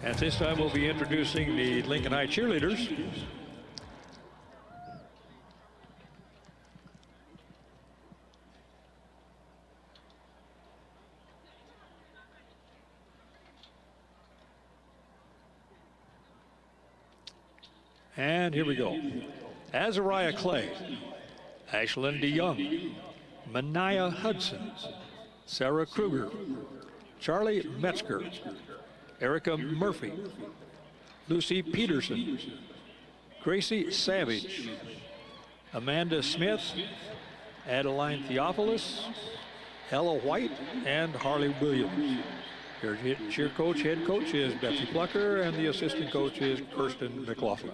At this time, we'll be introducing the Lincoln High cheerleaders. And here we go. Azariah Clay, Ashlyn DeYoung, Mania Hudson, Sarah Kruger, Charlie Metzger, Erica Murphy, Lucy Peterson, Gracie Savage, Amanda Smith, Adeline Theophilus, Ella White, and Harley Williams. Your cheer coach, head coach is Betsy Plucker, and the assistant coach is Kirsten McLaughlin.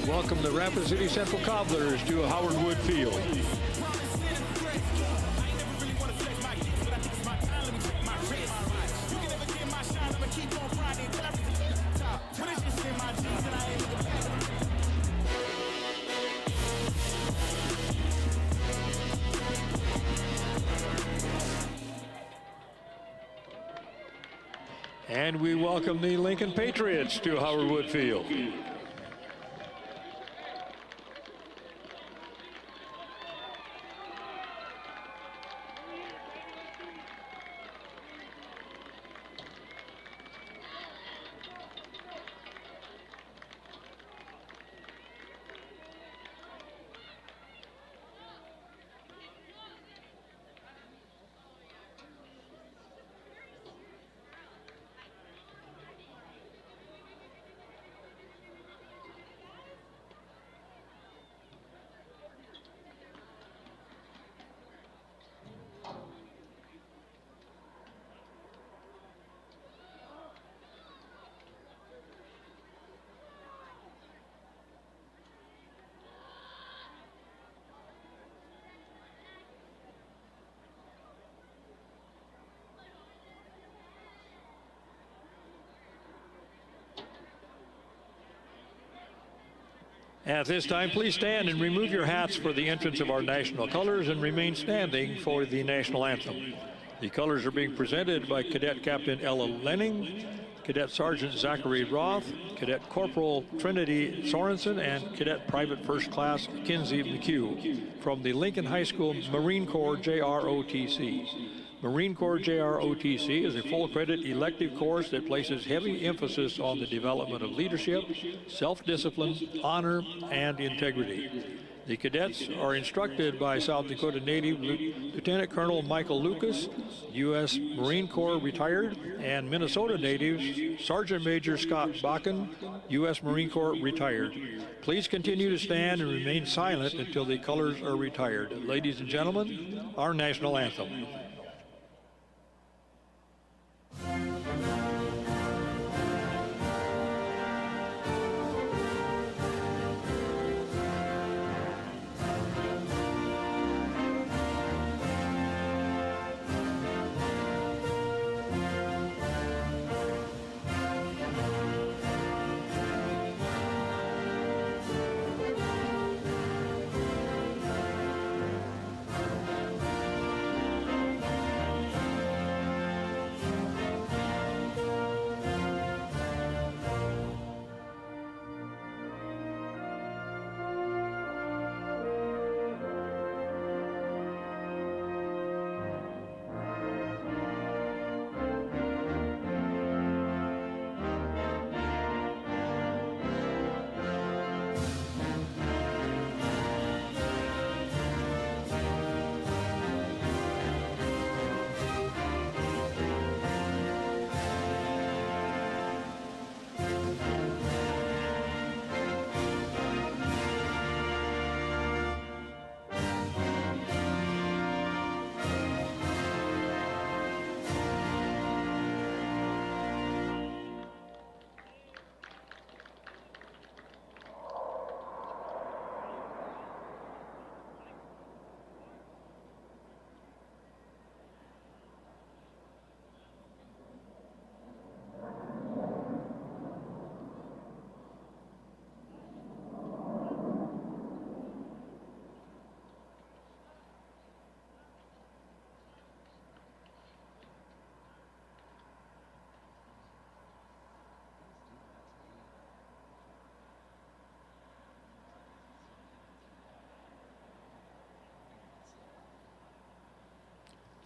Welcome the Rapid City Central Cobblers to Howard Wood Field. And we welcome the Lincoln Patriots to Howard Wood Field. At this time, please stand and remove your hats for the entrance of our national colors and remain standing for the national anthem. The colors are being presented by Cadet Captain Ella Lenning, Cadet Sergeant Zachary Roth, Cadet Corporal Trinity Sorensen, and Cadet Private First Class Kinsey McHugh from the Lincoln High School Marine Corps JROTC. Marine Corps JROTC is a full-credit elective course that places heavy emphasis on the development of leadership, self-discipline, honor, and integrity. The cadets are instructed by South Dakota Native Lieutenant Colonel Michael Lucas, U.S. Marine Corps retired, and Minnesota Natives Sergeant Major Scott Bakken, U.S. Marine Corps retired. Please continue to stand and remain silent until the colors are retired. Ladies and gentlemen, our national anthem.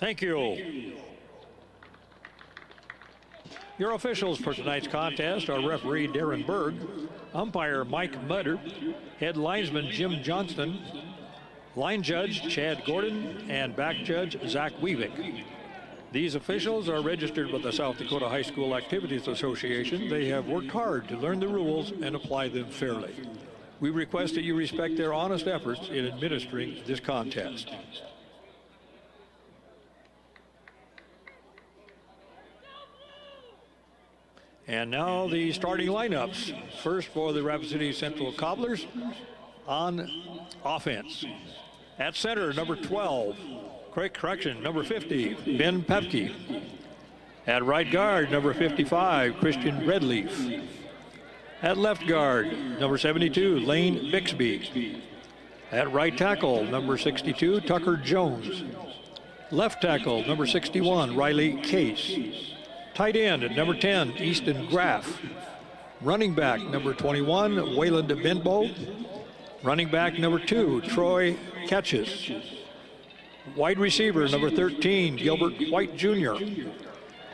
Thank you. Your officials for tonight's contest are referee Darren Berg, umpire Mike Mutter, head linesman Jim Johnston, line judge Chad Gordon, and back judge Zach Weavick. These officials are registered with the South Dakota High School Activities Association. They have worked hard to learn the rules and apply them fairly. We request that you respect their honest efforts in administering this contest. And now the starting lineups. First for the Rapid City Central Cobblers on offense. At center, number 12, number 50, Ben Pepke. At right guard, number 55, Christian Redleaf. At left guard, number 72, Lane Bixby. At right tackle, number 62, Tucker Jones. Left tackle, number 61, Riley Case. Tight end at number 10, Easton Graff. Running back, number 21, Wayland Benbow. Running back, number 2, Troy Catches. Wide receiver, number 13, Gilbert White Jr.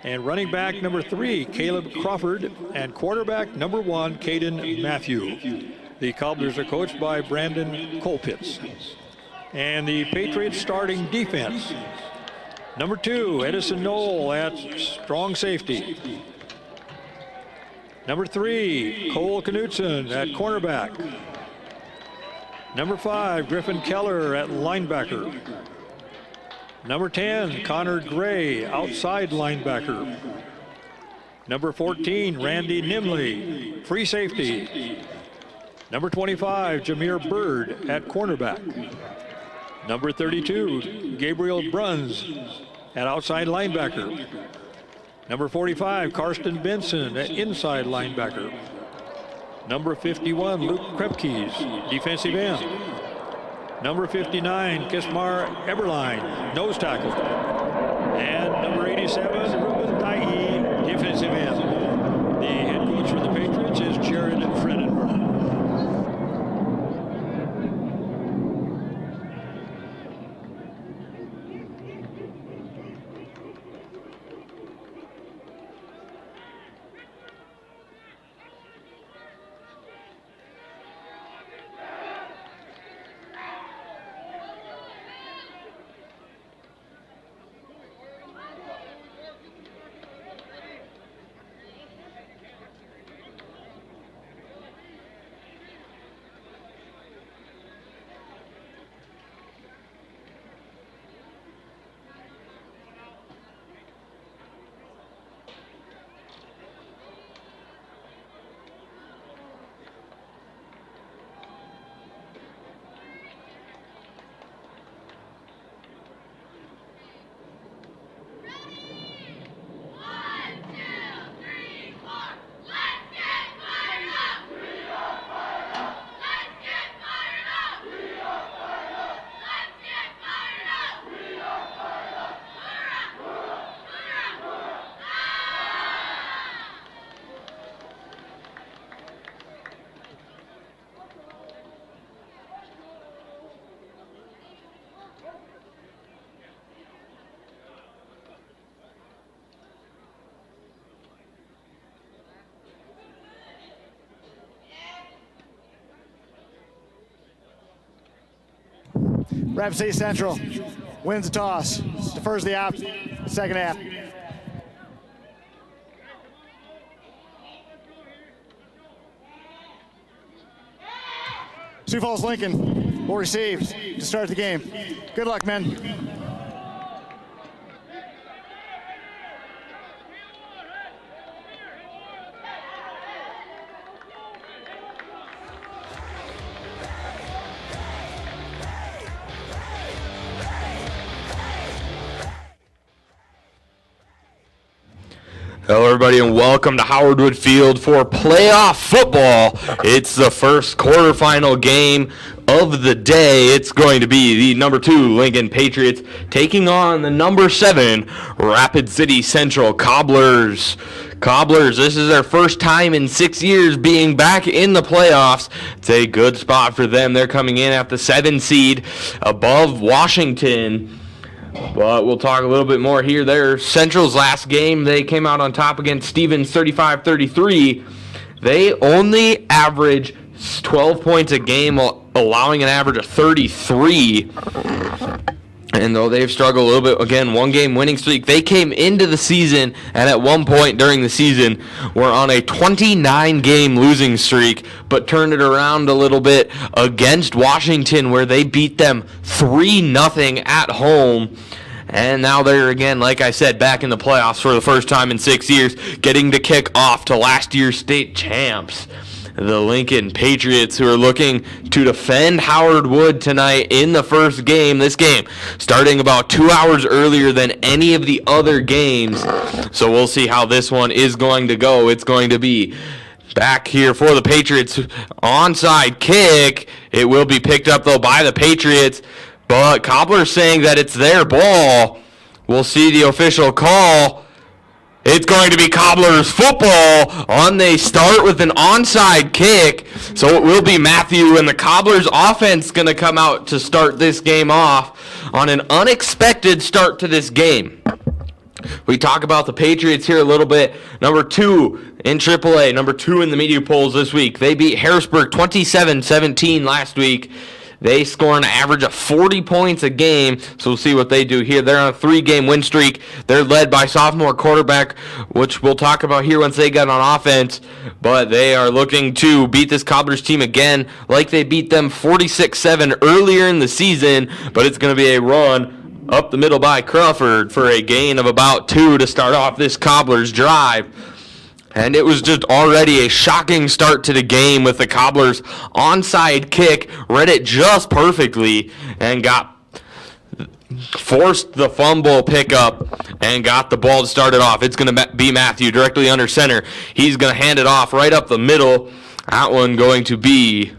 And running back, number 3, Caleb Crawford. And quarterback, number 1, Caden Matthew. The Cobblers are coached by Brandon Colpitz. And the Patriots starting defense. Number 2, Edison Knoll at strong safety. Number 3, Cole Knutson at cornerback. Number 5, Griffin Keller at linebacker. Number 10, Connor Gray, outside linebacker. Number 14, Randy Nimley, free safety. Number 25, Jameer Bird at cornerback. Number 32, Gabriel Bruns at outside linebacker. Number 45, Karsten Benson at inside linebacker. Number 51, Luke Krepkes, defensive end. Number 59, Kismar Eberline, nose tackle. And number 87, Ruben Daihi, defensive end. The head coach for the Patriots is Jared Frennan. Rapid City Central wins the toss, defers the second half. Sioux Falls Lincoln will receive to start the game. Good luck, men. Hello, everybody, and welcome to Howard Wood Field for playoff football. It's the first quarterfinal game of the day. It's going to be the number 2 Lincoln Patriots taking on the number 7 Rapid City Central Cobblers. Cobblers, this is their first time in 6 years being back in the playoffs. It's a good spot for them. They're coming in at the 7 seed above Washington. But we'll talk a little bit more here. Their Central's last game, they came out on top against Stevens 35-33. They only average 12 points a game, allowing an average of 33. And though they've struggled a little bit, again, 1-game winning streak, they came into the season and at one point during the season were on a 29-game losing streak, but turned it around a little bit against Washington where they beat them 3-0 at home. And now they're, again, like I said, back in the playoffs for the first time in 6 years, getting to kick off to last year's state champs, the Lincoln Patriots, who are looking to defend Howard Wood tonight in the first game. This game starting about 2 hours earlier than any of the other games. So we'll see how this one is going to go. It's going to be back here for the Patriots. Onside kick. It will be picked up, though, by the Patriots. But Cobbler's saying that it's their ball. We'll see the official call. It's going to be Cobbler's football. They start with an onside kick. So it will be Matthew, and the Cobbler's offense going to come out to start this game off on an unexpected start to this game. We talk about the Patriots here a little bit. Number 2 in AAA, number 2 in the media polls this week. They beat Harrisburg 27-17 last week. They score an average of 40 points a game, so we'll see what they do here. They're on a 3-game win streak. They're led by sophomore quarterback, which we'll talk about here once they get on offense. But they are looking to beat this Cobblers team again, like they beat them 46-7 earlier in the season. But it's going to be a run up the middle by Crawford for a gain of about 2 to start off this Cobblers drive. And it was just already a shocking start to the game with the Cobblers onside kick, read it just perfectly, and forced the fumble pickup and got the ball started off. It's going to be Matthew directly under center. He's going to hand it off right up the middle. That one going to be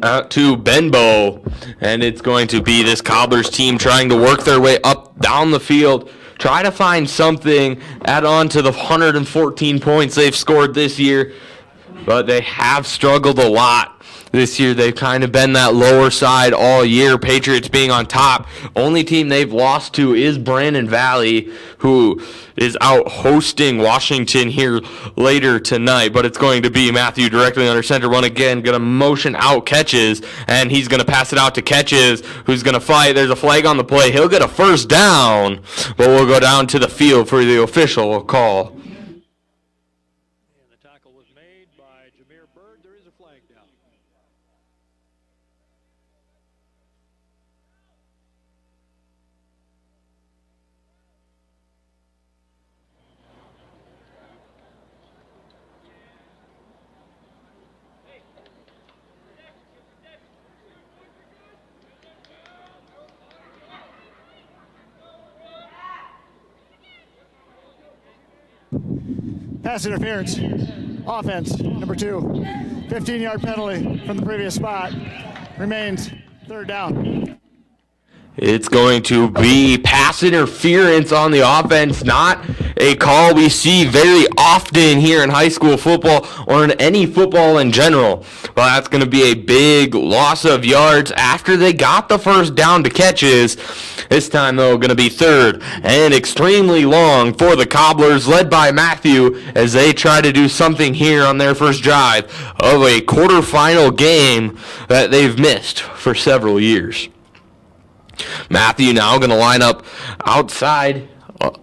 out to Benbow, and it's going to be this Cobblers team trying to work their way up down the field, try to find something, add on to the 114 points they've scored this year, but they have struggled a lot. This year they've kind of been that lower side all year, Patriots being on top. Only team they've lost to is Brandon Valley, who is out hosting Washington here later tonight. But it's going to be Matthew directly under center one again, going to motion out Catches, and he's going to pass it out to Catches, who's going to fight. There's a flag on the play. He'll get a first down, but we'll go down to the field for the official call. And the tackle was made by Jameer Bird. There is a flag down. Pass interference. Offense, number 2. 15-yard penalty from the previous spot. Remains third down. It's going to be pass interference on the offense, not a call we see very often here in high school football or in any football in general. Well, that's going to be a big loss of yards after they got the first down to Catches. This time, though, going to be third and extremely long for the Cobblers, led by Matthew, as they try to do something here on their first drive of a quarterfinal game that they've missed for several years. Matthew now going to line up outside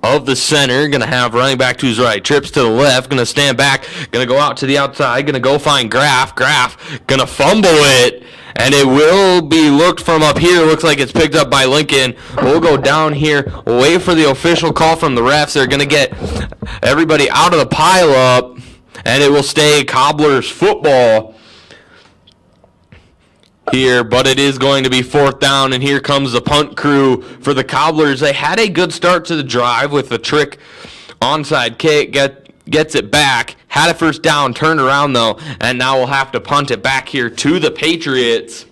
of the center, going to have running back to his right, trips to the left, going to stand back, going to go out to the outside, going to go find Graff, going to fumble it, and it will be looked from up here. Looks like it's picked up by Lincoln. We'll go down here, we'll wait for the official call from the refs. They're going to get everybody out of the pile-up, and it will stay Cobblers football here, but it is going to be fourth down, and here comes the punt crew for the Cobblers. They had a good start to the drive with the trick onside kick, gets it back, had a first down, turned around though, and now we'll have to punt it back here to the Patriots.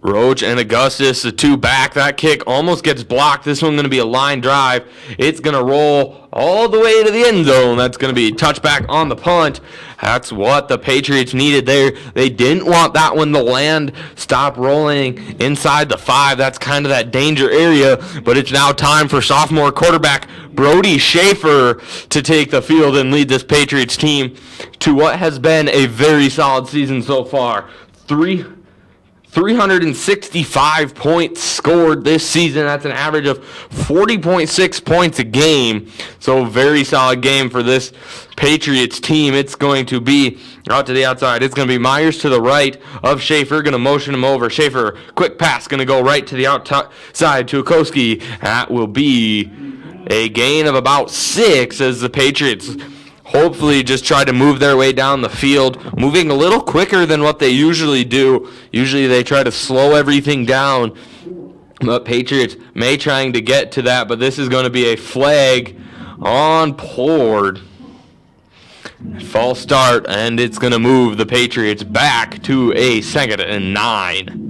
Roach and Augustus, the two back. That kick almost gets blocked. This one's going to be a line drive. It's going to roll all the way to the end zone. That's going to be a touchback on the punt. That's what the Patriots needed there. They didn't want that one to land, stop rolling inside the 5. That's kind of that danger area, but it's now time for sophomore quarterback Brody Schaefer to take the field and lead this Patriots team to what has been a very solid season so far. 365 points scored this season. That's an average of 40.6 points a game. So very solid game for this Patriots team. It's going to be out to the outside. It's going to be Myers to the right of Schaefer. Going to motion him over. Schaefer, quick pass. Going to go right to the outside to Okoski. That will be a gain of about 6 as the Patriots hopefully just try to move their way down the field, moving a little quicker than what they usually do. Usually they try to slow everything down, but Patriots may trying to get to that, but this is going to be a flag on Pord. False start, and it's going to move the Patriots back to a 2nd and 9.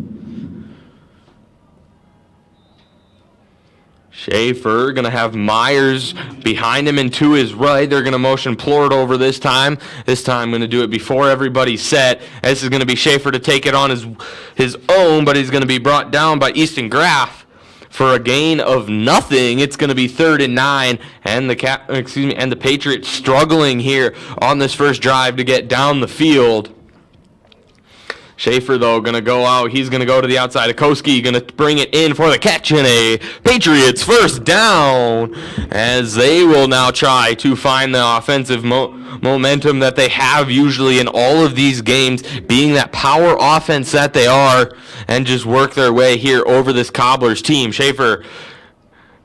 Schaefer going to have Myers behind him and to his right. They're going to motion Plord over this time. This time going to do it before everybody's set. This is going to be Schaefer to take it on his own, but he's going to be brought down by Easton Graff for a gain of nothing. It's going to be 3rd and 9, and the Patriots struggling here on this first drive to get down the field. Schaefer, though, going to go out. He's going to go to the outside. Okoski going to bring it in for the catch, and a Patriots first down as they will now try to find the offensive momentum that they have usually in all of these games, being that power offense that they are, and just work their way here over this Cobblers team. Schaefer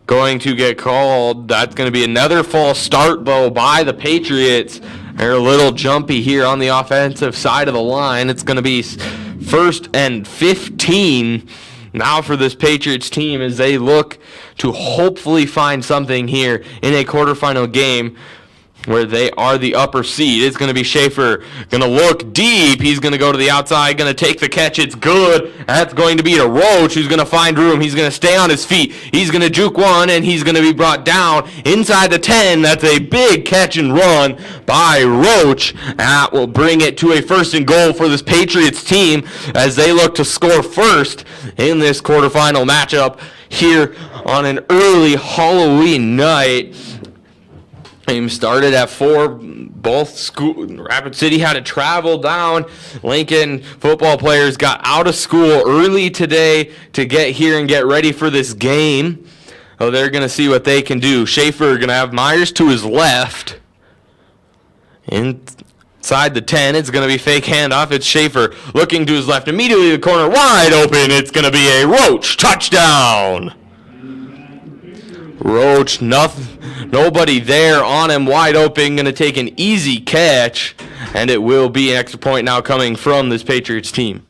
going to get called. That's going to be another false start, though, by the Patriots. They're a little jumpy here on the offensive side of the line. It's going to be 1st and 15 now for this Patriots team as they look to hopefully find something here in a quarterfinal game where they are the upper seed. It's going to be Schaefer going to look deep. He's going to go to the outside, going to take the catch. It's good. That's going to be to Roach, who's going to find room. He's going to stay on his feet. He's going to juke one, and he's going to be brought down inside the 10. That's a big catch and run by Roach. That will bring it to a 1st and goal for this Patriots team as they look to score first in this quarterfinal matchup here on an early Halloween night. Game started at 4. Both Rapid City had to travel down. Lincoln football players got out of school early today to get here and get ready for this game. Oh, they're going to see what they can do. Schaefer going to have Myers to his left. Inside the 10, it's going to be fake handoff. It's Schaefer looking to his left. Immediately the corner wide open. It's going to be a Roach touchdown. Roach, nobody there on him, wide open, going to take an easy catch, and it will be an extra point now coming from this Patriots team.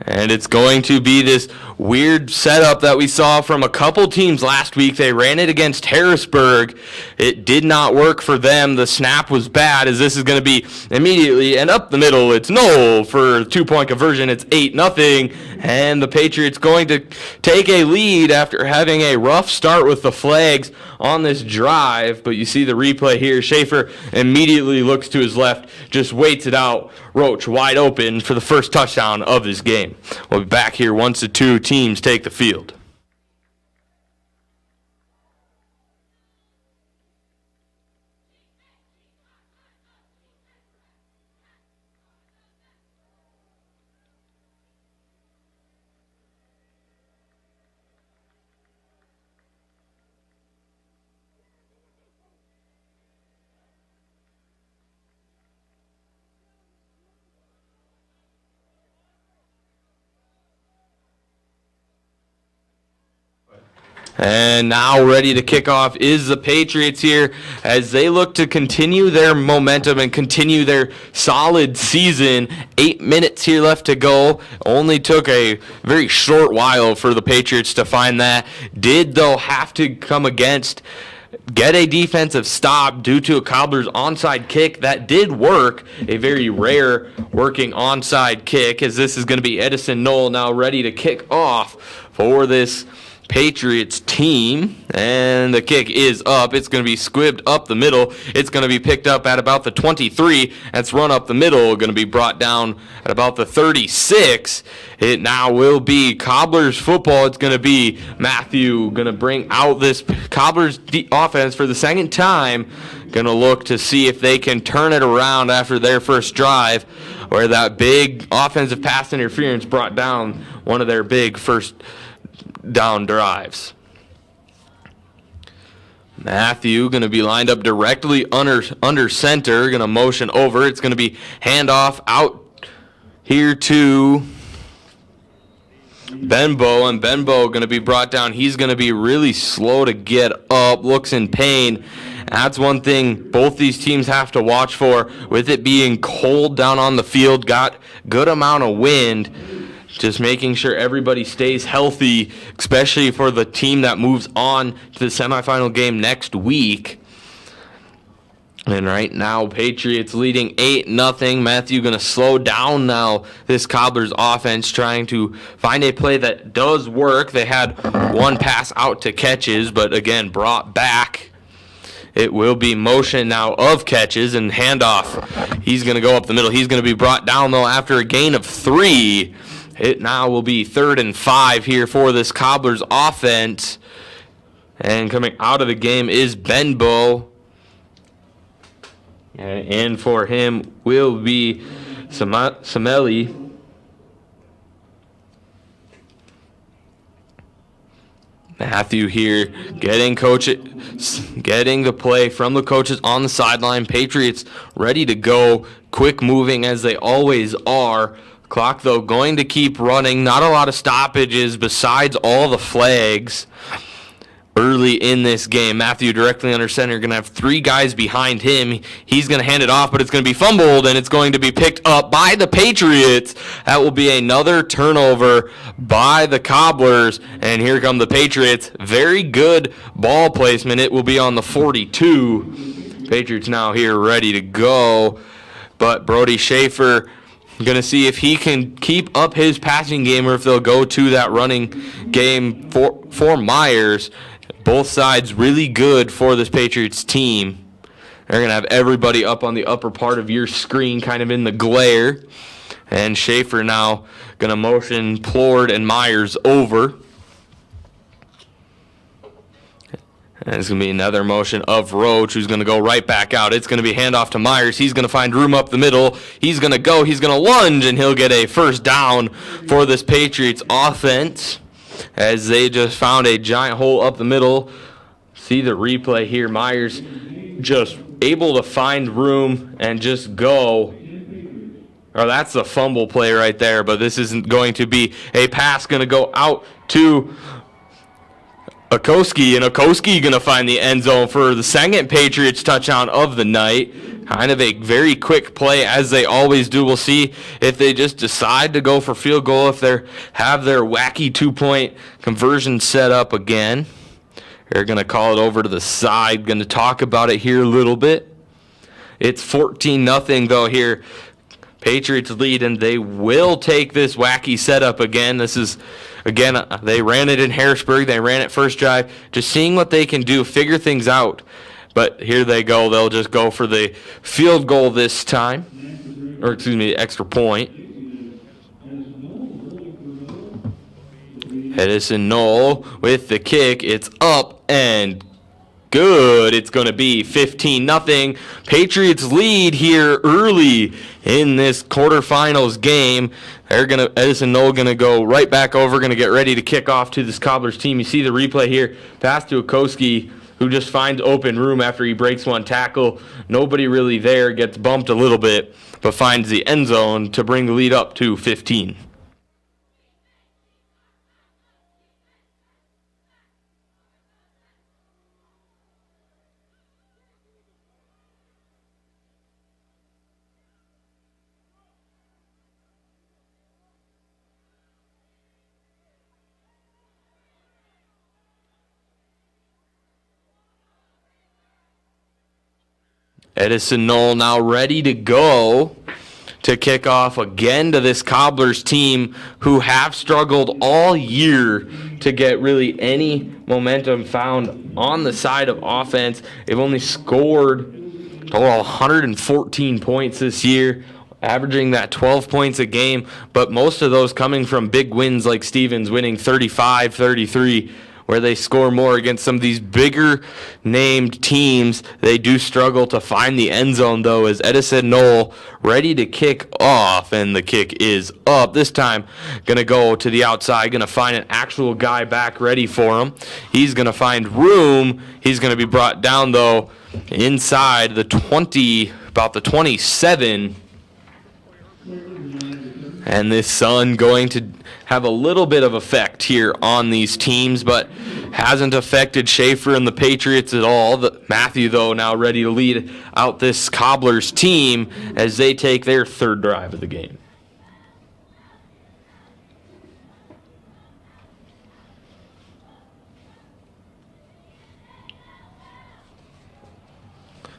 And it's going to be this weird setup that we saw from a couple teams last week. They ran it against Harrisburg. It did not work for them. The snap was bad, as this is going to be immediately, and up the middle, it's no for 2-point conversion. It's 8-0, and the Patriots going to take a lead after having a rough start with the flags on this drive. But you see the replay here. Schaefer immediately looks to his left, just waits it out. Roach wide open for the first touchdown of this game. We'll be back here once the two teams take the field. And now ready to kick off is the Patriots here as they look to continue their momentum and continue their solid season. 8 minutes here left to go. Only took a very short while for the Patriots to find that. Did, though, have to come against, get a defensive stop due to a Cobbler's onside kick. That did work, a very rare working onside kick, as this is going to be Edison Knoll now ready to kick off for this Patriots team, and the kick is up. It's going to be squibbed up the middle. It's going to be picked up at about the 23. That's run up the middle, going to be brought down at about the 36. It now will be Cobbler's football. It's going to be Matthew going to bring out this Cobbler's offense for the second time. Going to look to see if they can turn it around after their first drive, where that big offensive pass interference brought down one of their big first down drives. Matthew going to be lined up directly under center, going to motion over. It's going to be handoff out here to Benbow, and Benbow going to be brought down. He's going to be really slow to get up, looks in pain. That's one thing both these teams have to watch for, with it being cold down on the field, got good amount of wind. Just making sure everybody stays healthy, especially for the team that moves on to the semifinal game next week. And right now, Patriots leading 8-0. Matthew going to slow down now this Cobbler's offense, trying to find a play that does work. They had one pass out to catches, but again, brought back. It will be motion now of catches and handoff. He's going to go up the middle. He's going to be brought down, though, after a gain of 3. It now will be 3rd and 5 here for this Cobbler's offense. And coming out of the game is Benbow. And for him will be Sameli. Matthew here getting the play from the coaches on the sideline. Patriots ready to go, quick moving as they always are Clock, though, going to keep running. Not a lot of stoppages besides all the flags early in this game. Matthew directly under center, going to have 3 guys behind him. He's going to hand it off, but it's going to be fumbled, and it's going to be picked up by the Patriots. That will be another turnover by the Cobblers, and here come the Patriots. Very good ball placement. It will be on the 42. Patriots now here ready to go, but Brody Schaefer going to see if he can keep up his passing game or if they'll go to that running game for Myers. Both sides really good for this Patriots team. They're going to have everybody up on the upper part of your screen, kind of in the glare. And Schaefer now going to motion Plord and Myers over. And it's going to be another motion of Roach, who's going to go right back out. It's going to be handoff to Myers. He's going to find room up the middle. He's going to go. He's going to lunge, and he'll get a first down for this Patriots offense, as they just found a giant hole up the middle. See the replay here. Myers just able to find room and just go. Oh, that's the fumble play right there, but this isn't going to be a pass. Going to go out to Okoski, and Okoski going to find the end zone for the second Patriots touchdown of the night. Kind of a very quick play, as they always do. We'll see if they just decide to go for field goal, if they have their wacky 2-point conversion set up again. They're going to call it over to the side. Going to talk about it here a little bit. It's 14-0 though here. Patriots lead, and they will take this wacky setup again. This is, again, they ran it in Harrisburg. They ran it first drive. Just seeing what they can do, figure things out. But here they go. They'll just go for the field goal this time. Or, excuse me, extra point. Edison Knoll with the kick. It's up and good. It's going to be 15-0. Patriots lead here early in this quarterfinals game. Edison Knoll going to go right back over, going to get ready to kick off to this Cobblers team. You see the replay here. Pass to Okoski, who just finds open room after he breaks one tackle. Nobody really there, gets bumped a little bit, but finds the end zone to bring the lead up to 15. Edison Knoll now ready to go to kick off again to this Cobblers team, who have struggled all year to get really any momentum found on the side of offense. They've only scored 114 points this year, averaging that 12 points a game, but most of those coming from big wins like Stevens winning 35-33, where they score more against some of these bigger named teams. They do struggle to find the end zone, though, as Edison Knoll ready to kick off, and the kick is up. This time, going to go to the outside, going to find an actual guy back ready for him. He's going to find room. He's going to be brought down, though, inside the 20, about the 27. And this sun going to have a little bit of effect here on these teams, but hasn't affected Schaefer and the Patriots at all. Matthew, though, now ready to lead out this Cobblers team as they take their third drive of the game.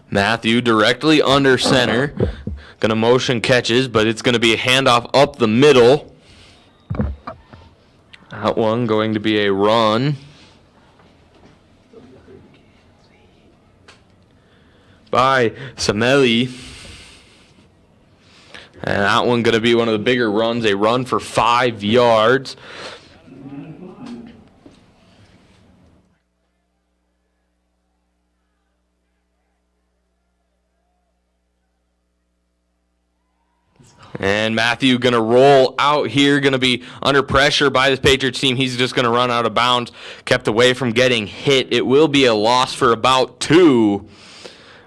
Matthew directly under center. Going to motion catches, but it's going to be a handoff up the middle. That one going to be a run by Sameli. And that one going to be one of the bigger runs, a run for 5 yards. And Matthew going to roll out here, going to be under pressure by this Patriots team. He's just going to run out of bounds, kept away from getting hit. It will be a loss for about 2,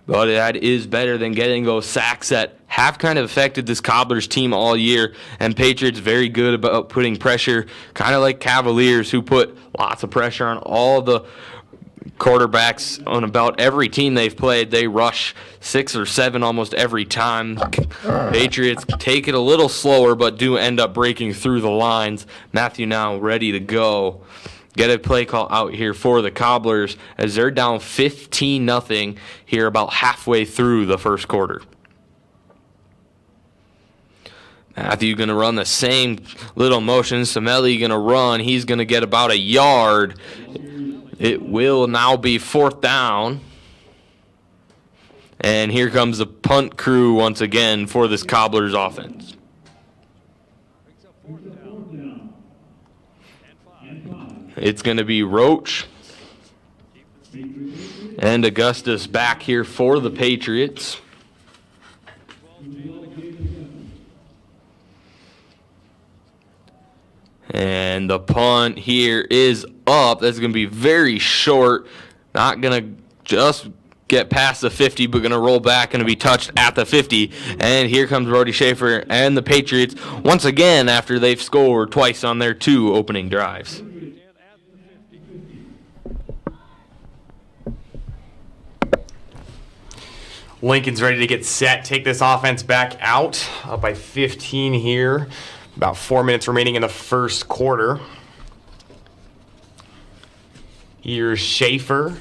but that is better than getting those sacks that have kind of affected this Cobblers team all year, and Patriots very good about putting pressure, kind of like Cavaliers, who put lots of pressure on all the quarterbacks on about every team they've played. They rush 6 or 7 almost every time. Patriots take it a little slower, but do end up breaking through the lines. Matthew now ready to go. Get a play call out here for the Cobblers as they're down 15-0 here about halfway through the first quarter. Matthew going to run the same little motion. Samelli going to run. He's going to get about a yard. It will now be 4th down. And here comes the punt crew once again for this Cobblers offense. It's going to be Roach and Augustus back here for the Patriots. And the punt here is up. That's going to be very short. Not going to just get past the 50, but going to roll back, going to be touched at the 50. And here comes Brody Schaefer and the Patriots once again after they've scored twice on their 2 opening drives. Lincoln's ready to get set, take this offense back out, up by 15 here. About 4 minutes remaining in the first quarter. Here's Schaefer.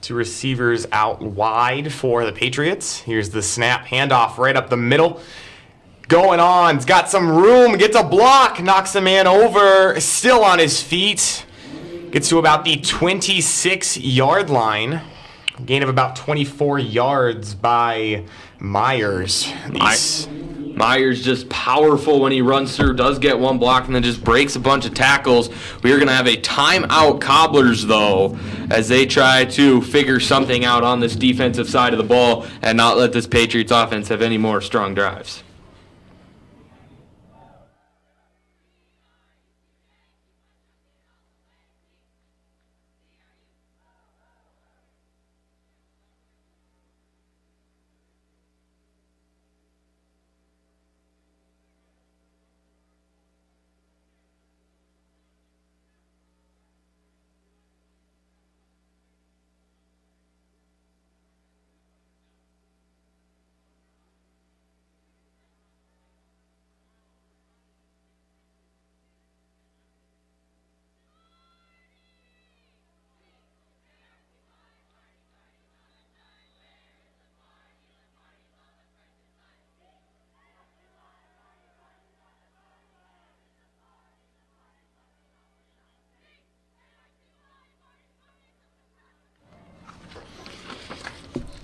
2 receivers out wide for the Patriots. Here's the snap, handoff right up the middle. Going on, he's got some room, gets a block, knocks the man over, still on his feet. Gets to about the 26-yard line. Gain of about 24 yards by Myers. Myers just powerful when he runs through, does get one block, and then just breaks a bunch of tackles. We are going to have a timeout Cobblers, though, as they try to figure something out on this defensive side of the ball and not let this Patriots offense have any more strong drives.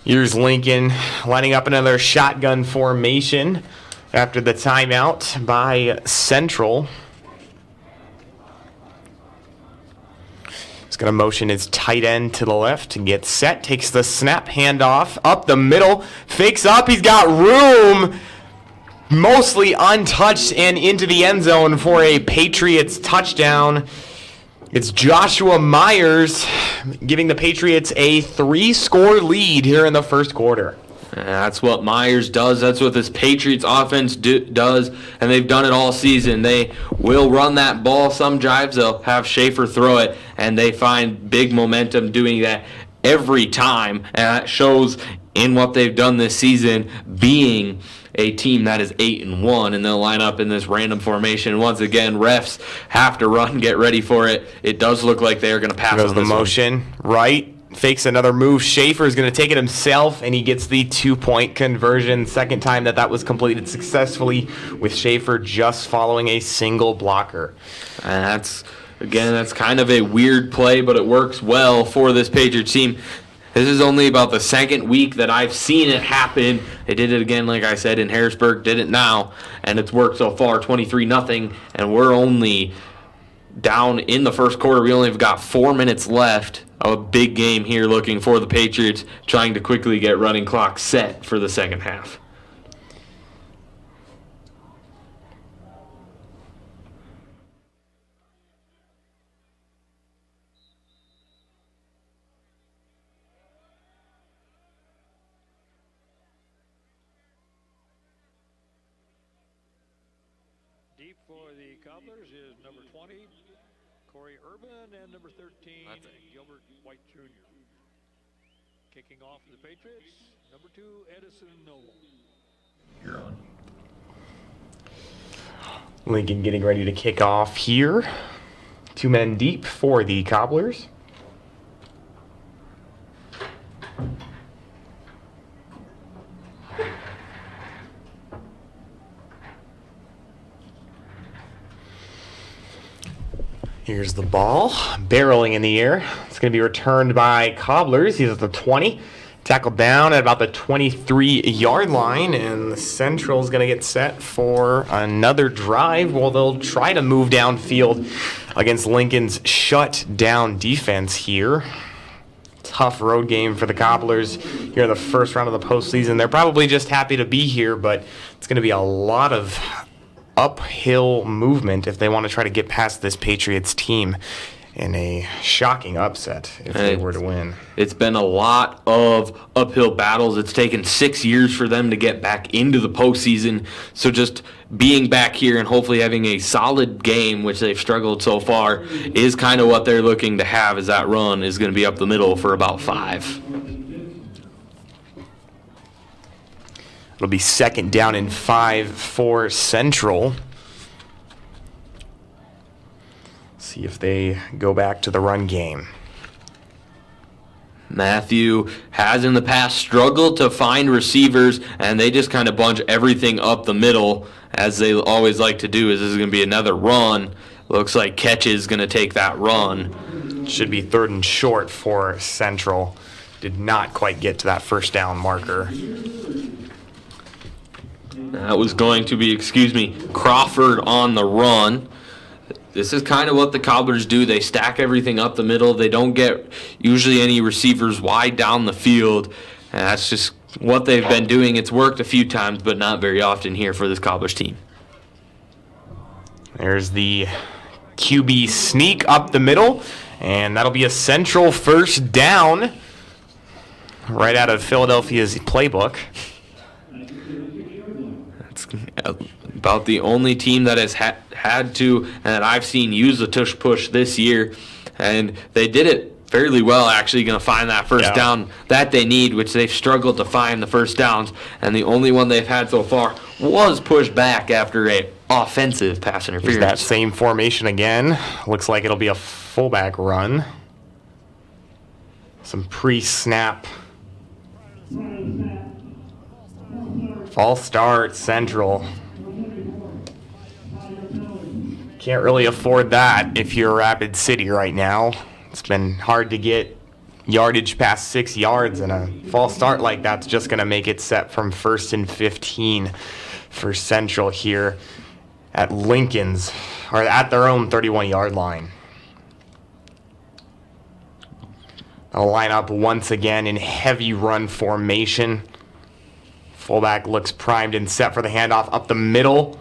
Here's Lincoln lining up another shotgun formation after the timeout by Central. He's going to motion his tight end to the left and get set. Takes the snap, handoff up the middle, fakes up. He's got room, mostly untouched, and into the end zone for a Patriots touchdown. It's Joshua Myers giving the Patriots a 3-score lead here in the first quarter. That's what Myers does. That's what this Patriots offense does, and they've done it all season. They will run that ball. Some drives they'll have Schaefer throw it, and they find big momentum doing that every time, and that shows in what they've done this season, being a team that is 8-1, and they'll line up in this random formation. Once again, refs have to run, get ready for it. It does look like they are going to pass on this motion, right? Fakes another move. Schaefer is going to take it himself, and he gets the 2-point conversion. Second time that was completed successfully with Schaefer just following a single blocker. And that's kind of a weird play, but it works well for this Patriots team. This is only about the second week that I've seen it happen. They did it again, like I said, in Harrisburg, did it now, and it's worked so far, 23-0, and we're only down in the first quarter. We only have got 4 minutes left. A big game here looking for the Patriots, trying to quickly get running clock set for the second half. Deep for the Cobblers is number 20, Corey Urban, and number 13, Gilbert White Jr. Kicking off for the Patriots, number 2, Edison Noble. You're on. Lincoln getting ready to kick off here. 2 men deep for the Cobblers. Here's the ball, barreling in the air. It's going to be returned by Cobblers. He's at the 20. Tackled down at about the 23-yard line, and the Central's going to get set for another drive. Well, they'll try to move downfield against Lincoln's shut-down defense here. Tough road game for the Cobblers here in the first round of the postseason. They're probably just happy to be here, but it's going to be a lot of uphill movement if they want to try to get past this Patriots team in a shocking upset if they were to win. It's been a lot of uphill battles. It's taken 6 years for them to get back into the postseason. So just being back here and hopefully having a solid game, which they've struggled so far, is kind of what they're looking to have, as that run is going to be up the middle for about 5. It'll be 2nd down and 5 for Central. See if they go back to the run game. Matthew has in the past struggled to find receivers, and they just kind of bunch everything up the middle, as they always like to do. Is this is going to be another run? Looks like Ketch is going to take that run. Should be 3rd and short for Central. Did not quite get to that first down marker. That was going to be, Crawford on the run. This is kind of what the Cobblers do. They stack everything up the middle. They don't get usually any receivers wide down the field. And that's just what they've been doing. It's worked a few times, but not very often here for this Cobblers team. There's the QB sneak up the middle, and that'll be a Central first down right out of Philadelphia's playbook. That's about the only team that has had to, and that I've seen, use the tush push this year, and they did it fairly well, actually going to find that first down that they need, which they've struggled to find the first downs, and the only one they've had so far was pushed back after a offensive pass interference. Here's that same formation again. Looks like it'll be a fullback run. Some pre-snap. False start, Central. Can't really afford that if you're Rapid City right now. It's been hard to get yardage past 6 yards, and a false start like that's just going to make it set from 1st and 15 for Central here at Lincoln's, or at their own 31-yard line. They'll line up once again in heavy run formation. Fullback looks primed and set for the handoff up the middle.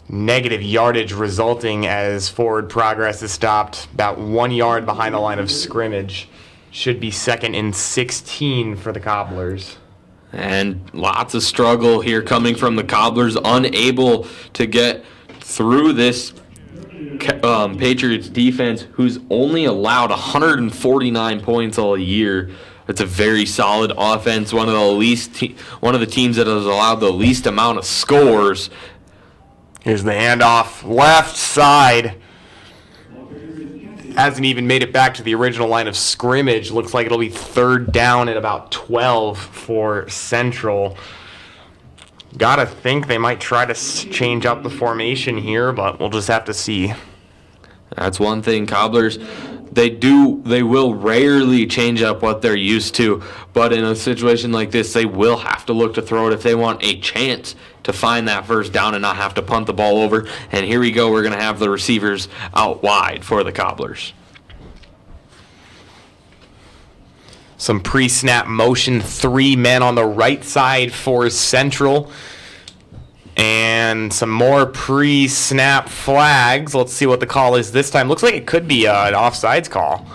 Negative yardage resulting as forward progress is stopped about 1 yard behind the line of scrimmage. Should be 2nd and 16 for the Cobblers. And lots of struggle here coming from the Cobblers, unable to get through this Patriots defense, who's only allowed 149 points all year. It's a very solid offense, one of the teams that has allowed the least amount of scores. Here's the handoff, left side. Hasn't even made it back to the original line of scrimmage. Looks like it'll be 3rd down at about 12 for Central. Gotta think they might try to change up the formation here, but we'll just have to see. That's one thing, Cobblers, they will rarely change up what they're used to, but in a situation like this, they will have to look to throw it if they want a chance to find that first down and not have to punt the ball over. And here we go, we're going to have the receivers out wide for the Cobblers. Some pre-snap motion, 3 men on the right side for Central. And some more pre-snap flags. Let's see what the call is this time. Looks like it could be an offsides call.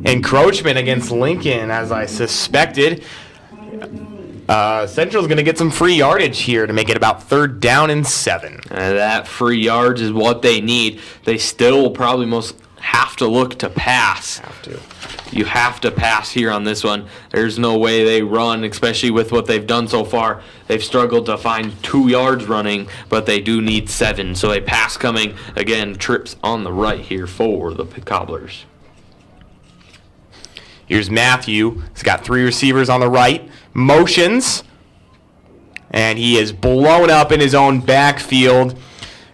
Encroachment against Lincoln, as I suspected. Central's going to get some free yardage here to make it about 3rd down and 7. And that free yards is what they need. They still probably most have to look to pass. Have to. You have to pass here on this one. There's no way they run, especially with what they've done so far. They've struggled to find 2 yards running, but they do need 7. So a pass coming, again, trips on the right here for the Cobblers. Here's Matthew. He's got 3 receivers on the right. Motions. And he is blown up in his own backfield.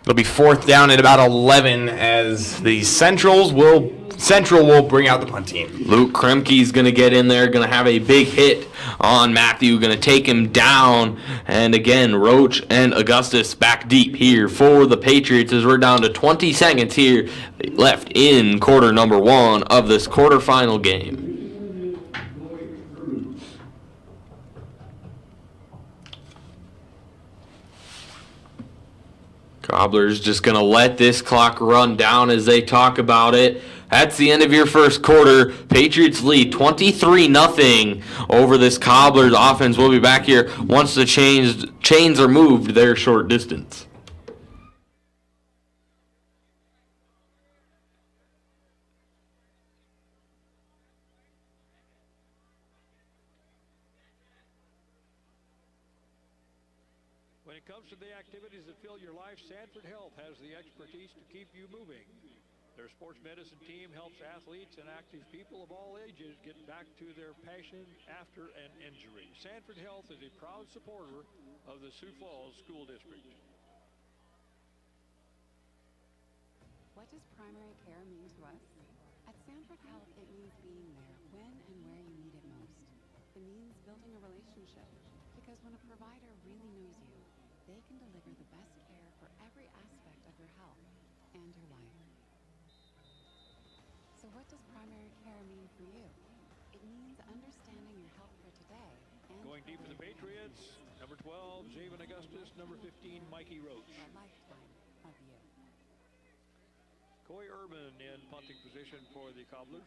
It'll be 4th down at about 11 as the Central will bring out the punt team. Luke Kremke's going to get in there, going to have a big hit on Matthew, going to take him down. And again, Roach and Augustus back deep here for the Patriots as we're down to 20 seconds here left in quarter number 1 of this quarterfinal game. Cobblers just going to let this clock run down as they talk about it. That's the end of your first quarter. Patriots lead 23-0 over this Cobblers offense. We'll be back here once the chains are moved their short distance. When it comes to the activities that fill your life, Sanford Health has the expertise to keep you moving. Their sports medicine team helps athletes and active people of all ages get back to their passion after an injury. Sanford Health is a proud supporter of the Sioux Falls School District. What does primary care mean to us? At Sanford Health, it means being there when and where you need it most. It means building a relationship, because when a provider really knows you, they can deliver the best care for every aspect of your health and your life. So what does primary care mean for you? It means understanding your health for today and Going deep for the Patriots, number 12, Javen Augustus, number 15, Mikey Roach. a lifetime of you. Coy Urban in punting position for the Cobblers.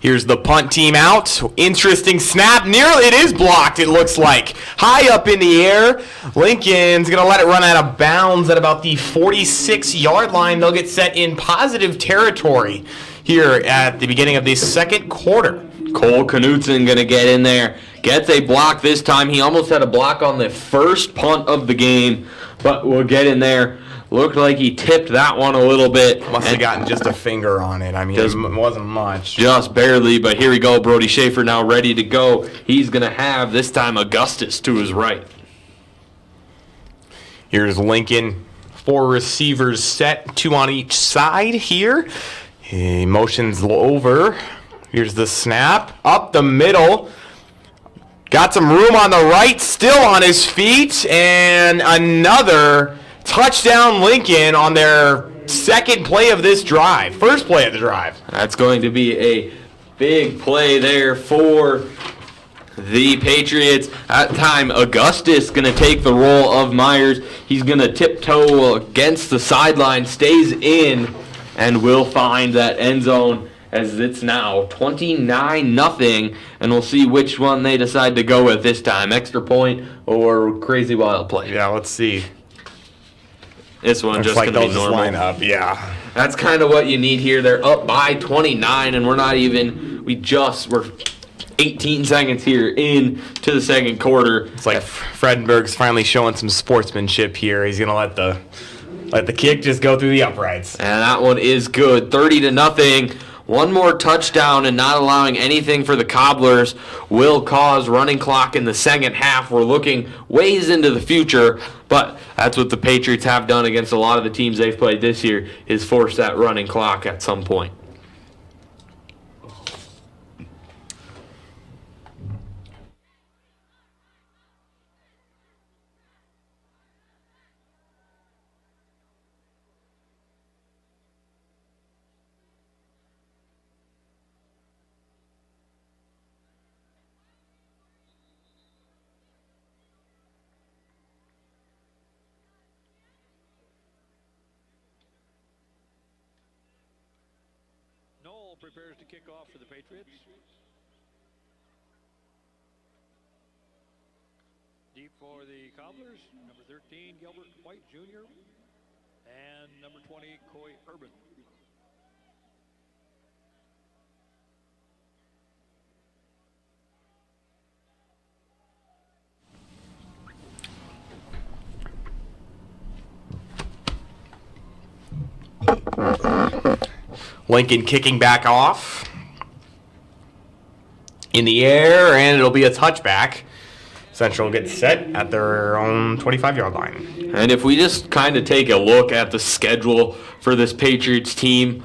Here's the punt team out. Interesting snap. Nearly, it is blocked, it looks like. High up in the air. Lincoln's going to let it run out of bounds at about the 46-yard line. They'll get set in positive territory here at the beginning of the second quarter. Cole Knutson going to get in there. Gets a block this time. He almost had a block on the first punt of the game, but will get in there. Looked like he tipped that one a little bit. Must have gotten just a finger on it. I mean, it wasn't much. Just barely, but here we go. Brody Schaefer now ready to go. He's going to have, this time, Augustus to his right. Here's Lincoln. 4 receivers set, 2 on each side here. He motions over. Here's the snap. Up the middle. Got some room on the right, still on his feet. And another touchdown Lincoln on their second play of this drive. First play of the drive. That's going to be a big play there for the Patriots. At time, Augustus going to take the role of Myers. He's going to tiptoe against the sideline, stays in, and will find that end zone as it's now 29-0, and we'll see which one they decide to go with this time, extra point or crazy wild play. Yeah, let's see. This one Looks just like going to they'll be just normal. line up, yeah. That's kind of what you need here. They're up by 29, and we're 18 seconds here into the second quarter. It's like Fredenberg's finally showing some sportsmanship here. He's going to let the kick just go through the uprights. And that one is good, 30-0. One more touchdown and not allowing anything for the Cobblers will cause running clock in the second half. We're looking ways into the future, but that's what the Patriots have done against a lot of the teams they've played this year, is force that running clock at some point. Prepares to kick off for the Patriots. for the Cobblers, number 13, Gilbert White Jr., and number 20, Coy Urban. Lincoln kicking back off. In the air, and it'll be a touchback. Central gets set at their own 25-yard line. And if we just kind of take a look at the schedule for this Patriots team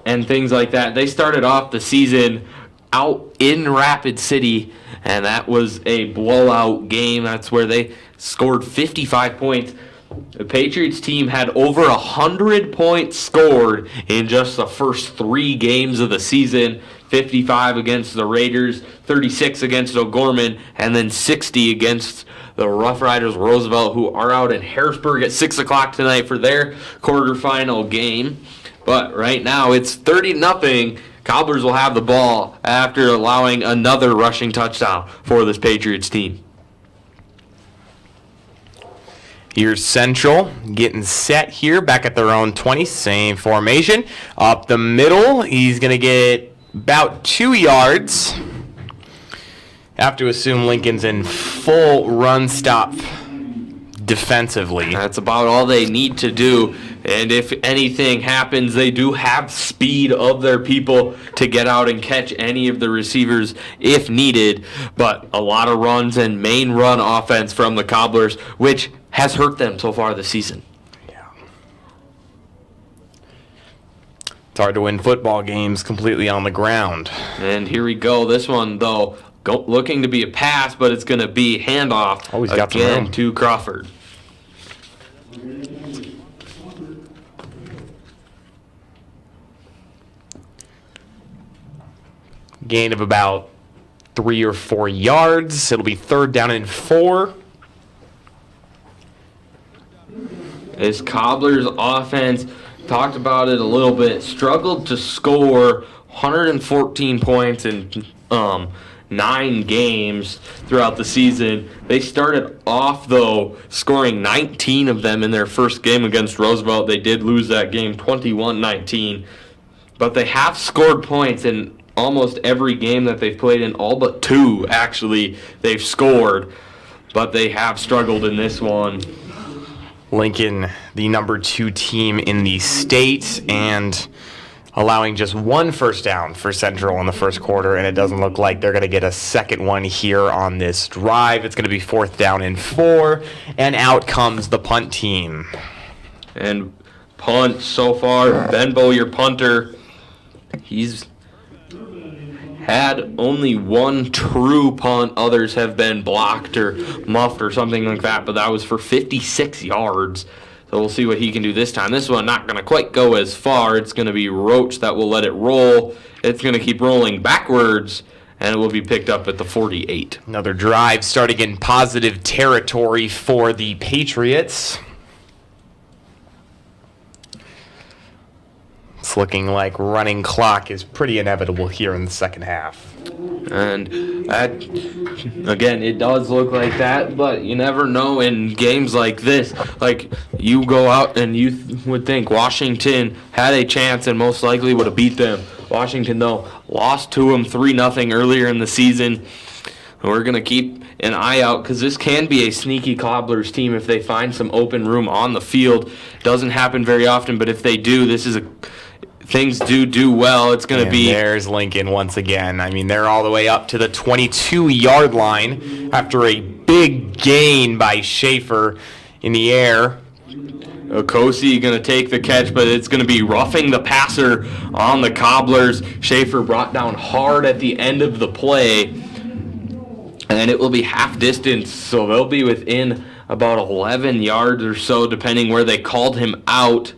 and things like that, they started off the season out in Rapid City, and that was a blowout game. That's where they scored 55 points. The Patriots team had over 100 points scored in just the first 3 games of the season. 55 against the Raiders, 36 against O'Gorman, and then 60 against the Rough Riders Roosevelt, who are out in Harrisburg at 6 o'clock tonight for their quarterfinal game. But right now it's 30-0. Cobblers will have the ball after allowing another rushing touchdown for this Patriots team. Here's Central getting set here back at their own 20. Same formation. Up the middle, he's going to get about 2 yards. Have to assume Lincoln's in full run stop defensively. That's about all they need to do. And if anything happens, they do have speed of their people to get out and catch any of the receivers if needed. But a lot of runs and main run offense from the Cobblers, which has hurt them so far this season. Yeah. It's hard to win football games completely on the ground. And here we go. This one, though, looking to be a pass, but it's going to be handoff Oh, he's got some again room. to Crawford. Gain of about 3 or 4 yards. It'll be 3rd down and 4. This Cobblers offense, talked about it a little bit, struggled to score 114 points in 9 games throughout the season. They started off, though, scoring 19 of them in their first game against Roosevelt. They did lose that game 21-19. But they have scored points in almost every game that they've played in, all but 2, actually, they've scored. But they have struggled in this one. Lincoln, the number 2 team in the state, and allowing just 1 first down for Central in the first quarter, and it doesn't look like they're going to get a second one here on this drive. It's going to be 4th down and 4, and out comes the punt team. And punt so far, Benbow, your punter, he's had only 1 true punt. Others have been blocked or muffed or something like that, but that was for 56 yards. So we'll see what he can do this time. This one not going to quite go as far. It's going to be Roach that will let it roll. It's going to keep rolling backwards, and it will be picked up at the 48. Another drive starting in positive territory for the Patriots. It's looking like running clock is pretty inevitable here in the second half. And that, again, it does look like that, but you never know in games like this. Like, you go out and you would think Washington had a chance and most likely would have beat them. Washington, though, lost to them 3-0 earlier in the season. And we're going to keep an eye out because this can be a sneaky Cobblers team if they find some open room on the field. Doesn't happen very often, but if they do, this is things do well. It's going to be... There's Lincoln once again. I mean, they're all the way up to the 22-yard line after a big gain by Schaefer in the air. Okosi going to take the catch, but it's going to be roughing the passer on the Cobblers. Schaefer brought down hard at the end of the play, and it will be half distance, so they'll be within about 11 yards or so, depending where they called him out.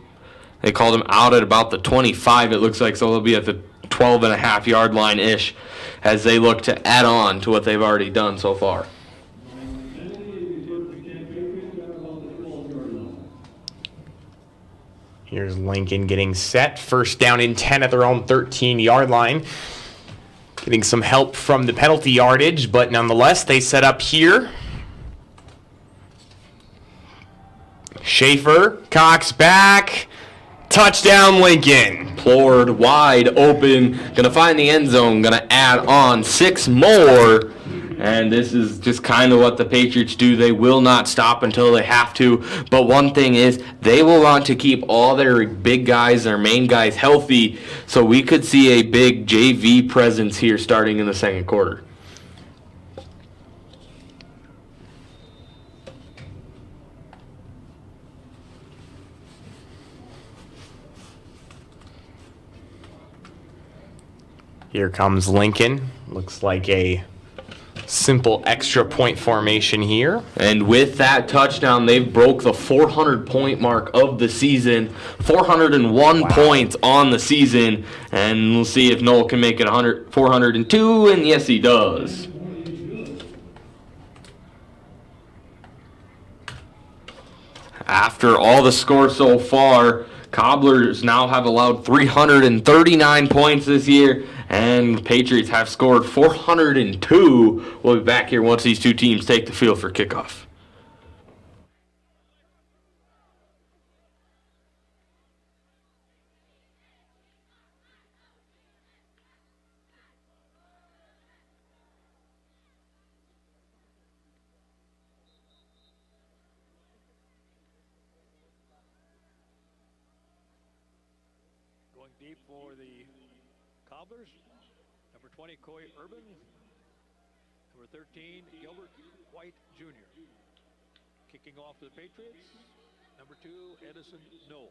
They called him out at about the 25, it looks like, so they'll be at the 12.5-yard line-ish as they look to add on to what they've already done so far. Here's Lincoln getting set. First down and 10 at their own 13-yard line. Getting some help from the penalty yardage, but nonetheless, they set up here. Schaefer, Cox back. Touchdown, Lincoln. Plord wide open. Going to find the end zone. Going to add on 6 more. And this is just kind of what the Patriots do. They will not stop until they have to. But one thing is, they will want to keep all their big guys, their main guys, healthy. So we could see a big JV presence here starting in the second quarter. Here comes Lincoln. Looks like a simple extra point formation here. And with that touchdown, they've broke the 400-point mark of the season. 401 points on the season. And we'll see if Noel can make it 402, and yes, he does. After all the scores so far, Cobblers now have allowed 339 points this year, and Patriots have scored 402. We'll be back here once these two teams take the field for kickoff. Going deep for the Cobblers. Number 20, Coy Urban. Number 13, Gilbert White Jr. Kicking off to the Patriots. Number 2, Edison Knoll.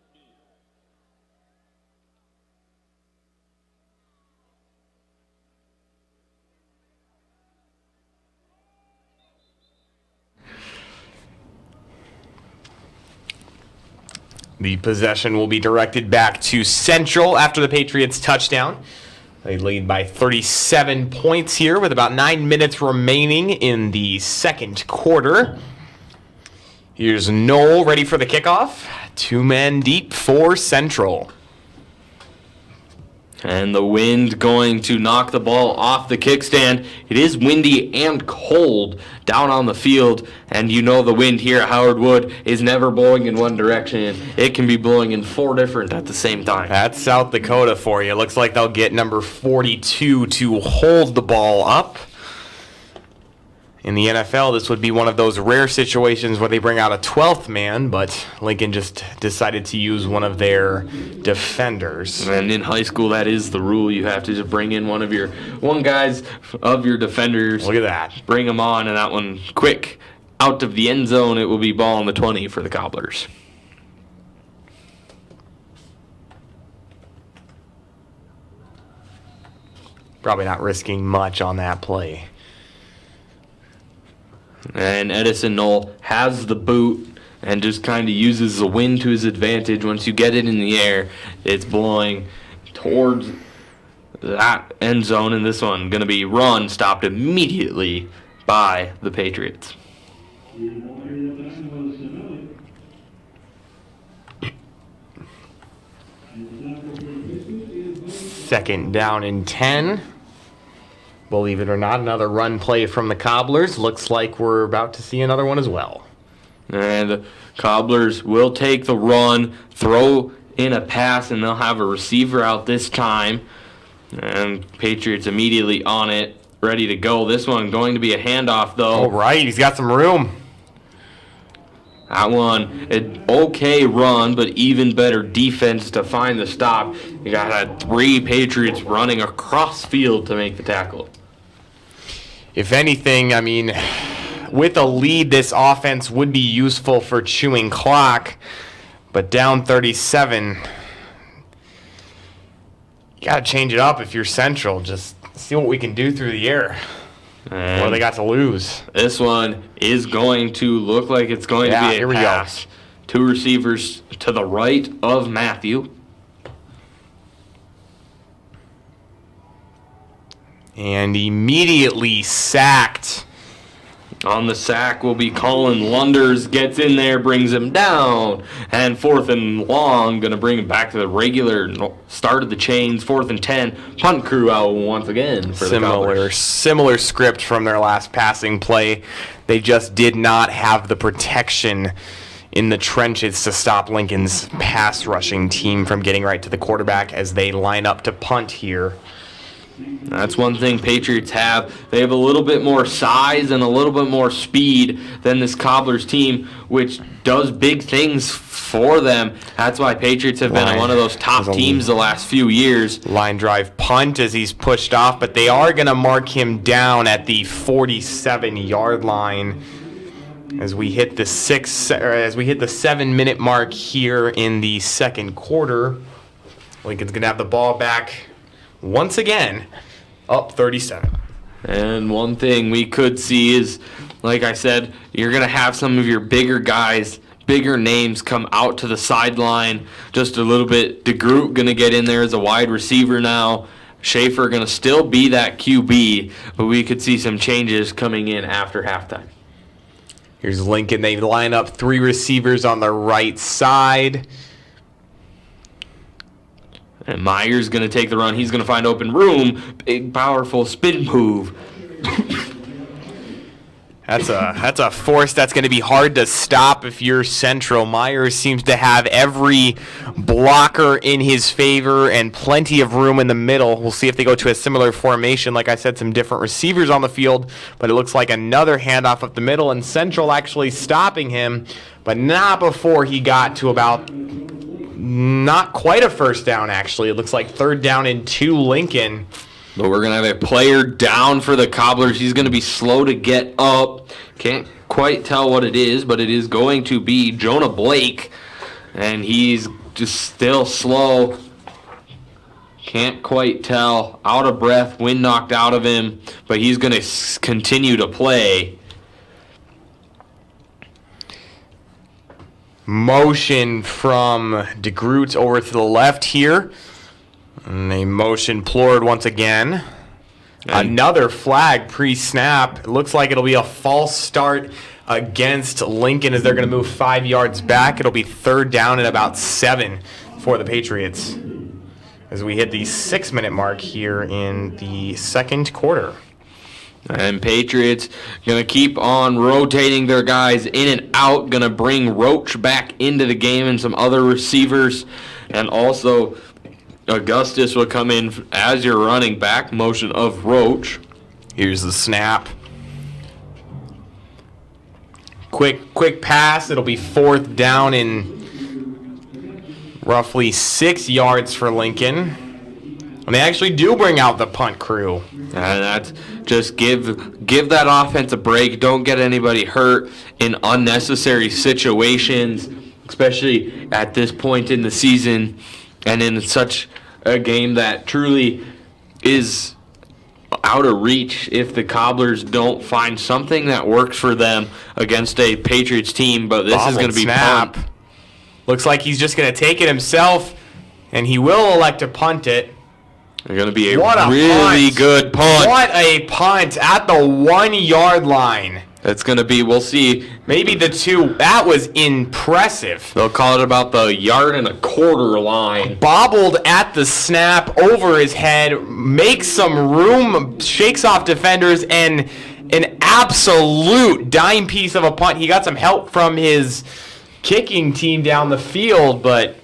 The possession will be directed back to Central after the Patriots touchdown. They lead by 37 points here with about 9 minutes remaining in the second quarter. Here's Noel ready for the kickoff. 2 men deep for Central. And the wind going to knock the ball off the kickstand. It is windy and cold down on the field. And you know the wind here at Howard Wood is never blowing in one direction. It can be blowing in 4 different at the same time. That's South Dakota for you. Looks like they'll get number 42 to hold the ball up. In the NFL, this would be one of those rare situations where they bring out a 12th man, but Lincoln just decided to use one of their defenders. And in high school, that is the rule. You have to just bring in one guys of your defenders. Look at that. Bring them on, and that one quick out of the end zone. It will be ball on the 20 for the Cobblers. Probably not risking much on that play. And Edison Knoll has the boot and just kind of uses the wind to his advantage. Once you get it in the air, it's blowing towards that end zone, and this one going to be stopped immediately by the Patriots. Second down and 10. Believe it or not, another run play from the Cobblers. Looks like we're about to see another one as well. And the Cobblers will take the run, throw in a pass, and they'll have a receiver out this time. And Patriots immediately on it, ready to go. This one going to be a handoff, though. All right, he's got some room. That one, an okay run, but even better defense to find the stop. You got 3 Patriots running across field to make the tackle. If anything, I mean, with a lead, this offense would be useful for chewing clock. But down 37, you got to change it up if you're Central. Just see what we can do through the air. And What do they got to lose? this one is going to look like it's going to be here a we go. pass. 2 receivers to the right of Matthew. And immediately sacked. On the sack will be Colin Lunders. Gets in there, brings him down. And 4th and long, going to bring him back to the regular start of the chains. 4th and 10. Punt crew out once again for the Cobblers. Similar script from their last passing play. They just did not have the protection in the trenches to stop Lincoln's pass rushing team from getting right to the quarterback as they line up to punt here. That's one thing Patriots have. They have a little bit more size and a little bit more speed than this Cobblers team, which does big things for them. That's why Patriots have been one of those top teams the last few years. Line drive punt as he's pushed off, but they are going to mark him down at the 47-yard line as we hit the 7-minute mark here in the second quarter. Lincoln's going to have the ball back once again, up 37. And one thing we could see is, like I said, you're going to have some of your bigger guys, bigger names come out to the sideline just a little bit. DeGroot going to get in there as a wide receiver now. Schaefer going to still be that QB, but we could see some changes coming in after halftime. Here's Lincoln. They line up 3 receivers on the right side. And Myers going to take the run. He's going to find open room. Big, powerful spin move. That's a force that's going to be hard to stop if you're Central. Myers seems to have every blocker in his favor and plenty of room in the middle. We'll see if they go to a similar formation. Like I said, some different receivers on the field, but it looks like another handoff up the middle, and Central actually stopping him, but not before he got to about not quite a first down, actually. It looks like 3rd down and 2 Lincoln. But we're going to have a player down for the Cobblers. He's going to be slow to get up. Can't quite tell what it is, but it is going to be Jonah Blake. And he's just still slow. Can't quite tell. Out of breath, wind knocked out of him. But he's going to continue to play. Motion from DeGroot over to the left here. And a motion Plord once again. Another flag pre-snap. It looks like it'll be a false start against Lincoln as they're going to move 5 yards back. It'll be 3rd down and about 7 for the Patriots as we hit the 6-minute mark here in the second quarter. And Patriots going to keep on rotating their guys in and out. Going to bring Roach back into the game and some other receivers. And also Augustus will come in as your running back, motion of Roach. Here's the snap. Quick pass. It'll be 4th down and roughly 6 yards for Lincoln. And they actually do bring out the punt crew. And that's just give that offense a break. Don't get anybody hurt in unnecessary situations, especially at this point in the season and in such a game that truly is out of reach if the Cobblers don't find something that works for them against a Patriots team. But this is going to be snap. punt. Looks like he's just going to take it himself, and he will elect to punt it. It's going to be a really good punt. What a punt at the 1 yard line. That's going to be, we'll see. Maybe the 2. That was impressive. They'll call it about the 1.25 yard line. Bobbled at the snap over his head, makes some room, shakes off defenders, and an absolute dime piece of a punt. He got some help from his kicking team down the field, but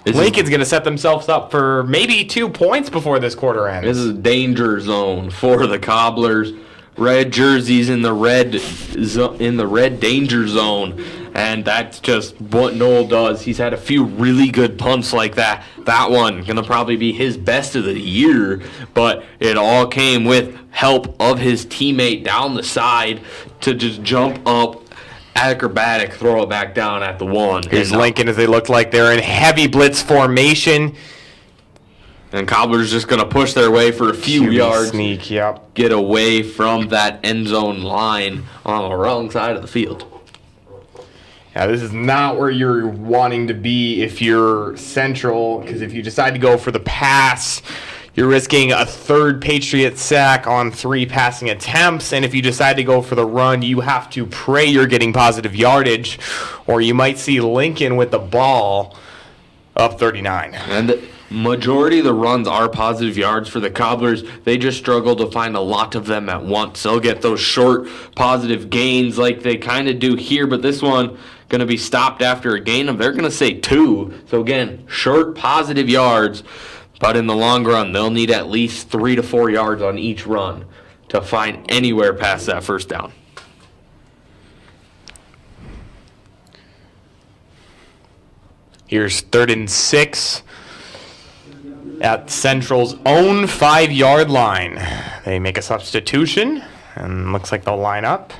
Lincoln's going to set themselves up for maybe 2 points before this quarter ends. This is a danger zone for the Cobblers. Red jerseys in the red danger zone, and that's just what Noel does. He's had a few really good punts like that. That one gonna probably be his best of the year, but it all came with help of his teammate down the side to just jump up, acrobatic, throw it back down at the 1. Here's Lincoln as they look like they're in heavy blitz formation. And Cobbler's just going to push their way for a few yards. Sneak, yep. Get away from that end zone line on the wrong side of the field. Yeah, this is not where you're wanting to be if you're Central, because if you decide to go for the pass, you're risking a 3rd Patriot sack on 3 passing attempts. And if you decide to go for the run, you have to pray you're getting positive yardage, or you might see Lincoln with the ball up 39. majority of the runs are positive yards for the Cobblers. They just struggle to find a lot of them at once. They'll get those short positive gains like they kind of do here, but this one going to be stopped after a gain of, they're going to say 2. So again, short positive yards, but in the long run, they'll need at least 3 to 4 yards on each run to find anywhere past that first down. Here's 3rd and 6 at Central's own 5-yard line. They make a substitution, and looks like they'll line up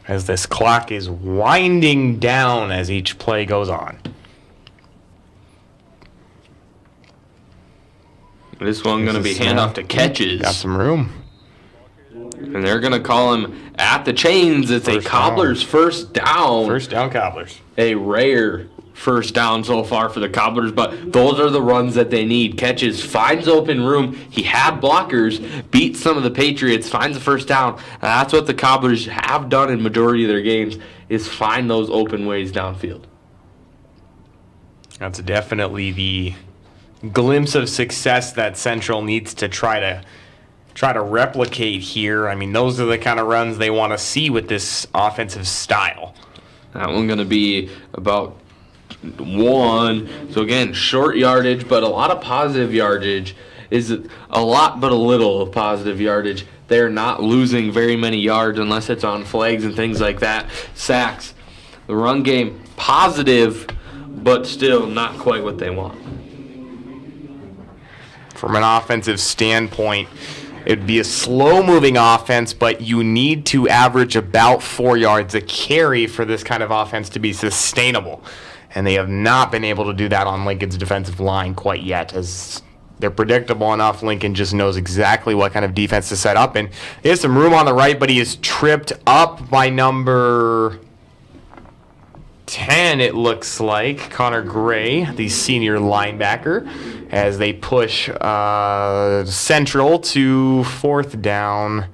as this clock is winding down as each play goes on. This one going to be handoff to Catches. Got some room. And they're going to call him at the chains. It's a Cobblers first down. First down, Cobblers. A rare first down so far for the Cobblers, but those are the runs that they need. Catches, finds open room. He had blockers, beats some of the Patriots, finds the first down. And that's what the Cobblers have done in majority of their games, is find those open ways downfield. That's definitely the glimpse of success that Central needs to try to replicate here. I mean, those are the kind of runs they want to see with this offensive style. That one going to be about 1. So again, short yardage, but a lot of positive yardage. Is a lot but a little of positive yardage. They're not losing very many yards unless it's on flags and things like that. Sacks. The run game, positive, but still not quite what they want. From an offensive standpoint, it'd be a slow-moving offense, but you need to average about 4 yards a carry for this kind of offense to be sustainable. And they have not been able to do that on Lincoln's defensive line quite yet, as they're predictable enough. Lincoln just knows exactly what kind of defense to set up. And he has some room on the right, but he is tripped up by number 10, it looks like, Connor Gray, the senior linebacker, as they push Central to third down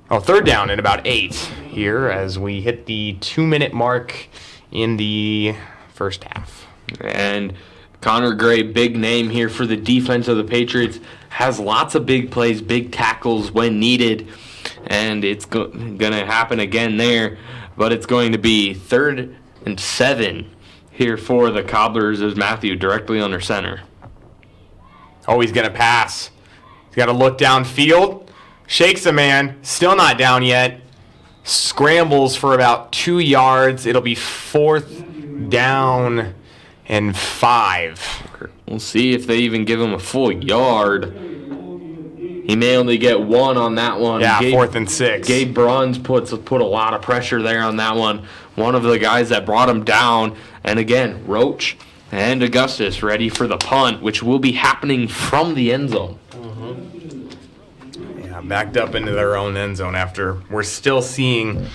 and about 8 here as we hit the 2-minute mark in the first half. And Connor Gray, big name here for the defense of the Patriots, has lots of big plays, big tackles when needed, and it's going to happen again there, but it's going to be 3rd and 7 here for the Cobblers as Matthew directly under center. Oh, he's going to pass. He's got to look downfield. Shakes a man. Still not down yet. Scrambles for about 2 yards. It'll be 4th down and 5. We'll see if they even give him a full yard. He may only get 1 on that one. Yeah, 4th and 6. Gabe Bruns put a lot of pressure there on that one. One of the guys that brought him down. And again, Roach and Augustus ready for the punt, which will be happening from the end zone. Yeah, backed up into their own end zone after we're still seeing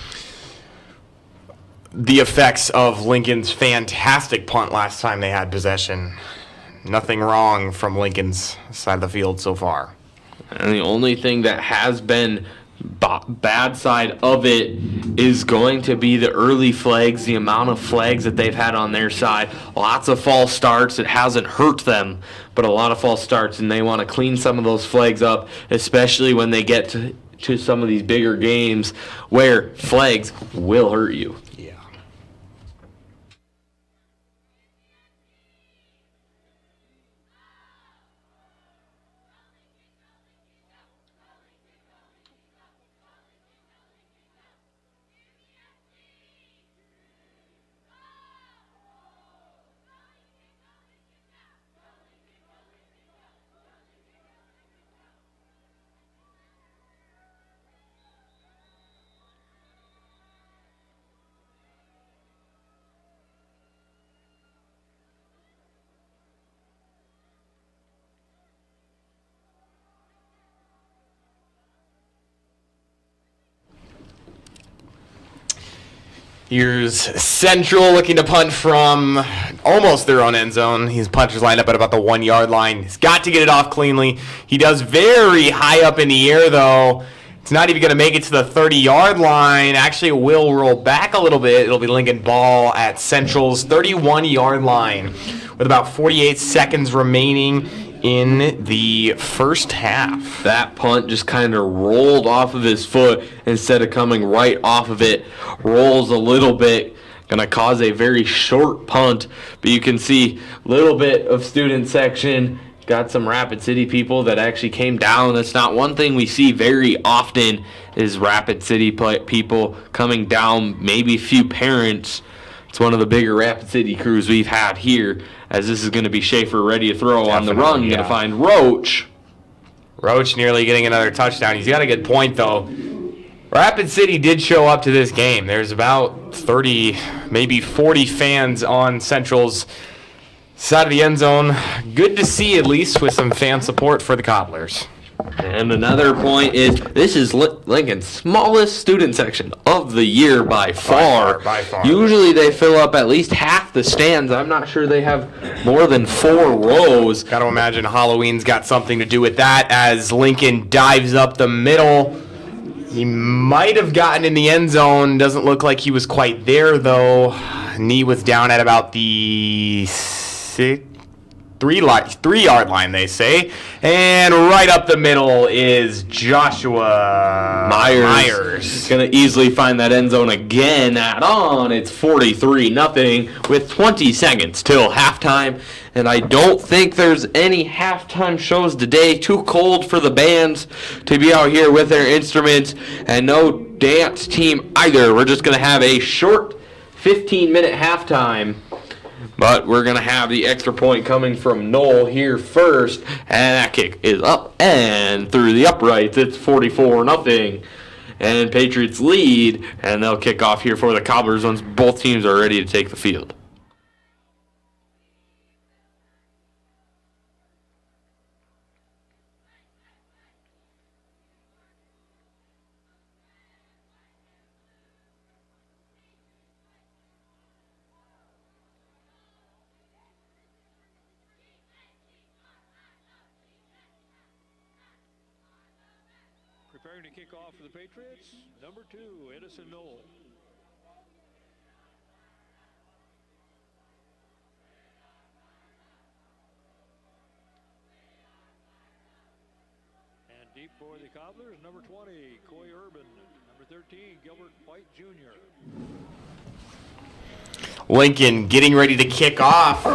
the effects of Lincoln's fantastic punt last time they had possession. Nothing wrong from Lincoln's side of the field so far. And the only thing that has been bad side of it is going to be the early flags, the amount of flags that they've had on their side. Lots of false starts. It hasn't hurt them, but a lot of false starts, and they want to clean some of those flags up, especially when they get to some of these bigger games where flags will hurt you. Here's Central looking to punt from almost their own end zone. His puncher's lined up at about the 1 yard line. He's got to get it off cleanly. He does very high up in the air, though. It's not even going to make it to the 30-yard line. Actually, it will roll back a little bit. It'll be Lincoln ball at Central's 31-yard line with about 48 seconds remaining in the first half. That punt just kind of rolled off of his foot instead of coming right off of it. Rolls a little bit. Going to cause a very short punt. But you can see a little bit of student section. Got some Rapid City people that actually came down. That's not one thing we see very often is Rapid City people coming down, maybe a few parents. It's one of the bigger Rapid City crews we've had here, as this is going to be Schaefer ready to throw on the run. Going to find Roach. Roach nearly getting another touchdown. He's got a good point, though. Rapid City did show up to this game. There's about 30, maybe 40 fans on Central's side of the end zone. Good to see, at least, with some fan support for the Cobblers. And another point is this is Lincoln's smallest student section of the year by far. By far. Usually they fill up at least half the stands. I'm not sure they have more than 4 rows. Got to imagine Halloween's got something to do with that as Lincoln dives up the middle. He might have gotten in the end zone. Doesn't look like he was quite there, though. Knee was down at about the 3-yard line, they say. And right up the middle is Joshua Myers. Going to easily find that end zone again. Add on. It's 43-0 with 20 seconds till halftime. And I don't think there's any halftime shows today. Too cold for the bands to be out here with their instruments. And no dance team either. We're just going to have a short 15-minute halftime. But we're going to have the extra point coming from Knoll here first. And that kick is up and through the uprights. It's 44-0. And Patriots lead. And they'll kick off here for the Cobblers once both teams are ready to take the field. Preparing to kick off for the Patriots, number 2, Edison Knoll. And deep for the Cobblers, number 20, Coy Urban. Number 13, Gilbert White Jr. Lincoln getting ready to kick off.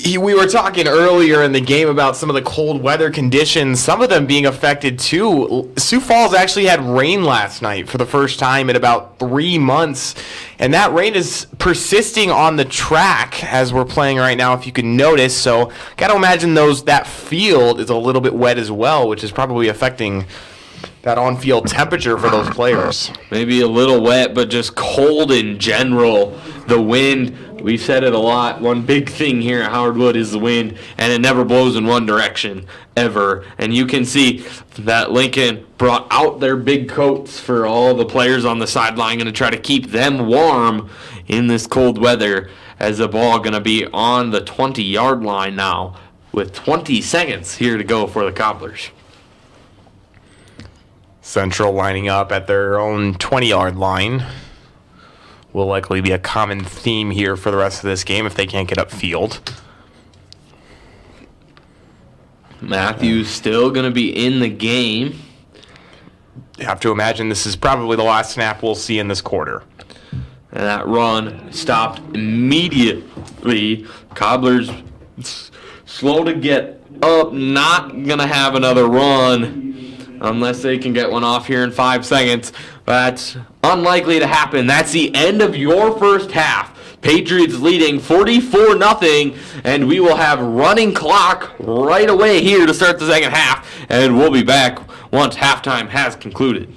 We were talking earlier in the game about some of the cold weather conditions, some of them being affected too. Sioux Falls actually had rain last night for the first time in about 3 months, and that rain is persisting on the track as we're playing right now, if you can notice. So got to imagine that field is a little bit wet as well, which is probably affecting that on-field temperature for those players. Maybe a little wet, but just cold in general. The wind, we've said it a lot. One big thing here at Howard Wood is the wind, and it never blows in one direction, ever. And you can see that Lincoln brought out their big coats for all the players on the sideline, going to try to keep them warm in this cold weather, as the ball going to be on the 20-yard line now with 20 seconds here to go for the Cobblers. Central lining up at their own 20-yard line. Will likely be a common theme here for the rest of this game if they can't get upfield. Matthews still going to be in the game. You have to imagine this is probably the last snap we'll see in this quarter. And that run stopped immediately. Cobblers slow to get up, not going to have another run unless they can get one off here in 5 seconds. That's unlikely to happen. That's the end of your first half. Patriots leading 44-0, and we will have running clock right away here to start the second half, and we'll be back once halftime has concluded.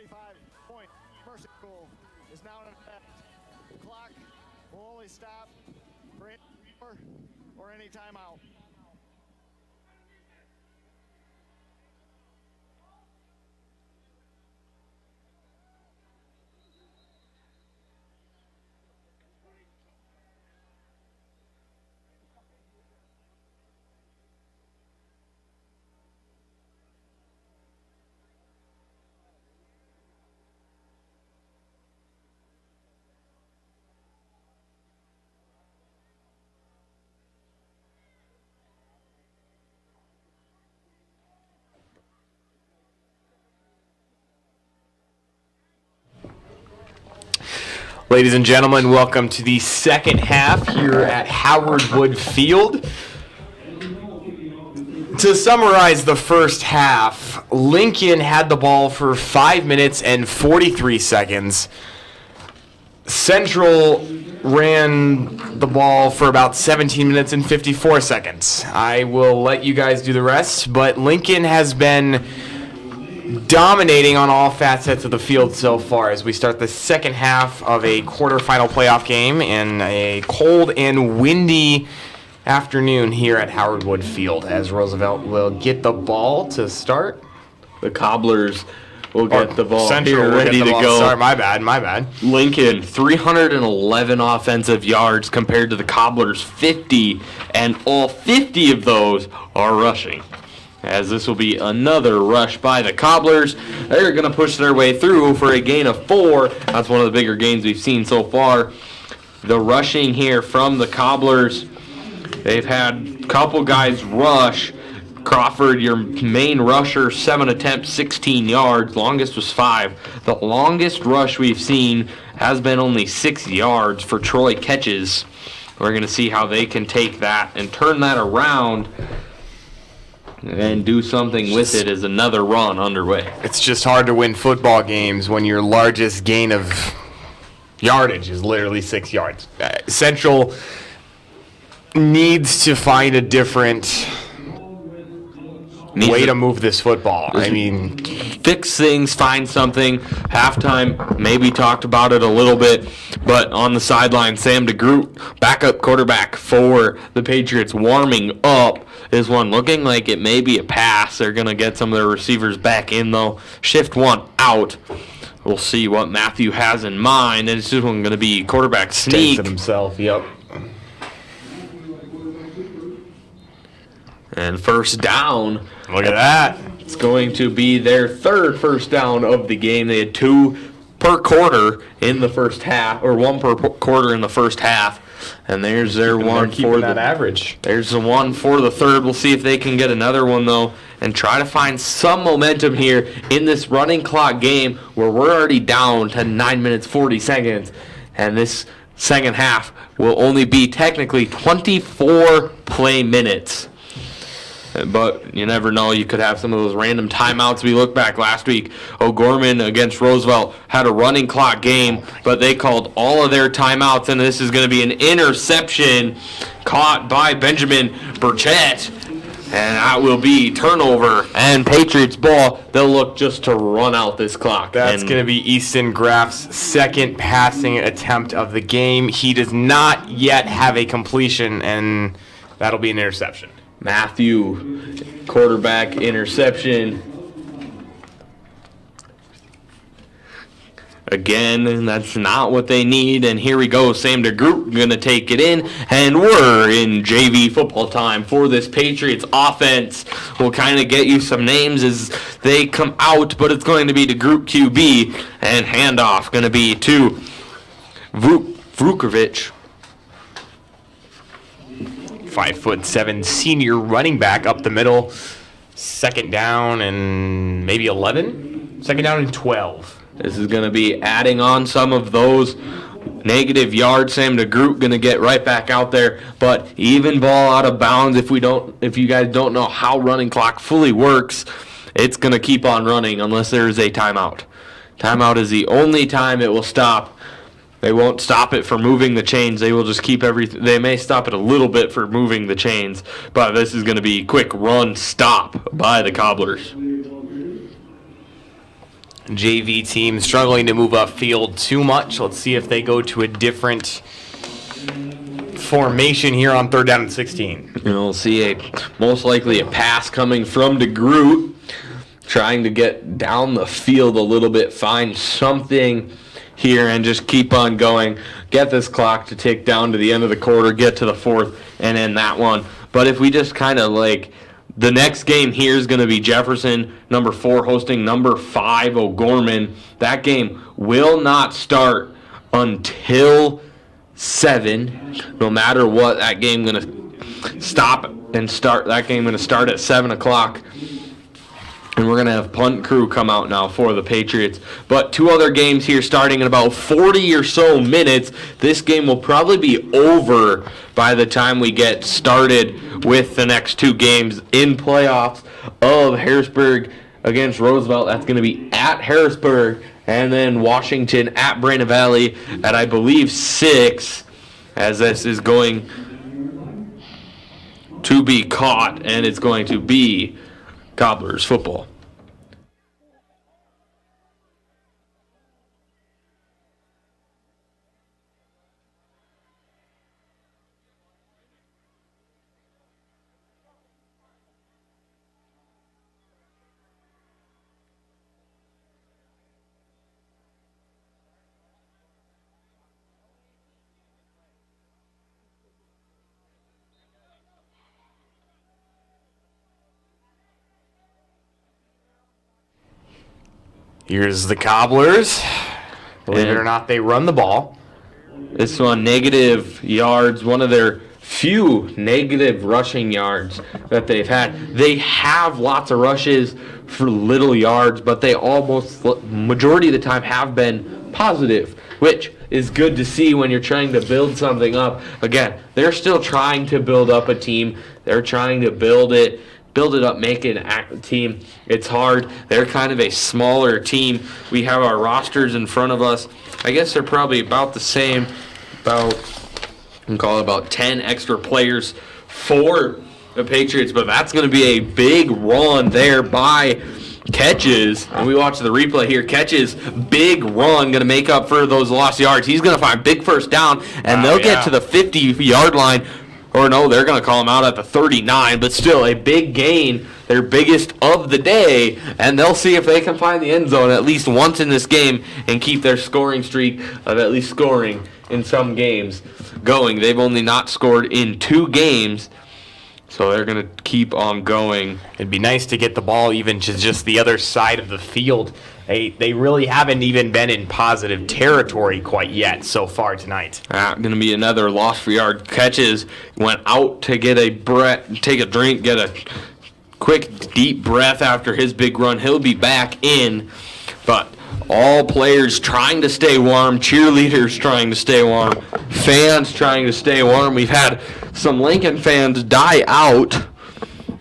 35-point mercy rule is now in effect. The clock will only stop for any score or any timeout. Ladies and gentlemen, welcome to the second half here at Howard Wood Field. To summarize the first half, Lincoln had the ball for 5 minutes and 43 seconds. Central ran the ball for about 17 minutes and 54 seconds. I will let you guys do the rest, but Lincoln has been dominating on all facets of the field so far as we start the second half of a quarterfinal playoff game in a cold and windy afternoon here at Howard Wood Field, as Roosevelt will get the ball to start. The Cobblers will get the ball Central here will ready get the to ball. go. Sorry, my bad. Lincoln, 311 offensive yards compared to the Cobblers, 50, and all 50 of those are rushing. As this will be another rush by the Cobblers. They're going to push their way through for a gain of 4. That's one of the bigger gains we've seen so far. The rushing here from the Cobblers, they've had a couple guys rush. Crawford, your main rusher, 7 attempts, 16 yards. Longest was 5. The longest rush we've seen has been only 6 yards for Troy Catches. We're going to see how they can take that and turn that around and do something with it as another run underway. It's just hard to win football games when your largest gain of yardage is literally 6 yards. Central needs to find a different way to move this football. I mean, fix things, find something. Halftime, maybe talked about it a little bit, but on the sideline, Sam DeGroot, backup quarterback for the Patriots, warming up. This one looking like it may be a pass. They're going to get some of their receivers back in, though. Shift one out. We'll see what Matthew has in mind. And it's just going to be quarterback sneak. takes it himself, yep. And first down. Look at that. It's going to be their third first down of the game. They had 2 per quarter in the first half, or 1 per quarter in the first half. And there's their one for that the average. There's the one for the third. We'll see if they can get another one, though, and try to find some momentum here in this running clock game where we're already down to 9 minutes, 40 seconds. And this second half will only be technically 24 play minutes. But you never know. You could have some of those random timeouts. We look back last week. O'Gorman against Roosevelt had a running clock game, but they called all of their timeouts, and this is going to be an interception caught by Benjamin Burchett. And that will be turnover and Patriots ball. They'll look just to run out this clock. That's going to be Easton Graff's second passing attempt of the game. He does not yet have a completion, and that'll be an interception. Matthew, quarterback interception. Again, that's not what they need. And here we go. Sam DeGroot going to take it in. And we're in JV football time for this Patriots offense. We'll kind of get you some names as they come out, but it's going to be DeGroot QB. And handoff going to be to Vukovic. 5'7" senior running back up the middle. Second down and maybe 11? Second down and 12. This is going to be adding on some of those negative yards. Sam DeGroot going to get right back out there, but even ball out of bounds. If you guys don't know how running clock fully works, it's going to keep on running unless there is a timeout. Timeout is the only time it will stop. They won't stop it for moving the chains. They will just keep everything. They may stop it a little bit for moving the chains, but this is going to be quick run stop by the Cobblers. JV team struggling to move upfield too much. Let's see if they go to a different formation here on 3rd down and 16. We'll see most likely a pass coming from DeGroot, trying to get down the field a little bit, find something here and just keep on going, get this clock to tick down to the end of the quarter, get to the 4th, and end that one. But if we just kind of the next game here is going to be Jefferson, number 4, hosting number 5, O'Gorman. That game will not start until 7. No matter what, that game going to stop and start. That game going to start at 7 o'clock. And we're going to have punt crew come out now for the Patriots. But 2 other games here starting in about 40 or so minutes. This game will probably be over by the time we get started with the next 2 games in playoffs of Harrisburg against Roosevelt. That's going to be at Harrisburg. And then Washington at Buena Valley at, I believe, 6. As this is going to be caught. And it's going to be Cobblers football. Here's the Cobblers. Believe it or not, they run the ball. This one, negative yards, one of their few negative rushing yards that they've had. They have lots of rushes for little yards, but they almost, majority of the time, have been positive, which is good to see when you're trying to build something up. Again, they're still trying to build up a team. They're trying to build it up, make it an active team. It's hard. They're kind of a smaller team. We have our rosters in front of us. I guess they're probably about the same, about 10 extra players for the Patriots, but that's going to be a big run there by Catches. And we watch the replay here. Catches, big run, going to make up for those lost yards. He's going to find big first down, and they'll get to the 50-yard line. Or no, they're going to call him out at the 39, but still a big gain, their biggest of the day, and they'll see if they can find the end zone at least once in this game and keep their scoring streak of at least scoring in some games going. They've only not scored in 2 games, so they're going to keep on going. It'd be nice to get the ball even to just the other side of the field. They really haven't even been in positive territory quite yet so far tonight. Going to be another loss for yard. Catches, went out to get take a drink, get a quick deep breath after his big run. He'll be back in, but all players trying to stay warm, cheerleaders trying to stay warm, fans trying to stay warm. We've had some Lincoln fans die out.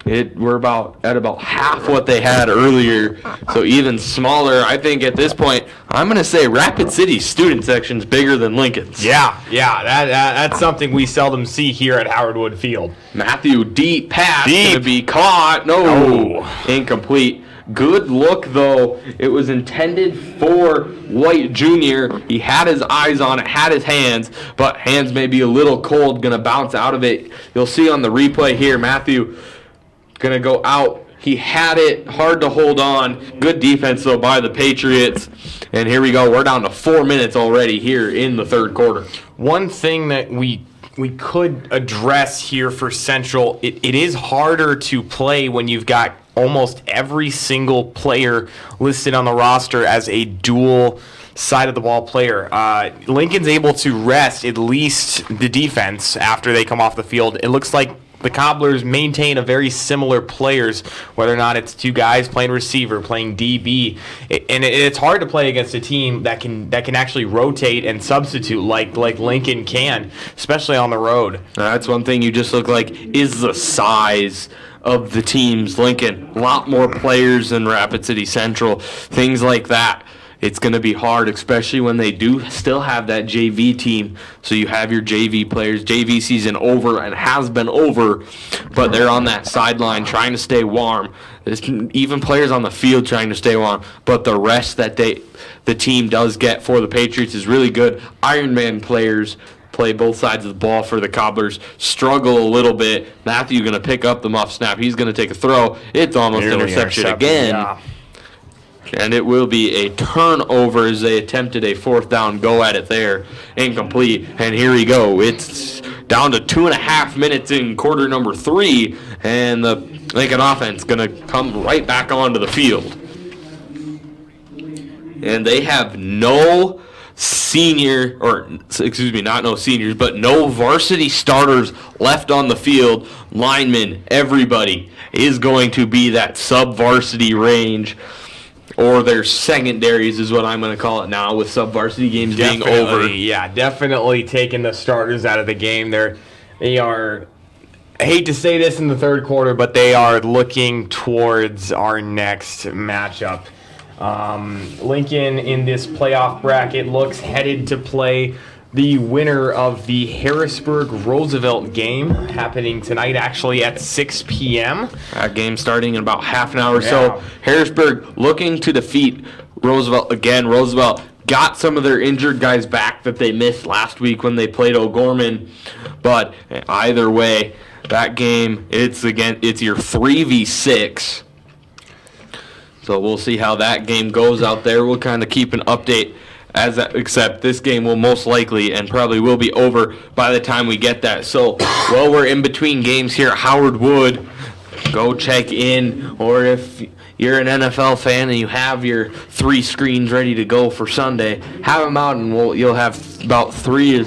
We're at about half what they had earlier, so even smaller. I think at this point, I'm going to say Rapid City's student section's bigger than Lincoln's. Yeah, that's something we seldom see here at Howard Wood Field. Matthew, deep pass, going to be caught. No, incomplete. Good look, though. It was intended for White Jr. He had his eyes on it, had his hands, but hands may be a little cold, going to bounce out of it. You'll see on the replay here, Matthew going to go out. He had it, hard to hold on. Good defense, though, by the Patriots. And here we go. We're down to 4 minutes already here in the 3rd quarter. One thing that we could address here for Central, it is harder to play when you've got almost every single player listed on the roster as a dual side of the ball player. Lincoln's able to rest at least the defense after they come off the field. It looks like the Cobblers maintain a very similar players, whether or not it's 2 guys playing receiver, playing DB, and it's hard to play against a team that can actually rotate and substitute like Lincoln can, especially on the road. That's one thing you just look like is the size of the teams. Lincoln, a lot more players than Rapid City Central, things like that. it's going to be hard, especially when they do still have that JV team. So you have your JV players. JV season over and has been over, but they're on that sideline trying to stay warm. There's even players on the field trying to stay warm, but the rest that the team does get for the Patriots is really good. Ironman players play both sides of the ball for the Cobblers, struggle a little bit. Matthew going to pick up the muff snap. He's going to take a throw. It's almost interception again. Yeah. And it will be a turnover as they attempted a 4th down go at it there. Incomplete. And here we go. It's down to 2.5 minutes in quarter number 3. And the Lincoln offense going to come right back onto the field. And they have no senior, or excuse me, not no seniors, but no varsity starters left on the field. Linemen, everybody is going to be that sub-varsity range, or their secondaries is what I'm going to call it now, with sub-varsity games being over. Yeah, definitely taking the starters out of the game. They are, I hate to say this in the third quarter, but they are looking towards our next matchup. Lincoln in this playoff bracket looks headed to play the winner of the Harrisburg-Roosevelt game, happening tonight actually at 6 p.m. That game starting in about half an hour or so. Harrisburg looking to defeat Roosevelt again. Roosevelt got some of their injured guys back that they missed last week when they played O'Gorman. But either way, that game, it's your 3v6. So we'll see how that game goes out there. We'll kind of keep an update except this game will most likely and probably will be over by the time we get that. So while we're in between games here at Howard Wood, go check in, or if you're an NFL fan and you have your 3 screens ready to go for Sunday, have them out, and you'll have about three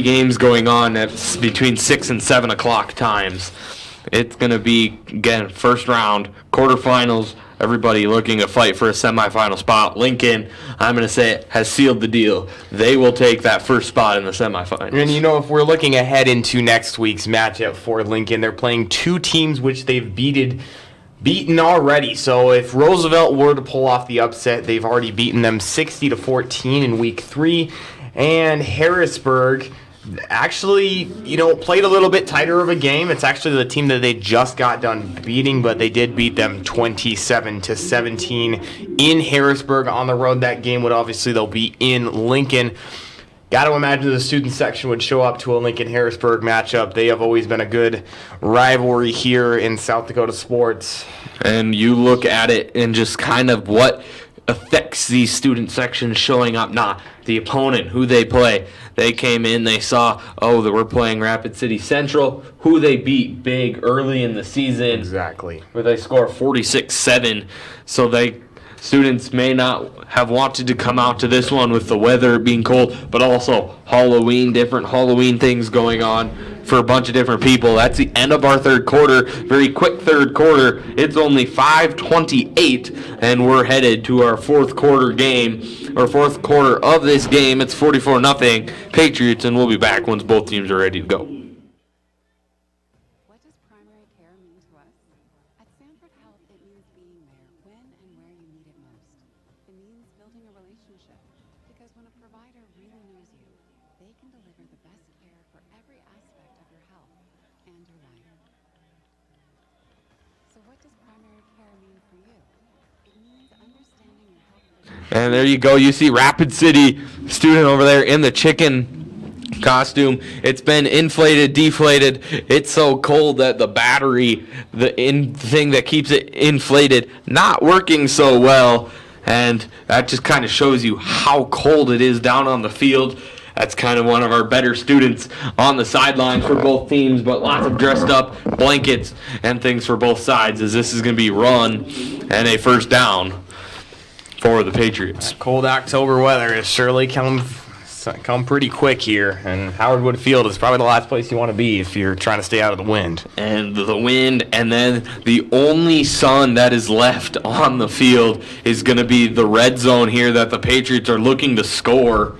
games going on at between 6 and 7 o'clock times. It's going to be, again, first round, quarterfinals, everybody looking to fight for a semifinal spot. Lincoln, I'm going to say, has sealed the deal. They will take that first spot in the semifinals. And if we're looking ahead into next week's matchup for Lincoln, they're playing 2 teams which they've beaten already. So if Roosevelt were to pull off the upset, they've already beaten them 60-14 in week 3. And Harrisburg actually, played a little bit tighter of a game. It's actually the team that they just got done beating, but they did beat them 27-17 in Harrisburg on the road. That game would obviously, they'll be in Lincoln. Got to imagine the student section would show up to a Lincoln-Harrisburg matchup. They have always been a good rivalry here in South Dakota sports. And you look at it and just kind of what affects these student sections showing up, not the opponent, who they play. They came in, they saw, that we're playing Rapid City Central, who they beat big early in the season. Exactly. Where they score 46-7. So students may not have wanted to come out to this one with the weather being cold, but also Halloween, different Halloween things going on for a bunch of different people. That's the end of our third quarter. Very quick third quarter. It's only 5:28, and we're headed to our fourth quarter of this game. It's 44-0 Patriots, and we'll be back once both teams are ready to go. What does primary care mean to us? At Sanford Health, it means being there when and where you need it most. It means building a relationship, because when a provider really knows you, they can deliver the best care for every aspect of your health and your life. So what does primary care mean for you? It means understanding your health. And there you go. You see Rapid City student over there in the chicken costume. It's been inflated, deflated. It's so cold that the battery, thing that keeps it inflated, not working so well. And that just kind of shows you how cold it is down on the field. That's kind of one of our better students on the sidelines for both teams, but lots of dressed up blankets and things for both sides, as this is going to be run and a first down for the Patriots. Cold October weather has surely come pretty quick here, and Howard Wood Field is probably the last place you want to be if you're trying to stay out of the wind. And the wind, and then the only sun that is left on the field is going to be the red zone here that the Patriots are looking to score,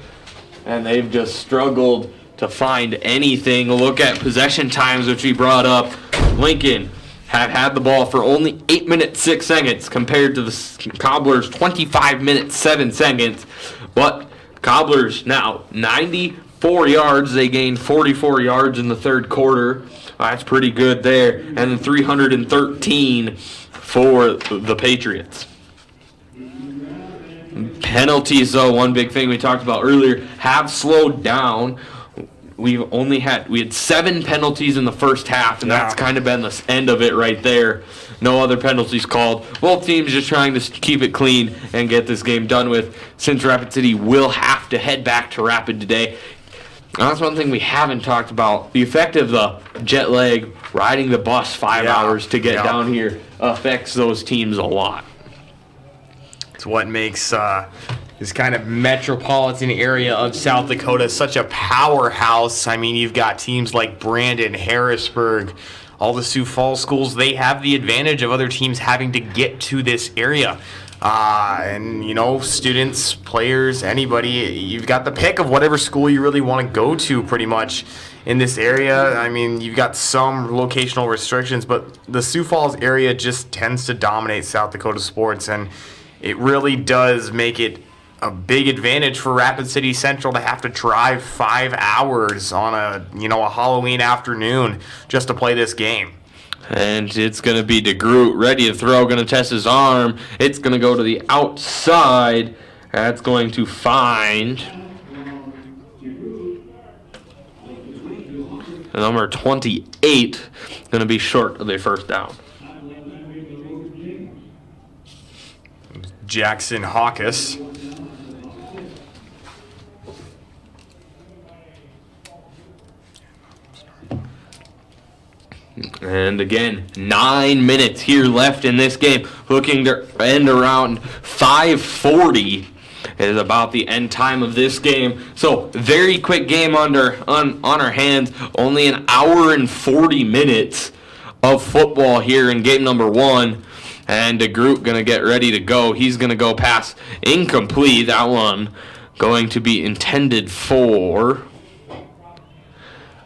and they've just struggled to find anything. Look at possession times, which we brought up. Lincoln have had the ball for only 8 minutes 6 seconds compared to the Cobblers 25 minutes 7 seconds. But Cobblers now 94 yards. They gained 44 yards in the third quarter. That's pretty good there. And then 313 for the Patriots. Penalties, though, one big thing we talked about earlier, have slowed down. We had 7 penalties in the first half, and that's kind of been the end of it right there. No other penalties called. Both teams just trying to keep it clean and get this game done with, since Rapid City will have to head back to Rapid today. And that's one thing we haven't talked about. The effect of the jet lag, riding the bus 5 hours to get down here, affects those teams a lot. It's what makes this kind of metropolitan area of South Dakota such a powerhouse. I mean, you've got teams like Brandon, Harrisburg, all the Sioux Falls schools. They have the advantage of other teams having to get to this area. And, you know, students, players, anybody, you've got the pick of whatever school you really want to go to pretty much in this area. I mean, you've got some locational restrictions, but the Sioux Falls area just tends to dominate South Dakota sports, and it really does make it a big advantage for Rapid City Central to have to drive 5 hours on a Halloween afternoon just to play this game. And it's going to be DeGroot ready to throw, going to test his arm. It's going to go to the outside. That's going to find number 28. Going to be short of the first down. Jackson Hawkes. And again, 9 minutes here left in this game. Looking to end around 5:40 is about the end time of this game. So very quick game on our hands. Only an hour and 40 minutes of football here in game number 1. And DeGroot going to get ready to go. He's going to go pass incomplete. That one going to be intended for.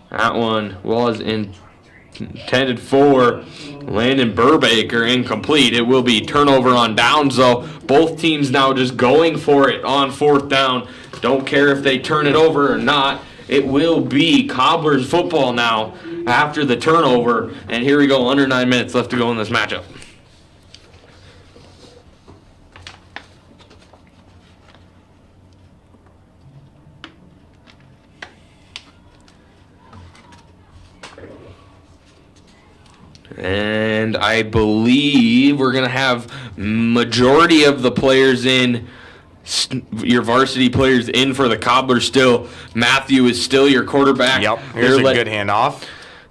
That one was intended for Landon Burbaker, incomplete. It will be turnover on downs, though. Both teams now just going for it on 4th down. Don't care if they turn it over or not. It will be Cobblers football now after the turnover. And here we go, under 9 minutes left to go in this matchup. And I believe we're going to have majority of the players in, your varsity players in for the Cobblers still. Matthew is still your quarterback. Yep, here's a good handoff.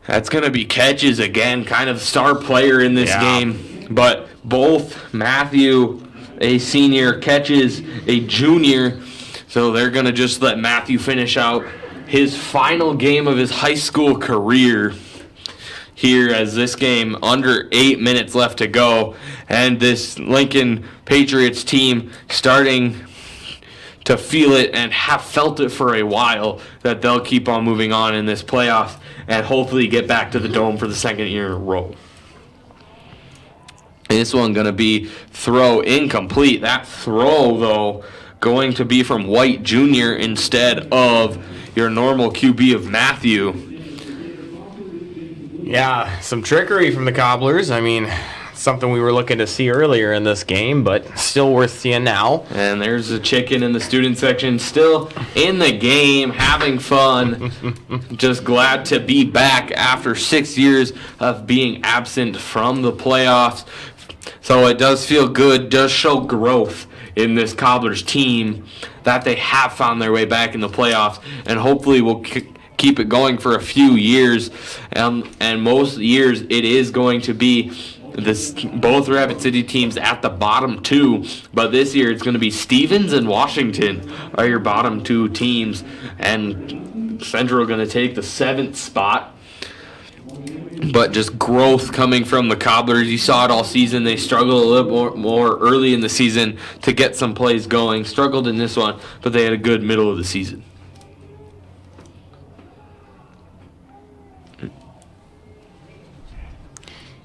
That's going to be Catches again, kind of the star player in this game. But both Matthew, a senior, Catches, a junior. So they're going to just let Matthew finish out his final game of his high school career here, as this game under 8 minutes left to go, and this Lincoln Patriots team starting to feel it and have felt it for a while, that they'll keep on moving on in this playoff and hopefully get back to the Dome for the 2nd year in a row. This one going to be throw incomplete. That throw, though, going to be from White Jr. instead of your normal QB of Matthew. Yeah, some trickery from the Cobblers. I mean, something we were looking to see earlier in this game, but still worth seeing now. And there's a chicken in the student section, still in the game, having fun. Just glad to be back after 6 years of being absent from the playoffs. So it does feel good, does show growth in this Cobblers team, that they have found their way back in the playoffs, and hopefully will keep it going for a few years, and most years it is going to be both Rapid City teams at the bottom 2, but this year it's going to be Stevens and Washington are your bottom 2 teams, and Central going to take the 7th spot. But just growth coming from the Cobblers. You saw it all season. They struggled a little more early in the season to get some plays going. Struggled in this one, but they had a good middle of the season.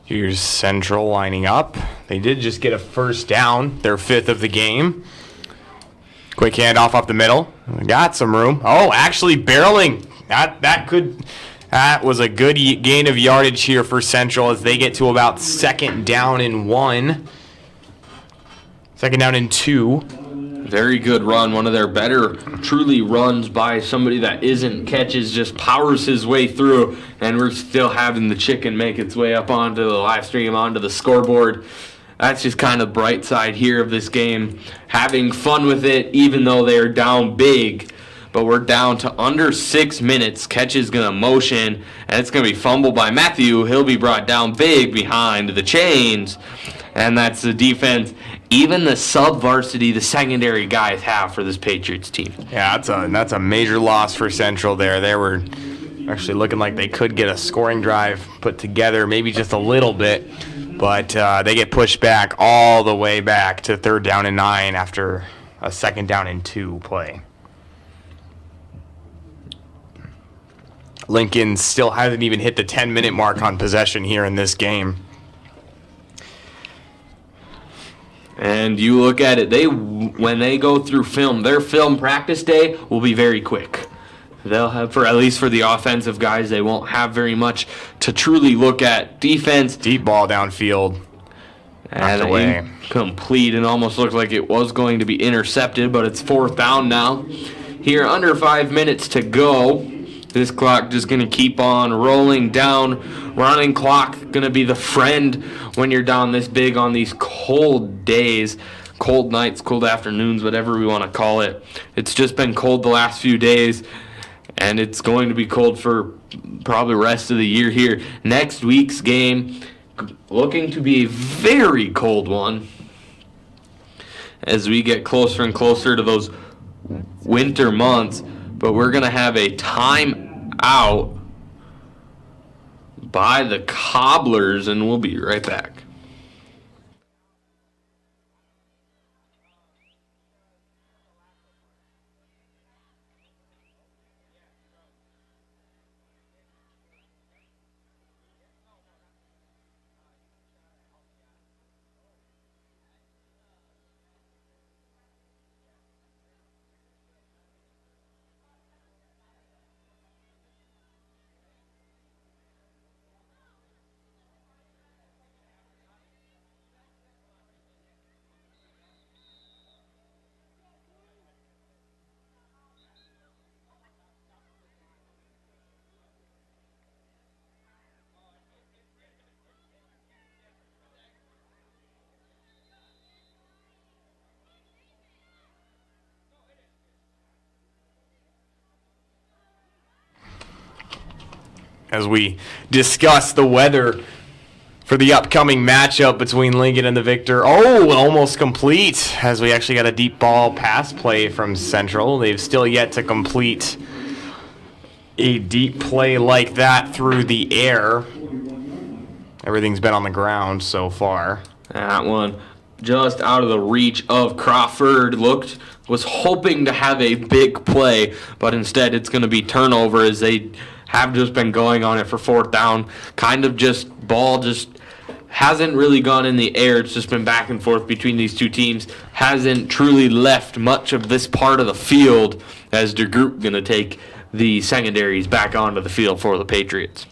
Here's Central lining up. They did just get a first down, their 5th of the game. Quick handoff up the middle. Got some room. Oh, actually barreling. That was a good gain of yardage here for Central as they get to about 2nd down and 1. 2nd down and 2. Very good run. One of their better truly runs by somebody that isn't catches, just powers his way through, and we're still having the chicken make its way up onto the live stream, onto the scoreboard. That's just kind of bright side here of this game. Having fun with it, even though they're down big. But we're down to under 6 minutes. Catch is going to motion, and it's going to be fumbled by Matthew. He'll be brought down big behind the chains. And that's the defense. Even the sub-varsity, the secondary guys have for this Patriots team. Yeah, that's a major loss for Central there. They were actually looking like they could get a scoring drive put together, maybe just a little bit. But they get pushed back all the way back to 3rd down and 9 after a 2nd down and 2 play. Lincoln still hasn't even hit the 10-minute mark on possession here in this game. And you look at it, when they go through film, their film practice day will be very quick. They'll have, at least for the offensive guys, they won't have very much to truly look at. Defense. Deep ball downfield. And away. Complete, and almost looked like it was going to be intercepted, but it's 4th down now. Here, under 5 minutes to go. This clock just going to keep on rolling down. Running clock going to be the friend when you're down this big on these cold days, cold nights, cold afternoons, whatever we want to call it. It's just been cold the last few days, and it's going to be cold for probably the rest of the year here. Next week's game looking to be a very cold one as we get closer and closer to those winter months. But we're going to have a timeout by the Cobblers, and we'll be right back. As we discuss the weather for the upcoming matchup between Lincoln and the Victor. Oh, almost complete, as we actually got a deep ball pass play from Central. They've still yet to complete a deep play like that through the air. Everything's been on the ground so far. That one just out of the reach of Crawford. Was hoping to have a big play, but instead it's going to be turnover as they have just been going on it for 4th down. Kind of just ball just hasn't really gone in the air. It's just been back and forth between these two teams. Hasn't truly left much of this part of the field as DeGroot going to take the secondaries back onto the field for the Patriots.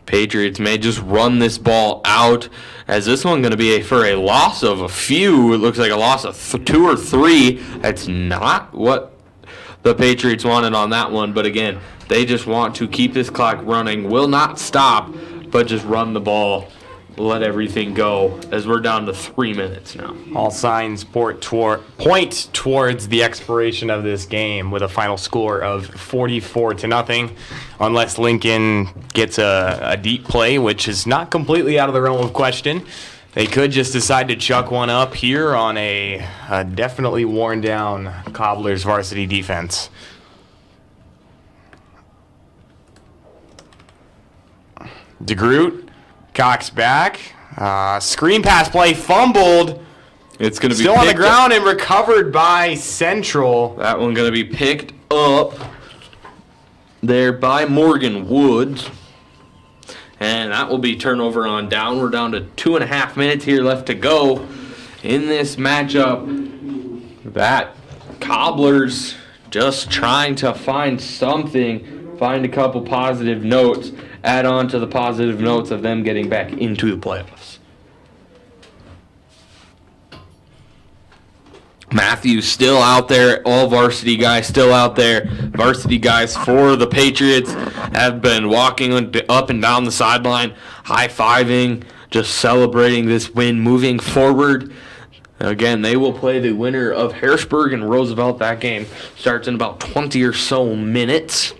Patriots may just run this ball out, as this one going to be for a loss of a few. It looks like a loss of 2 or 3. That's not what the Patriots wanted on that one. But again, they just want to keep this clock running. Will not stop, but just run the ball. Let everything go as we're down to 3 minutes now. All signs point towards the expiration of this game with a final score of 44-0, unless Lincoln gets a deep play, which is not completely out of the realm of question. They could just decide to chuck one up here on a definitely worn down Cobblers varsity defense. DeGroot cocks back. Screen pass play fumbled. It's going to be still on the ground and recovered by Central. That one going to be picked up there by Morgan Woods. And that will be turnover on down. We're down to 2.5 minutes here left to go in this matchup. That Cobblers just trying to find something, find a couple positive notes, add on to the positive notes of them getting back into the playoffs. Matthews still out there, all varsity guys still out there. Varsity guys for the Patriots have been walking up and down the sideline, high-fiving, just celebrating this win, moving forward. Again, they will play the winner of Harrisburg and Roosevelt. That game starts in about 20 or so minutes.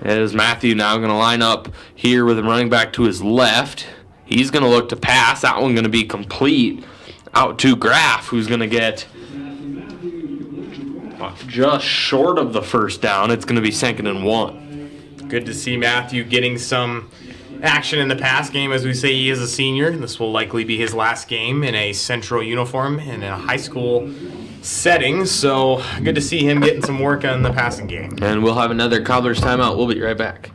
As Matthew now going to line up here with him running back to his left. He's going to look to pass. That one going to be complete out to Graff, who's going to get just short of the first down. It's going to be 2nd and 1. Good to see Matthew getting some action in the pass game. As we say, he is a senior. This will likely be his last game in a Central uniform in a high school setting. So good to see him getting some work on the passing game. And we'll have another Cobblers timeout. We'll be right back.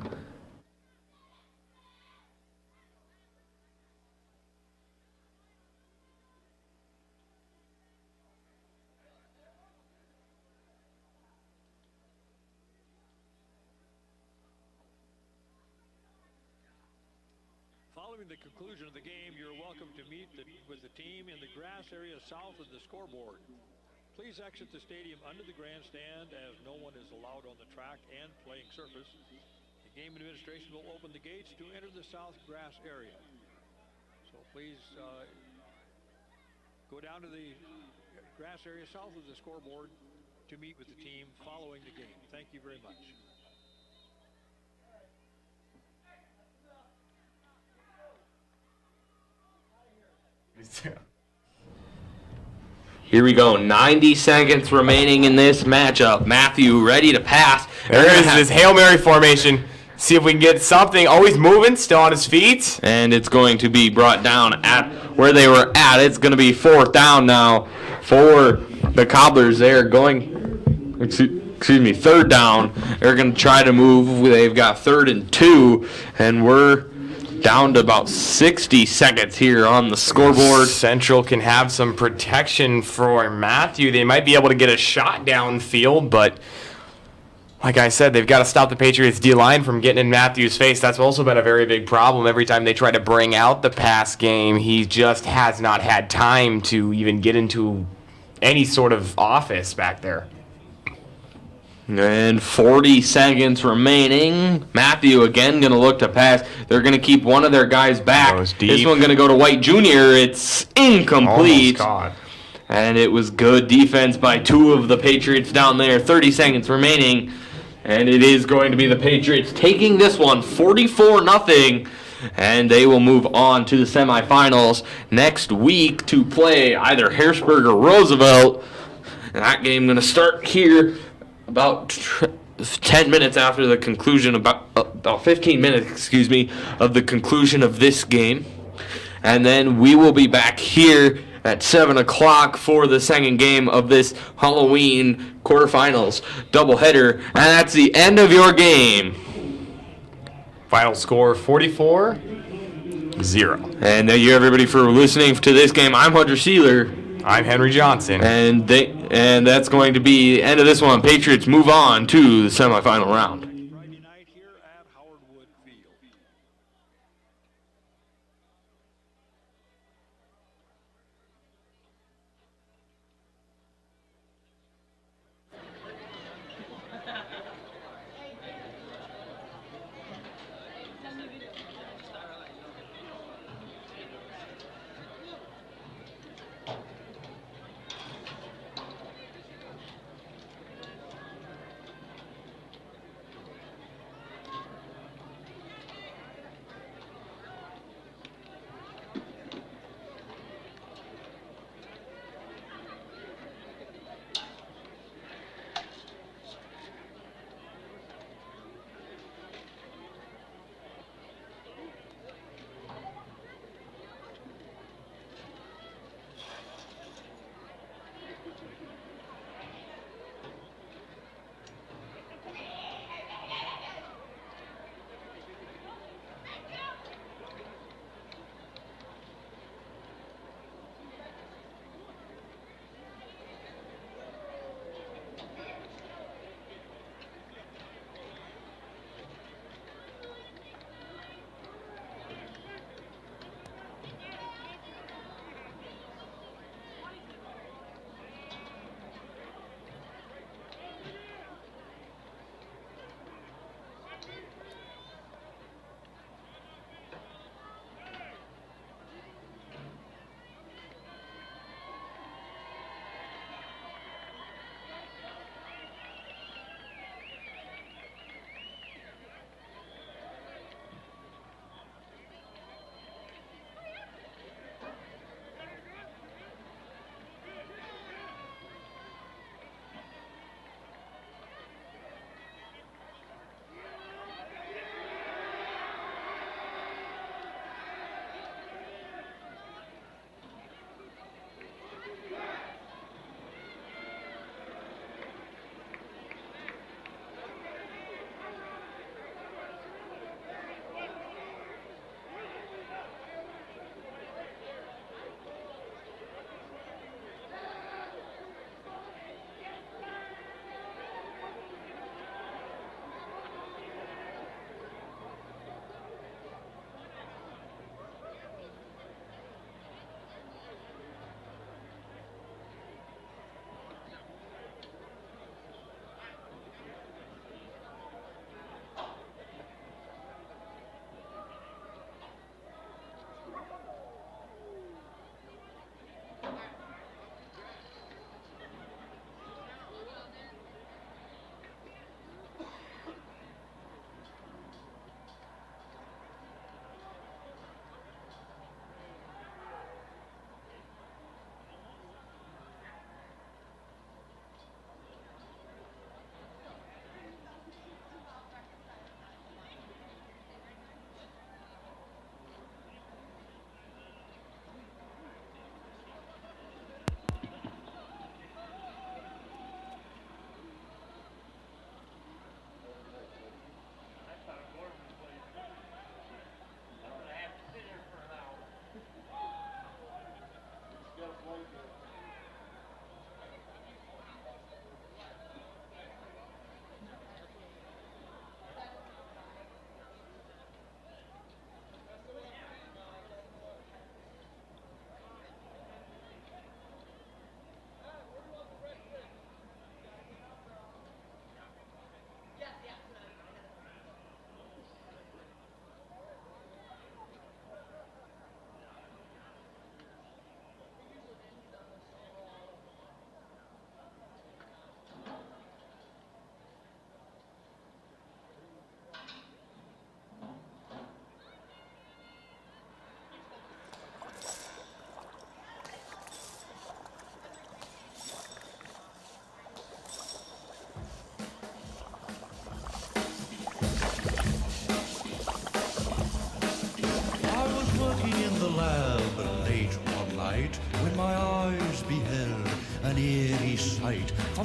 Following the conclusion of the game, you're welcome to meet with the team in the grass area south of the scoreboard. Please exit the stadium under the grandstand as no one is allowed on the track and playing surface. The game administration will open the gates to enter the south grass area. So please go down to the grass area south of the scoreboard to meet with the team following the game. Thank you very much. Here we go. 90 seconds remaining in this matchup. Matthew ready to pass. There is this Hail Mary formation. See if we can get something. Always moving, still on his feet. And it's going to be brought down at where they were at. It's going to be 4th down now for the Cobblers. They're going, excuse me, 3rd down. They're going to try to move. They've got 3rd and 2, and we're down to about 60 seconds here on the scoreboard. Central can have some protection for Matthew. They might be able to get a shot downfield, but like I said, they've got to stop the Patriots D-line from getting in Matthew's face. That's also been a very big problem. Every time they try to bring out the pass game, he just has not had time to even get into any sort of office back there. And 40 seconds remaining. Matthew again going to look to pass. They're going to keep one of their guys back. This one going to go to White Jr. It's incomplete. Almost caught. And it was good defense by 2 of the Patriots down there. 30 seconds remaining. And it is going to be the Patriots taking this one 44-0. And they will move on to the semifinals next week to play either Harrisburg or Roosevelt. And that game going to start here about 10 minutes after the conclusion, about 15 minutes, excuse me, of the conclusion of this game. And then we will be back here at 7 o'clock for the second game of this Halloween quarterfinals doubleheader. And that's the end of your game. Final score 44-0. And thank you everybody for listening to this game. I'm Hunter Sealer. I'm Henry Johnson. And that's going to be the end of this one. Patriots move on to the semifinal round. Friday night here at Howard Wood Field.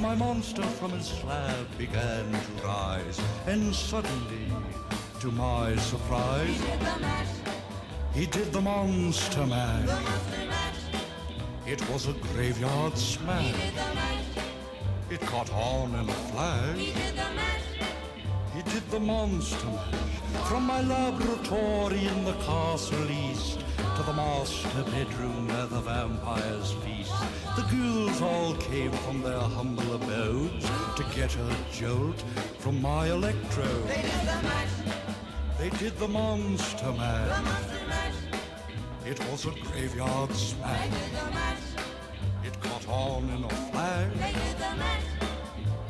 my monster from his slab began to rise, and suddenly, to my surprise, he did the monster mash. It was a graveyard smash. It caught on in a flash. He did the monster mash. From my laboratory in the castle east to the master bedroom where the vampires feast, the ghouls all came from their humble abodes to get a jolt from my electrode. They did the mash. They did the monster mash. The monster mash. It was a graveyard smash. They did the mash. It caught on in a flash. They did the mash.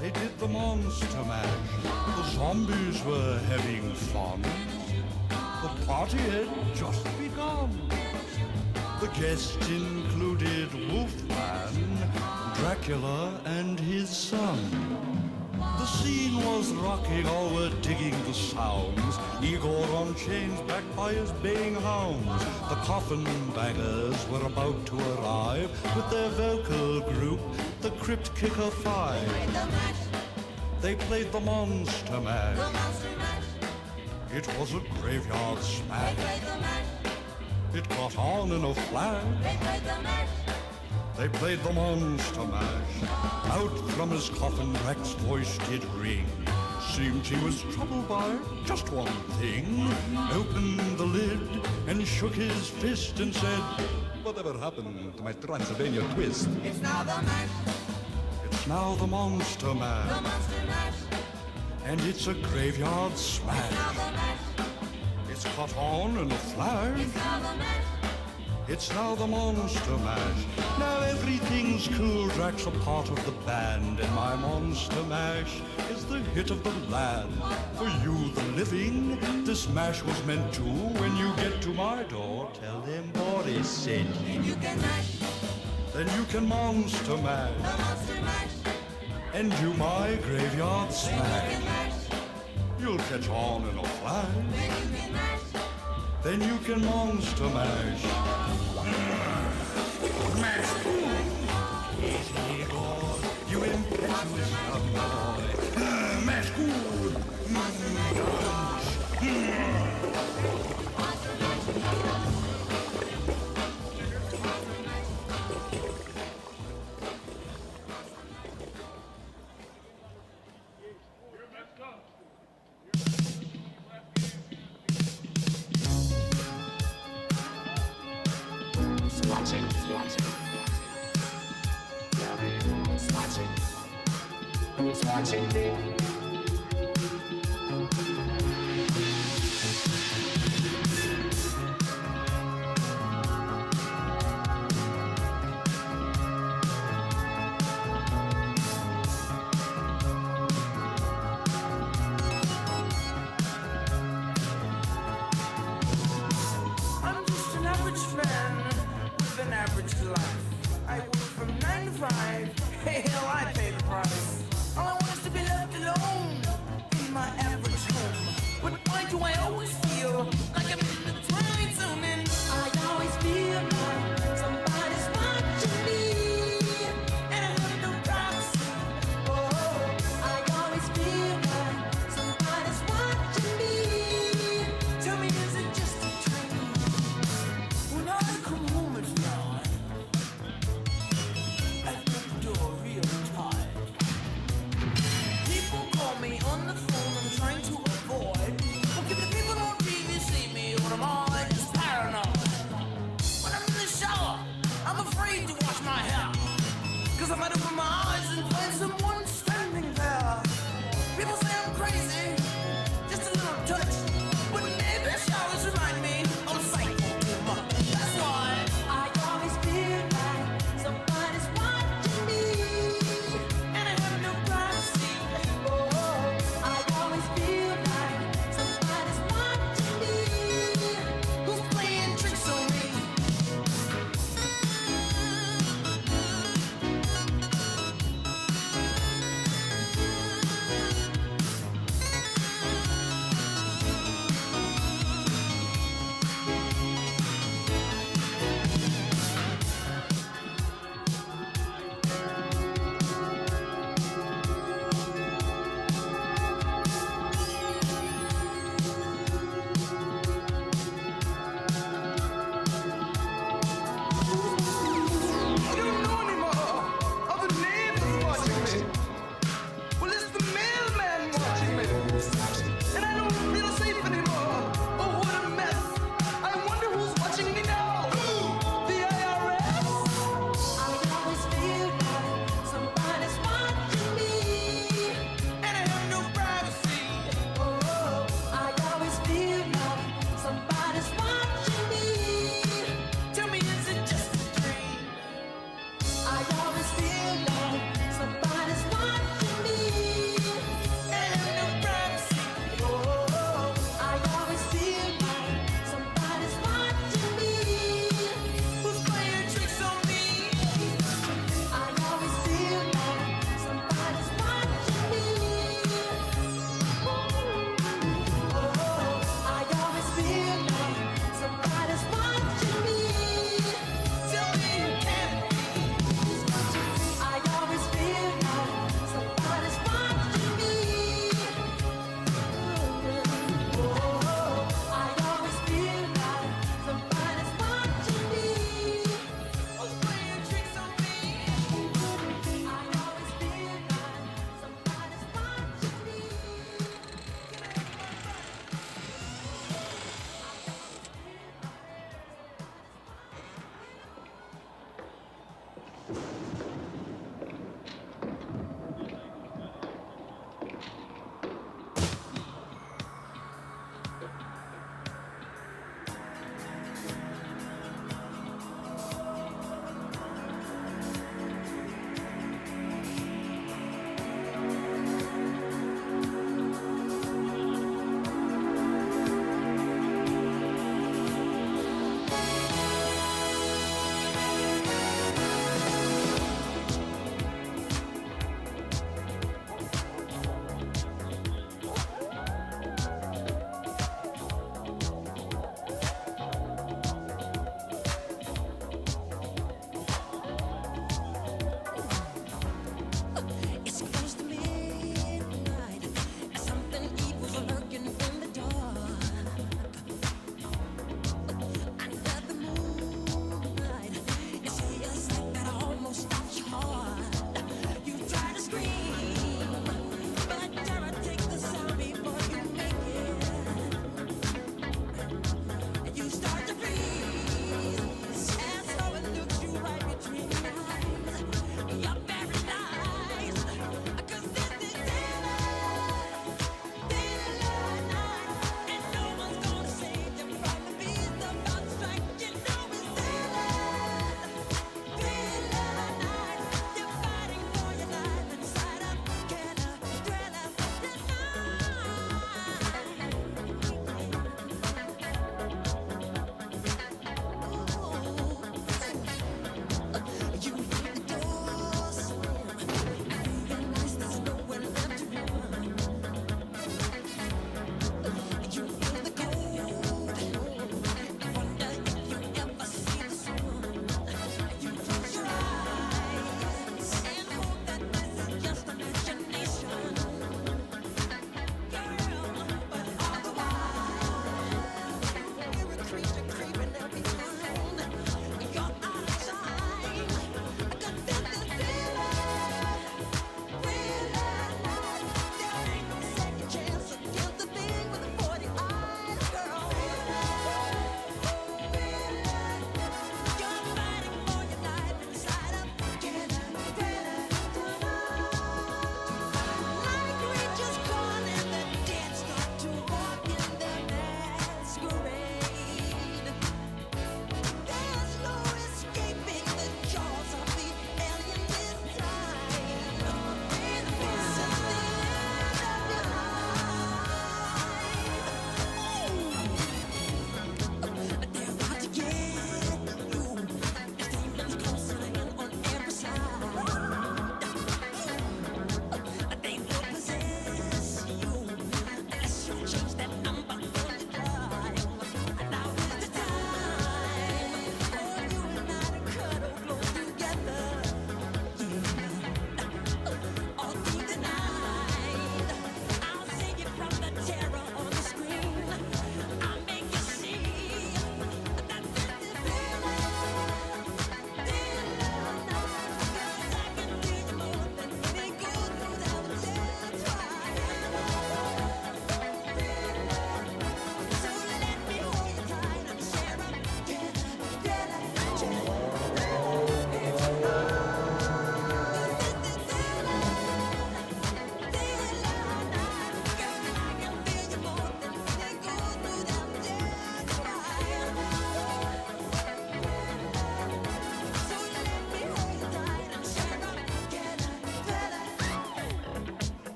They did the monster mash. The zombies were having fun. The party had just begun. The guests included Wolfman, Dracula, and his son. The scene was rocking, all were digging the sounds. Igor on chains, backed by his baying hounds. The coffin bangers were about to arrive with their vocal group, the Crypt Kicker Five. They played the monster mash. It was a graveyard smash. It caught on in a flash. They played the monster mash. Out from his coffin, Rex's voice did ring. Seemed he was troubled by just one thing. Opened the lid and shook his fist and said, "Whatever happened to my Transylvania twist?" It's now the mash. It's now the monster mash. The monster mash. And it's a graveyard smash. It's now the mash. It's caught on in a flash. It's now the mash. It's now the monster mash. Now everything's cool. Drac's a part of the band, and my monster mash is the hit of the land. For you, the living, this mash was meant to. When you get to my door, tell them Boris sent you. You can mash. Then you can monster mash. The monster mash. And do my graveyard smash. You'll catch on in a flash. Then you can mash. Then you can monster mash. Mash. Easy, God, you impetuous boy. Mash good. I'm just an average man with an average life. I work from 9 to 5. Hey, hell, I pay the price. All I want is to be left alone.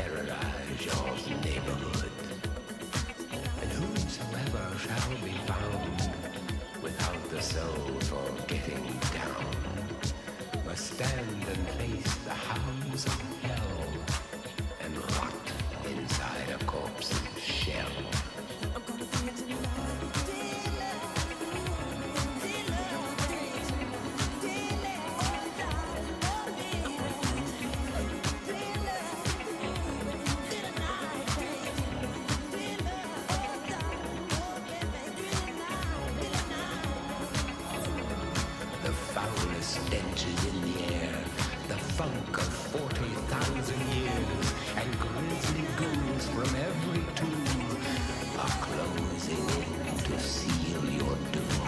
terrorize your neighborhood. And whosoever shall be found without the soul for getting down must stand and face the hounds of hell and rot inside a corpse's shell. The foulest stenches in the air, the funk of 40,000 years, and grisly ghouls from every tomb are closing in to seal your doom.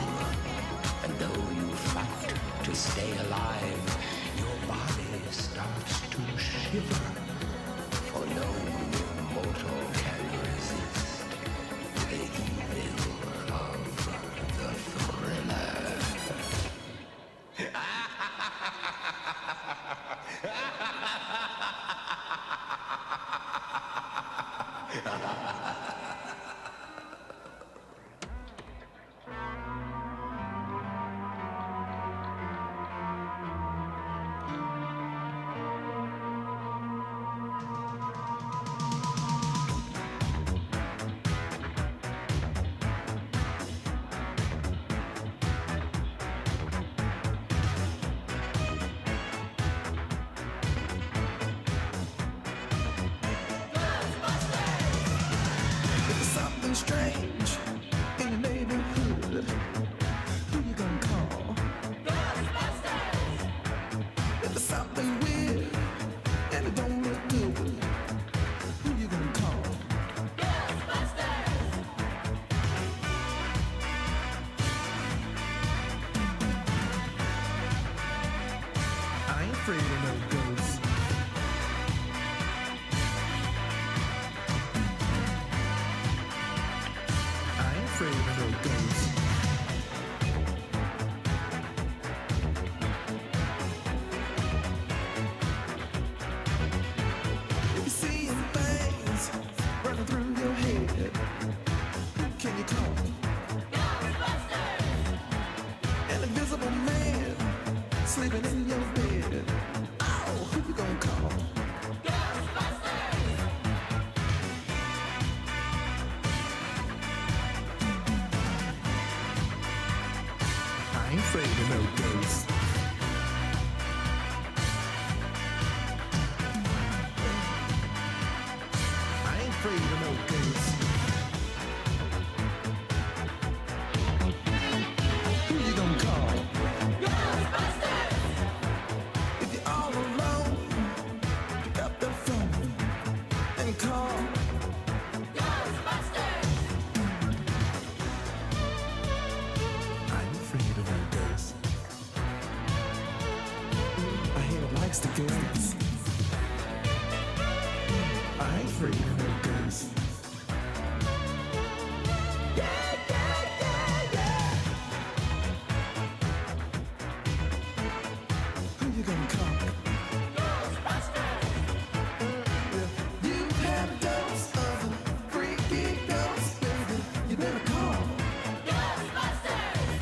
And though you fight to stay alive, your body starts to shiver, for no mortal can resist the evil of the thriller. Something strange in the neighborhood. Who you gonna call? Ghostbusters! If there's something weird and it don't look good, who you gonna call? Ghostbusters! I ain't afraid of no ghosts. I ain't afraid of no ghosts. If you're seeing things running through your head, who can you call? Ghostbusters! An invisible man sleeping in your bed. Oh, who you gonna call? Ghostbusters! I ain't afraid of no ghosts. I ain't afraid of no ghosts. Who you gonna call? Ghostbusters! If you're all alone, pick up the phone and call. Ghostbusters! I ain't afraid of no ghosts. I hear it likes the ghosts. I ain't afraid of no ghosts. Yeah, yeah, yeah, yeah. Who you gonna call? Ghostbusters! You've had a dose of a freaky ghost, baby. You better call. Ghostbusters!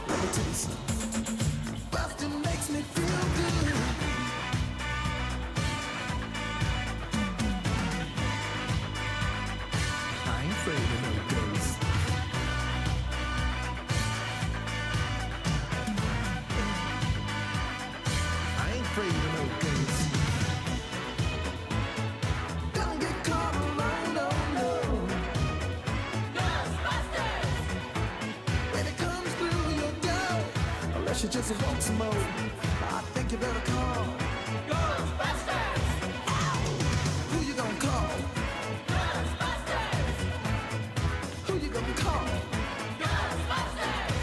Let me tell you something. Bustin' makes me feel good. I ain't afraid of no ghosts. I ain't afraid of no ghosts. Don't get caught alone, no, no. Ghostbusters! When it comes through your door, unless you just want some more, I think you better call. Ghostbusters! Who you gonna call? Ghostbusters! Who you gonna call? Ghostbusters!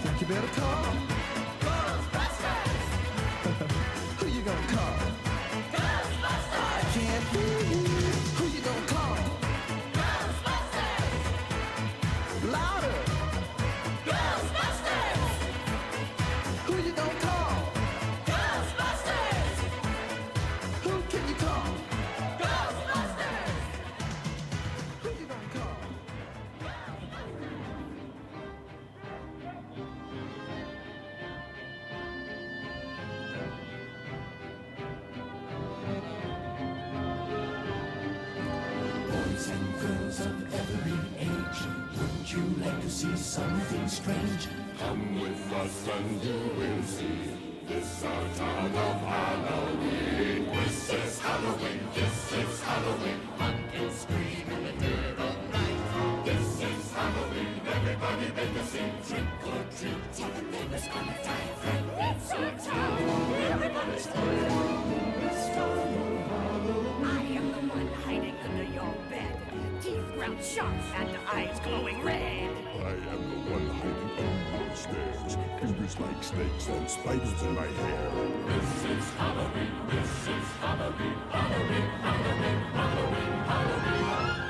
Think you better call? Ghostbusters! Who you gonna call? Ghostbusters! I can't hear you. Who you gonna and girls of every age. Wouldn't you like to see something strange? Come with us and you will see. This our town of Halloween. This is Halloween. This is Halloween. Pumpkins scream in the dead of night. This is Halloween. Everybody make a scene. Trick or treat. Tell the neighbors gonna die. Friend, it's our town. Everybody's playing this town of Halloween. I am the one hiding under your bed. Teeth ground sharp and eyes glowing red. I am the one hiding under the stairs. Fingers like snakes and spiders in my hair. This is Halloween. This is Halloween. Halloween. Halloween. Halloween. Halloween.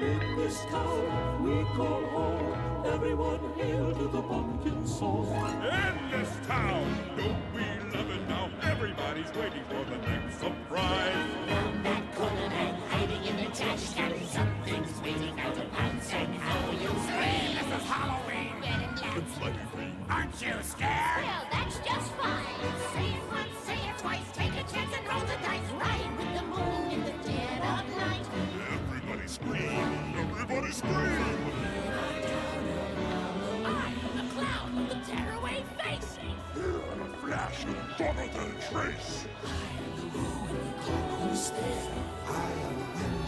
In this town we call home. Everyone hail to the pumpkin song. In this town, don't we love it now? Everybody's waiting for the next surprise. Found that corner man hiding in the trash can. Something's waiting out to pounce and how you scream. This is Halloween. Red and black. It's like a dream. Aren't you scared? Well, that's just fine. Say it once, say it twice. Take a chance and roll the dice. Ride with the moon in the dead of night. Everybody scream. Everybody scream. I am the clown with the tearaway face. Here in a flash, stronger than a trace. I am the wind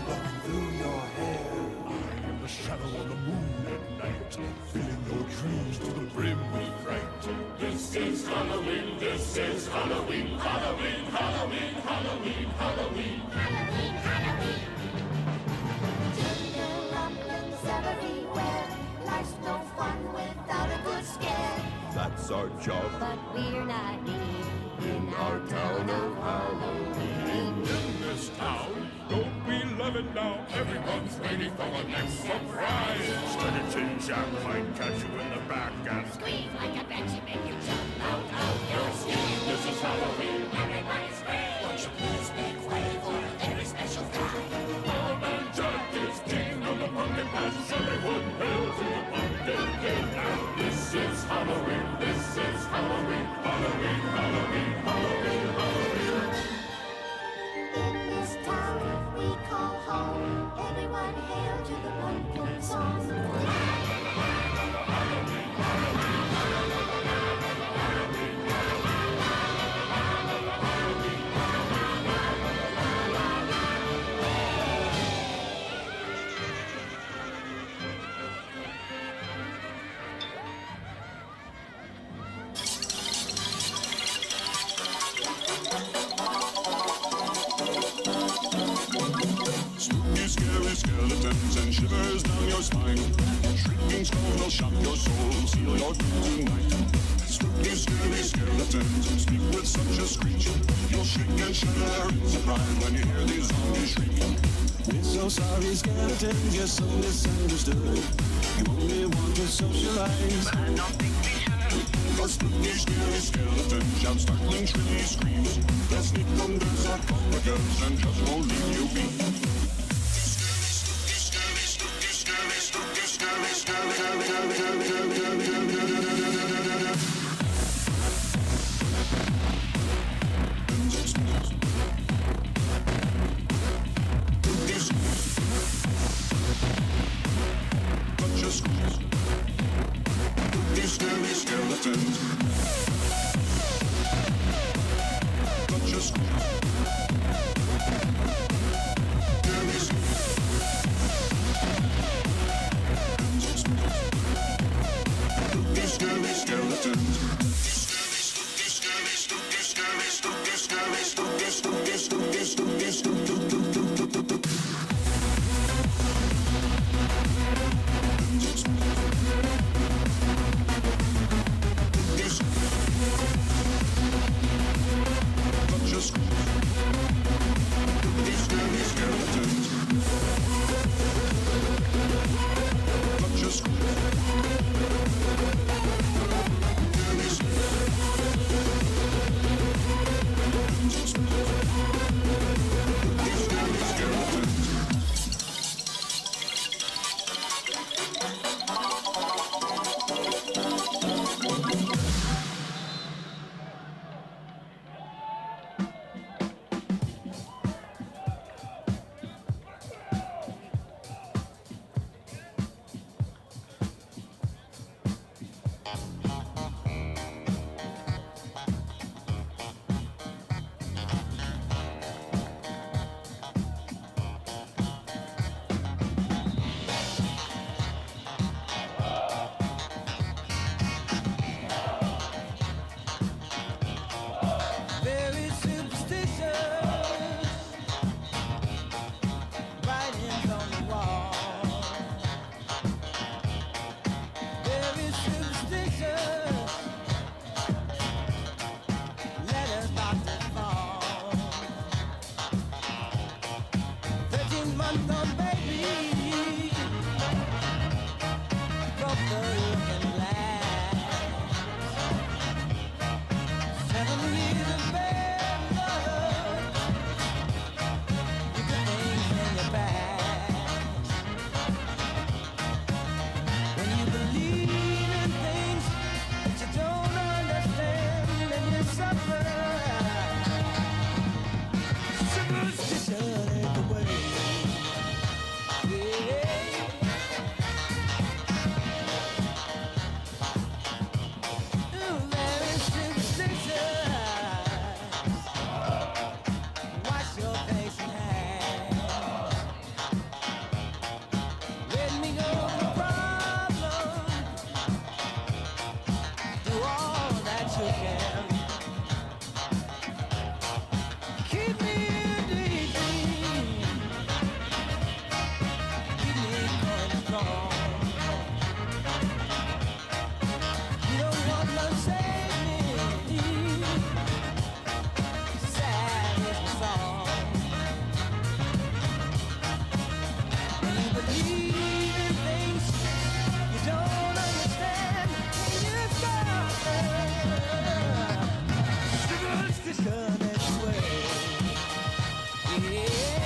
blowing through your hair. I am the shadow on the moon at night, filling your dreams to the brim with fright. This is Halloween. This is Halloween. Halloween. Halloween. Halloween. Halloween. Halloween, Halloween. Tinderlumblings everywhere. Life's no fun without a good scare. That's our job But we're not in our town of Halloween. In this town, don't we love it now? Everyone's waiting for the next surprise. Steady Tin Jack might catch you in the back and Scream like a banshee, make you jump out of your skin. This is Halloween. Everybody scream. Won't you please make way for a very special guy? Old Man Jack is king of the pumpkin patch. Everyone hail to the pumpkin king. Now this is Halloween. This is Halloween. Halloween. Halloween. Halloween. Halloween. In this town we call home. Everyone hail to the pumpkin song. spooky, scary skeletons and shivers down your spine. Shrieking skulls will shock your soul, seal your doom tonight. Spooky, scary skeletons speak with such a screech. You'll shake and shudder in surprise when you hear these zombies shriek. We're so sorry, skeleton, you're so misunderstood. You only want to socialize, but I don't think we should. The spooky, scary skeletons shout startling, shrilly screams. They'll sneak under sarcophagus and just won't leave you be. believe in things you don't understand. Superstition anyway. Yeah.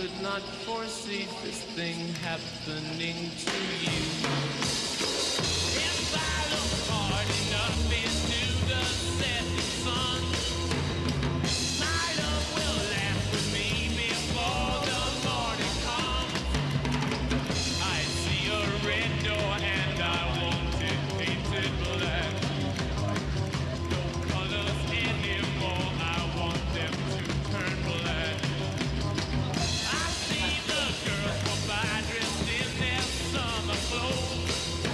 could not foresee this thing happening to you. If I look hard enough into the setting sun, my love will laugh with me before the morning comes. I see a red door and I want it painted black. No colors anymore, I want them to turn black. I see the girls go by dressed in their summer clothes.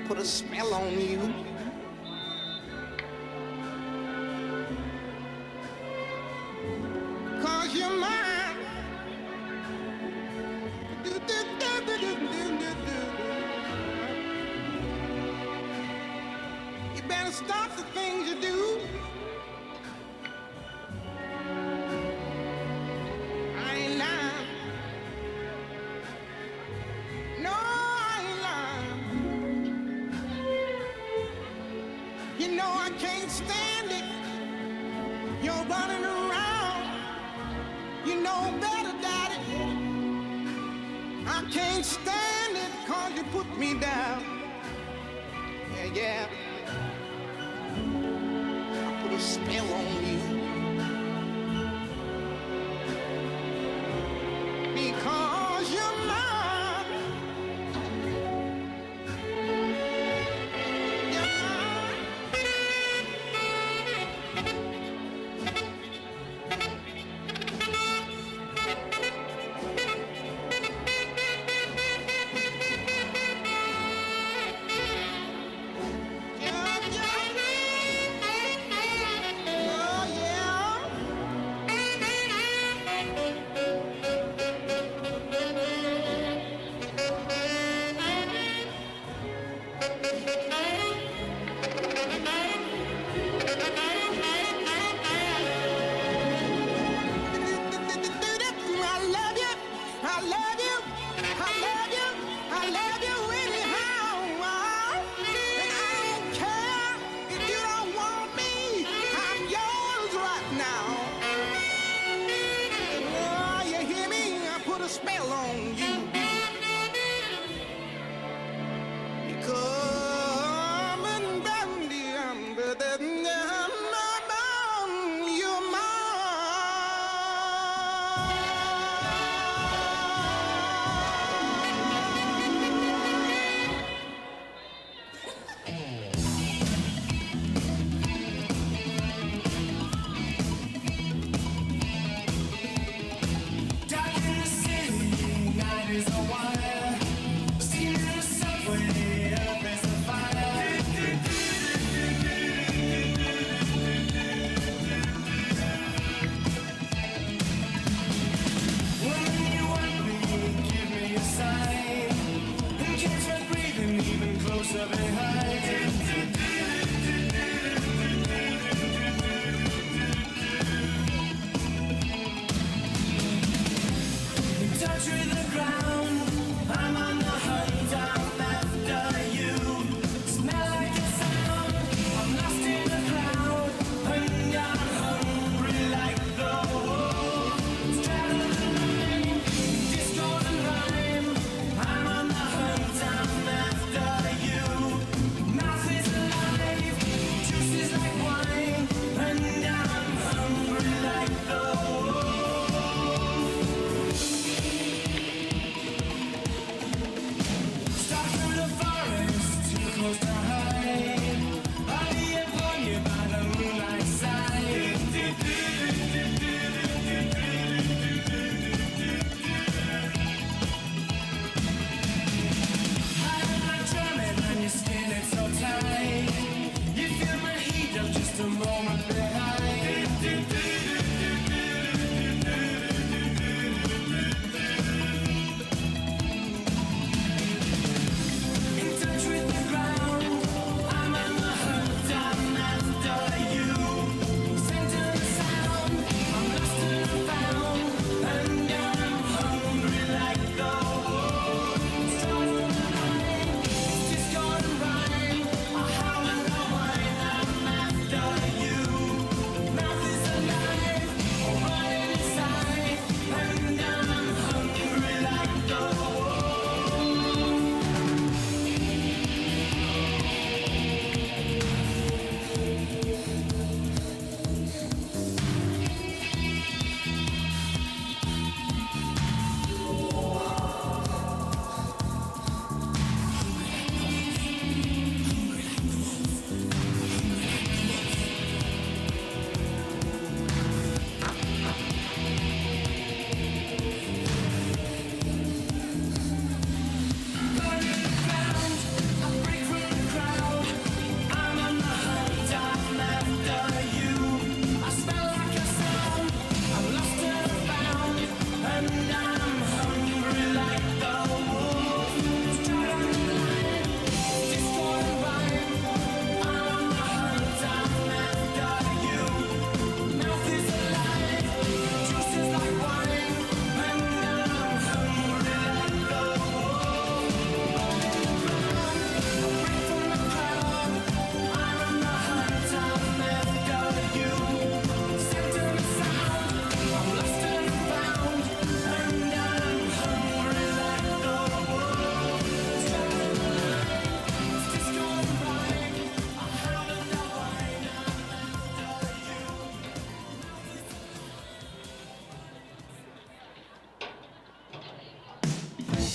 put a spell on you. Cause you're mine. You better stop the things you do. I ain't lying. No, I ain't lying. You know I can't stand it. You're running around. You know better, Daddy. I can't stand it 'cause you put me down. Yeah, yeah. I put a spell on you. Because you're mine. You're mine. Yeah, yeah. Oh, yeah.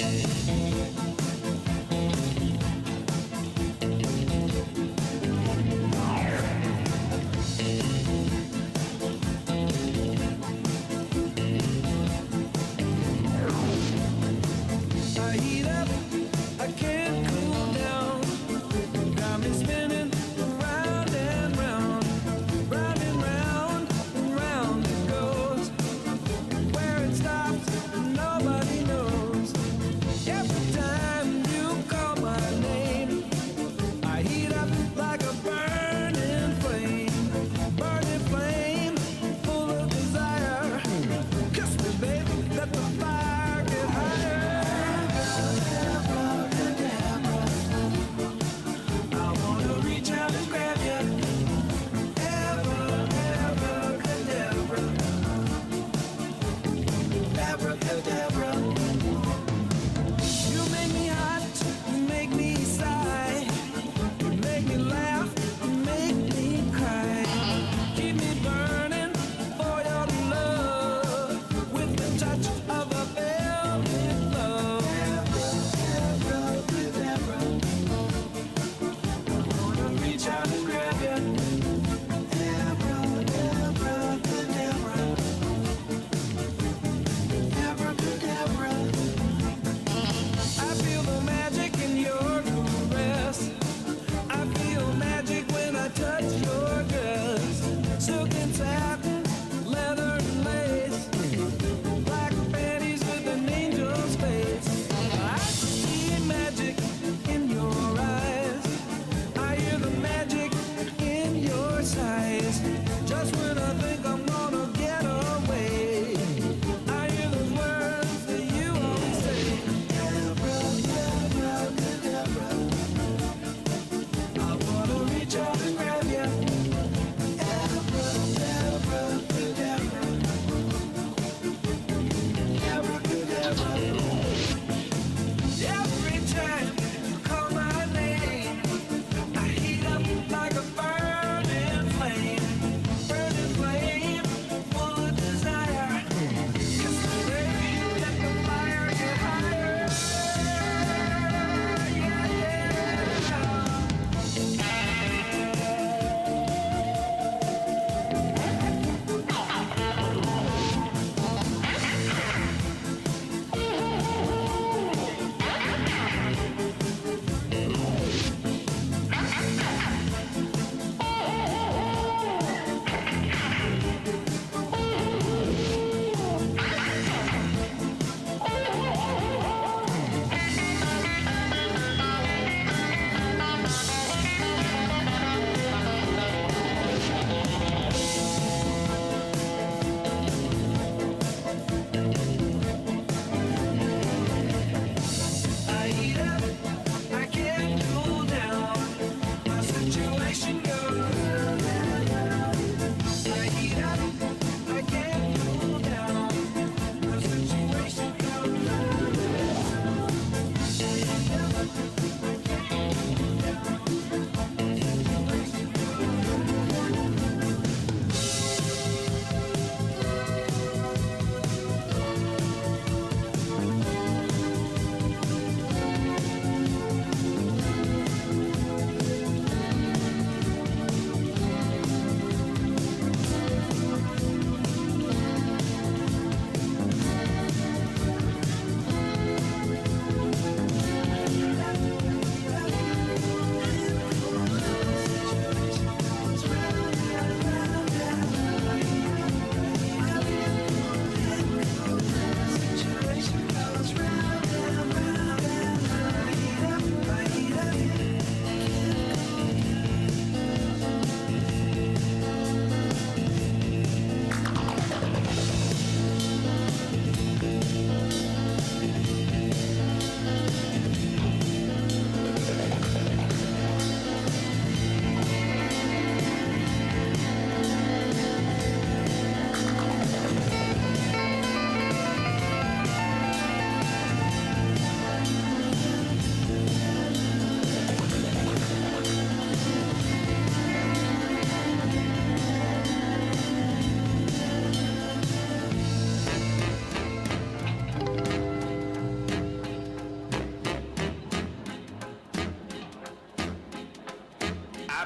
I heat up, I can't cool down. Got me spinning round and round, round and round, and round it goes. Where it stops, nobody knows. Yep.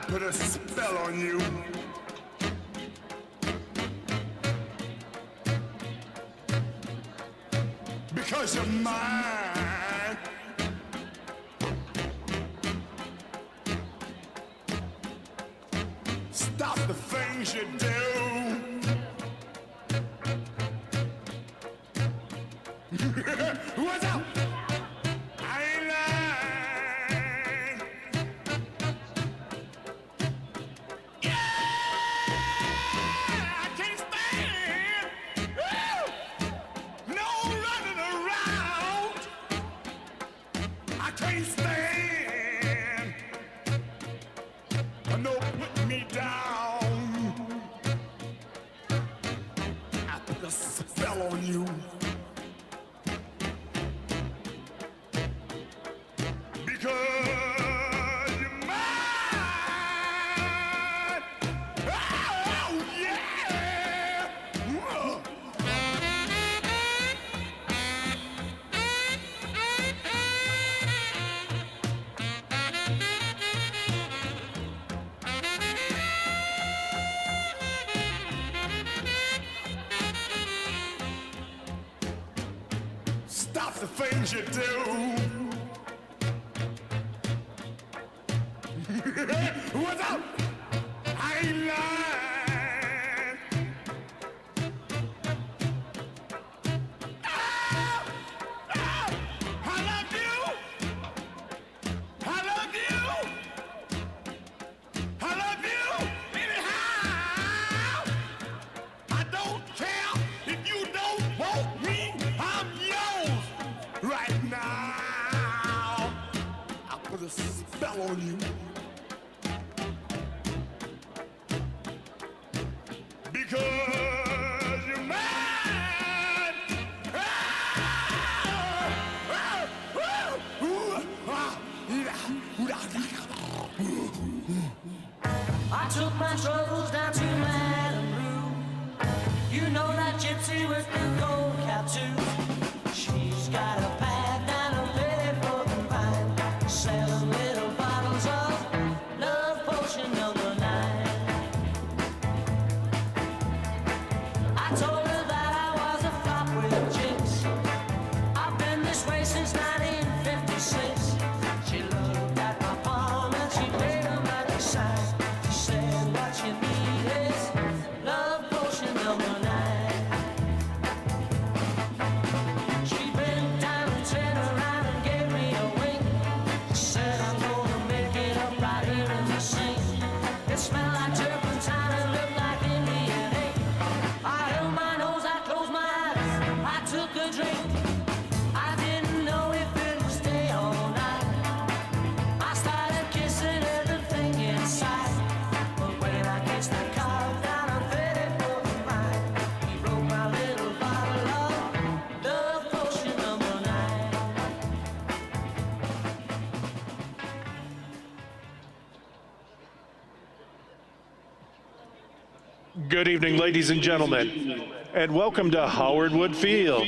put a spell on you. Because you're mine. Stop the things you do. What's up? I ain't lying. Yeah, I can't stand. Woo! No running around. I can't stand. No putting me down. I put a spell on you. Because you're mine. Oh, yeah. Whoa. Stop the things you do. What's up? I ain't lying. Ah! Ah! I love you. I love you. I love you. Anyhow, I don't care if you don't want me. I'm yours right now. I'll put a spell on you. Because you're mine. I took my troubles down to Madame Rue. You know that gypsy with the gold cap too. She's got a pad down a lady for the vine, selling little bottles of love potion number 9. I told her that I was a flop with chicks. I've been this way since 1956. She looked at my palm and she made a magic sign. She said what you need is love potion number 9. She bent down and turned around and gave me a wink. She said I'm gonna make it up right here in the sink. It smelled like turpentine and looked like Indian ink. I held my nose, I closed my eyes, I took a drink. I didn't know if it would stay all night. I started kissing everything inside. But when I kissed the car down on 34th Line, he broke my little bottle of love potion number 9. Good evening, ladies and gentlemen, and welcome to Howard Wood Field.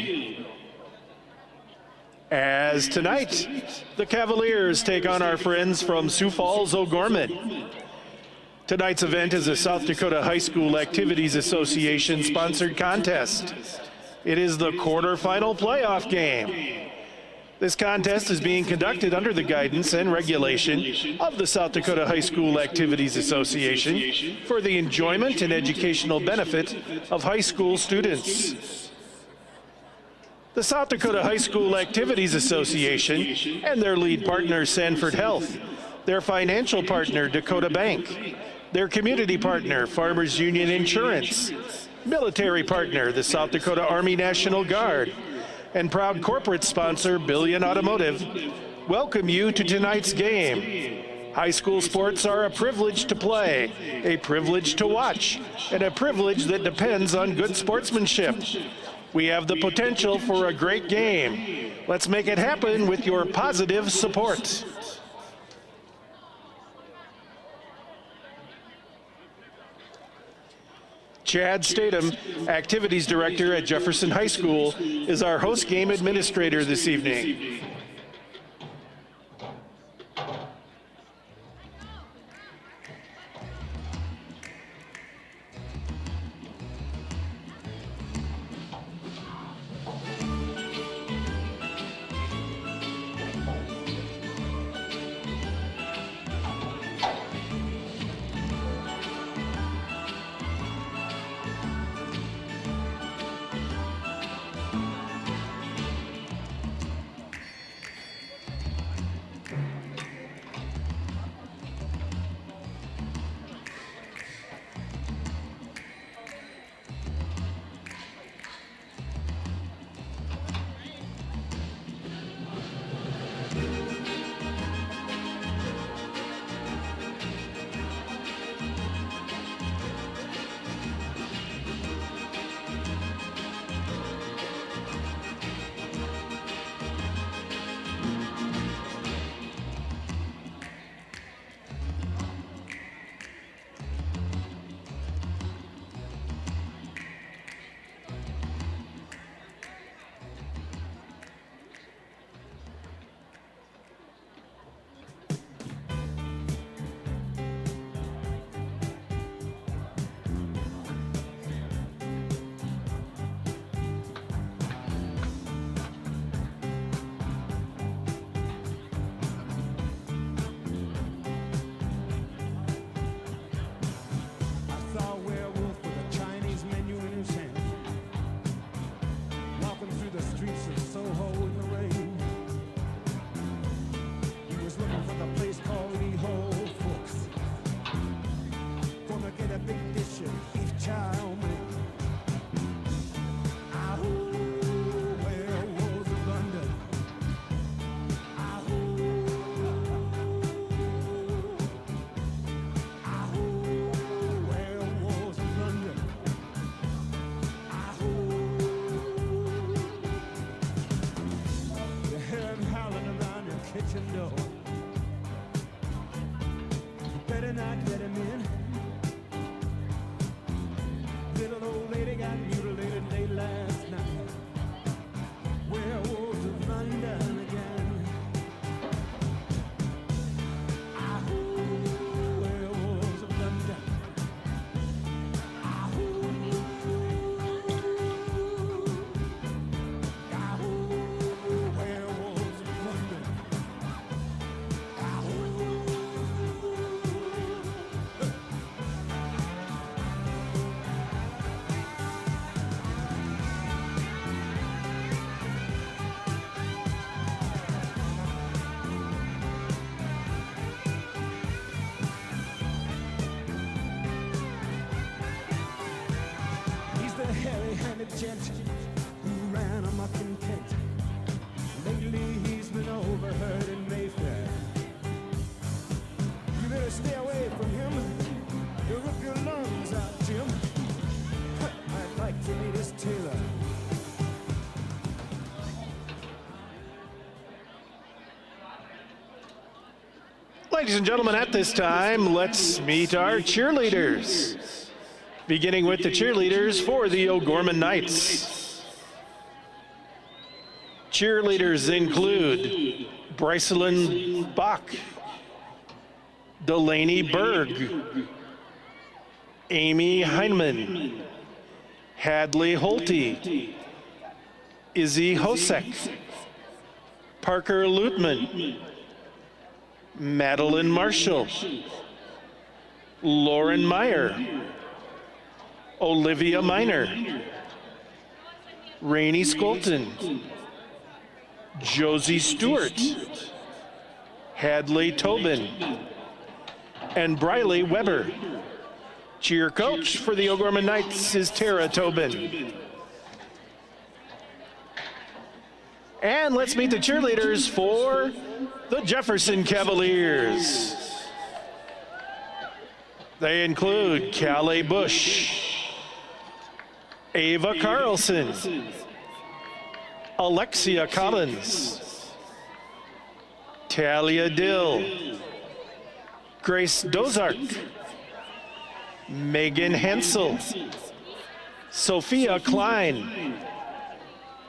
As tonight, the Cavaliers take on our friends from Sioux Falls, O'Gorman. Tonight's event is a South Dakota High School Activities Association sponsored contest. It is the quarterfinal playoff game. This contest is being conducted under the guidance and regulation of the South Dakota High School Activities Association for the enjoyment and educational benefit of high school students. The South Dakota High School Activities Association and their lead partner, Sanford Health, their financial partner, Dakota Bank, their community partner, Farmers Union Insurance, military partner, the South Dakota Army National Guard, and proud corporate sponsor, Billion Automotive, welcome you to tonight's game. High school sports are a privilege to play, a privilege to watch, and a privilege that depends on good sportsmanship. We have the potential for a great game. Let's make it happen with your positive support. Chad Statham, Activities Director at Jefferson High School, is our host game administrator this evening. man a mucking Kent. Lately he's been overheard in Mayfair. You better stay away from him. He'll rip your lungs out, Jim. I'd like to meet his tailor. Ladies and gentlemen, at this time, let's meet our cheerleaders. Beginning with the cheerleaders for the O'Gorman Knights. Cheerleaders include Brycelyn Bach, Delaney Berg, Amy Heineman, Hadley Holte, Izzy Hosek, Parker Lutman, Madeline Marshall, Lauren Meyer, Olivia Miner, Rainey Skolton, Josie Stewart, Hadley Tobin, and Briley Weber. Cheer coach for the O'Gorman Knights is Tara Tobin. And let's meet the cheerleaders for the Jefferson Cavaliers. They include Callie Bush, Ava Carlson, Alexia Collins, Talia Dill, Grace Dozark, Megan Hensel, Sophia Klein,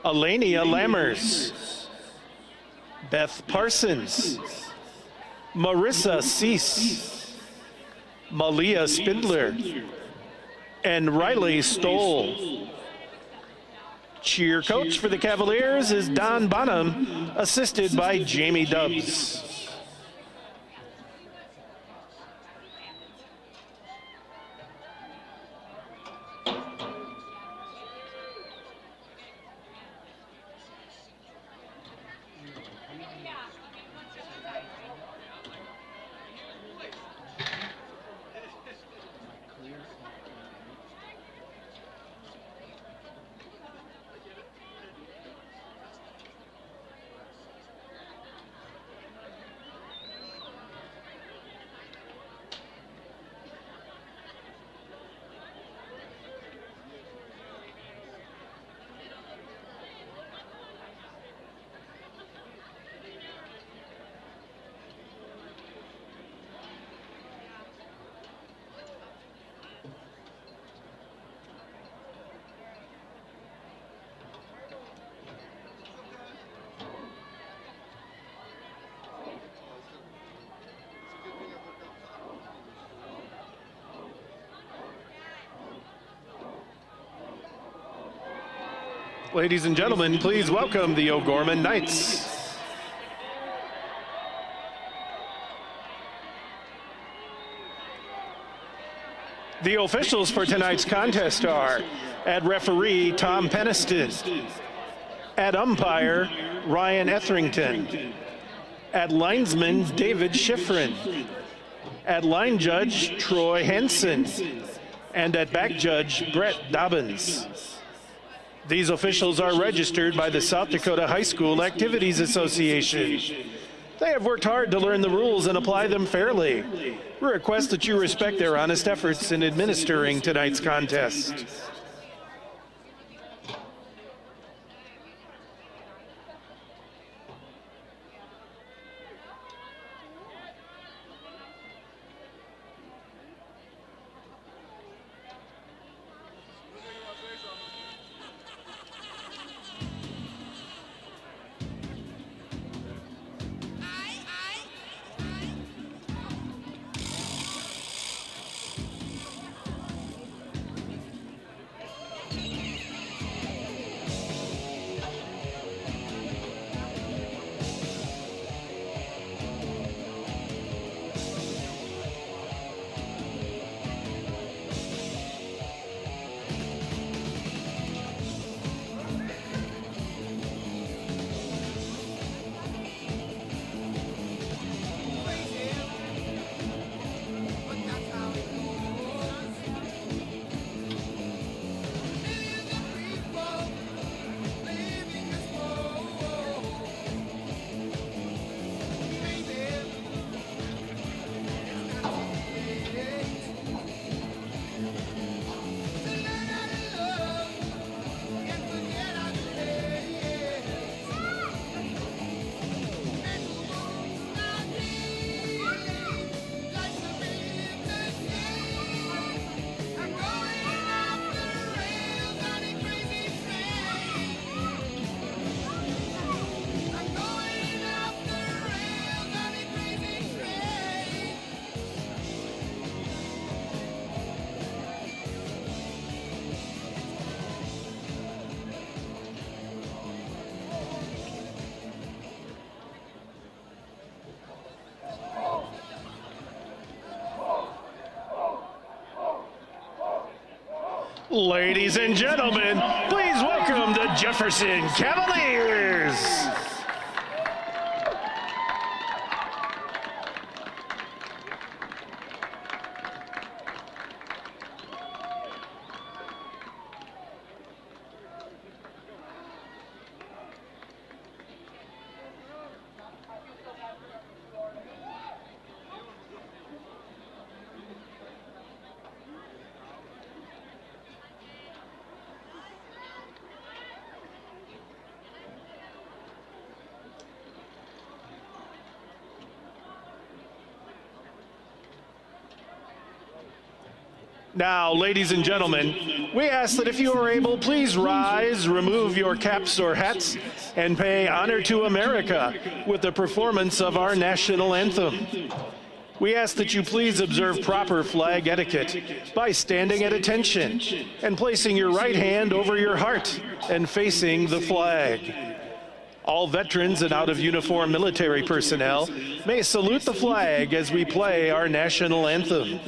Alania Lammers, Beth Parsons, Marissa Cease, Malia Spindler, and Riley Stoll. Cheer coach for the Cavaliers is Don Bonham, assisted by Jamie Dubbs. Ladies and gentlemen, please welcome the O'Gorman Knights. The officials for tonight's contest are at referee Tom Peniston, at umpire Ryan Etherington, at linesman David Schifrin, at line judge Troy Henson, and at back judge Brett Dobbins. These officials are registered by the South Dakota High School Activities Association. They have worked hard to learn the rules and apply them fairly. We request that you respect their honest efforts in administering tonight's contest. Ladies and gentlemen, please welcome the Jefferson Cavaliers. Now, ladies and gentlemen, we ask that if you are able, please rise, remove your caps or hats, and pay honor to America with the performance of our national anthem. We ask that you please observe proper flag etiquette by standing at attention and placing your right hand over your heart and facing the flag. All veterans and out-of-uniform military personnel may salute the flag as we play our national anthem.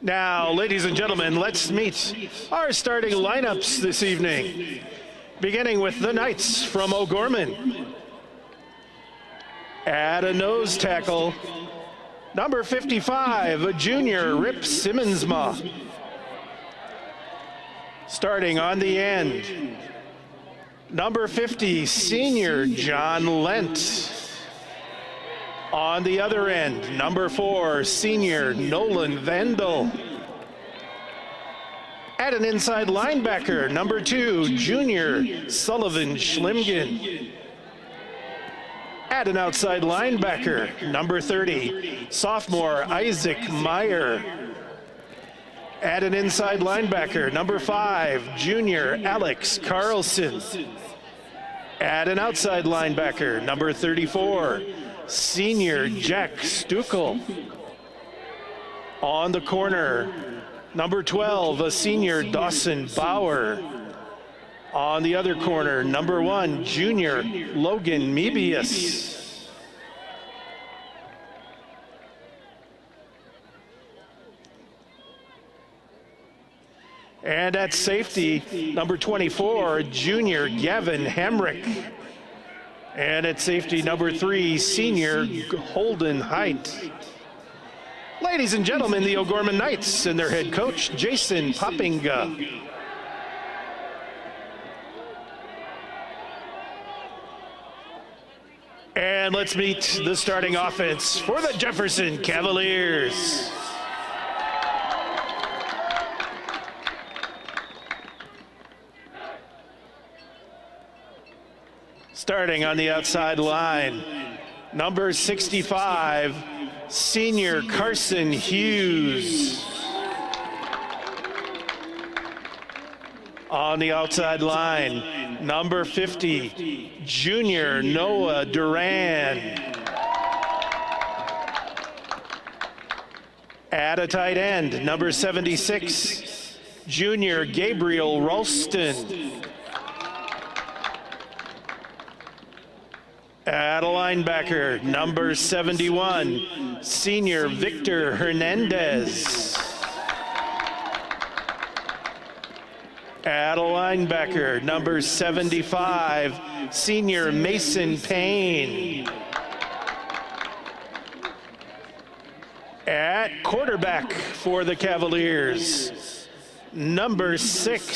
Now, ladies and gentlemen, let's meet our starting lineups this evening, beginning with the Knights from O'Gorman. At a nose tackle, number 55, a junior, Rip Simmonsma. Starting on the end, number 50, senior, John Lent. On the other end, number 4, senior Nolan Vandal. At an inside linebacker, number 2, junior Sullivan Schlimgen. At an outside linebacker, number 30, sophomore Isaac Meyer. At an inside linebacker, number 5, junior Alex Carlson. At an outside linebacker, number 34, senior Jack Stuckel. On the corner, number 12, a senior Dawson Bauer. On the other corner, number 1, junior Logan Mebius. And at safety, number 24, junior Gavin Hamrick. And at safety, number 3, senior Holden Height. Ladies and gentlemen, the O'Gorman Knights and their head coach, Jason Poppinga. And let's meet the starting offense for the Jefferson Cavaliers. Starting on the outside line, number 65, senior Carson Hughes. On the outside line, number 50, junior Noah Duran. At a tight end, number 76, junior Gabriel Ralston. At a linebacker, number 71, senior Victor Hernandez. At a linebacker, number 75, senior Mason Payne. At quarterback for the Cavaliers, number 6,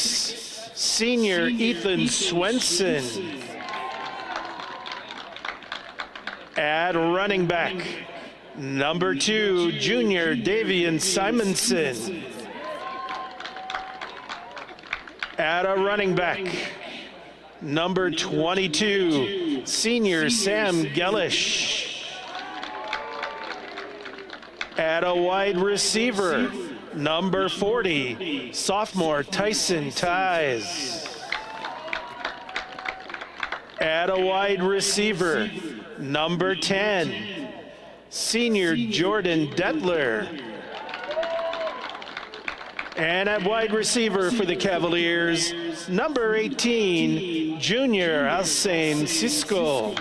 senior Ethan Swenson. At running back, number 2, junior Davian Simonson. At a running back, number 22, senior Sam Gellish. At a wide receiver, number 40, sophomore Tyson Ties. At a wide receiver, number 10, senior Jordan Detler. And at wide receiver for the Cavaliers, number 18, junior Alsane Cisco.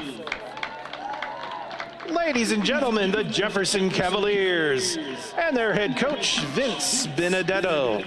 Ladies and gentlemen, the Jefferson Cavaliers and their head coach, Vince Benedetto.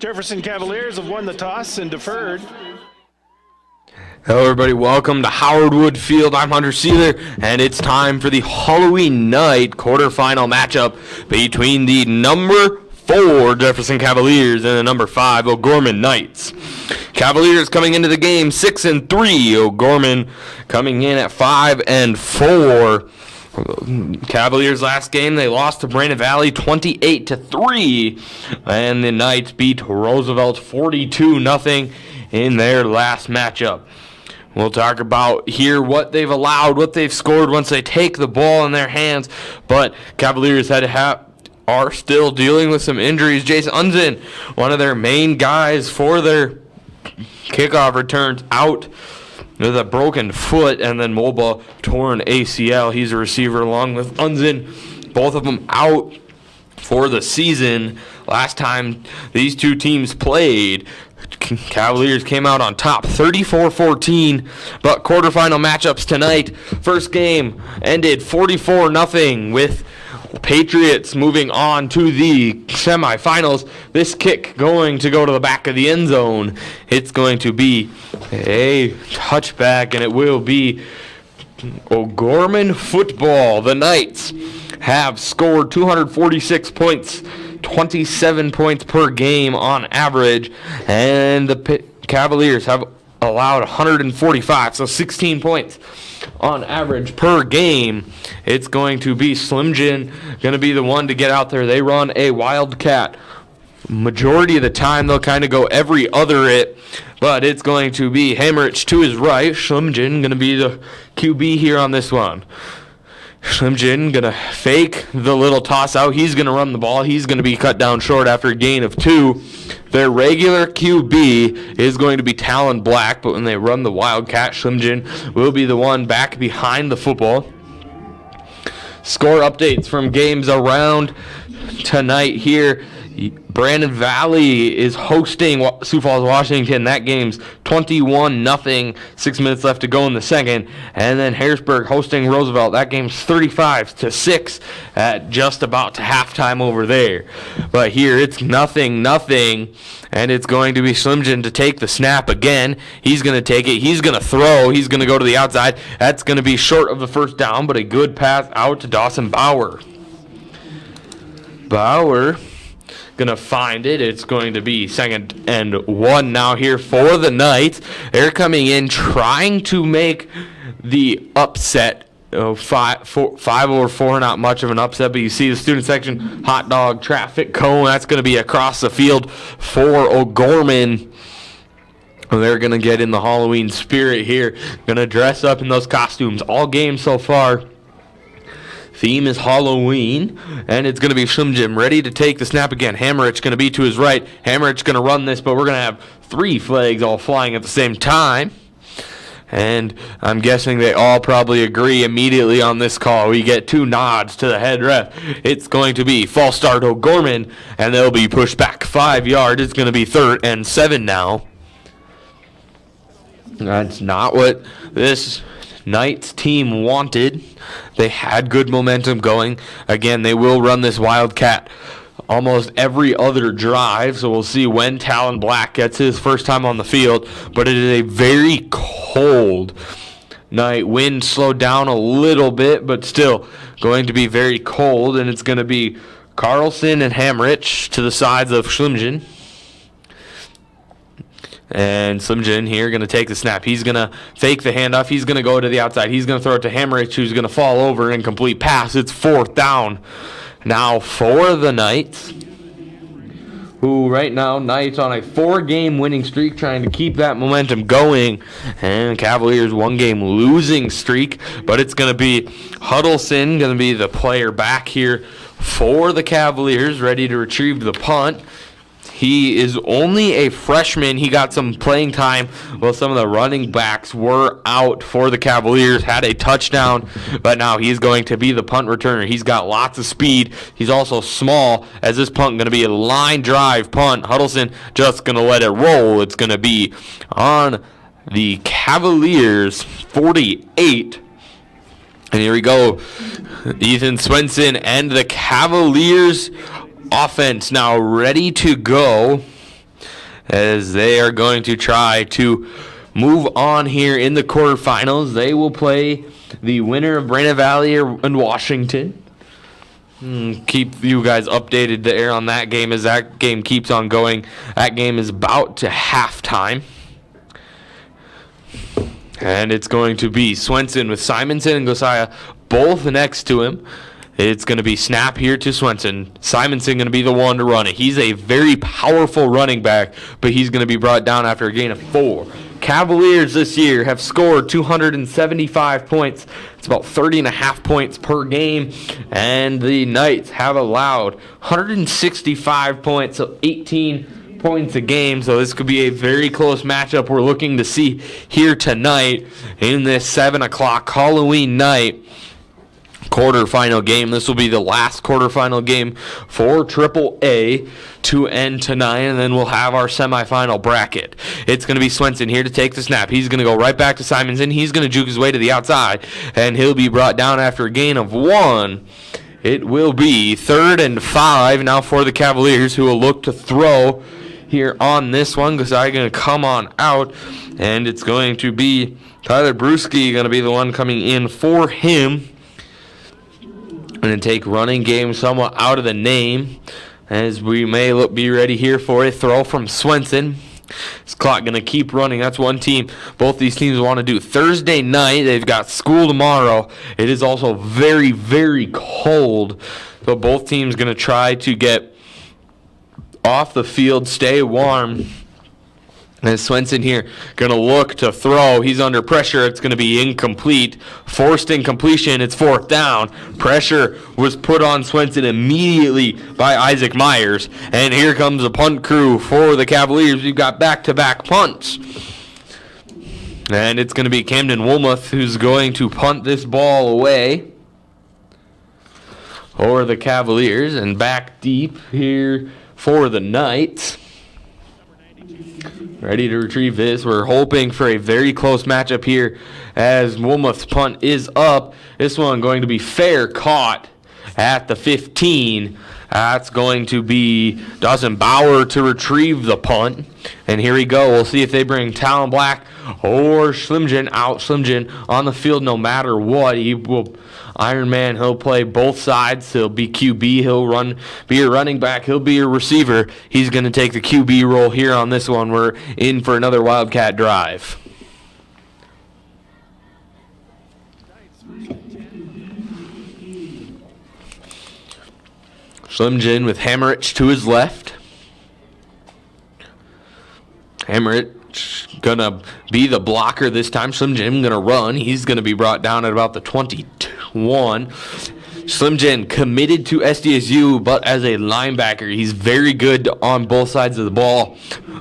Jefferson Cavaliers have won the toss and deferred. Hello, everybody. Welcome to Howard Wood Field. I'm Hunter Seeler, and it's time for the Halloween night quarterfinal matchup between the number 4 Jefferson Cavaliers and the number 5 O'Gorman Knights. Cavaliers coming into the game 6-3. O'Gorman coming in at 5-4. Cavaliers last game, they lost to Brandon Valley 28-3, and the Knights beat Roosevelt 42-0 in their last matchup. We'll talk about here what they've allowed, what they've scored once they take the ball in their hands, but Cavaliers are still dealing with some injuries. Jason Unzen, one of their main guys for their kickoff returns, out with a broken foot, and then Moba torn ACL. He's a receiver along with Unzen. Both of them out for the season. Last time these two teams played, Cavaliers came out on top 34-14, but quarterfinal matchups tonight. First game ended 44-0 with Patriots moving on to the semifinals. This kick going to go to the back of the end zone. It's going to be a touchback, and it will be O'Gorman football. The Knights have scored 246 points, 27 points per game on average, and the Cavaliers have allowed 145, so 16 points on average per game. It's going to be Slim Jim going to be the one to get out there. They run a wildcat. Majority of the time they'll kind of go every other it, but it's going to be Hammerich to his right. Slim Jim going to be the QB here on this one. Slim Jim going to fake the little toss out. He's going to run the ball. He's going to be cut down short after a gain of 2. Their regular QB is going to be Talon Black, but when they run the Wildcat, Slim Jim will be the one back behind the football. Score updates from games around tonight here. Brandon Valley is hosting Sioux Falls, Washington. That game's 21-0. 6 minutes left to go in the second. And then Harrisburg hosting Roosevelt. That game's 35-6 at just about to halftime over there. But here it's 0-0. And it's going to be Slim Jim to take the snap again. He's going to take it. He's going to throw. He's going to go to the outside. That's going to be short of the first down, but a good pass out to Dawson Bauer. Bauer going to find it. It's going to be 2nd and 1 now here for the Knights. They're coming in trying to make the upset. 5-4, not much of an upset, but you see the student section hot dog traffic cone. That's going to be across the field for O'Gorman. They're going to get in the Halloween spirit here. Going to dress up in those costumes all game so far. Theme is Halloween, and it's going to be Slim Jim ready to take the snap again. Hammerich going to be to his right. Hammerich going to run this, but we're going to have 3 flags all flying at the same time. And I'm guessing they all probably agree immediately on this call. We get 2 nods to the head ref. It's going to be false start O'Gorman, and they'll be pushed back 5 yards. It's going to be 3rd and 7 now. That's not what this Knights team wanted. They had good momentum going. Again, they will run this Wildcat almost every other drive, so we'll see when Talon Black gets his first time on the field. But it is a very cold night. Wind slowed down a little bit, but still going to be very cold, and it's going to be Carlson and Hammerich to the sides of Slim Jim. And Slim Jim here going to take the snap. He's going to fake the handoff. He's going to go to the outside. He's going to throw it to Hammerich, who's going to fall over. Incomplete pass. It's 4th down. Now for the Knights, who right now, Knights on a 4-game winning streak, trying to keep that momentum going. And Cavaliers 1-game losing streak. But it's going to be Huddleston, going to be the player back here for the Cavaliers, ready to retrieve the punt. He is only a freshman. He got some playing time while some of the running backs were out for the Cavaliers, had a touchdown, but now he's going to be the punt returner. He's got lots of speed. He's also small, as this punt going to be a line drive punt. Huddleston just going to let it roll. It's going to be on the Cavaliers 48. And here we go. Ethan Swenson and the Cavaliers offense now ready to go, as they are going to try to move on here in the quarterfinals. They will play the winner of Brandon Valley and Washington. Keep you guys updated there on that game as that game keeps on going. That game is about to halftime. And it's going to be Swenson with Simonson and Gosiah both next to him. It's going to be snap here to Swenson. Simonson going to be the one to run it. He's a very powerful running back, but he's going to be brought down after a gain of 4. Cavaliers this year have scored 275 points. It's about 30.5 points per game. And the Knights have allowed 165 points, so 18 points a game. So this could be a very close matchup we're looking to see here tonight in this 7 o'clock Halloween night. quarterfinal game. This will be the last quarterfinal game for AAA to end tonight, and then we'll have our semifinal bracket. It's going to be Swenson here to take the snap. He's going to go right back to Simonson. He's going to juke his way to the outside, and he'll be brought down after a gain of 1. It will be 3rd and 5 now for the Cavaliers, who will look to throw here on this one because I'm going to come on out, and it's going to be Tyler Brewski going to be the one coming in for him. Going to take running game somewhat out of the name, as we may be ready here for a throw from Swenson. This clock going to keep running. That's one team both these teams want to do. Thursday night, they've got school tomorrow. It is also very, very cold, so both teams going to try to get off the field, stay warm. And Swenson here going to look to throw. He's under pressure. It's going to be incomplete. Forced incompletion. It's 4th down. Pressure was put on Swenson immediately by Isaac Myers. And here comes the punt crew for the Cavaliers. We've got back-to-back punts. And it's going to be Camden Woolmuth who's going to punt this ball away for the Cavaliers. And back deep here for the Knights. Ready to retrieve this. We're hoping for a very close matchup here as Woolmuth's punt is up. This one going to be fair, caught at the 15. That's going to be Dawson Bauer to retrieve the punt. And here we go. We'll see if they bring Talon Black or Schlimgen out. Schlimgen on the field no matter what. He will Iron Man, he'll play both sides. He'll be QB. He'll be a running back. He'll be a receiver. He's going to take the QB role here on this one. We're in for another Wildcat drive. Schlimgen with Hammerich to his left. Hammerich gonna be the blocker this time. Schlimgen gonna run. He's gonna be brought down at about the 21. Schlimgen committed to SDSU, but as a linebacker, he's very good on both sides of the ball,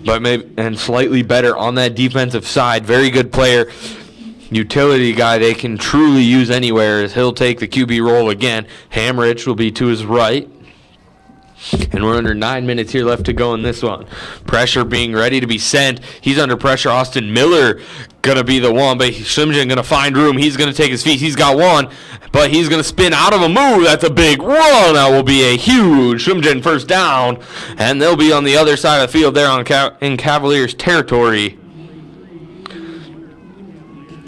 but and slightly better on that defensive side. Very good player. Utility guy they can truly use anywhere as he'll take the QB role again. Hammerich will be to his right. And we're under 9 minutes here left to go in this one. Pressure being ready to be sent. He's under pressure. Austin Miller going to be the one, but Schlimgen going to find room. He's going to take his feet. He's got one, but he's going to spin out of a move. That's a big run. That will be a huge Schlimgen first down, and they'll be on the other side of the field there in Cavaliers territory.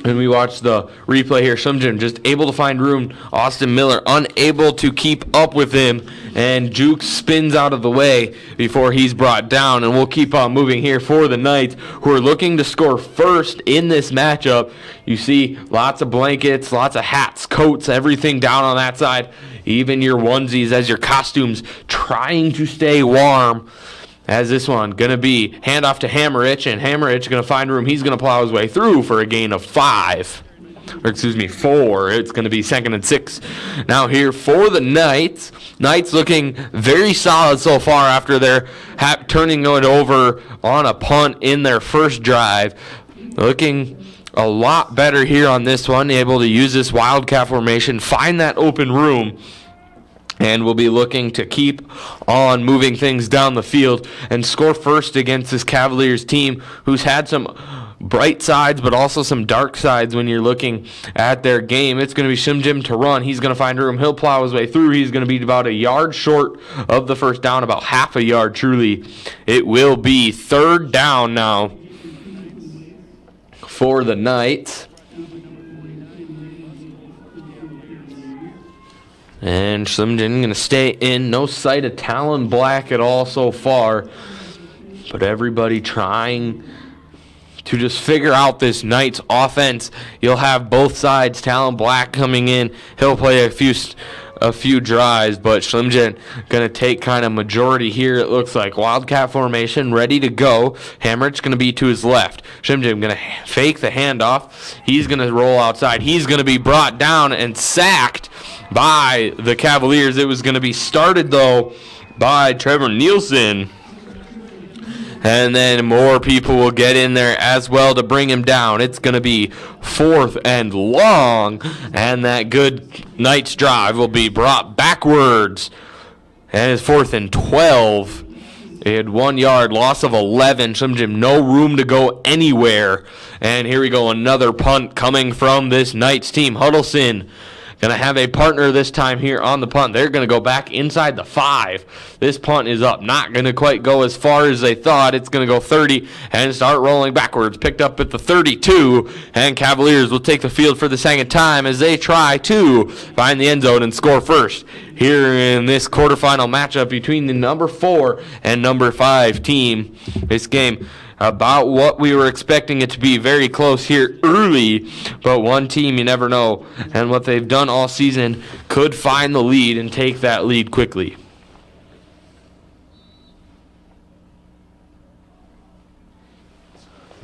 And we watch the replay here. Schlimgen just able to find room. Austin Miller unable to keep up with him. And Juke spins out of the way before he's brought down. And we'll keep on moving here for the Knights, who are looking to score first in this matchup. You see lots of blankets, lots of hats, coats, everything down on that side. Even your onesies as your costumes, trying to stay warm. As this one going to be handoff to Hammerich, and Hammerich going to find room. He's going to plow his way through for a gain of 4. It's going to be 2nd and 6. Now here for the Knights. Knights looking very solid so far after their turning it over on a punt in their first drive. Looking a lot better here on this one. Able to use this wildcat formation, find that open room. And we'll be looking to keep on moving things down the field and score first against this Cavaliers team who's had some bright sides but also some dark sides when you're looking at their game. It's going to be Schlimgen to run. He's going to find room. He'll plow his way through. He's going to be about a yard short of the first down, about half a yard truly. It will be 3rd down now for the Knights. And Schlimgen going to stay in. No sight of Talon Black at all so far. But everybody trying to just figure out this Knights offense. You'll have both sides. Talon Black coming in. He'll play a few drives, but Schlimgen going to take kind of majority here. It looks like wildcat formation ready to go. Hammerich going to be to his left. Schlimgen going to fake the handoff. He's going to roll outside. He's going to be brought down and sacked by the Cavaliers. It was going to be started, though, by Trevor Nielsen. and then more people will get in there as well to bring him down. It's going to be 4th and long, and that good Knights drive will be brought backwards. And it's 4th and 12. They had 1 yard, loss of 11. Slim Jim, no room to go anywhere. And here we go, another punt coming from this Knights team. Huddleston going to have a partner this time here on the punt. They're going to go back inside the 5. This punt is up. Not going to quite go as far as they thought. It's going to go 30 and start rolling backwards. Picked up at the 32. And Cavaliers will take the field for the second time as they try to find the end zone and score first here in this quarterfinal matchup between the number 4 and number 5 team. This game about what we were expecting it to be, very close here early, but one team, you never know, and what they've done all season could find the lead and take that lead quickly.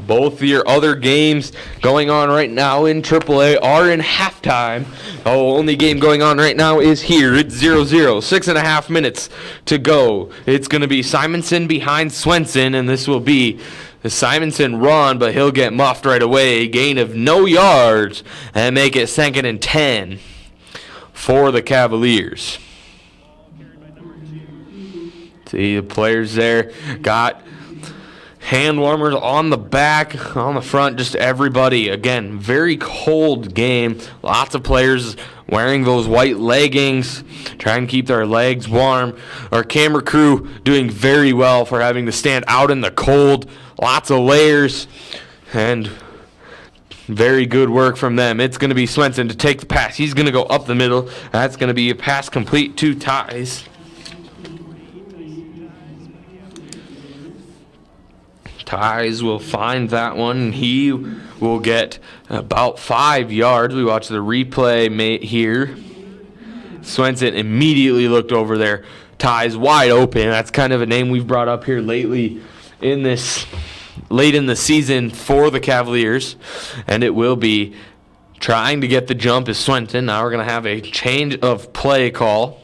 Both of your other games going on right now in AAA are in halftime. The only game going on right now is here. It's 0-0, 6.5 minutes to go. It's going to be Simonson behind Swenson, and this will be the Simonson run, but he'll get muffed right away. Gain of no yards, and make it 2nd and 10 for the Cavaliers. See the players there got hand warmers on the back, on the front, just everybody. Again, very cold game. Lots of players wearing those white leggings, trying to keep their legs warm. Our camera crew doing very well for having to stand out in the cold. Lots of layers and very good work from them. It's going to be Swenson to take the pass. He's going to go up the middle. That's going to be a pass complete to Ties. Ties will find that one. He will get about 5 yards. We watch the replay here. Swenson immediately looked over there. Ties wide open. That's kind of a name we've brought up here lately in this late in the season for the Cavaliers. And it will be trying to get the jump is Swenson. Now we're going to have a change of play call.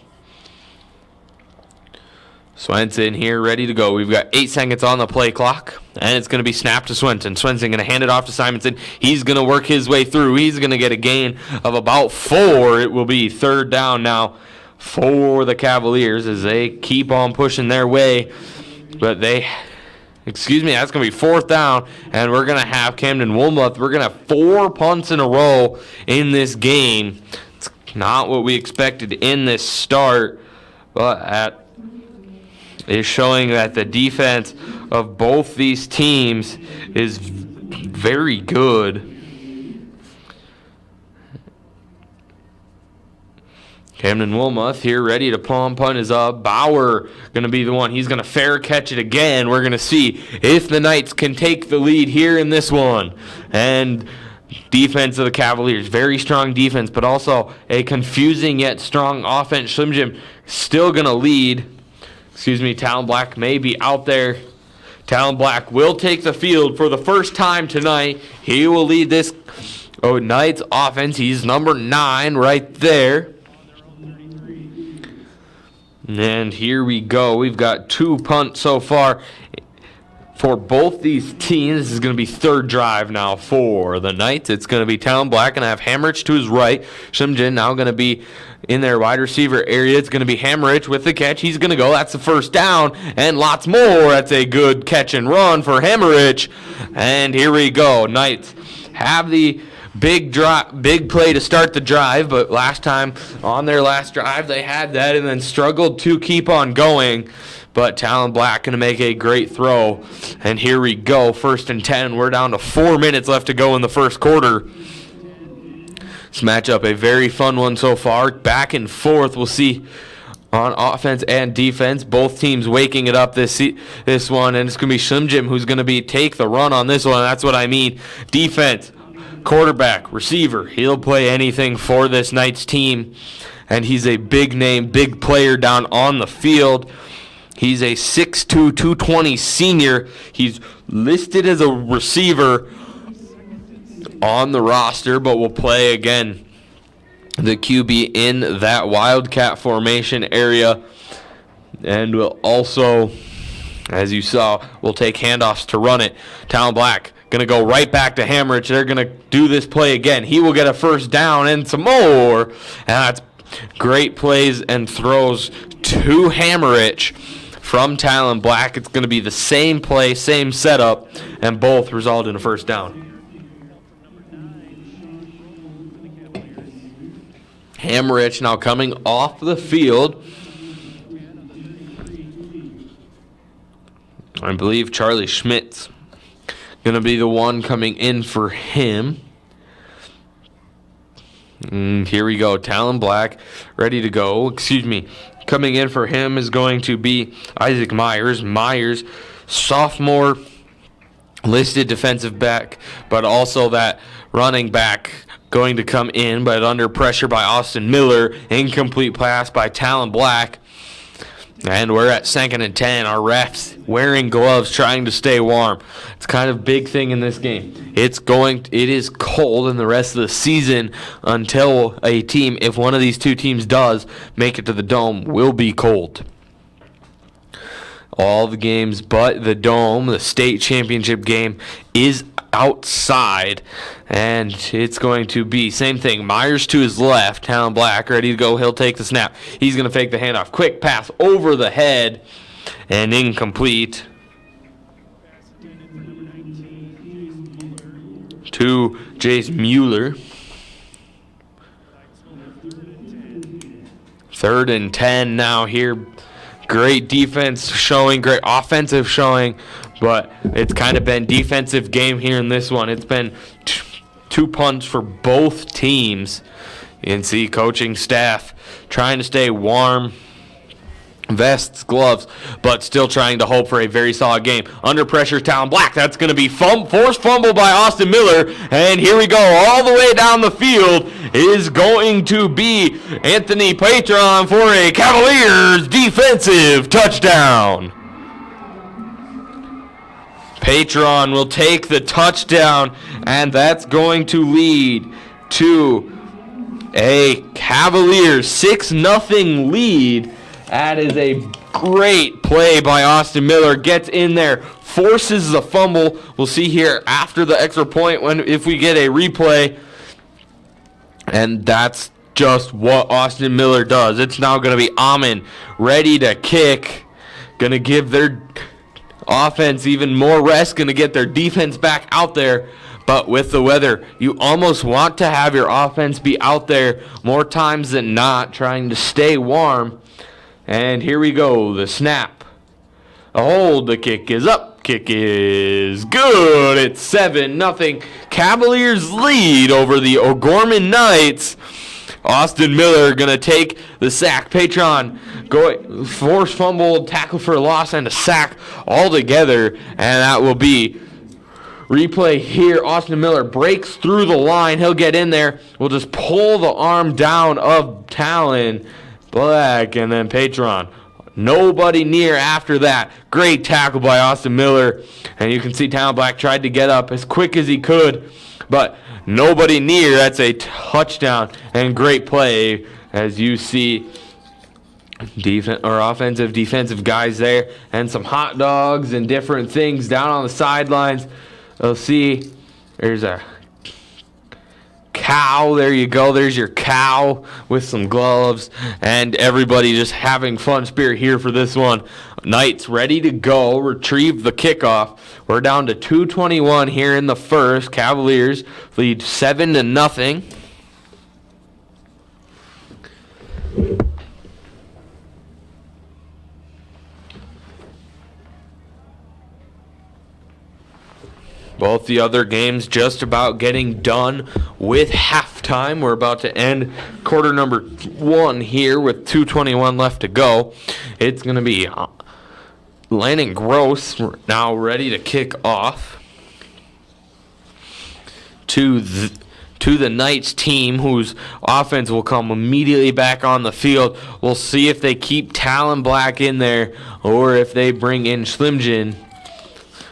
Swenson here ready to go. We've got 8 seconds on the play clock, and it's going to be snapped to Swenson. Swenson going to hand it off to Simonson. He's going to work his way through. He's going to get a gain of about 4. It will be 3rd down now for the Cavaliers as they keep on pushing their way. But that's going to be 4th down, and we're going to have Camden Woolmuth. We're going to have 4 punts in a row in this game. It's not what we expected in this start, but is showing that the defense of both these teams is very good. Camden Woolmuth here ready to punt is up. Bauer going to be the one. He's going to fair catch it again. We're going to see if the Knights can take the lead here in this one. And defense of the Cavaliers, very strong defense, but also a confusing yet strong offense. Slim Jim still going to lead. Talon Black may be out there. Talon Black will take the field for the first time tonight. He will lead this Knights offense. He's number 9 right there. And here we go. We've got 2 punts so far for both these teams. This is going to be 3rd drive now for the Knights. It's going to be Talon Black going to have Hammerich to his right. Shimjin now going to be in their wide receiver area. It's going to be Hammerich with the catch. He's going to go. That's the 1st down and lots more. That's a good catch and run for Hammerich. And here we go. Knights have the big play to start the drive, but last time on their last drive they had that and then struggled to keep on going. But Talon Black going to make a great throw. And here we go, 1st and 10. We're down to 4 minutes left to go in the first quarter. This matchup, a very fun one so far. Back and forth, we'll see on offense and defense. Both teams waking it up this one. And it's going to be Slim Jim who's going to take the run on this one. That's what I mean. Defense, quarterback, receiver. He'll play anything for this Knights team. And he's a big name, big player down on the field. He's a 6'2", 220 senior. He's listed as a receiver on the roster, but will play again the QB in that Wildcat formation area, and will also As you saw, we'll take handoffs to run it. Talon Black going to go right back to Hammerich. They're going to do this play again. He will get a first down and some more. And that's great plays and throws to Hammerich from Talon Black. It's going to be the same play, same setup, and both result in a first down. Hammerich now coming off the field. I believe Charlie Schmidt's going to be the one coming in for him. Here we go. Talon Black ready to go. Coming in for him is going to be Isaac Myers. Myers, sophomore, listed defensive back, but also that running back going to come in, but under pressure by Austin Miller. Incomplete pass by Talon Black. And we're at 2nd and 10. Our refs wearing gloves, trying to stay warm. It's kind of a big thing in this game. It is cold in the rest of the season until a team, if one of these two teams does make it to the Dome, will be cold. All the games but the Dome, the state championship game, is outside, and it's going to be same thing. Myers to his left, Talon Black ready to go. He'll take the snap. He's going to fake the handoff. Quick pass over the head and incomplete to Jace Mueller. 3rd and 10 now here. Great defense showing, great offensive showing, but it's kind of been defensive game here in this one. It's been two punts for both teams. You can see coaching staff trying to stay warm, vests, gloves, but still trying to hope for a very solid game. Under pressure, Talon Black. That's going to be forced fumble by Austin Miller. And here we go. All the way down the field is going to be Anthony Patron for a Cavaliers defensive touchdown. Patron will take the touchdown, and that's going to lead to a Cavaliers 6-0 lead. That is a great play by Austin Miller. Gets in there, forces the fumble. We'll see here after the extra point if we get a replay. And that's just what Austin Miller does. It's now going to be Amon ready to kick. Going to give their offense even more rest. Going to get their defense back out there. But with the weather, you almost want to have your offense be out there more times than not, trying to stay warm. And here we go, the snap. A hold, the kick is up. Kick is good. It's 7-0. Cavaliers lead over the O'Gorman Knights. Austin Miller going to take the sack. Patron force fumble, tackle for a loss, and a sack all together. And that will be replay here. Austin Miller breaks through the line. He'll get in there. We'll just pull the arm down of Talon Black, and then Patron. Nobody near after that. Great tackle by Austin Miller. And you can see Talon Black tried to get up as quick as he could, but nobody near. That's a touchdown and great play as you see offensive, defensive guys there, and some hot dogs and different things down on the sidelines. You'll see there's a cow. There you go. There's your cow with some gloves, and everybody just having fun spirit here for this one. Knights ready to go, retrieve the kickoff. We're down to 2:21 here in the first. Cavaliers lead 7-0. Both the other games just about getting done with halftime. We're about to end quarter number 1 here with 2:21 left to go. It's going to be Landon Gross now ready to kick off to the Knights team, whose offense will come immediately back on the field. We'll see if they keep Talon Black in there or if they bring in Schlimgen.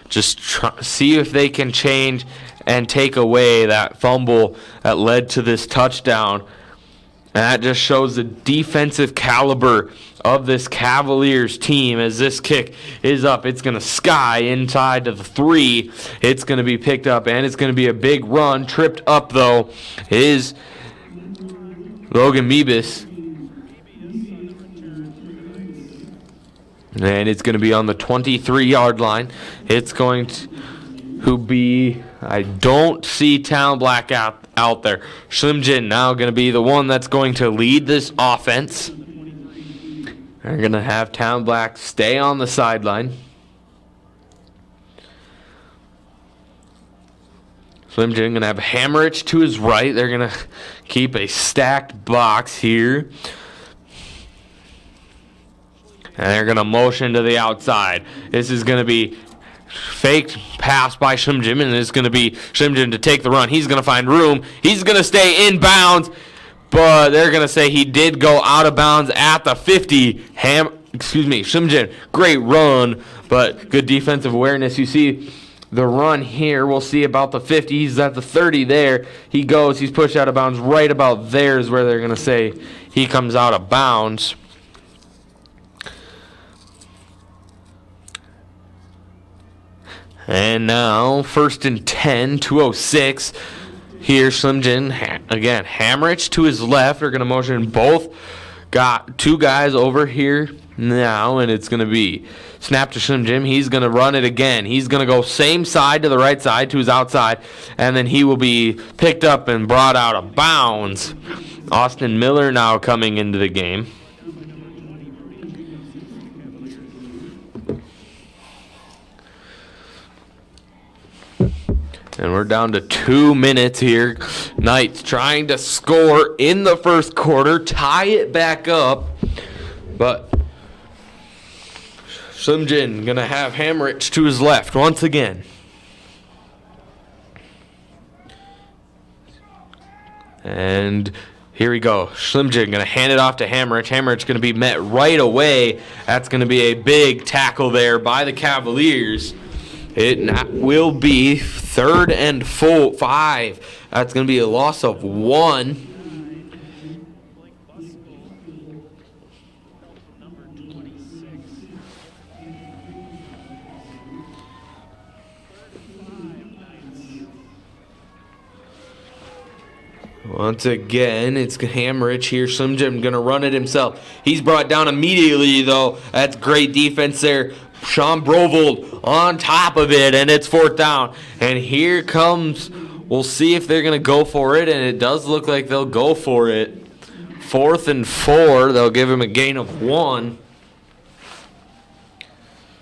Just see if they can change and take away that fumble that led to this touchdown. That just shows the defensive caliber of this Cavaliers team as this kick is up. It's going to sky inside to the 3. It's going to be picked up, and it's going to be a big run. Tripped up, though, is Logan Mebus. And it's going to be on the 23-yard line. It's going to be, I don't see Town Black out there. Schlimjin now going to be the one that's going to lead this offense. They're going to have Town Black stay on the sideline. Schlimjin going to have Hammerich to his right. They're going to keep a stacked box here. And they're going to motion to the outside. This is going to be faked pass by Schlimjin, and it's going to be Schlimjin to take the run. He's going to find room. He's going to stay in bounds, but they're going to say he did go out of bounds at the 50. Schlimjin, great run, but good defensive awareness. You see the run here. We'll see about the 50. He's at the 30 there. He goes. He's pushed out of bounds. Right about there is where they're going to say he comes out of bounds. And now, 1st and 10, 2:06. Here, Schlimjin, again, Hammerich to his left. They're going to motion both. Got 2 guys over here now, and it's going to be snap to Schlimjin. He's going to run it again. He's going to go same side to the right side, to his outside, and then he will be picked up and brought out of bounds. Austin Miller now coming into the game. And we're down to 2 minutes here. Knights trying to score in the first quarter, tie it back up. But Schlimjin going to have Hammerich to his left once again. And here we go. Schlimjin going to hand it off to Hammerich. Hammerich going to be met right away. That's going to be a big tackle there by the Cavaliers. It will be 3rd and 5. That's going to be a loss of 1. Once again, it's Hammerich here. Schlimjin going to run it himself. He's brought down immediately, though. That's great defense there. Sean Brovold on top of it, and it's 4th down. And here comes, we'll see if they're going to go for it, and it does look like they'll go for it. 4th and 4, they'll give him a gain of 1.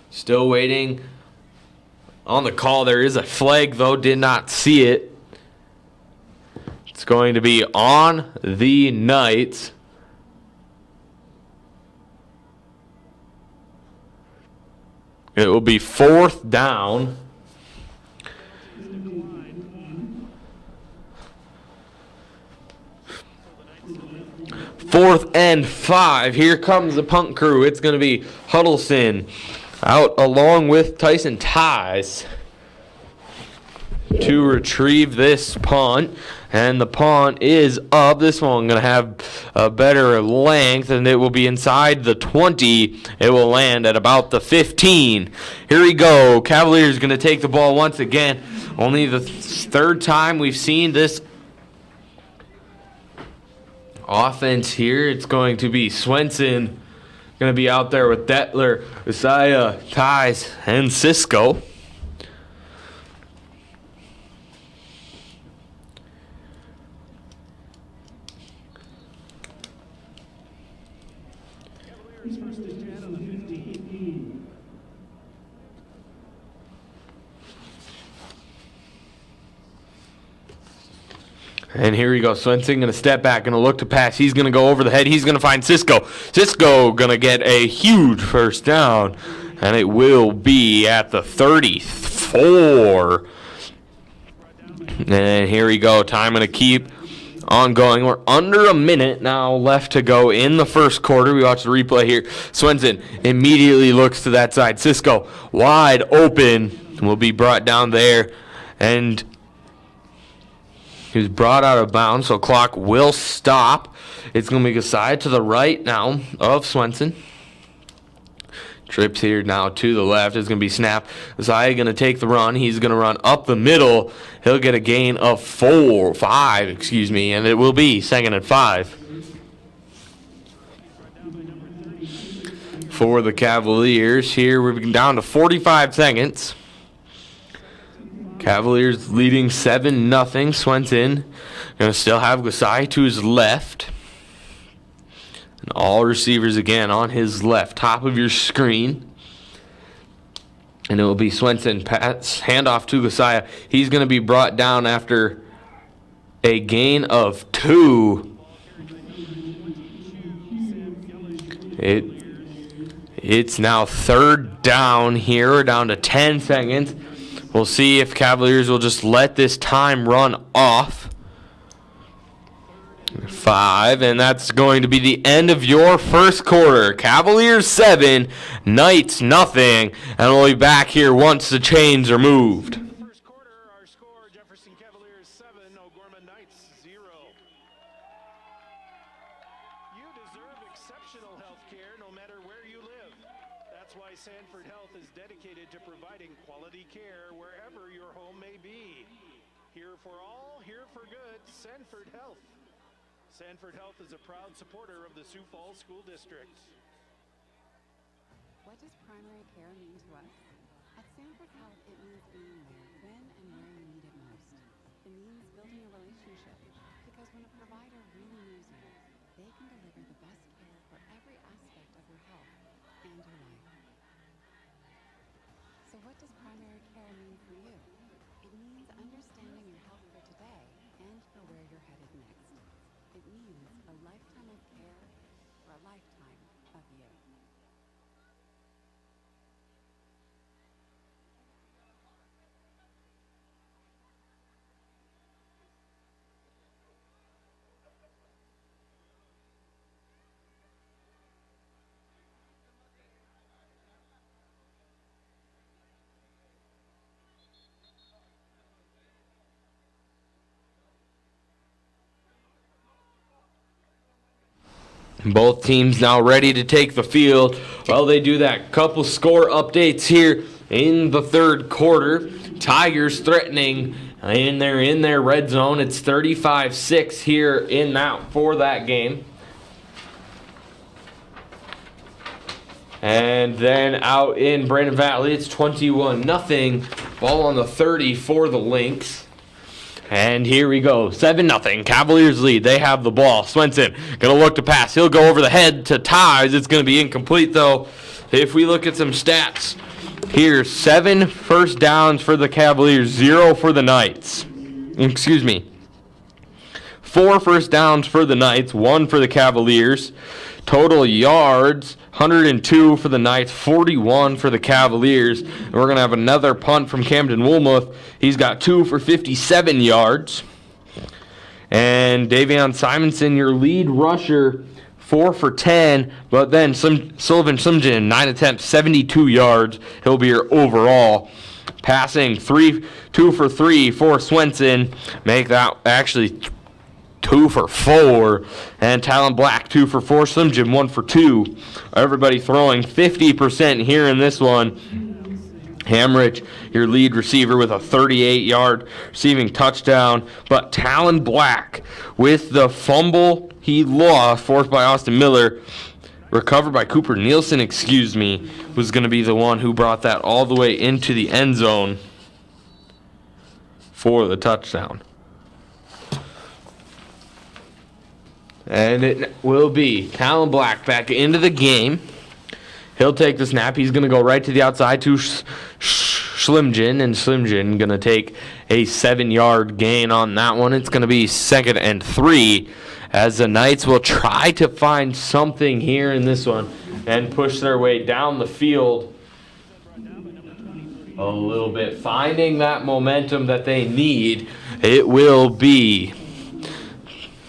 Still waiting on the call. There is a flag, though, did not see it. It's going to be on the Knights. It will be 4th down. Fourth and 5. Here comes the punt crew. It's going to be Huddleston out along with Tyson Ties to retrieve this punt. And the punt is up. This one going to have a better length, and it will be inside the 20. It will land at about the 15. Here we go. Cavaliers going to take the ball once again. Only the 3rd time we've seen this offense here. It's going to be Swenson going to be out there with Detler, Isaiah, Ties, and Cisco. And here we go. Swenson going to step back, going to look to pass. He's going to go over the head. He's going to find Cisco. Cisco going to get a huge 1st down, and it will be at the 34. And here we go. Time going to keep on going. We're under a minute now left to go in the first quarter. We watch the replay here. Swenson immediately looks to that side. Cisco wide open will be brought down there, and He was brought out of bounds, so clock will stop. It's going to be Gasiah to the right now of Swenson. Trips here now to the left. It's going to be snap. Gasiah going to take the run. He's going to run up the middle. He'll get a gain of 5, and it will be 2nd and 5. For the Cavaliers here, we're down to 45 seconds. Cavaliers leading 7-0. Swenson going to still have Gasiah to his left. And all receivers again on his left, top of your screen. And it will be Swenson pass, handoff to Gasiah. He's going to be brought down after a gain of 2. It's now 3rd down here. We're down to 10 seconds. We'll see if Cavaliers will just let this time run off. 5, and that's going to be the end of your first quarter. Cavaliers 7, Knights nothing, and we'll be back here once the chains are moved. First quarter, our score, Jefferson Cavaliers 7, O'Gorman Knights 0. You deserve exceptional health care no matter where you live. That's why Sanford Health is dedicated to providing quality care wherever your home may be. Here for all, here for good, Sanford Health. Sanford Health is a proud supporter of the Sioux Falls School District. What does primary care mean to us? At Sanford Health, it means being there when and where you need it most. It means building a relationship, because when a provider really knows you, they can deliver the best care for every aspect of your health and your life. So what does primary care mean for you? It means understanding your health for today and for where you're headed next. It means a lifetime of care for a lifetime of you. Both teams now ready to take the field. Well, they do that. Couple score updates here in the third quarter. Tigers threatening in their red zone. It's 35-6 here for that game. And then out in Brandon Valley, it's 21-0. Ball on the 30 for the Lynx. And here we go, 7-0. Cavaliers lead. They have the ball. Swenson going to look to pass. He'll go over the head to Ties. It's going to be incomplete, though. If we look at some stats, here, 7 first downs for the Cavaliers, 0 for the Knights. 4 first downs for the Knights, 1 for the Cavaliers. Total yards, 102 for the Knights, 41 for the Cavaliers. And we're going to have another punt from Camden Woolmuth. He's got 2 for 57 yards. And Davion Simonson, your lead rusher, 4 for 10. But then Sullivan Slimjin, 9 attempts, 72 yards. He'll be your overall. Passing 2 for 3 for Swenson. Make that actually 2 for 4. And Talon Black, 2 for 4. Slim Jim, 1 for 2. Everybody throwing 50% here in this one. Hamrich, your lead receiver, with a 38-yard receiving touchdown. But Talon Black, with the fumble he lost, forced by Austin Miller, recovered by Cooper Nielsen, was going to be the one who brought that all the way into the end zone for the touchdown. And it will be Talon Black back into the game. He'll take the snap. He's going to go right to the outside to Slimjin, and Slimjin going to take a 7-yard gain on that one. It's going to be 2nd and 3 as the Knights will try to find something here in this one and push their way down the field a little bit, finding that momentum that they need. It will be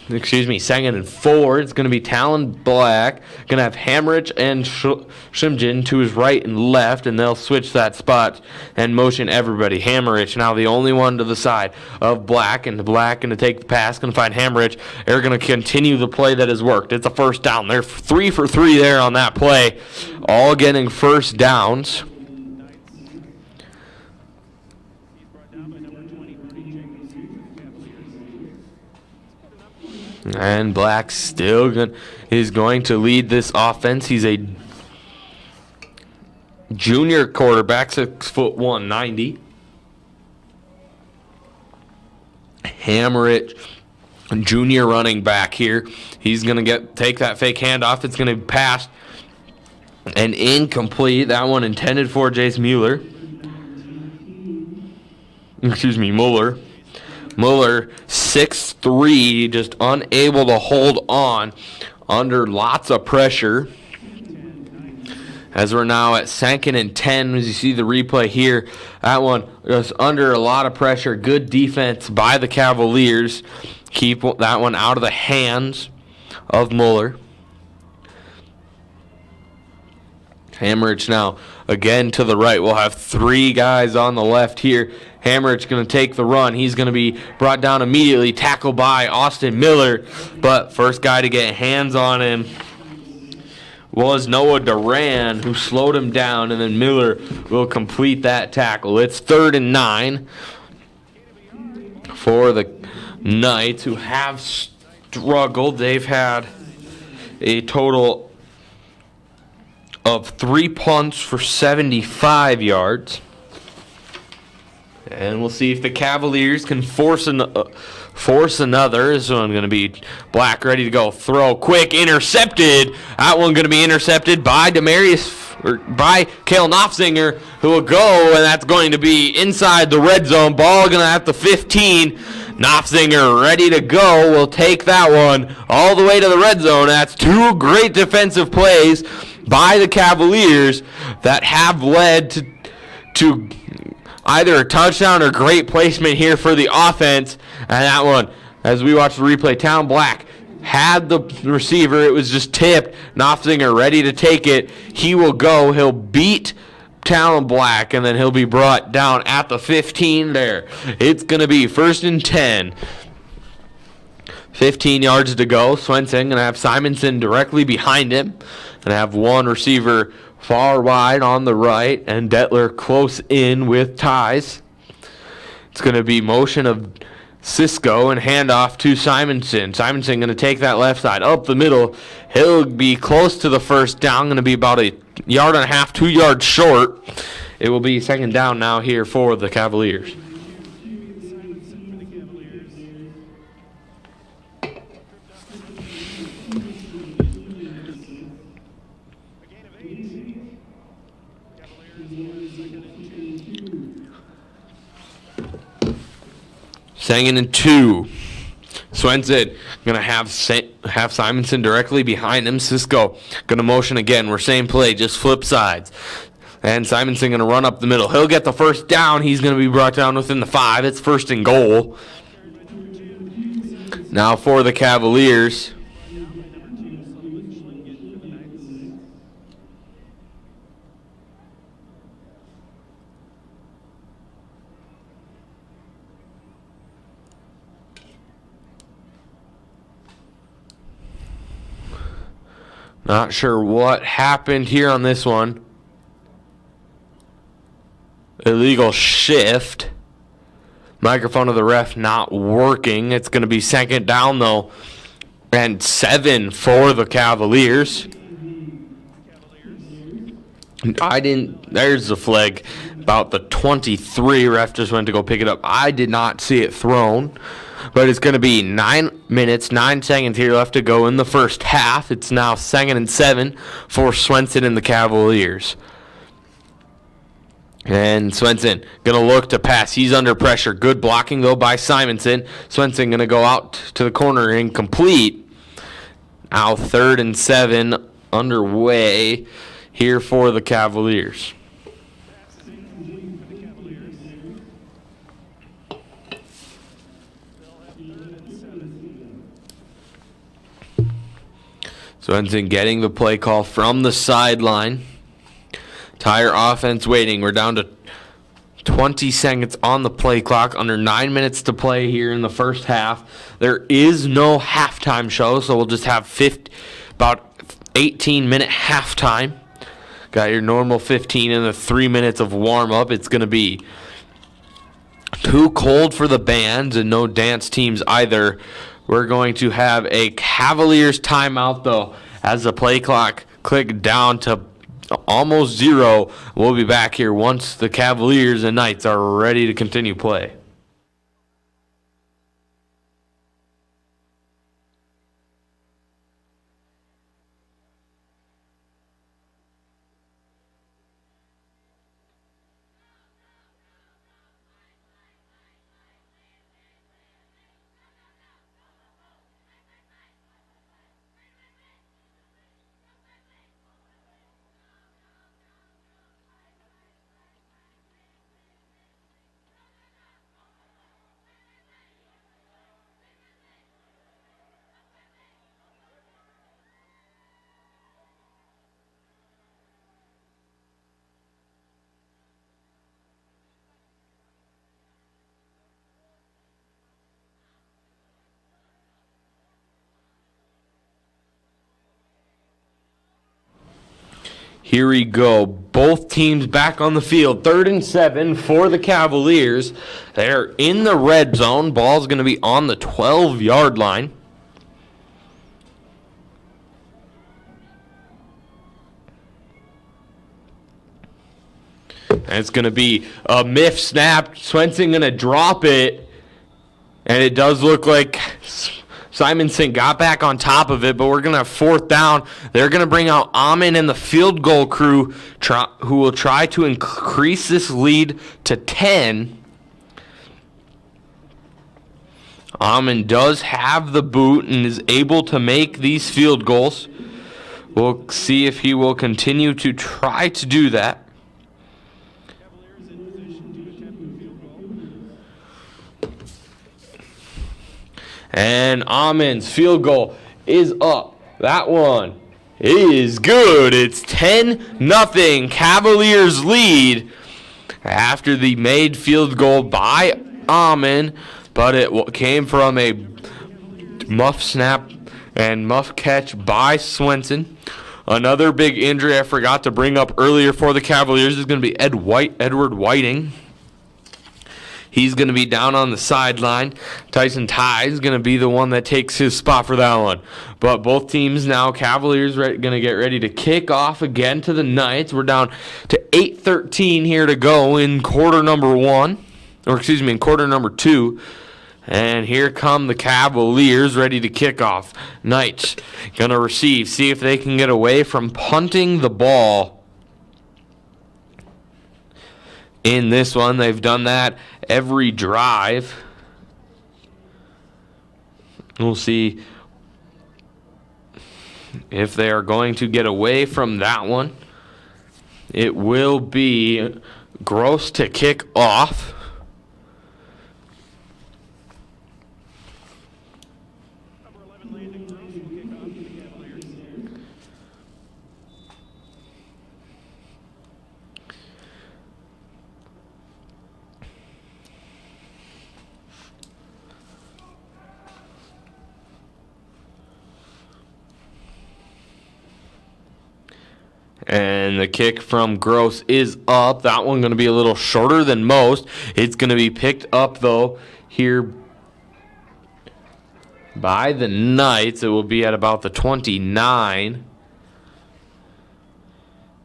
Second and 4. It's going to be Talon Black. Going to have Hamrich and Shimjin to his right and left, and they'll switch that spot and motion everybody. Hamrich now the only one to the side of Black, and Black going to take the pass. Going to find Hamrich. They're going to continue the play that has worked. It's a first down. They're 3 for 3 there on that play, all getting first downs. And Black still is going to lead this offense. He's a junior quarterback, 6'1", 190. Hamrich, junior running back here. He's going to take that fake handoff. It's going to be passed and incomplete. That one intended for Jace Mueller. Mueller. Mueller, 6'3", just unable to hold on under lots of pressure. As we're now at 2nd and 10, as you see the replay here, that one was under a lot of pressure. Good defense by the Cavaliers. Keep that one out of the hands of Mueller. Hamrich now again to the right. We'll have 3 guys on the left here. Hamrich going to take the run. He's going to be brought down immediately, tackled by Austin Miller. But first guy to get hands on him was Noah Duran, who slowed him down, and then Miller will complete that tackle. It's 3rd and 9 for the Knights, who have struggled. They've had a total of 3 punts for 75 yards. And we'll see if the Cavaliers can force another. This one going to be Black, ready to go. Throw, quick, intercepted. That one going to be intercepted by by Kale Knopfzinger, who will go, and that's going to be inside the red zone. Ball going to have the 15. Knopfzinger ready to go. Will take that one all the way to the red zone. That's 2 great defensive plays by the Cavaliers that have led to either a touchdown or great placement here for the offense. And that one, as we watch the replay, Talon Black had the receiver. It was just tipped. Knopfzinger ready to take it. He will go. He'll beat Talon Black, and then he'll be brought down at the 15 there. It's going to be 1st and 10. 15 yards to go. Swenson going to have Simonson directly behind him. Going to have one receiver far wide on the right, and Detler close in with ties. It's going to be motion of Cisco and handoff to Simonson. Simonson going to take that left side up the middle. He'll be close to the first down. Going to be about 1.5 yards, 2 yards short. It will be 2nd down now here for the Cavaliers. Second and 2. Swenson going to have Simonson directly behind him. Cisco going to motion again. We're same play, just flip sides. And Simonson going to run up the middle. He'll get the first down. He's going to be brought down within the 5. It's 1st and goal. Now for the Cavaliers. Not sure what happened here on this one. Illegal shift. Microphone of the ref not working. It's going to be 2nd down, though, and 7 for the Cavaliers. There's the flag. About the 23. Ref just went to go pick it up. I did not see it thrown. But it's going to be 9 minutes, 9 seconds here left to go in the first half. It's now 2nd and 7 for Swenson and the Cavaliers. And Swenson going to look to pass. He's under pressure. Good blocking, though, by Simonson. Swenson going to go out to the corner and complete. Now 3rd and 7 underway here for the Cavaliers. Swenson getting the play call from the sideline. Entire offense waiting. We're down to 20 seconds on the play clock, under 9 minutes to play here in the first half. There is no halftime show, so we'll just have about 18-minute halftime. Got your normal 15 and the 3 minutes of warm-up. It's going to be too cold for the bands and no dance teams either. We're going to have a Cavaliers timeout, though, as the play clock clicked down to almost 0. We'll be back here once the Cavaliers and Knights are ready to continue play. Here we go. Both teams back on the field. 3rd and 7 for the Cavaliers. They're in the red zone. Ball's going to be on the 12-yard line. And it's going to be a miff snap. Swenson going to drop it. And it does look like Simonson got back on top of it, but we're going to have 4th down. They're going to bring out Amon and the field goal crew who will try to increase this lead to 10. Amon does have the boot and is able to make these field goals. We'll see if he will continue to try to do that. And Amon's field goal is up. That one is good. It's 10-0. Cavaliers lead after the made field goal by Amon, but it came from a muff snap and muff catch by Swenson. Another big injury I forgot to bring up earlier for the Cavaliers is going to be Edward Whiting. He's going to be down on the sideline. Tyson Tye is going to be the one that takes his spot for that one. But both teams now, Cavaliers going to get ready to kick off again to the Knights. We're down to 8:13 here to go in quarter number 2. And here come the Cavaliers ready to kick off. Knights going to receive, see if they can get away from punting the ball. In this one, they've done that every drive. We'll see if they are going to get away from that one. It will be Gross to kick off. And the kick from Gross is up. That one going to be a little shorter than most. It's going to be picked up, though, here by the Knights. It will be at about the 29.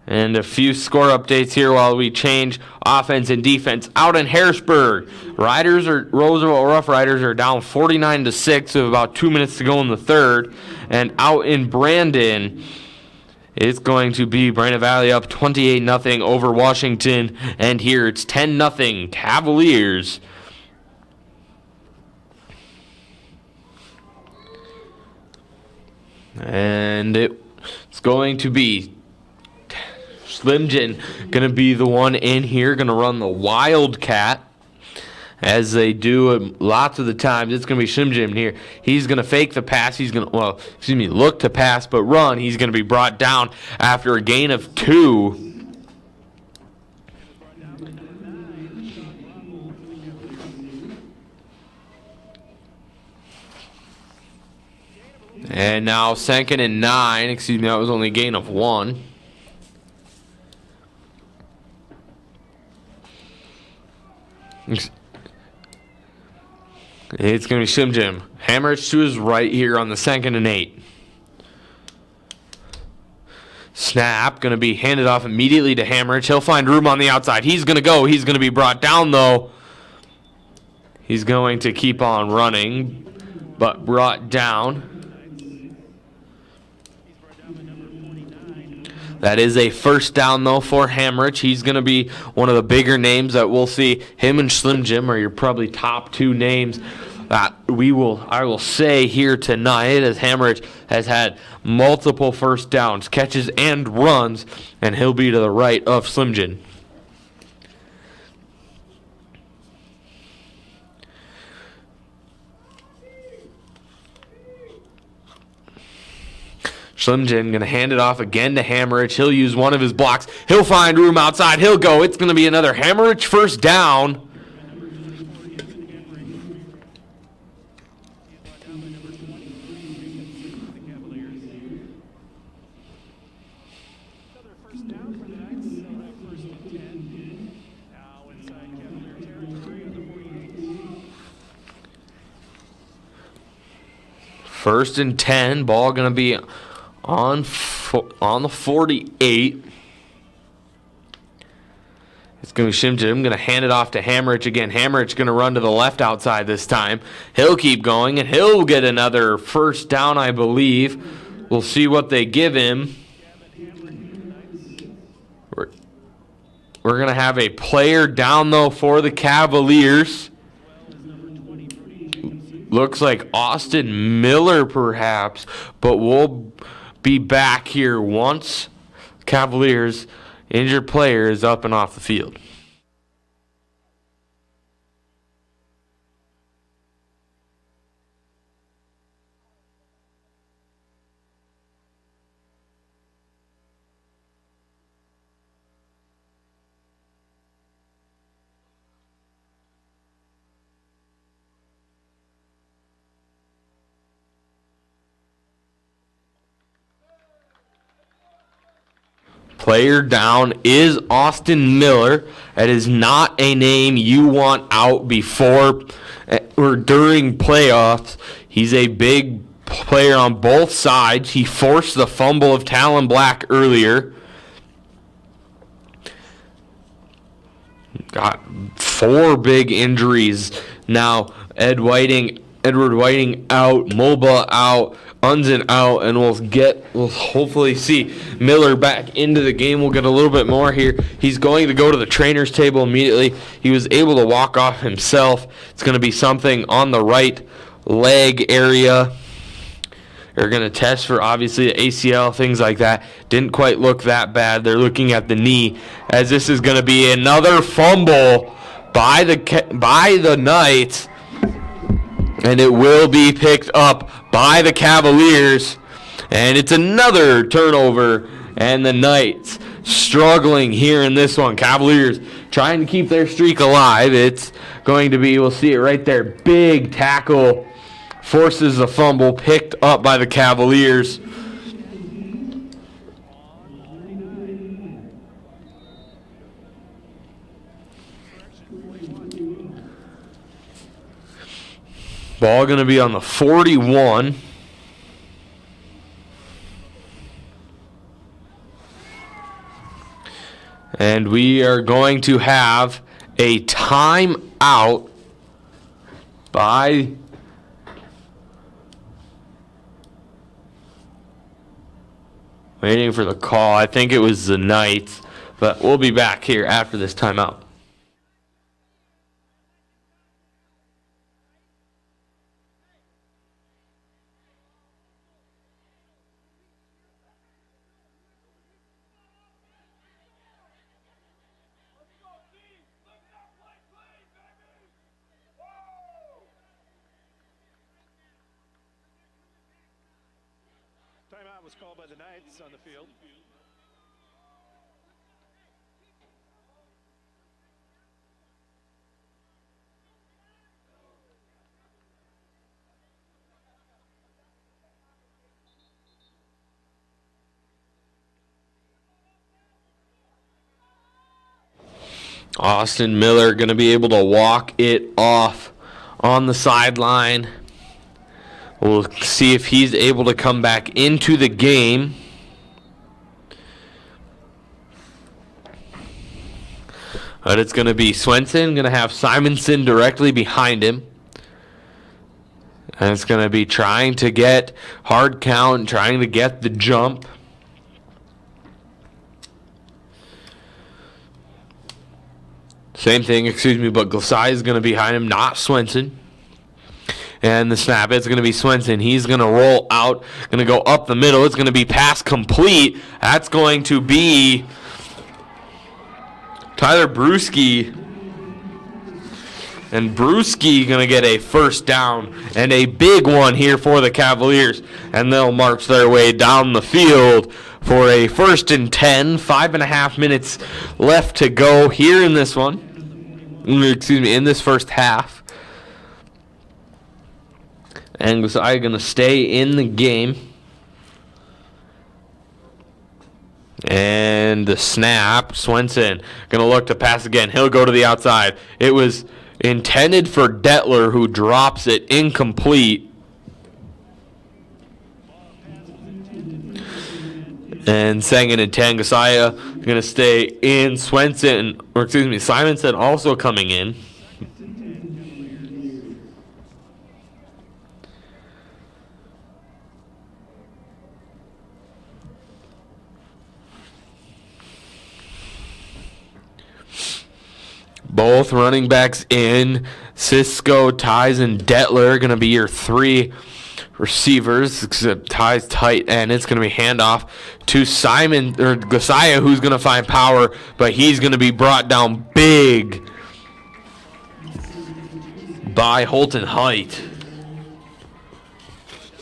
And a few score updates here while we change offense and defense. Out in Harrisburg, Roosevelt Rough Riders are down 49-6 with about 2 minutes to go in the third. And out in Brandon, it's going to be Brandon Valley up 28-0 over Washington. And here it's 10-0 Cavaliers. And it's going to be Slim Jim going to be the one in here, going to run the Wildcat. as they do lots of the times. It's going to be Slim Jim here. He's going to fake the pass. He's going to, look to pass, but run. He's going to be brought down after a gain of 2. And now 2nd and 9. That was only a gain of 1. It's going to be Slim Jim. Hammerich to his right here on the 2nd and 8. Snap going to be handed off immediately to Hammerich. He'll find room on the outside. He's going to go. He's going to be brought down, though. He's going to keep on running, but brought down. That is a first down, though, for Hammerich. He's going to be one of the bigger names that we'll see. Him and Slim Jim are your probably top 2 names that I will say here tonight, as Hammerich has had multiple first downs, catches, and runs, and he'll be to the right of Slim Jim. Slim Jim going to hand it off again to Hammerich. He'll use one of his blocks. He'll find room outside. He'll go. It's going to be another Hammerich first down. First and 10. Ball going to be on the 48. It's going to be Slim Jim. Going to hand it off to Hammerich again. Hammerich going to run to the left outside this time. He'll keep going, and he'll get another first down, I believe. We'll see what they give him. We're going to have a player down, though, for the Cavaliers. Looks like Austin Miller, perhaps, but we'll be back here once Cavaliers' injured player is up and off the field. Player down is Austin Miller. That is not a name you want out before or during playoffs. He's a big player on both sides. He forced the fumble of Talon Black earlier. Got 4 big injuries now. Edward Whiting out, Moba out, Unzen out, and we'll hopefully see Miller back into the game. We'll get a little bit more here. He's going to go to the trainer's table immediately. He was able to walk off himself. It's going to be something on the right leg area. They're going to test for, obviously, the ACL, things like that. Didn't quite look that bad. They're looking at the knee, as this is going to be another fumble by the Knights, and it will be picked up by the Cavaliers, and it's another turnover, and the Knights struggling here in this one. Cavaliers trying to keep their streak alive. It's going to be, we'll see it right there, big tackle, forces the fumble, picked up by the Cavaliers. Ball going to be on the 41. And we are going to have a timeout by waiting for the call. I think it was the Knights, but we'll be back here after this timeout. Timeout was called by the Knights on the field. Austin Miller going to be able to walk it off on the sideline. We'll see if he's able to come back into the game. But it's going to be Swenson, going to have Simonson directly behind him. And it's going to be trying to get hard count, trying to get the jump. Same thing, but Glosai is going to be behind him, not Swenson. And the snap, it's going to be Swenson. He's going to roll out, going to go up the middle. It's going to be pass complete. That's going to be Tyler Brewski. And Brewski going to get a first down and a big one here for the Cavaliers. And they'll march their way down the field for a 1st and 10. 5.5 minutes left to go here in this one. In this first half. And Glosai going to stay in the game. And the snap. Swenson going to look to pass again. He'll go to the outside. It was intended for Detler, who drops it incomplete. And 2nd and 10. Glosai going to stay in. Simonson also coming in. Both running backs in. Cisco, Ties, and Detler are going to be your 3 receivers, except Ties tight end. It's going to be handoff to Glosai, who's going to find power, but he's going to be brought down big by Holton Height.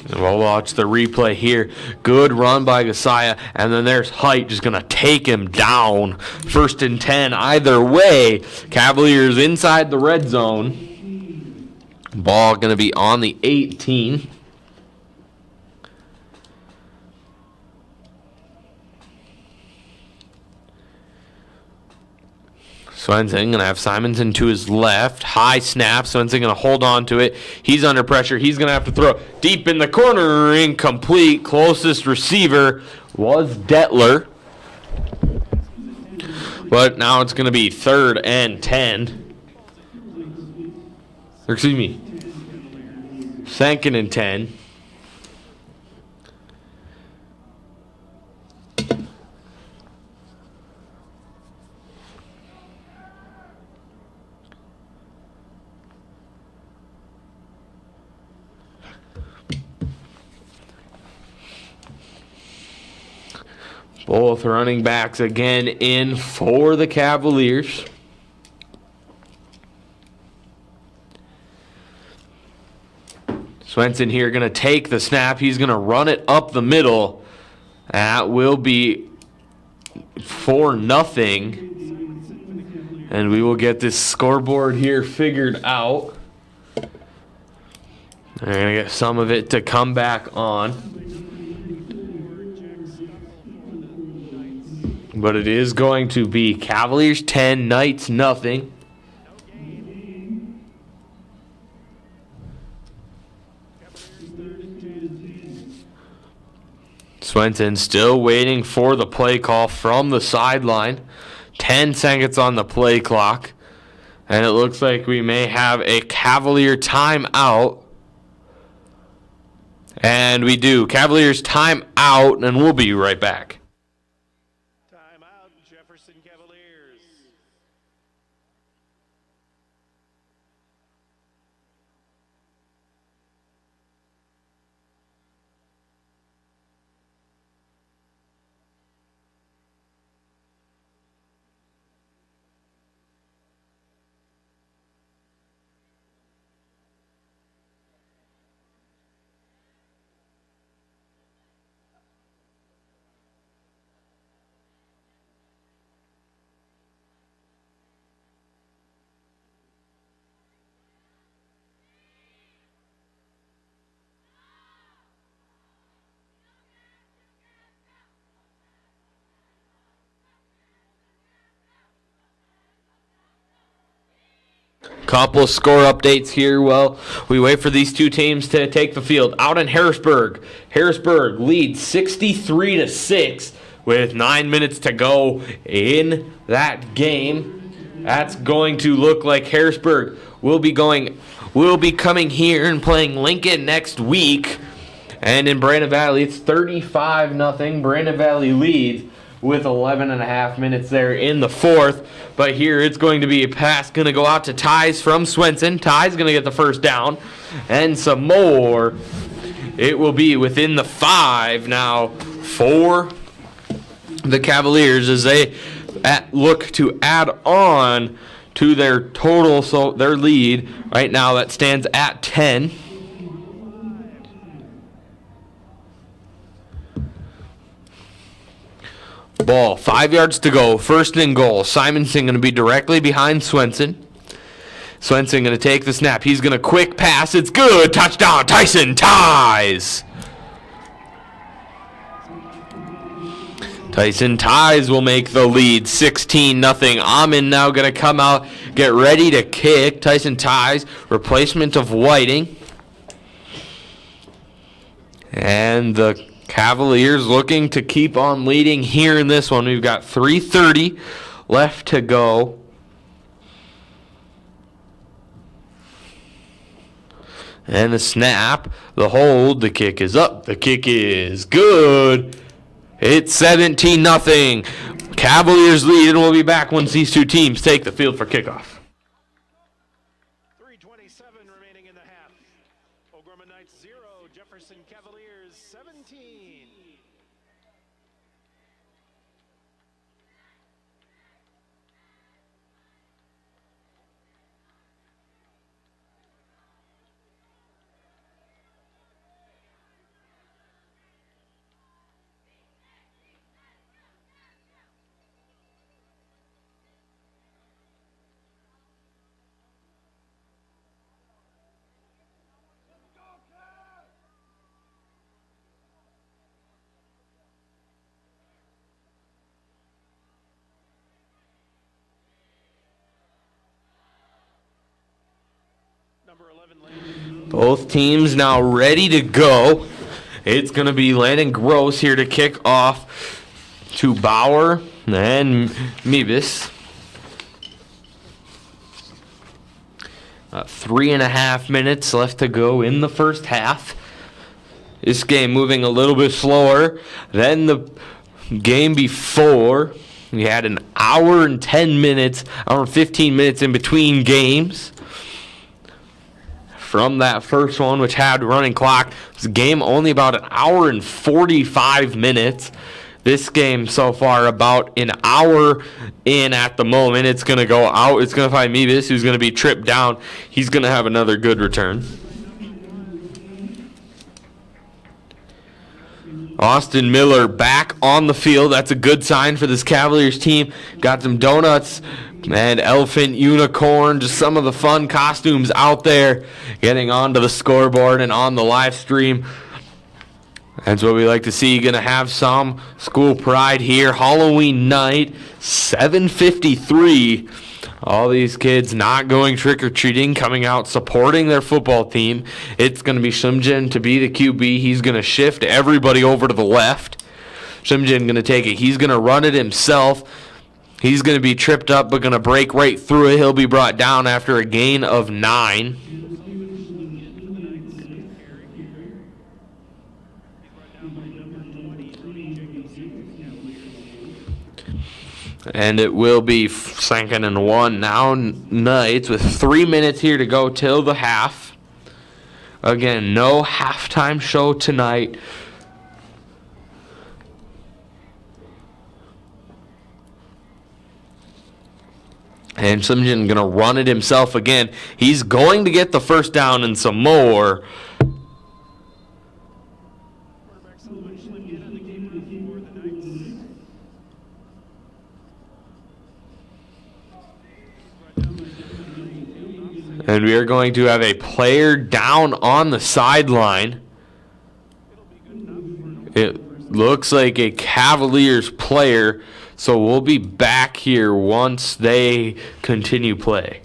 And we'll watch the replay here. Good run by Glosai, and then there's Height just going to take him down. 1st and 10 either way. Cavaliers inside the red zone. Ball going to be on the 18. Swenson going to have Simonson to his left. High snap. Swenson going to hold on to it. He's under pressure. He's going to have to throw deep in the corner. Incomplete. Closest receiver was Detler. But now it's going to be 3rd and 10. 2nd and 10. Both running backs again in for the Cavaliers. Swenson here going to take the snap. He's going to run it up the middle. That will be 4-0. And we will get this scoreboard here figured out. They're going to get some of it to come back on. But it is going to be Cavaliers 10, Knights nothing. Swenson still waiting for the play call from the sideline. 10 seconds on the play clock. And it looks like we may have a Cavalier timeout. And we do. Cavaliers timeout, and we'll be right back. Timeout, Jefferson Cavaliers. Couple score updates here. Well, we wait for these two teams to take the field. Out in Harrisburg, Harrisburg leads 63-6 with 9 minutes to go in that game. That's going to look like Harrisburg will be coming here and playing Lincoln next week. And in Brandon Valley, it's 35-0. Brandon Valley leads with 11.5 minutes there in the fourth. But here it's going to be a pass going to go out to Ties from Swenson. Ties going to get the first down. And some more. It will be within the 5 now for the Cavaliers as they look to add on to their total, so their lead right now that stands at 10. Ball, 5 yards to go, first and goal. Simonson going to be directly behind Swenson. Swenson going to take the snap. He's going to quick pass. It's good. Touchdown, Tyson Ties. Tyson Ties will make the lead 16-0. Amin now going to come out, get ready to kick. Tyson Ties, replacement of Whiting. And the Cavaliers looking to keep on leading here in this one. We've got 3:30 left to go. And the snap, the hold, the kick is up. The kick is good. It's 17-0. Cavaliers lead, and we'll be back once these two teams take the field for kickoff. 3:27 remaining in the half. O'Gorman Knights 0, Jefferson Cavaliers 17. Both teams now ready to go. It's going to be Landon Gross here to kick off to Bauer and Meebus. 3.5 minutes left to go in the first half. This game moving a little bit slower than the game before. We had an hour and 10 minutes, hour and 15 minutes in between games. From that first one, which had running clock, it was a game only about an hour and 45 minutes. This game so far about an hour in at the moment. It's going to go out. It's going to find Meebus, who's going to be tripped down. He's going to have another good return. Austin Miller back on the field. That's a good sign for this Cavaliers team. Got some donuts and elephant, unicorn, just some of the fun costumes out there getting onto the scoreboard and on the live stream. That's what we like to see. Going to have some school pride here. Halloween night, 7:53. All these kids not going trick-or-treating, coming out supporting their football team. It's going to be Shimjin to be the QB. He's going to shift everybody over to the left. Shimjin going to take it. He's going to run it himself. He's going to be tripped up, but going to break right through it. He'll be brought down after a gain of 9. And it will be 2nd and 1 now. Knights with 3 minutes here to go till the half. Again, no halftime show tonight. And Simjian going to run it himself again. He's going to get the first down and some more. And we are going to have a player down on the sideline. It looks like a Cavaliers player, so we'll be back here once they continue play.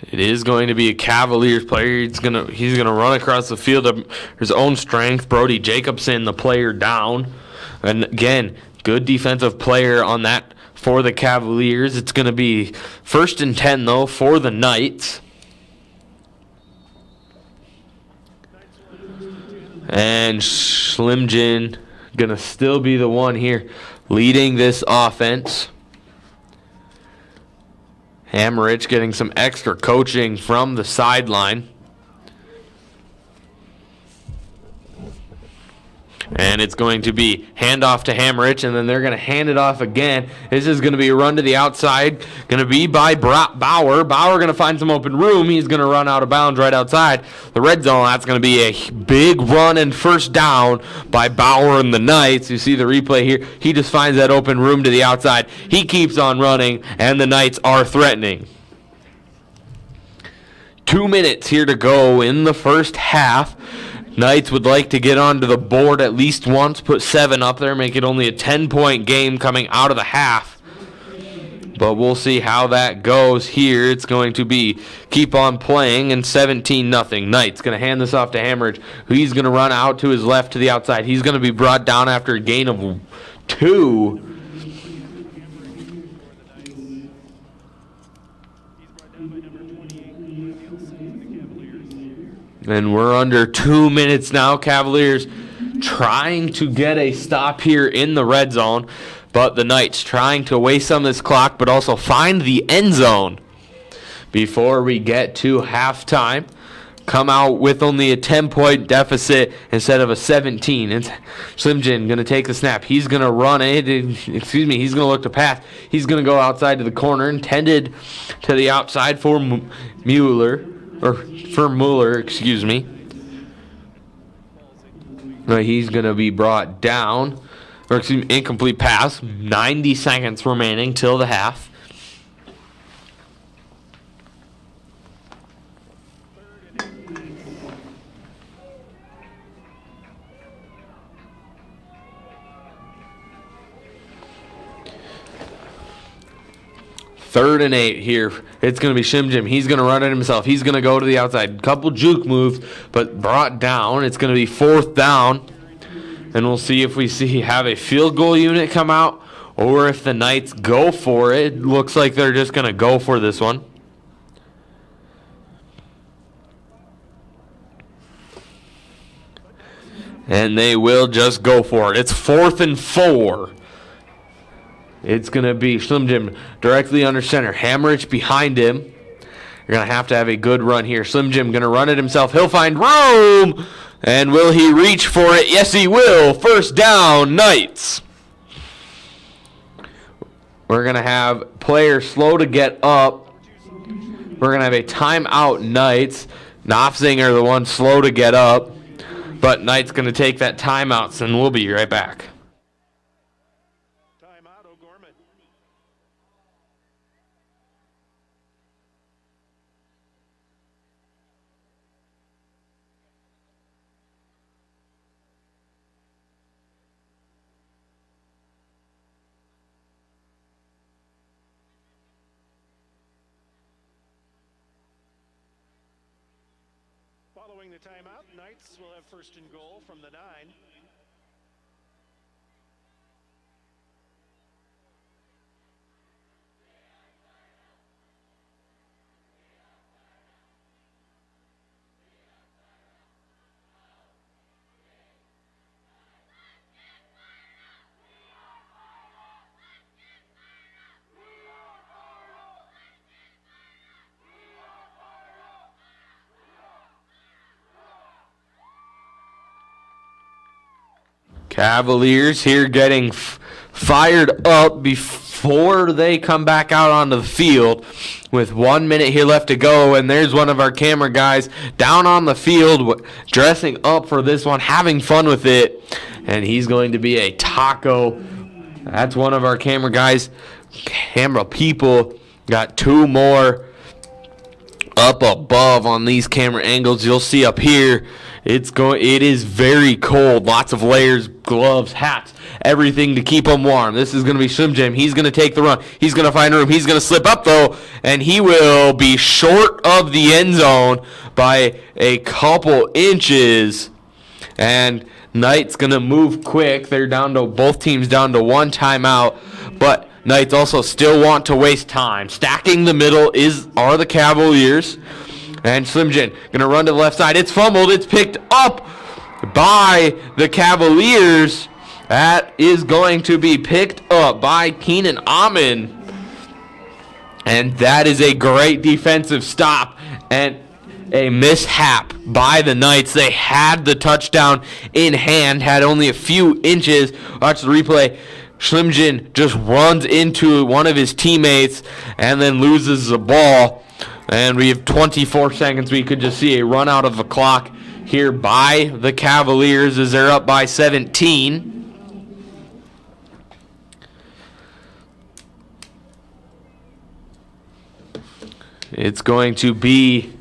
It is going to be a Cavaliers player. He's gonna run across the field of his own strength. Brody Jacobson, the player down. And again, good defensive player on that for the Cavaliers. It's going to be 1st and 10, though, for the Knights. And Schlimgen going to still be the one here leading this offense. Hammerich getting some extra coaching from the sideline. And it's going to be handoff to Hammerich, and then they're going to hand it off again. This is going to be a run to the outside. Going to be by Bauer. Bauer going to find some open room. He's going to run out of bounds right outside the red zone. That's going to be a big run and first down by Bauer and the Knights. You see the replay here. He just finds that open room to the outside. He keeps on running, and the Knights are threatening. 2 minutes here to go in the first half. Knights would like to get onto the board at least once, put 7 up there, make it only a 10-point game coming out of the half. But we'll see how that goes here. It's going to be keep on playing and 17-0. Knights going to hand this off to Hammerich. He's going to run out to his left to the outside. He's going to be brought down after a gain of 2. And we're under 2 minutes now. Cavaliers trying to get a stop here in the red zone. But the Knights trying to waste some of this clock, but also find the end zone before we get to halftime. Come out with only a 10-point deficit instead of a 17. It's Schlimgen going to take the snap. He's going to run it. He's going to look to pass. He's going to go outside to the corner, intended to the outside for Mueller. He's going to be brought down. Incomplete pass. 90 seconds remaining till the half. Third and 8 here. It's going to be Schlimgen. He's going to run it himself. He's going to go to the outside. Couple juke moves, but brought down. It's going to be 4th down. And we'll see if we have a field goal unit come out or if the Knights go for it. Looks like they're just going to go for this one. And they will just go for it. It's 4th and 4. It's going to be Schlimgen directly under center. Hammerich behind him. You're going to have a good run here. Schlimgen going to run it himself. He'll find room. And will he reach for it? Yes, he will. First down, Knights. We're going to have players slow to get up. We're going to have a timeout, Knights. Knopfzinger, the one slow to get up. But Knights going to take that timeout, and we'll be right back. Following the timeout, Knights will have 1st and goal from the 9. Cavaliers here getting fired up before they come back out onto the field with 1 minute here left to go. And there's one of our camera guys down on the field dressing up for this one, having fun with it. And he's going to be a taco. That's one of our camera guys. Camera people got 2 more up above on these camera angles. You'll see up here It is very cold. Lots of layers, gloves, hats, everything to keep them warm. This is going to be Slim Jim. He's going to take the run. He's going to find room. He's going to slip up, though, and he will be short of the end zone by a couple inches. And Knight's going to move quick. They're down to both teams down to one timeout, but Knights also still want to waste time. Stacking the middle are the Cavaliers. And Slim Jim going to run to the left side. It's fumbled. It's picked up by the Cavaliers. That is going to be picked up by Keenan Amon. And that is a great defensive stop and a mishap by the Knights. They had the touchdown in hand, had only a few inches. Watch the replay. Slim Jim just runs into one of his teammates and then loses the ball. And we have 24 seconds. We could just see a run out of the clock here by the Cavaliers as they're up by 17. It's going to be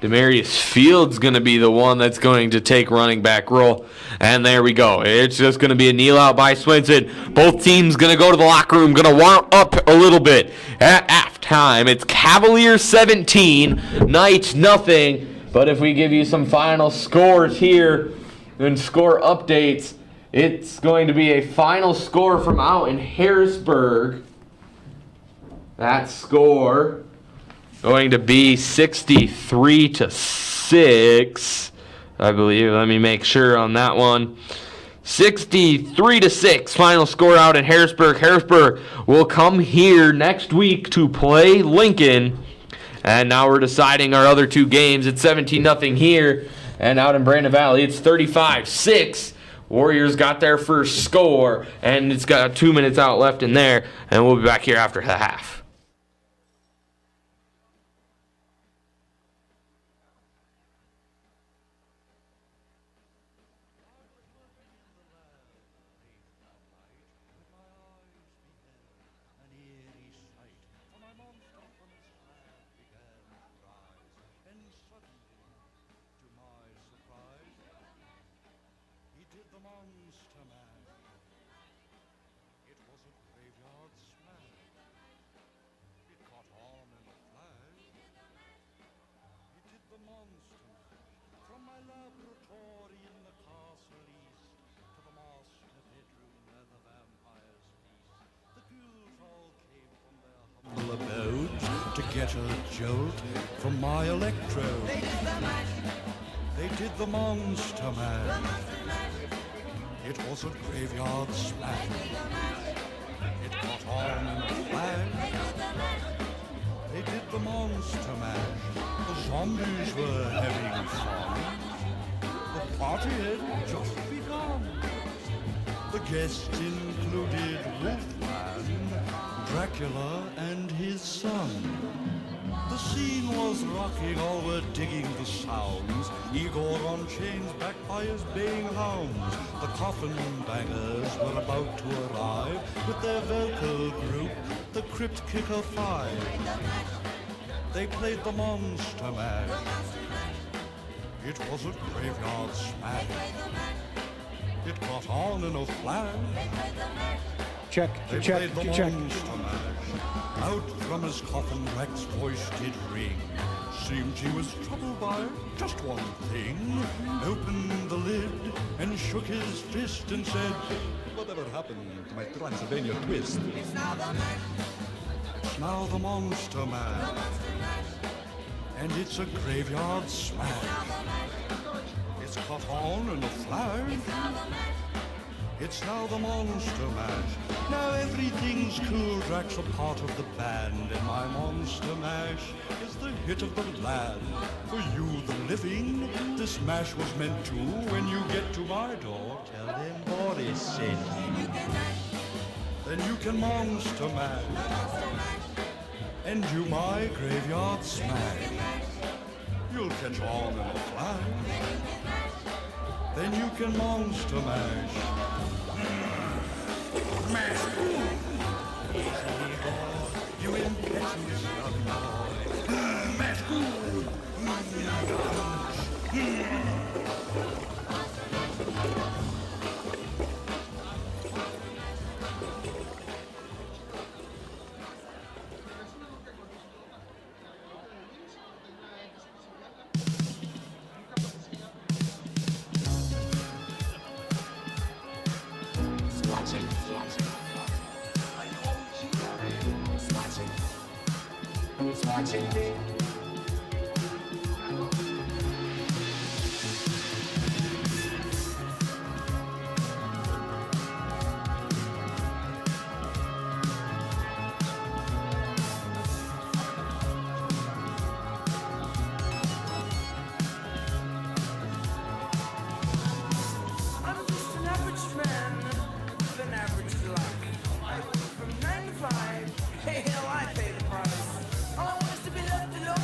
Demarius Fields going to be the one that's going to take running back role. And there we go. It's just going to be a kneel out by Swinson. Both teams going to go to the locker room, going to warm up a little bit at halftime. It's Cavaliers 17, Knights nothing. But if we give you some final scores here and score updates, it's going to be a final score from out in Harrisburg. That score going to be 63-6, I believe. Let me make sure on that one. 63-6, final score out in Harrisburg. Harrisburg will come here next week to play Lincoln. And now we're deciding our other two games. It's 17-0 here, and out in Brandon Valley, it's 35-6. Warriors got their first score, and it's got 2 minutes out left in there, and we'll be back here after the half. To get a jolt from my electrode. They did the monster mash. It was a graveyard smash. It caught on in a flash. They did the monster mash. The zombies were having fun. The party had just begun. The guests included Wolfman, Dracula, and his son. The scene was rocking, all were digging the sounds. Igor on chains, backed by his baying hounds. The coffin bangers were about to arrive with their vocal group, the Crypt Kicker 5. They played the monster mash. It was a graveyard smash. It caught on in a flash. Check. Played the monster mash. Out from his coffin, Rex's voice did ring. Seemed he was troubled by just one thing. Opened the lid and shook his fist and said, "Whatever happened to my Transylvania twist?" It's now the monster mash. And it's a graveyard smash. It's caught on in a flash. It's now the monster mash. Now everything's cool. Drax a part of the band, and my monster mash is the hit of the land. For you, the living, this mash was meant to. When you get to my door, tell them Boris sent you. Then you can monster mash and do my graveyard smash. You'll catch on in a flash. Then you can monster mash. Mash. You impetuous young boy. Mash. watching me. I'm just an average man with an average luck. I work from 9 to 5. Hey, hell, I pay the price. All I want is to be left alone.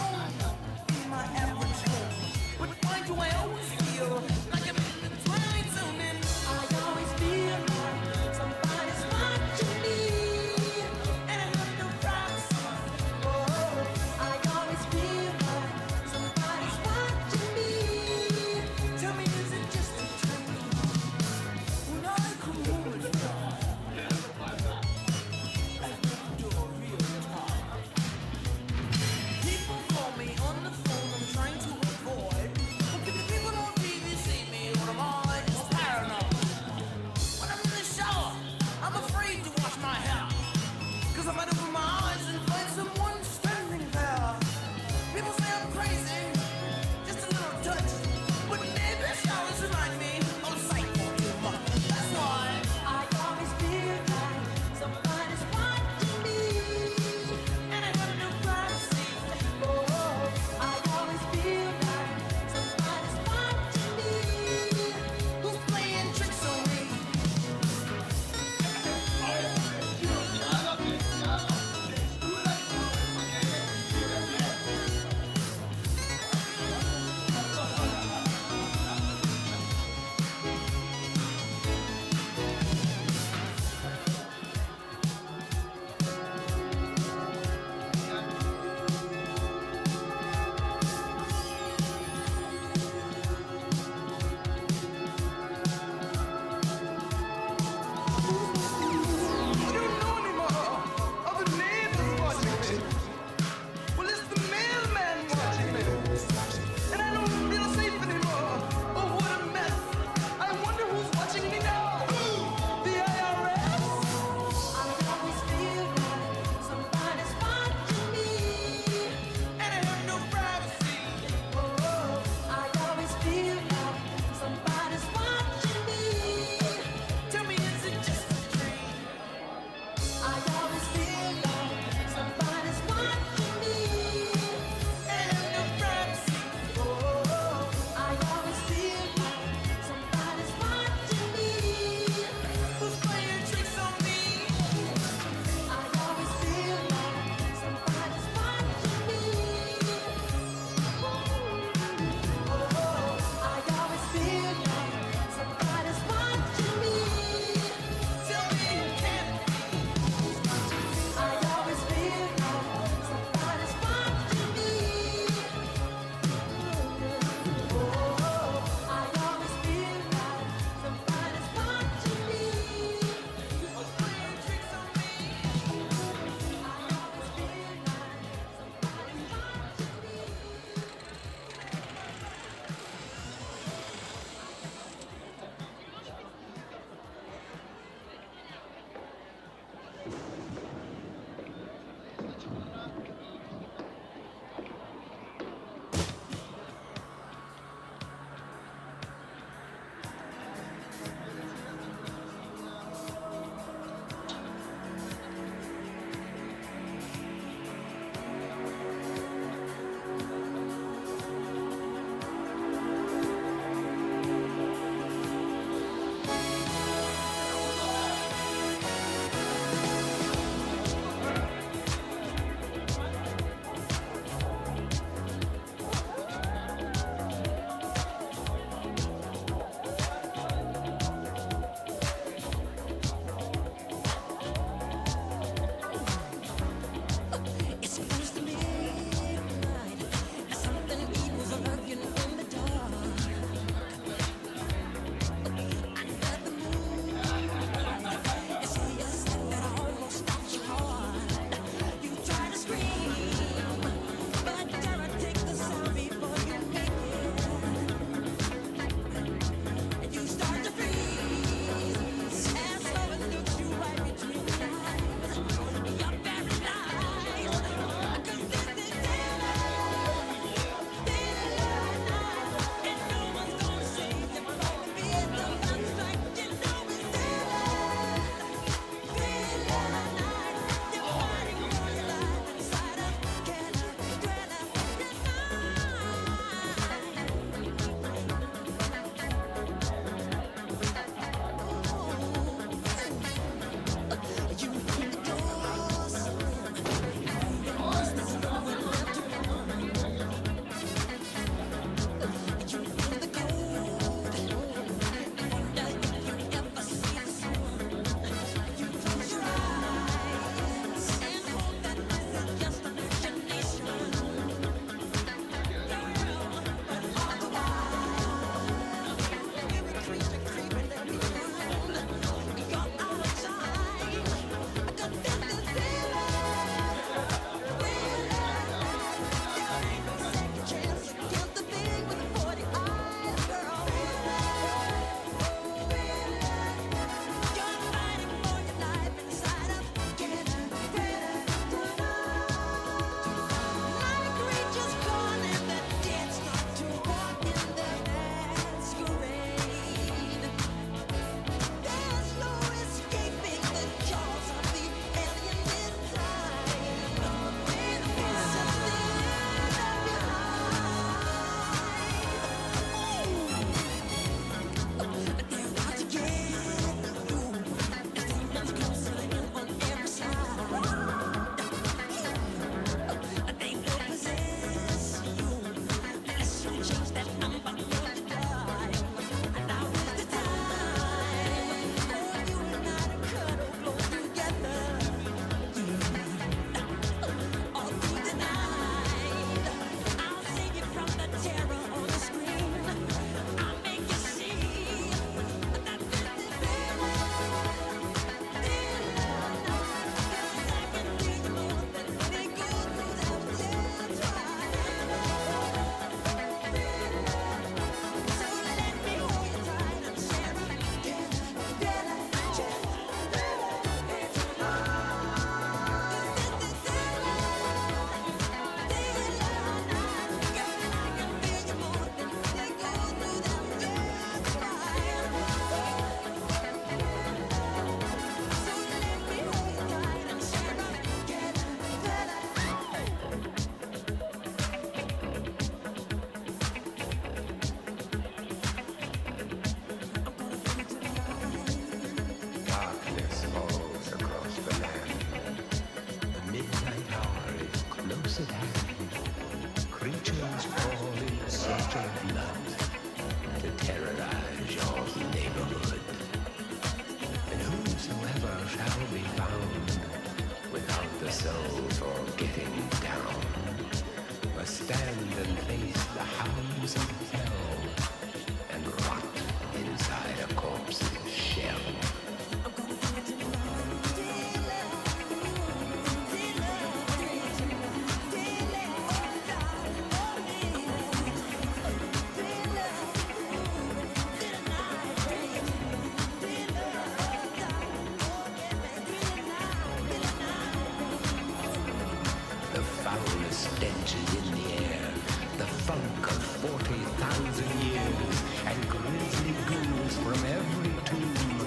stenches in the air, the funk of 40,000 years, and grisly ghouls from every tomb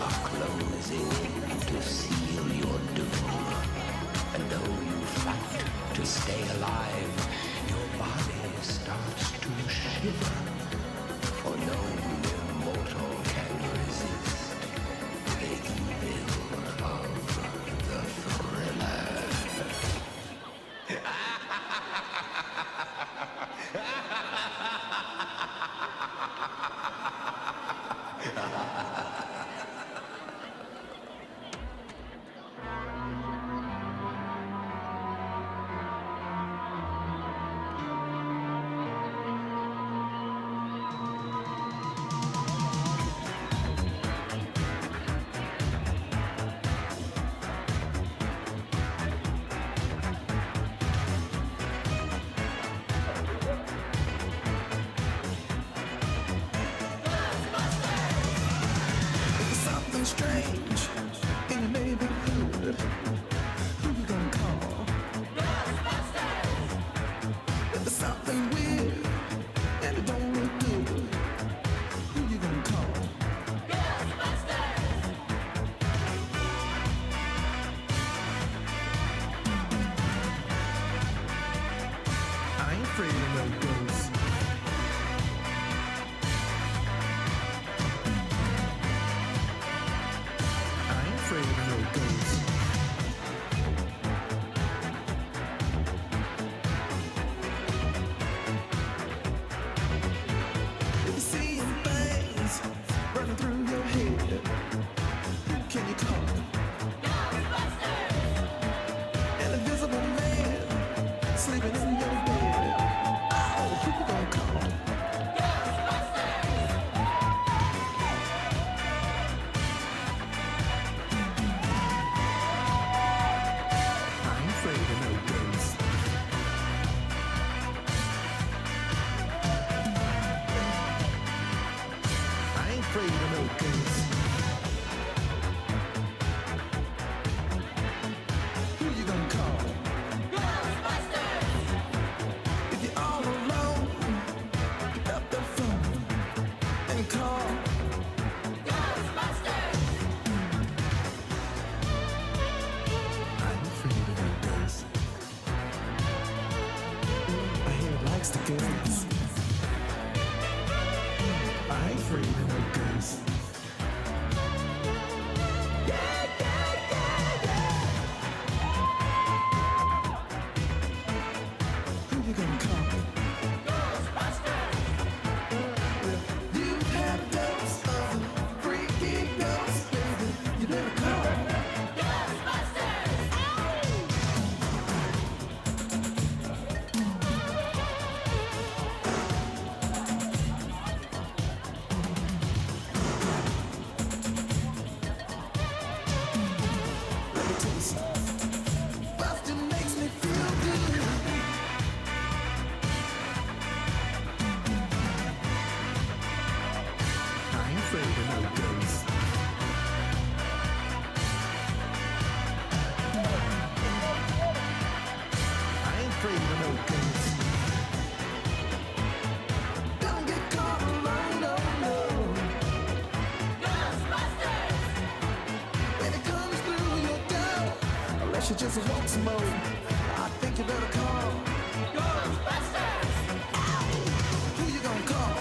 are closing in to seal your doom. And though you fight to stay alive, your body starts to shiver, for no immortal can resist the evil of the thriller. Something strange in your neighborhood. Who you gonna call? Ghostbusters! If there's something weird and it don't look good, who you gonna call? Ghostbusters! I ain't afraid of no ghosts. I ain't afraid of no ghosts. If you're seeing things running through your head, who can you call? Ghostbusters! An invisible man sleeping in your bed. Oh, who you gonna call? I ain't afraid of no ghosts. I ain't afraid of no ghosts. Who you gonna call? Ghostbusters! If you're all alone, pick up the phone and call. Ghostbusters! I ain't afraid of no ghosts. I hear it likes the ghosts. I ain't afraid of no ghosts. Who you gonna call? Ghostbusters! You've had a dose of a freaky ghost, baby. You better call. Ghostbusters! Let me tell you something. Bustin' makes me feel good. I ain't afraid of no ghosts. I ain't afraid of no ghosts. Don't get caught alone, no, no. Ghostbusters! When it comes through your door, unless you just want some more, I think you better call. Ghostbusters! Who you gonna call?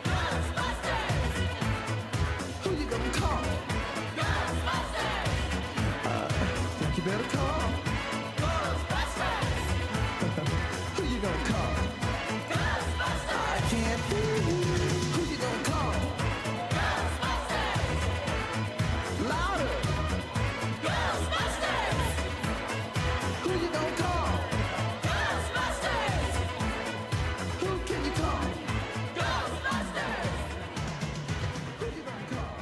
Ghostbusters! Who you gonna call? Ghostbusters! Think you better call. Ghostbusters! Who you gonna call? Ghostbusters! I can't hear you. Who you gonna call? Ghostbusters! Louder! Ghostbusters! Who you gonna call? Ghostbusters! Who can you call? Ghostbusters! Who you gonna call?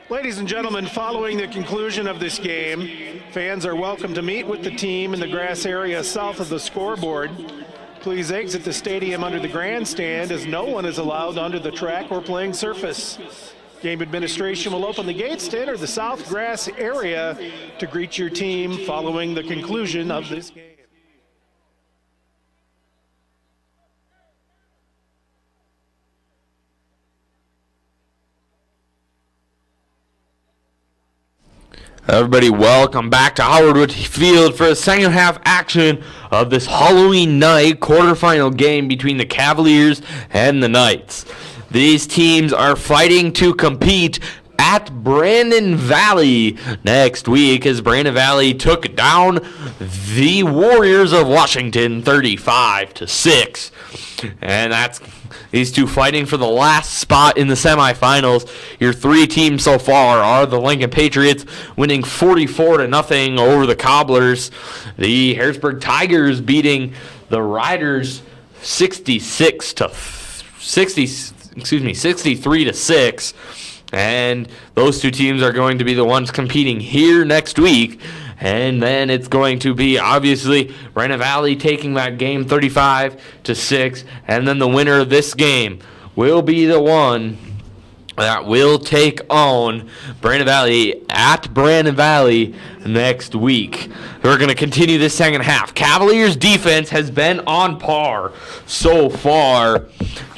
Ladies and gentlemen, following the conclusion of this game, fans are welcome to meet with the team in the grass area south of the scoreboard. Please exit the stadium under the grandstand as no one is allowed under the track or playing surface. Game administration will open the gates to enter the south grass area to greet your team following the conclusion of this game. Everybody, welcome back to Howard Wood Field for the second half action of this Halloween night quarterfinal game between the Cavaliers and the Knights. These teams are fighting to compete at Brandon Valley next week as Brandon Valley took down the Warriors of Washington 35-6. And that's these two fighting for the last spot in the semifinals. Your three teams so far are the Lincoln Patriots winning 44-0 over the Cobblers. The Harrisburg Tigers beating the Riders 63-6. And those two teams are going to be the ones competing here next week. And then it's going to be, obviously, Brandon Valley taking that game 35-6. And then the winner of this game will be the one that will take on Brandon Valley at Brandon Valley next week. We're going to continue this second half. Cavaliers defense has been on par so far.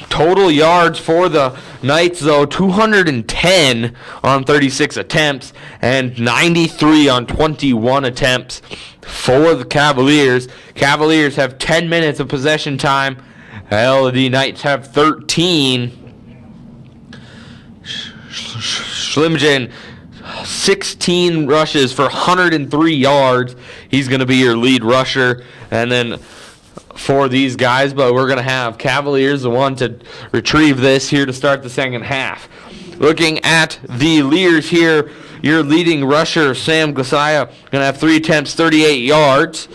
Total yards for the Knights, though, 210 on 36 attempts and 93 on 21 attempts for the Cavaliers. Cavaliers have 10 minutes of possession time. The Knights have 13. Schlimgen, 16 rushes for 103 yards. He's going to be your lead rusher. And then for these guys, but we're going to have Cavaliers the one to retrieve this here to start the second half. Looking at the Lears here, your leading rusher, Sam Glasiah, going to have 3 attempts, 38 yards.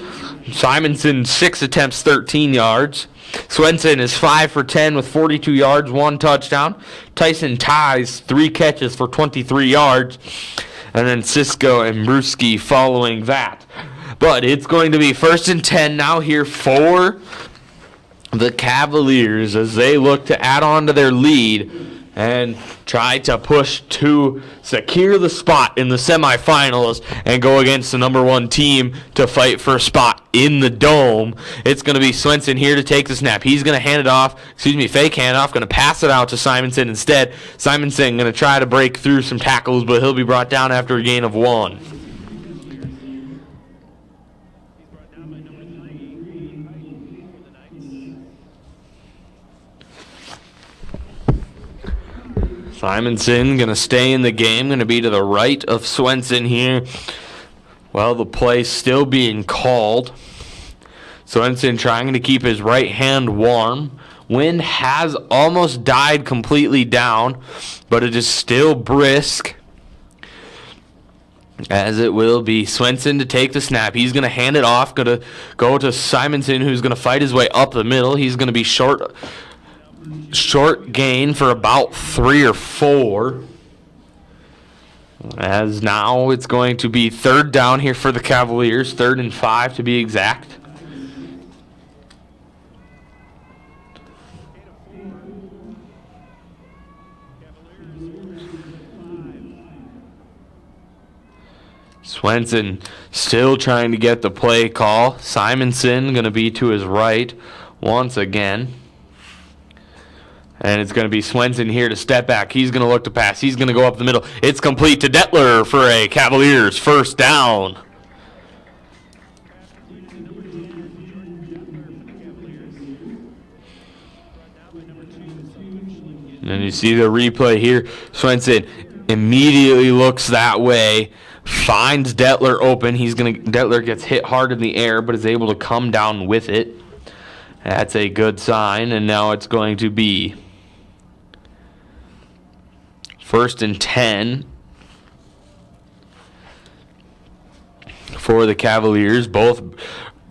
Simonson, 6 attempts, 13 yards. Swenson is 5 for 10 with 42 yards, 1 touchdown. Tyson Ties, 3 catches for 23 yards. And then Cisco and Brewski following that. But it's going to be 1st and 10 now here for the Cavaliers as they look to add on to their lead and try to push to secure the spot in the semifinals and go against the number 1 team to fight for a spot in the dome. It's going to be Swenson here to take the snap. He's going to hand it off, fake handoff, going to pass it out to Simonson instead. Simonson going to try to break through some tackles, but he'll be brought down after a gain of 1. Simonson going to stay in the game, going to be to the right of Swenson here. Well, the play still being called. Swenson trying to keep his right hand warm. Wind has almost died completely down, but it is still brisk. As it will be Swenson to take the snap. He's going to hand it off, going to go to Simonson, who's going to fight his way up the middle. He's going to be short gain for about 3 or 4. As now it's going to be 3rd down here for the Cavaliers, 3rd and 5 to be exact. Swenson still trying to get the play call. Simonson going to be to his right once again. And it's going to be Swenson here to step back. He's going to look to pass. He's going to go up the middle. It's complete to Detler for a Cavaliers 1st down. And you see the replay here. Swenson immediately looks that way. Finds Detler open. Detler gets hit hard in the air, but is able to come down with it. That's a good sign. And now it's going to be 1st and 10 for the Cavaliers. Both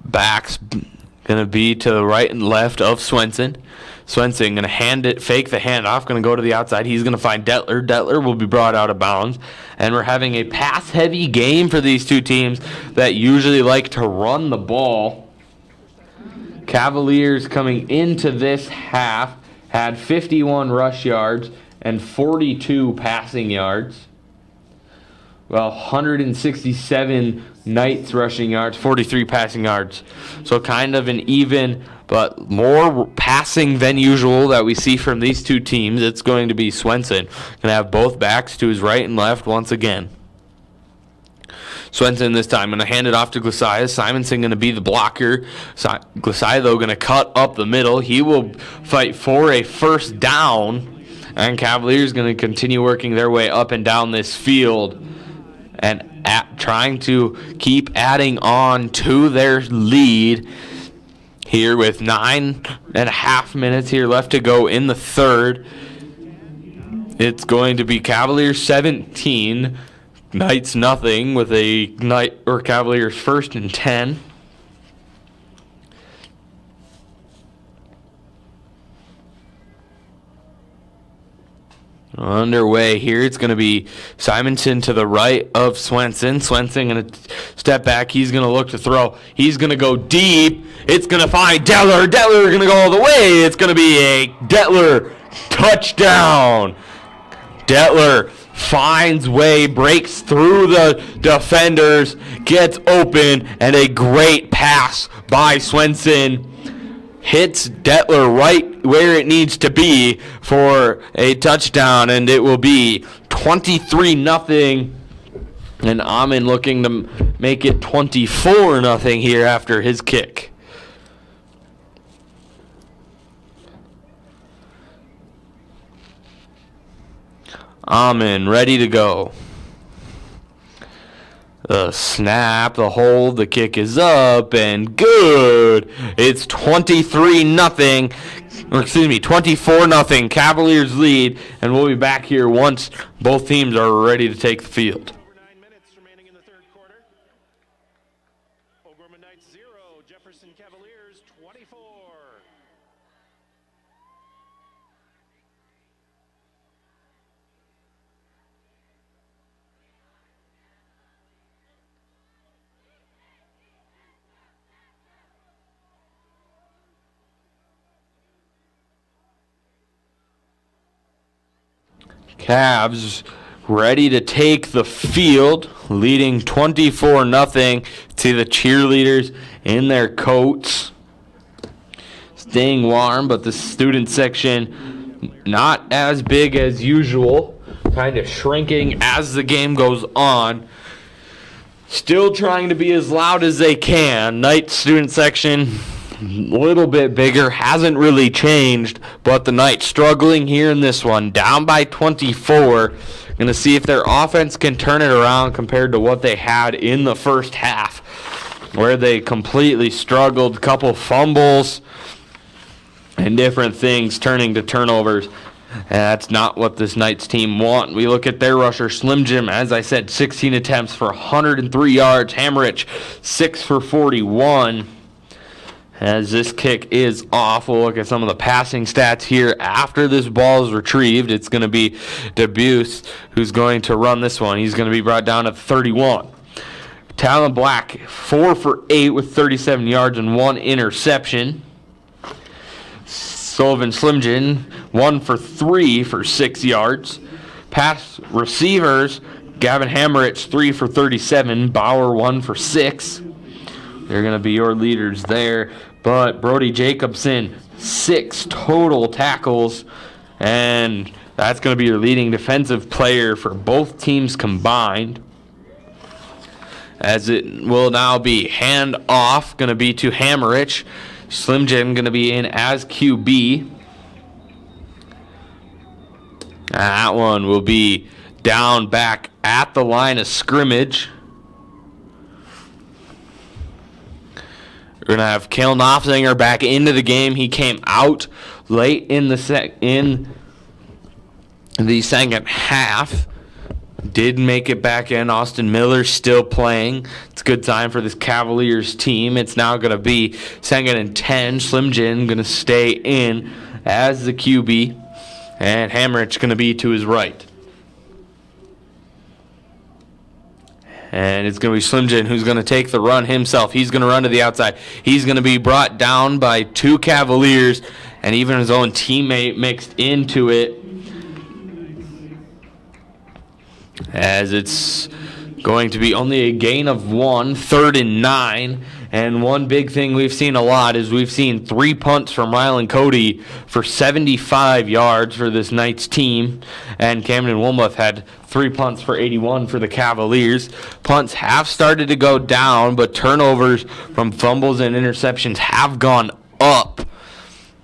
backs going to be to the right and left of Swenson. Swenson going to fake the handoff, going to go to the outside. He's going to find Detler. Detler will be brought out of bounds. And we're having a pass-heavy game for these two teams that usually like to run the ball. Cavaliers coming into this half had 51 rush yards and 42 passing yards. Well, 167 Knights rushing yards, 43 passing yards. So kind of an even, but more passing than usual that we see from these two teams. It's going to be Swenson. Going to have both backs to his right and left once again. Swenson this time going to hand it off to Glasiah. Simonson going to be the blocker. Glasiah, though, going to cut up the middle. He will fight for a first down. And Cavaliers going to continue working their way up and down this field and trying to keep adding on to their lead here with 9.5 minutes here left to go in the third. It's going to be Cavaliers 17, Knights nothing, with a Cavaliers 1st and 10. Underway here. It's going to be Simonson to the right of Swenson. Swenson going to step back. He's going to look to throw. He's going to go deep. It's going to find Detler. Detler going to go all the way. It's going to be a Detler touchdown. Detler finds way, breaks through the defenders, gets open, and a great pass by Swenson hits Detler right where it needs to be for a touchdown, and it will be 23-0. And Amin looking to make it 24-0 here after his kick. Amin ready to go. The snap, the hold, the kick is up, and good. It's 24-0. Cavaliers lead, and we'll be back here once both teams are ready to take the field. Over 9 minutes remaining in the third quarter. O'Gorman Knights 0, Jefferson Cavaliers 24. Cavs ready to take the field, leading 24-0 to the cheerleaders in their coats. Staying warm, but the student section not as big as usual, kind of shrinking as the game goes on. Still trying to be as loud as they can. Knight student section a little bit bigger, hasn't really changed, but the Knights struggling here in this one, down by 24. Going to see if their offense can turn it around compared to what they had in the first half, where they completely struggled. Couple fumbles and different things turning to turnovers. And that's not what this Knights team want. We look at their rusher, Slim Jim, as I said, 16 attempts for 103 yards. Hammerich, 6 for 41. As this kick is off, we'll look at some of the passing stats here after this ball is retrieved. It's going to be DeBuse who's going to run this one. He's going to be brought down at 31. Talon Black, 4 for 8 with 37 yards and 1 interception. Sullivan Slimjin, 1 for 3 for 6 yards. Pass receivers, Gavin Hammerich, 3 for 37. Bauer, 1 for 6. They're going to be your leaders there. But Brody Jacobson, 6 total tackles. And that's going to be your leading defensive player for both teams combined. As it will now be hand off, going to be to Hammerich. Slim Jim going to be in as QB. That one will be down back at the line of scrimmage. We're going to have Kale Knopfzinger back into the game. He came out late in the second half. Did make it back in. Austin Miller still playing. It's a good time for this Cavaliers team. It's now going to be 2nd and 10. Slim Jim going to stay in as the QB, and Hammerich going to be to his right. And it's going to be Slim Jim who's going to take the run himself. He's going to run to the outside. He's going to be brought down by two Cavaliers, and even his own teammate mixed into it. As it's going to be only a gain of 1, 3rd and 9. And one big thing we've seen a lot is we've seen 3 punts from Ryland Cody for 75 yards for this Knights team. And Camden Wilmoth had 3 punts for 81 for the Cavaliers. Punts have started to go down, but turnovers from fumbles and interceptions have gone up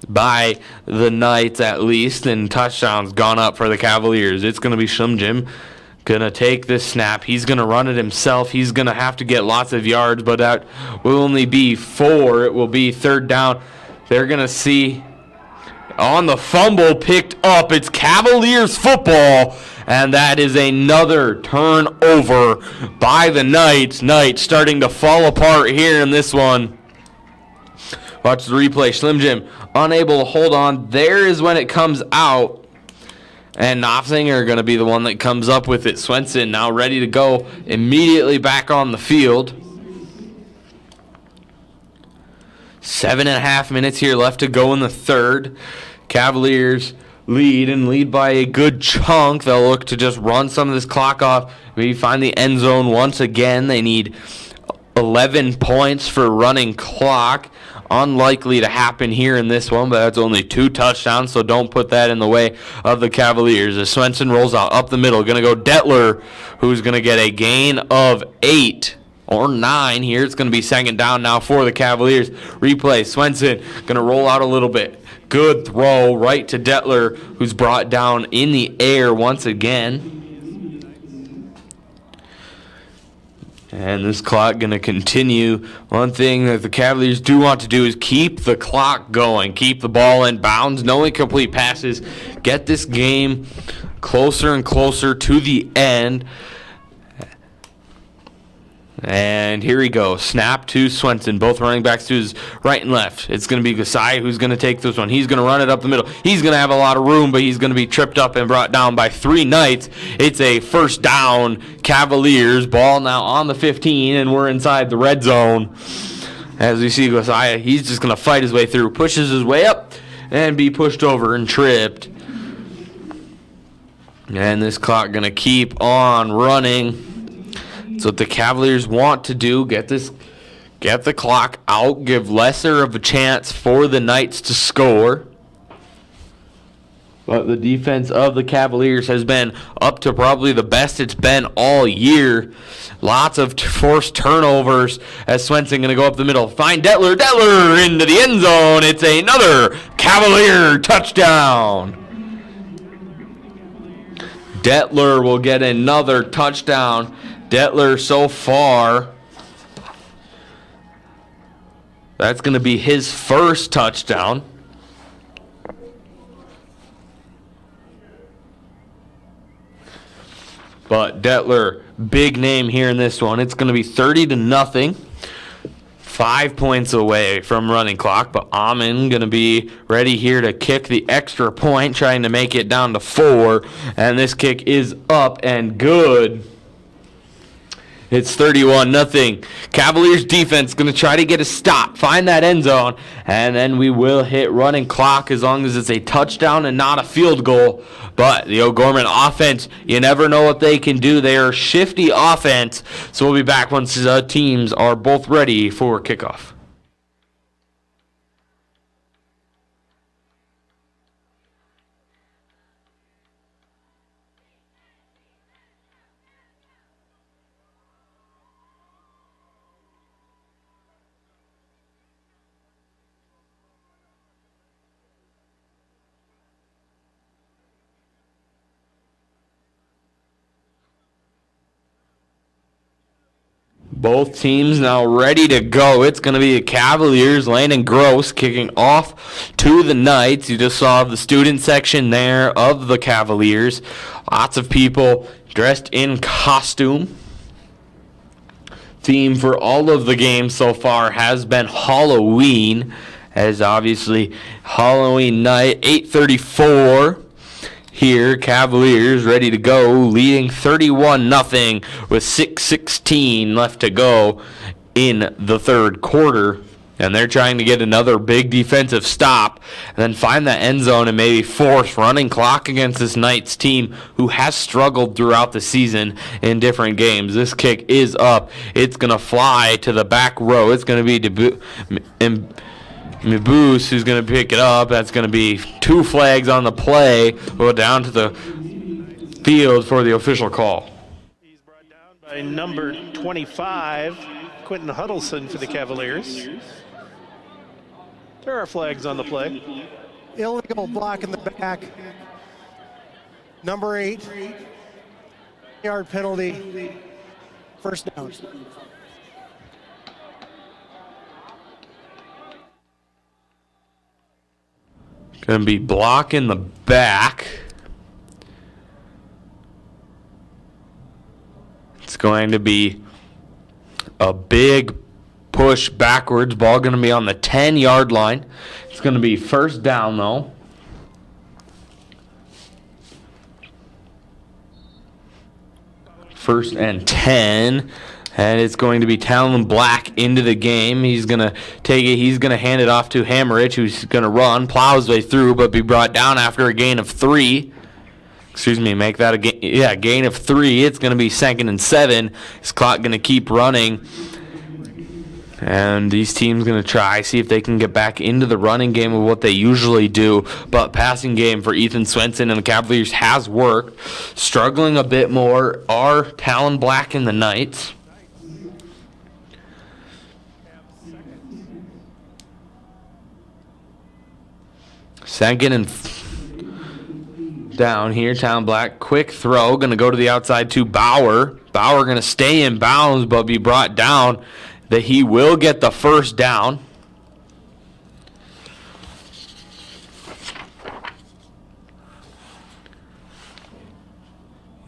by the Knights at least, and touchdowns gone up for the Cavaliers. It's going to be Slim Jim going to take this snap. He's going to run it himself. He's going to have to get lots of yards, but that will only be 4. It will be 3rd down. They're going to see on the fumble picked up. It's Cavaliers football, and that is another turnover by the Knights. Knights starting to fall apart here in this one. Watch the replay. Slim Jim unable to hold on. There is when it comes out. And Knopfinger going to be the one that comes up with it. Swenson now ready to go immediately back on the field. 7.5 minutes here left to go in the 3rd. Cavaliers lead by a good chunk. They'll look to just run some of this clock off. Maybe find the end zone once again. They need 11 points for running clock. Unlikely to happen here in this one, but that's only 2 touchdowns, so don't put that in the way of the Cavaliers. As Swenson rolls out up the middle, going to go Detler, who's going to get a gain of 8 or 9 here. It's going to be 2nd down now for the Cavaliers. Replay, Swenson going to roll out a little bit. Good throw right to Detler, who's brought down in the air once again. And this clock going to continue. One thing that the Cavaliers do want to do is keep the clock going, keep the ball in bounds, no incomplete passes, get this game closer and closer to the end. And here he goes. Snap to Swenson. Both running backs to his right and left. It's going to be Gasai who's going to take this one. He's going to run it up the middle. He's going to have a lot of room, but he's going to be tripped up and brought down by 3 Knights. It's a 1st down Cavaliers. Ball now on the 15, and we're inside the red zone. As we see Gasai, he's just going to fight his way through. Pushes his way up and be pushed over and tripped. And this clock going to keep on running. So what the Cavaliers want to do, get the clock out, give lesser of a chance for the Knights to score. But the defense of the Cavaliers has been up to probably the best it's been all year. Lots of forced turnovers as Swenson going to go up the middle. Find Detler into the end zone. It's another Cavalier touchdown. Detler will get another touchdown. Detler so far, that's going to be his 1st touchdown. But Detler, big name here in this one. It's going to be 30-0. 5 points away from running clock, but Amon going to be ready here to kick the extra point, trying to make it down to 4. And this kick is up and good. It's 31-0. Cavaliers defense going to try to get a stop, find that end zone, and then we will hit running clock as long as it's a touchdown and not a field goal. But the O'Gorman offense, you never know what they can do. They are shifty offense. So we'll be back once the teams are both ready for kickoff. Both teams now ready to go. It's going to be the Cavaliers. Landon Gross kicking off to the Knights. You just saw the student section there of the Cavaliers. Lots of people dressed in costume. Theme for all of the games so far has been Halloween. as obviously Halloween night, 8:34 here. Cavaliers ready to go, leading 31-0 with 6:16 left to go in the third quarter. And they're trying to get another big defensive stop and then find that end zone and maybe force running clock against this Knights team who has struggled throughout the season in different games. This kick is up. It's going to fly to the back row. It's going to be Mabuse who's going to pick it up. That's going to be 2 flags on the play. We'll go down to the field for the official call. He's brought down by number 25, Quentin Huddleston for the Cavaliers. There are flags on the play. Illegal block in the back. Number 8. Yard penalty. First down. Going to be block in the back. It's going to be a big push backwards. Ball going to be on the 10-yard line. It's going to be first down, though. First and 10. And it's going to be Talon Black into the game. He's going to take it. He's going to hand it off to Hammerich, who's going to run, plow his way through, but be brought down after a gain of 3. Excuse me, make that a gain of 3. It's going to be 2nd and 7. This clock going to keep running. And these teams going to try, see if they can get back into the running game of what they usually do. But passing game for Ethan Swenson and the Cavaliers has worked. Struggling a bit more are Talon Black and the Knights. Second and down here, Talon Black. Quick throw, going to go to the outside to Bauer. Bauer going to stay in bounds but be brought down. That he will get the first down.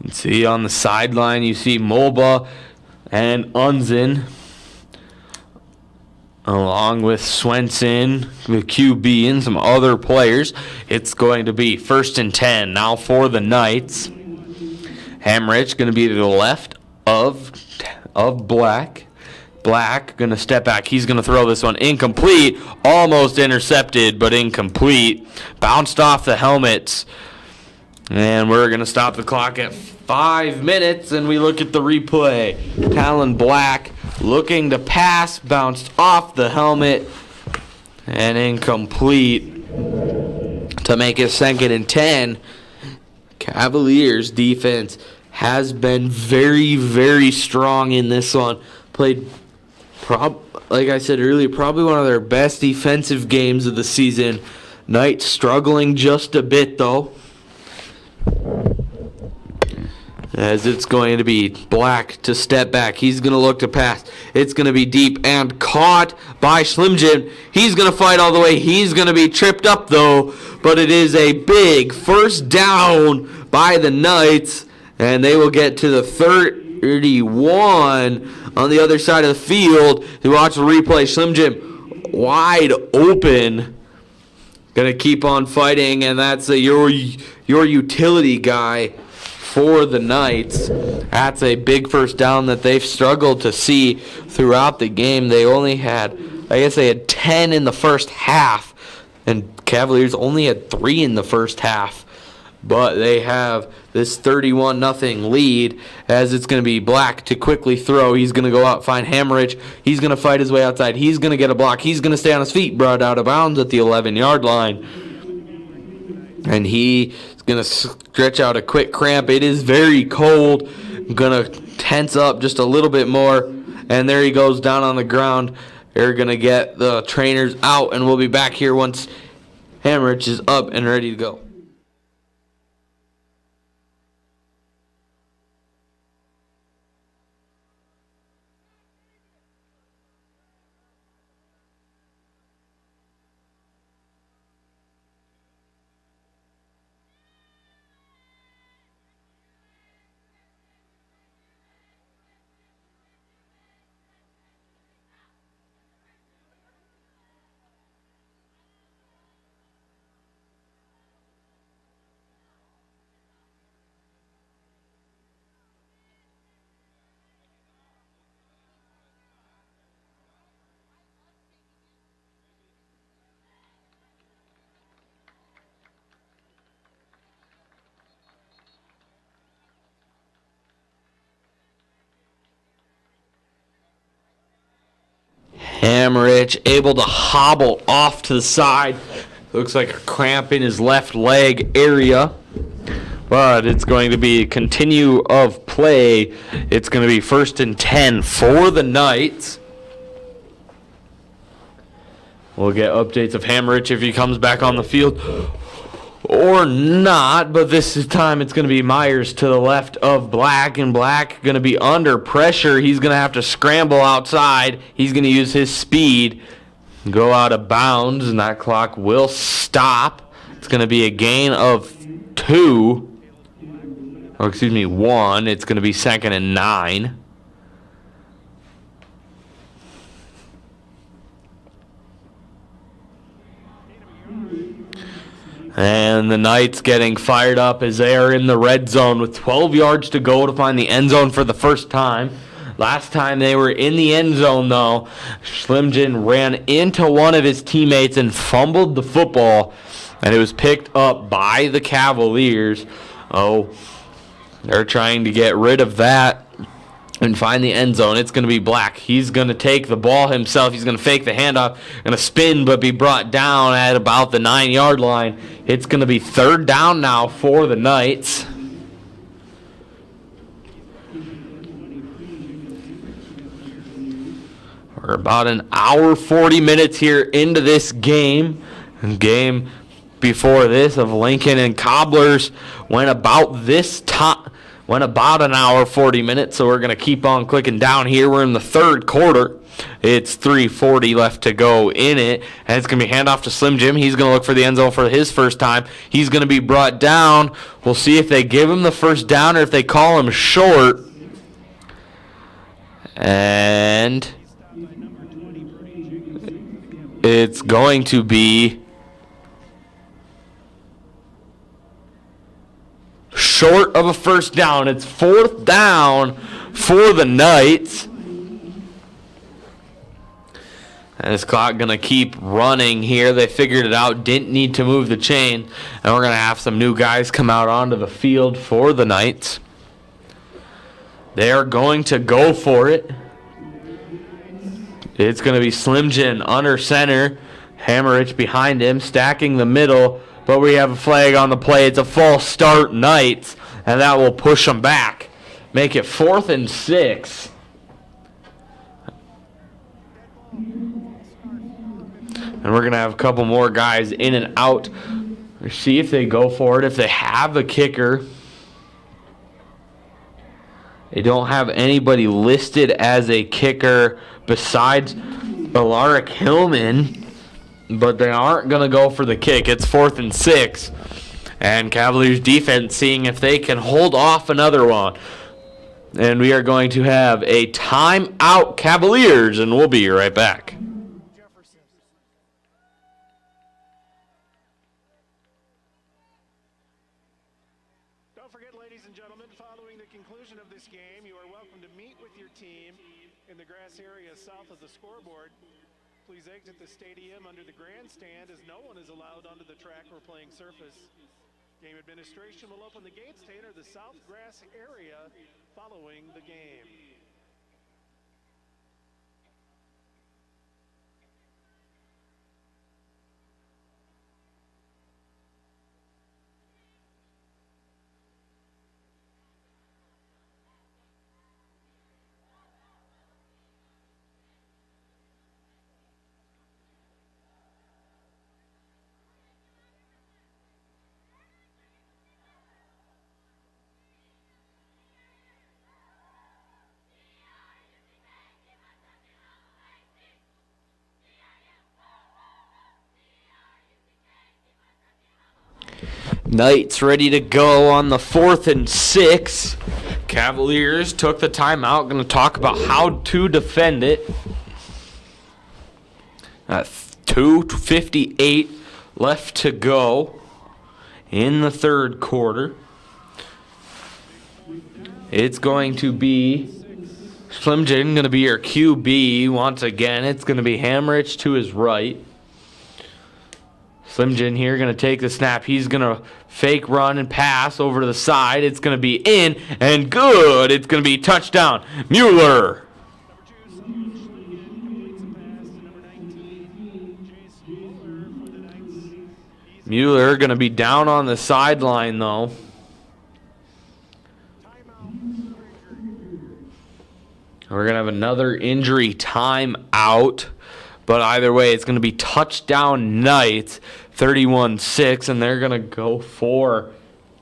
You can see on the sideline, you see Mulba and Unzen along with Swenson, the QB, and some other players. It's going to be 1st and 10 now for the Knights. Hamrich going to be to the left of Black. Black going to step back. He's going to throw this one incomplete. Almost intercepted, but incomplete. Bounced off the helmets. And we're going to stop the clock at 5 minutes, and we look at the replay. Talon Black looking to pass, bounced off the helmet, and incomplete to make it 2nd and 10. Cavaliers defense has been very, very strong in this one. Played, like I said earlier, probably one of their best defensive games of the season. Knights struggling just a bit, though. As it's going to be Black to step back. He's going to look to pass. It's going to be deep and caught by Slim Jim. He's going to fight all the way. He's going to be tripped up, though. But it is a big first down by the Knights. And they will get to the 31 on the other side of the field. To watch the replay, Slim Jim wide open. Going to keep on fighting, and that's your utility guy for the Knights. That's a big first down that they've struggled to see throughout the game. They only had, I guess they had 10 in the first half, and Cavaliers only had 3 in the first half. But they have this 31-0 lead, as it's going to be Black to quickly throw. He's going to go out, find Hammerich. He's going to fight his way outside. He's going to get a block. He's going to stay on his feet, brought out of bounds at the 11-yard line. And he's going to stretch out a quick cramp. It is very cold. I'm going to tense up just a little bit more. And there he goes down on the ground. They're going to get the trainers out, and we'll be back here once Hammerich is up and ready to go. Hammerich able to hobble off to the side. Looks like a cramp in his left leg area. But it's going to be a continue of play. It's going to be 1st and 10 for the Knights. We'll get updates of Hammerich if he comes back on the field or not, but this time it's going to be Myers to the left of Black, and Black going to be under pressure. He's going to have to scramble outside. He's going to use his speed, go out of bounds, and that clock will stop. It's going to be a gain of 1. It's going to be 2nd and 9. And the Knights getting fired up as they are in the red zone with 12 yards to go to find the end zone for the first time. Last time they were in the end zone, though, Slimjin ran into one of his teammates and fumbled the football, and it was picked up by the Cavaliers. Oh, they're trying to get rid of that and find the end zone. It's going to be Black. He's going to take the ball himself. He's going to fake the handoff, going to spin but be brought down at about the 9-yard line. It's going to be 3rd down now for the Knights. We're about an hour, 40 minutes here into this game. And game before this of Lincoln and Cobblers went about an hour, 40 minutes, so we're going to keep on clicking down here. We're in the 3rd quarter. It's 3:40 left to go in it, and it's going to be handoff to Slim Jim. He's going to look for the end zone for his first time. He's going to be brought down. We'll see if they give him the first down or if they call him short. And it's going to be short of a first down. It's 4th down for the Knights. And this clock going to keep running here. They figured it out, didn't need to move the chain. And we're going to have some new guys come out onto the field for the Knights. They are going to go for it. It's going to be Slimjin under center. Hammerich behind him, stacking the middle. But we have a flag on the play. It's a false start, Knights, and that will push them back. Make it 4th and 6. And we're going to have a couple more guys in and out. See if they go for it. If they have a kicker. They don't have anybody listed as a kicker besides Alaric Hillman. But they aren't going to go for the kick. It's 4th and 6. And Cavaliers defense seeing if they can hold off another one. And we are going to have a timeout, Cavaliers, and we'll be right back. Jefferson. Don't forget, ladies and gentlemen, following the conclusion of this game, you are welcome to meet with your team in the grass area south of the scoreboard. Please exit the stadium under the grandstand as no one is allowed onto the track or playing surface. Game administration will open the gates to enter the south grass area following the game. Knights ready to go on the 4th and 6. Cavaliers took the timeout. Going to talk about how to defend it. 2:58 left to go in the 3rd quarter. It's going to be Slimjin going to be your QB once again. It's going to be Hammerich to his right. Slimjin here going to take the snap. He's going to fake run and pass over to the side. It's going to be in and good. It's going to be touchdown. Mueller. Number 2, completes a pass to number Mueller going to be down on the sideline, though. We're going to have another injury timeout. But either way, it's going to be touchdown Knights, 31-6, and they're going to go for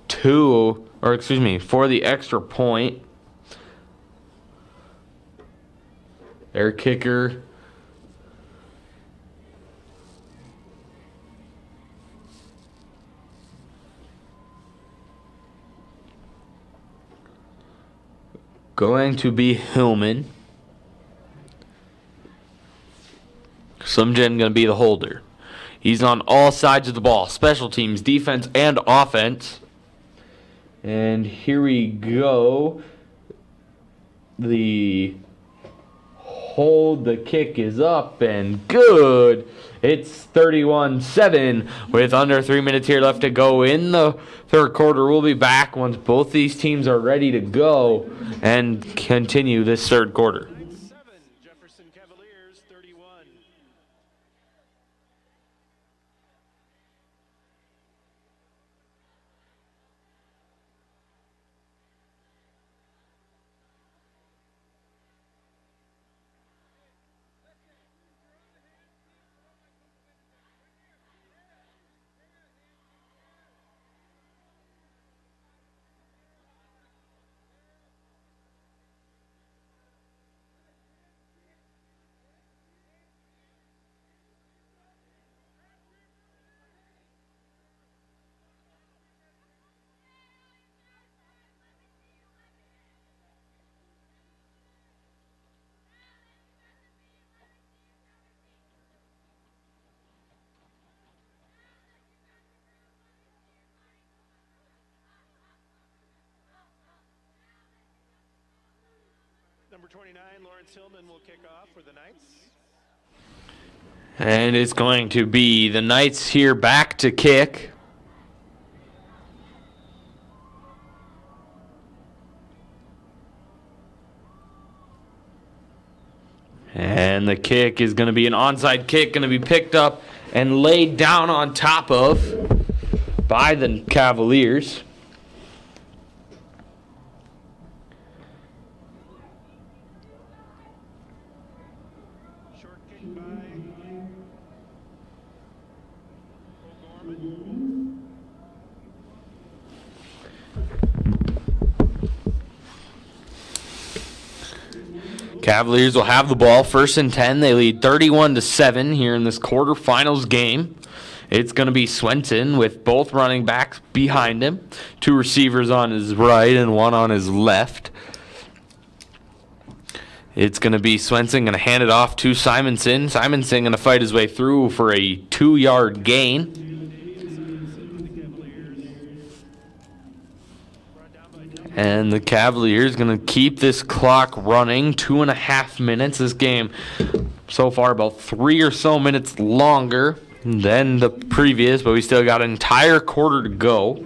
the extra point. Their kicker going to be Hillman. Slimgen going to be the holder. He's on all sides of the ball, special teams, defense, and offense. And here we go. The kick is up and good. It's 31-7 with under 3 minutes here left to go in the third quarter. We'll be back once both these teams are ready to go and continue this third quarter. 7, Jefferson Cavaliers 31. Number 29, Lawrence Hillman will kick off for the Knights. And it's going to be the Knights here back to kick. And the kick is going to be an onside kick, going to be picked up and laid down on top of by the Cavaliers. Short kick by O'Gorman. Cavaliers will have the ball, 1st and 10. They lead 31-7 here in this quarterfinals game. It's going to be Swenson with both running backs behind him. 2 receivers on his right and 1 on his left. It's going to be Swenson going to hand it off to Simonson. Simonson going to fight his way through for a 2-yard gain. And the Cavaliers going to keep this clock running. 2.5 minutes. This game so far about 3 or so minutes longer than the previous, but we still got an entire quarter to go.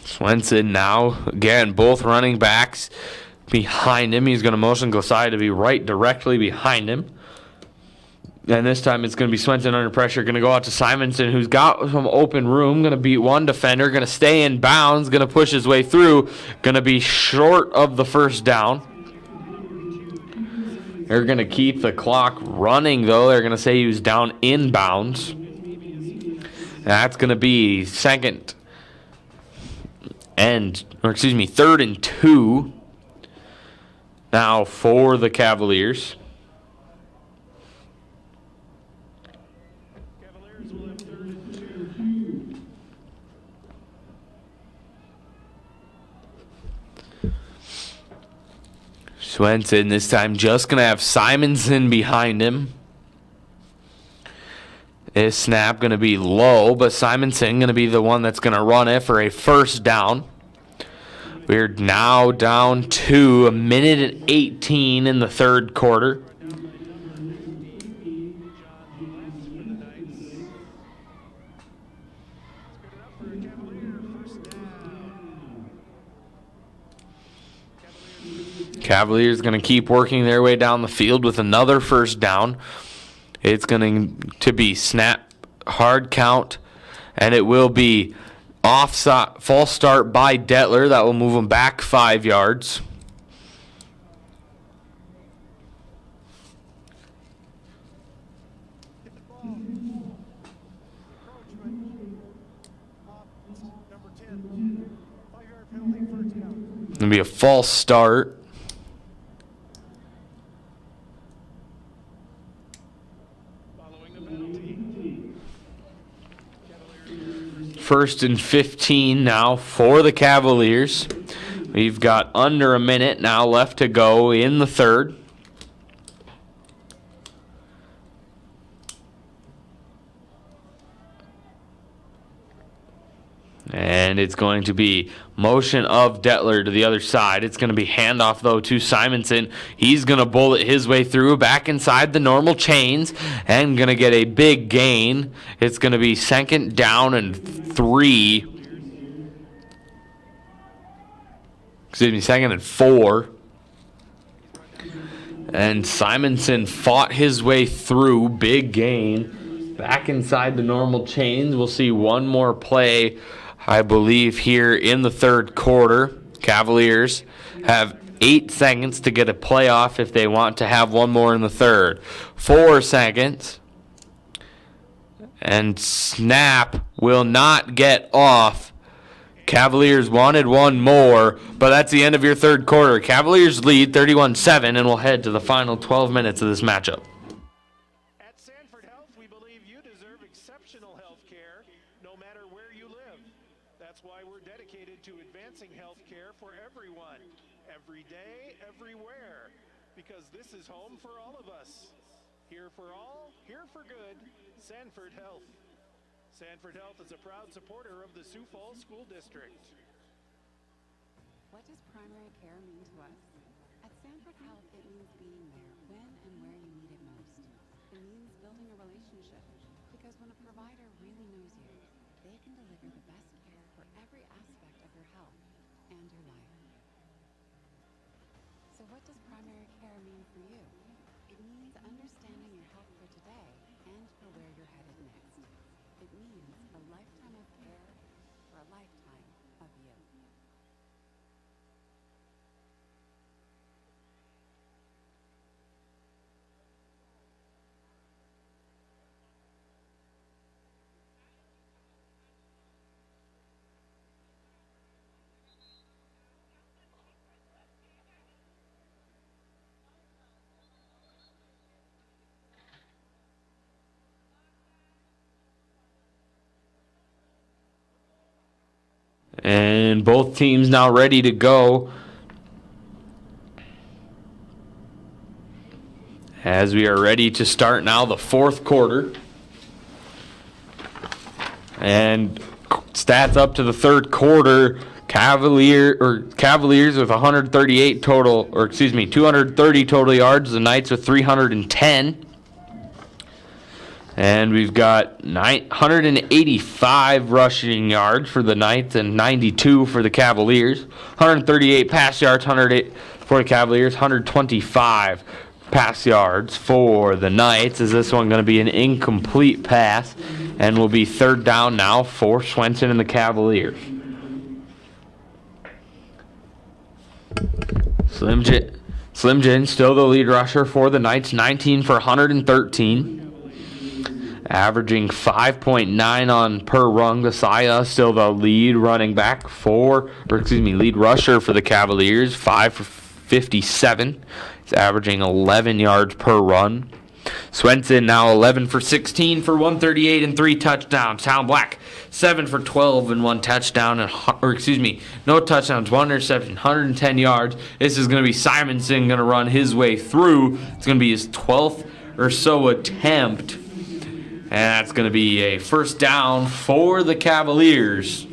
Swenson now, again, both running backs behind him. He's going to motion Glosai to be right directly behind him. And this time it's going to be Swenson under pressure. Going to go out to Simonson, who's got some open room. Going to beat one defender. Going to stay in bounds. Going to push his way through. Going to be short of the first down. They're going to keep the clock running, though. They're going to say he was down in bounds. That's going to be 3rd and 2 now for the Cavaliers. Cavaliers will have 3rd and 2. Swenson this time just going to have Simonson behind him. His snap going to be low, but Simonson going to be the one that's going to run it for a 1st down. We're now down to 1:18 in the 3rd quarter. Cavaliers going to keep working their way down the field with another first down. It's going to be snap, hard count, and it will be offside, false start by Detler. That will move him back 5 yards. Going to be a false start. First and 15 now for the Cavaliers. We've got under a minute now left to go in the third. And it's going to be motion of Detler to the other side. It's going to be handoff, though, to Simonson. He's going to bullet his way through back inside the normal chains and going to get a big gain. It's going to be second down and 3. Excuse me, second and 4. And Simonson fought his way through. Big gain. Back inside the normal chains. We'll see one more play, I believe, here in the third quarter. Cavaliers have 8 seconds to get a playoff if they want to have one more in the third. 4 seconds. And snap will not get off. Cavaliers wanted one more, but that's the end of your third quarter. Cavaliers lead 31-7, and we'll head to the final 12 minutes of this matchup. At Sanford Health, we believe you deserve exceptional health care no matter where you live. That's why we're dedicated to advancing health care for everyone, every day, everywhere, because this is home for all of us. Here for all, here for good, Sanford Health. Sanford Health is a proud supporter of the Sioux Falls School District. What does primary care mean to us? At Sanford Health, it means being there when and where you need it most. It means building a relationship, because when a provider really knows you, they can deliver the best care for every aspect of your health and your life. So what does primary care mean for you? It means understanding your health for today and for where you're headed next. It means a lifetime of care for a lifetime of you. And both teams now ready to go as we are ready to start now the fourth quarter. And stats up to the third quarter. Cavaliers with 230 total yards. The Knights with 310. And we've got 185 rushing yards for the Knights and 92 for the Cavaliers. 138 pass yards, 108 for the Cavaliers, 125 pass yards for the Knights. Is this one going to be an incomplete pass and will be third down now for Swenson and the Cavaliers. Slim Jim still the lead rusher for the Knights, 19 for 113. Averaging 5.9 on per run. Desaya still the lead lead rusher for the Cavaliers, 5 for 57. He's averaging 11 yards per run. Swenson now 11 for 16 for 138 and 3 touchdowns. Town Black 7 for 12 and 1 touchdown, no touchdowns, 1 interception, 110 yards. This is going to be Simonson going to run his way through. It's going to be his 12th or so attempt. And that's going to be a first down for the Cavaliers.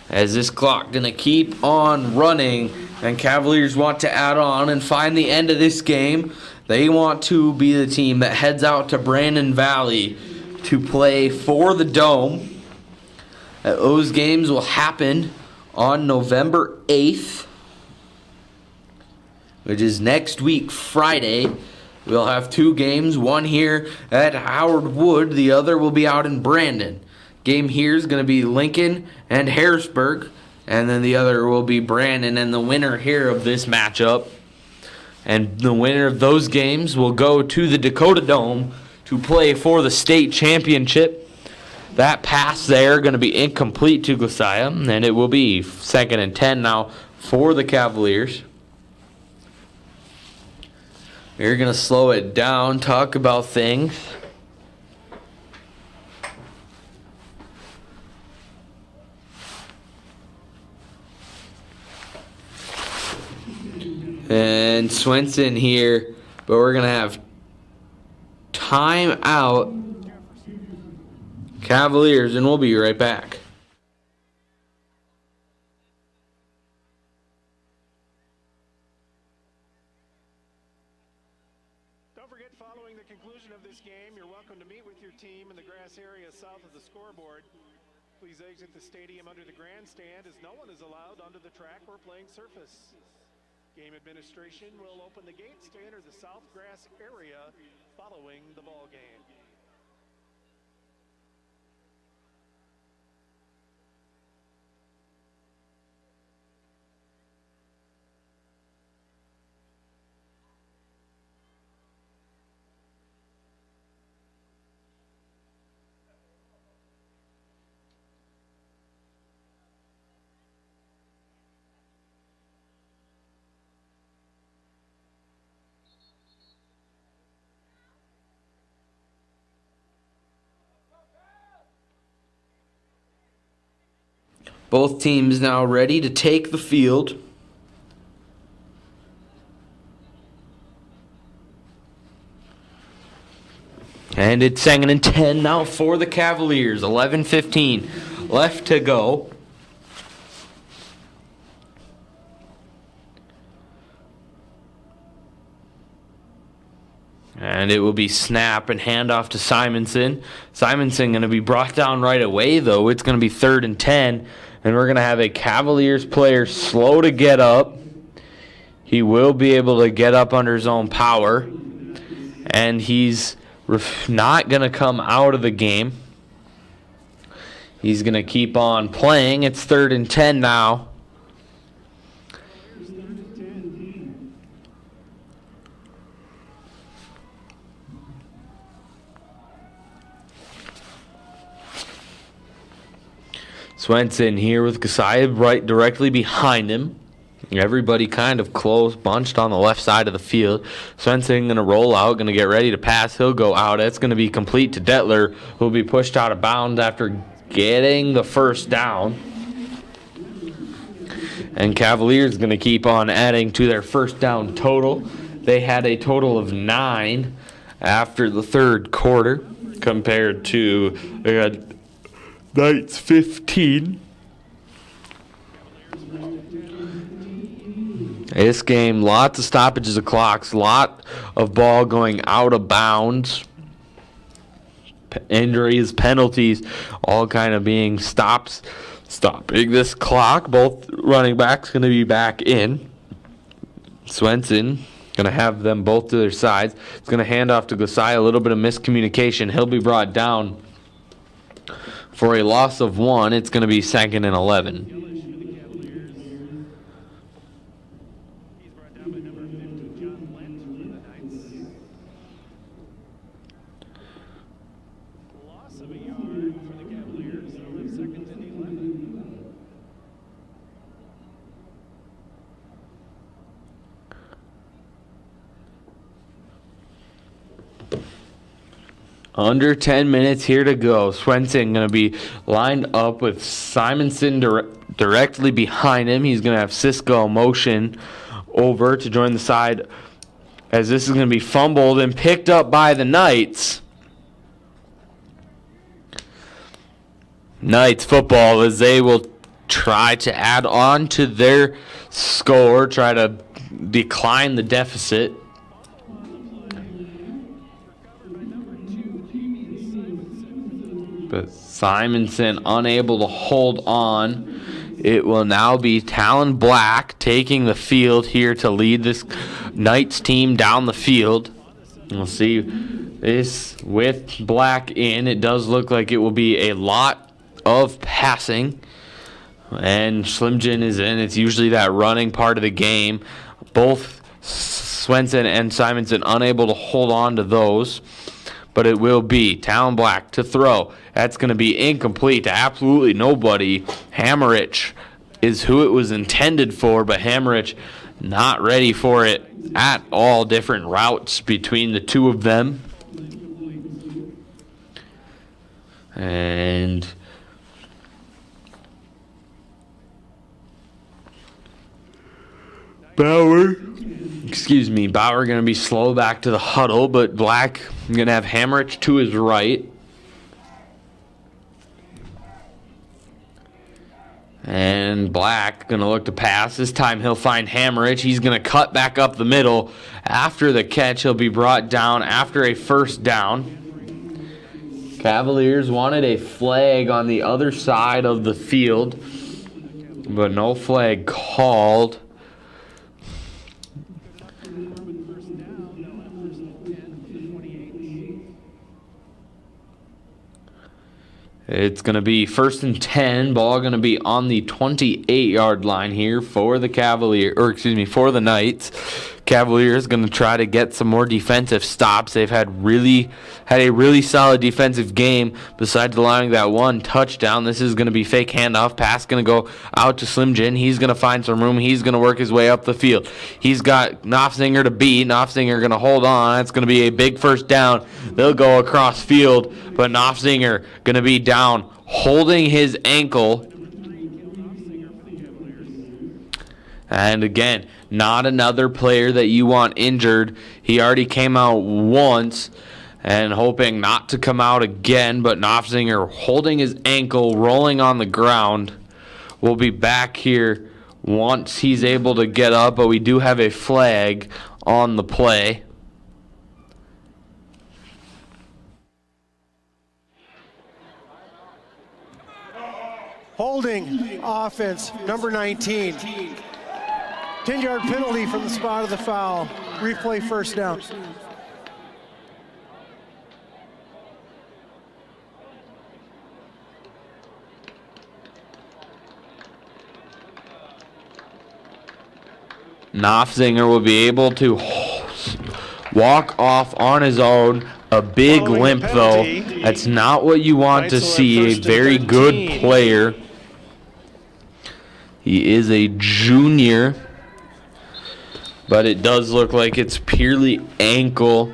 As this clock going to keep on running, and Cavaliers want to add on and find the end of this game. They want to be the team that heads out to Brandon Valley to play for the Dome. Those games will happen on November 8th. which is next week, Friday. We'll have 2 games, one here at Howard Wood, the other will be out in Brandon. Game here is going to be Lincoln and Harrisburg, and then the other will be Brandon, and the winner here of this matchup. And the winner of those games will go to the Dakota Dome to play for the state championship. That pass there going to be incomplete to Glosiah, and it will be 2nd and 10 now for the Cavaliers. We're going to slow it down, talk about things. And Swenson here, but we're going to have time out. Cavaliers, and we'll be right back. Don't forget, following the conclusion of this game, you're welcome to meet with your team in the grass area south of the scoreboard. Please exit the stadium under the grandstand, as no one is allowed onto the track or playing surface. Game administration will open the gates to enter the south grass area following the ball game. Both teams now ready to take the field. And it's 2nd and 10 now for the Cavaliers. 11:15 left to go. And it will be snap and handoff to Simonson. Simonson going to be brought down right away, though. It's going to be 3rd and 10. And we're going to have a Cavaliers player slow to get up. He will be able to get up under his own power. And he's not going to come out of the game. He's going to keep on playing. It's 3rd and 10 now. Swenson here with Glosiah right directly behind him. Everybody kind of close, bunched on the left side of the field. Swenson going to roll out, going to get ready to pass. He'll go out. That's going to be complete to Detler, who'll be pushed out of bounds after getting the first down. And Cavaliers going to keep on adding to their first down total. They had a total of 9 after the 3rd quarter compared to they had Knights 15. This game, lots of stoppages of clocks, lot of ball going out of bounds, injuries, penalties, all kind of being stopping this clock. Both running backs going to be back in. Swenson going to have them both to their sides. It's going to hand off to Glosiah. A little bit of miscommunication. He'll be brought down for a loss of 1. It's going to be 2nd and 11. Under 10 minutes here to go. Swenson going to be lined up with Simonson directly behind him. He's going to have Cisco motion over to join the side as this is going to be fumbled and picked up by the Knights. Knights football as they will try to add on to their score, try to decline the deficit. But Simonson unable to hold on. it will now be Talon Black taking the field here to lead this Knights team down the field. We'll see this with Black in. It does look like it will be a lot of passing. And Slimjin is in. It's usually that running part of the game. Both Swenson and Simonson unable to hold on to those. But it will be Talon Black to throw. That's going to be incomplete to absolutely nobody. Hammerich is who it was intended for, but Hammerich not ready for it at all. Different routes between the two of them. And Bauer going to be slow back to the huddle, but Black going to have Hammerich to his right. And Black going to look to pass. This time he'll find Hammerich. He's going to cut back up the middle. After the catch, he'll be brought down after a first down. Cavaliers wanted a flag on the other side of the field, but no flag called. It's going to be 1st and 10. Ball going to be on the 28-yard line here for the for the Knights. Cavaliers going to try to get some more defensive stops. They've had a really solid defensive game besides allowing that one touchdown. This is going to be fake handoff. Pass going to go out to Slimjin. He's going to find some room. He's going to work his way up the field. He's got Knopfsinger to beat. Knopfsinger going to hold on. That's going to be a big first down. They'll go across field, but Knopfsinger going to be down holding his ankle. And again, not another player that you want injured. He already came out once and hoping not to come out again, but Knopfsinger holding his ankle, rolling on the ground. We'll be back here once he's able to get up, but we do have a flag on the play. Holding offense, number 19. 10-yard penalty from the spot of the foul. Replay first down. Knopfsinger will be able to walk off on his own. A big limp, though. That's not what you want to see. A very good player. He is a junior, but it does look like it's purely ankle.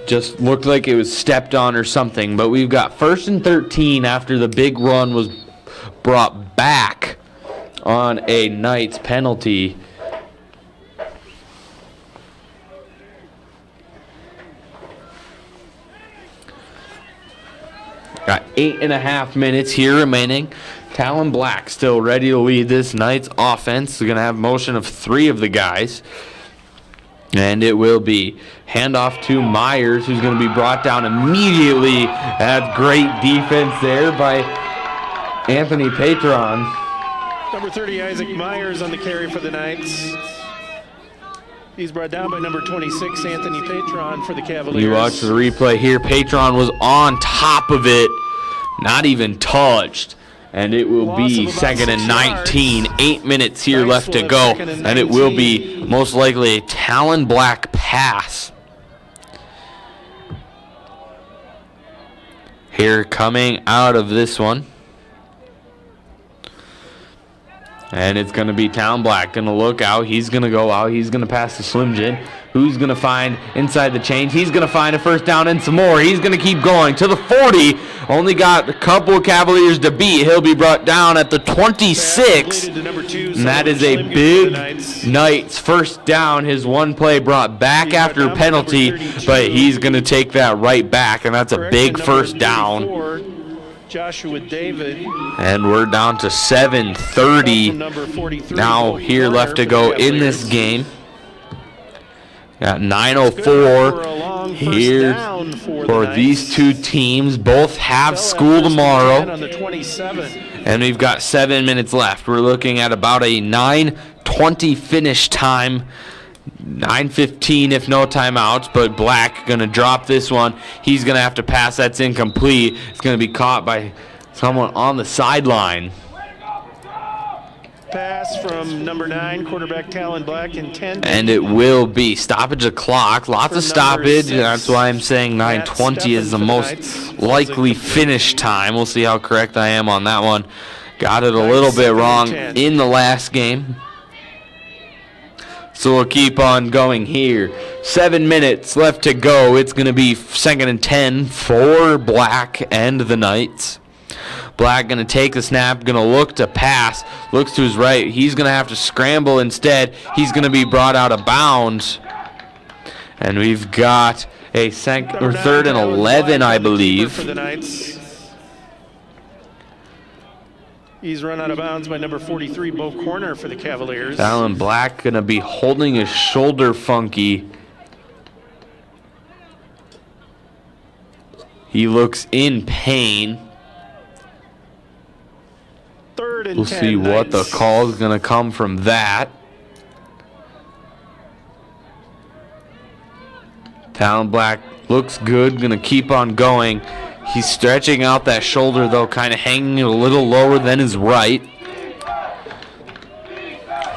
Just looked like it was stepped on or something. But we've got 1st and 13 after the big run was brought back on a Knights penalty. Got 8.5 minutes here remaining. Talon Black still ready to lead this Knights offense. They're going to have motion of 3 of the guys. And it will be handoff to Myers, who's going to be brought down immediately. That's great defense there by Anthony Patron. Number 30, Isaac Myers on the carry for the Knights. He's brought down by number 26, Anthony Patron for the Cavaliers. You watch the replay here. Patron was on top of it, not even touched. And it will be 2nd and 19. 8 minutes here left to go. And it will be most likely a Talon Black pass. Here coming out of this one. And it's going to be Talon Black. Going to look out. He's going to go out. He's going to pass to Slimjin. Who's going to find inside the chains? He's going to find a first down and some more. He's going to keep going to the 40. Only got a couple of Cavaliers to beat. He'll be brought down at the 26. And that is a big Knights first down. His one play brought back after a penalty, but he's going to take that right back, and that's a big first down. Joshua David. And we're down to 7:30 now here left to go in this game. Got 9:04 here for these two teams. Both have school tomorrow. And we've got 7 minutes left. We're looking at about a 9:20 finish time. 9:15 if no timeouts, but Black going to drop this one. He's going to have to pass. That's incomplete. It's going to be caught by someone on the sideline. Pass from number 9, quarterback Talon Black, intended. And it will be stoppage of clock. Lots of stoppage. That's why I'm saying 9:20 is the most likely finish time. We'll see how correct I am on that one. Got it a little bit wrong in the last game. So we'll keep on going here. 7 minutes left to go. It's going to be 2nd and 10 for Black and the Knights. Black going to take the snap, going to look to pass, looks to his right. He's going to have to scramble instead. He's going to be brought out of bounds. And we've got a 3rd and 11, I believe. For the Knights. He's run out of bounds by number 43, Bo Corner for the Cavaliers. Talon Black going to be holding his shoulder funky. He looks in pain. 3rd and We'll 10 see what the Knights. call is going to come from that. Talon Black looks good, going to keep on going. He's stretching out that shoulder, though, kind of hanging a little lower than his right.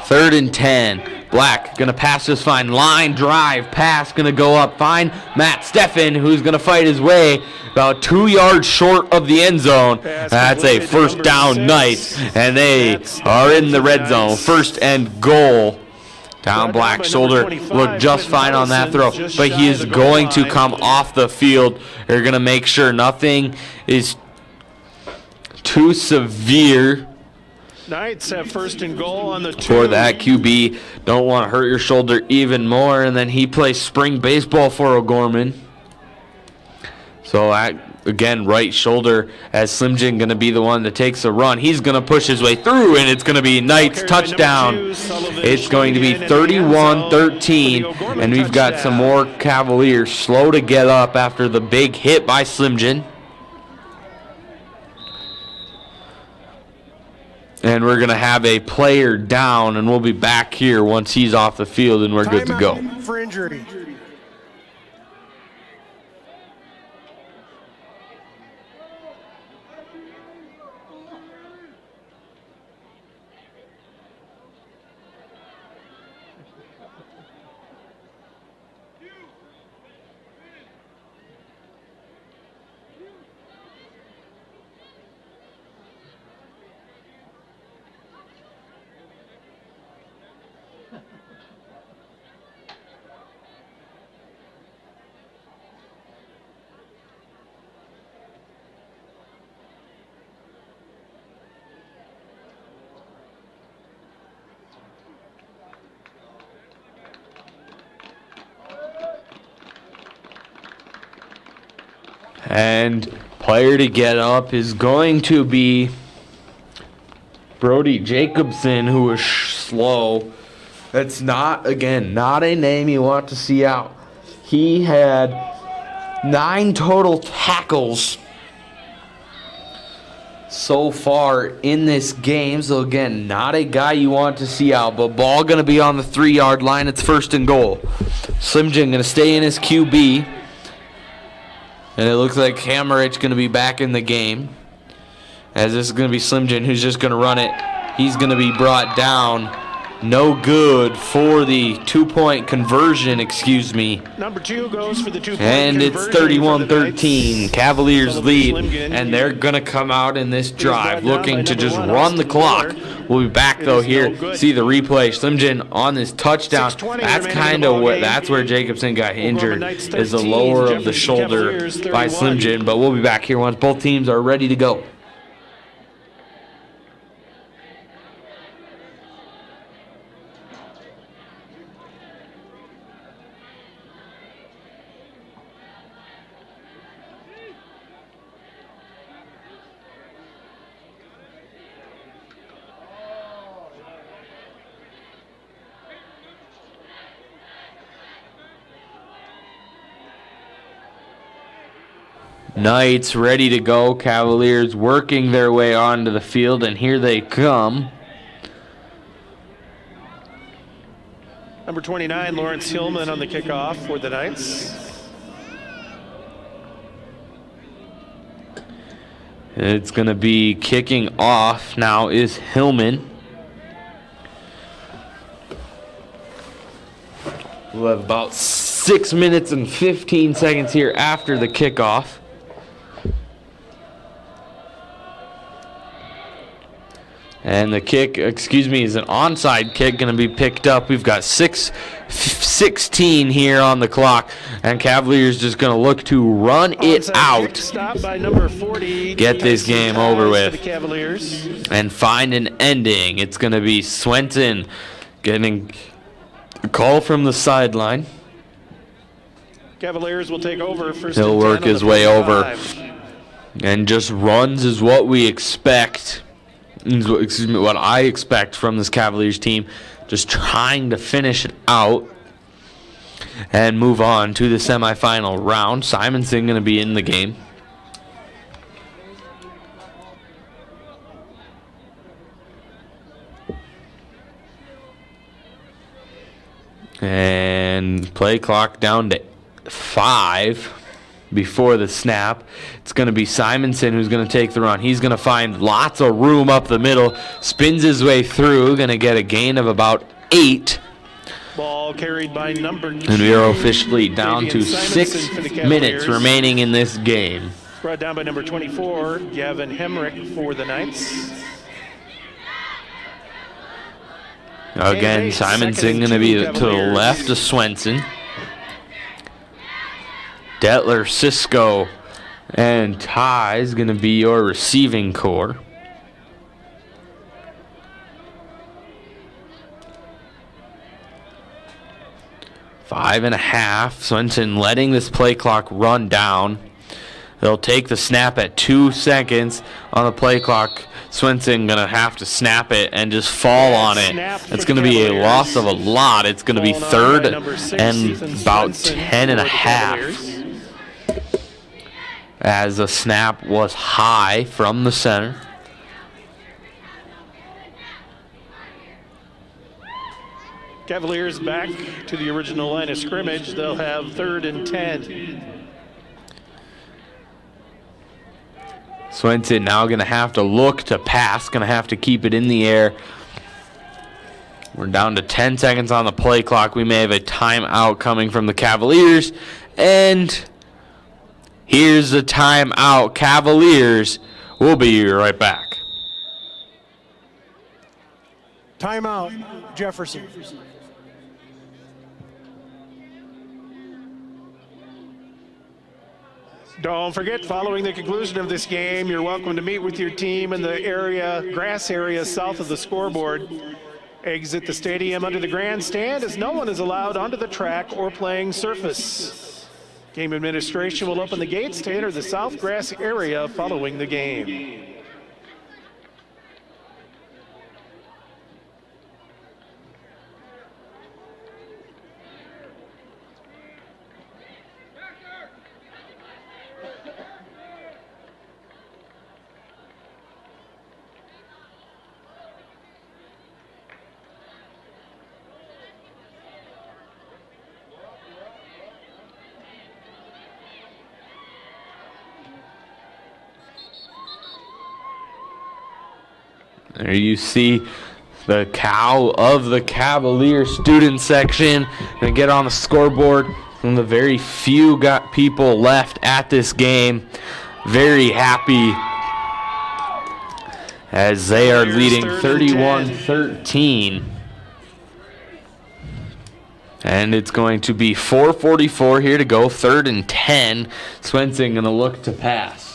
3rd and 10. Black going to pass this fine. Line drive pass going to go up fine. Matt Steffen, who's going to fight his way about 2 yards short of the end zone. That's a first down, Knights, and they are in the red zone. 1st and goal. Talon Black's shoulder looked just fine on that throw, but he is going to come off the field. They're going to make sure nothing is too severe Knights have 1st and goal on the 2. for that QB. Don't want to hurt your shoulder even more. And then he plays spring baseball for O'Gorman. So again, right shoulder, as Slim Jim going to be the one that takes a run. He's going to push his way through, and it's going to be Knights touchdown. It's going to be 31-13, and we've got some more Cavaliers slow to get up after the big hit by Slim Jim. And we're going to have a player down, and we'll be back here once he's off the field, and we're good to go. Timeout for injury. And player to get up is going to be Brody Jacobson, who is slow. That's not, again, not a name you want to see out. He had 9 total tackles so far in this game. So, again, not a guy you want to see out. But ball going to be on the 3-yard line. It's 1st and goal. Slim Jim going to stay in his QB. And it looks like Hammerich going to be back in the game. As this is going to be Slim Jim who's just going to run it. He's going to be brought down. No good for the 2-point conversion, excuse me. Number 2 goes for the 2-point And it's conversion for the 31-13. Knights. Cavaliers lead. Slim Jim. And they're going to come out in this drive brought down looking by to number just 1, run the Austin clock. Miller. We'll be back, It though, is no here. good. See the replay. Slim Jim on this touchdown. 6:20 That's remaining in kind the of ball what, game. that's where Jacobson got injured, Knights is the 13, lower of the Jefferson shoulder Cavaliers by 31. Slim Jim. But we'll be back here once both teams are ready to go. Knights ready to go. Cavaliers working their way onto the field, and here they come. Number 29, Lawrence Hillman on the kickoff for the Knights. It's going to be kicking off now is Hillman. We'll have about 6 minutes and 15 seconds here after the kickoff. And the kick, is an onside kick going to be picked up. We've got 6:16 here on the clock. And Cavaliers just going to look to run it out. Stop by number 40. Get this game over with. The Cavaliers. And find an ending. It's going to be Swenson getting a call from the sideline. Cavaliers will take over first. He'll work his way over. And just runs is what we expect. What I expect from this Cavaliers team. Just trying to finish it out and move on to the semifinal round. Simonson going to be in the game. And play clock down to 5 before the snap. It's going to be Simonson who's going to take the run. He's going to find lots of room up the middle. Spins his way through. Going to get a gain of about 8. Ball carried by number 2. And we are officially down to 6 minutes remaining in this game. Brought down by number 24, Gavin Hemrick for the Knights. Again, Simonson going to be to the left of Swenson. Detler, Cisco, and Ty is going to be your receiving core. Five and a half. Swenson letting this play clock run down. They'll take the snap at 2 seconds on the play clock. Swenson going to have to snap it and just fall on it. It's going to be a loss of a lot. It's going to be third and about 10 and a half. As the snap was high from the center. Cavaliers back to the original line of scrimmage. They'll have 3rd and 10. Swenson now going to have to look to pass. Going to have to keep it in the air. We're down to 10 seconds on the play clock. We may have a timeout coming from the Cavaliers. And here's the timeout. Cavaliers. We'll be right back. Timeout, Jefferson. Don't forget, following the conclusion of this game, you're welcome to meet with your team in the grass area south of the scoreboard. Exit the stadium under the grandstand as no one is allowed onto the track or playing surface. Game administration will open the gates to enter the south grass area following the game. There you see the cow of the Cavalier student section. Gonna get on the scoreboard. One of the very few people left at this game. Very happy as they are leading 31-13. And it's going to be 4:44 here to go. 3rd and 10. Swenson gonna look to pass.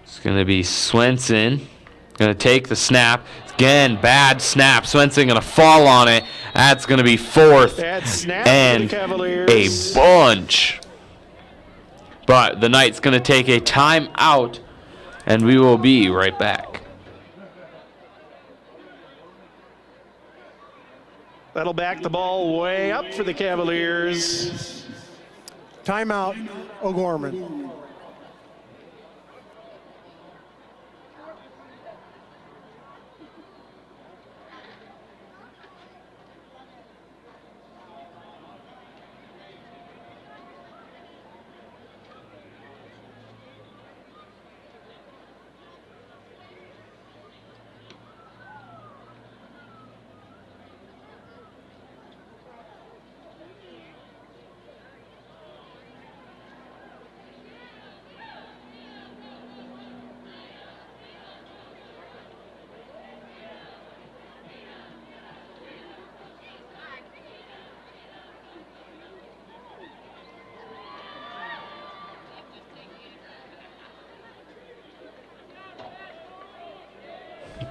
It's going to be Swenson. Going to take the snap. Again, bad snap. Swenson going to fall on it. That's going to be 4th and a bunch. But the Knights going to take a timeout, and we will be right back. That'll back the ball way up for the Cavaliers. Timeout, O'Gorman.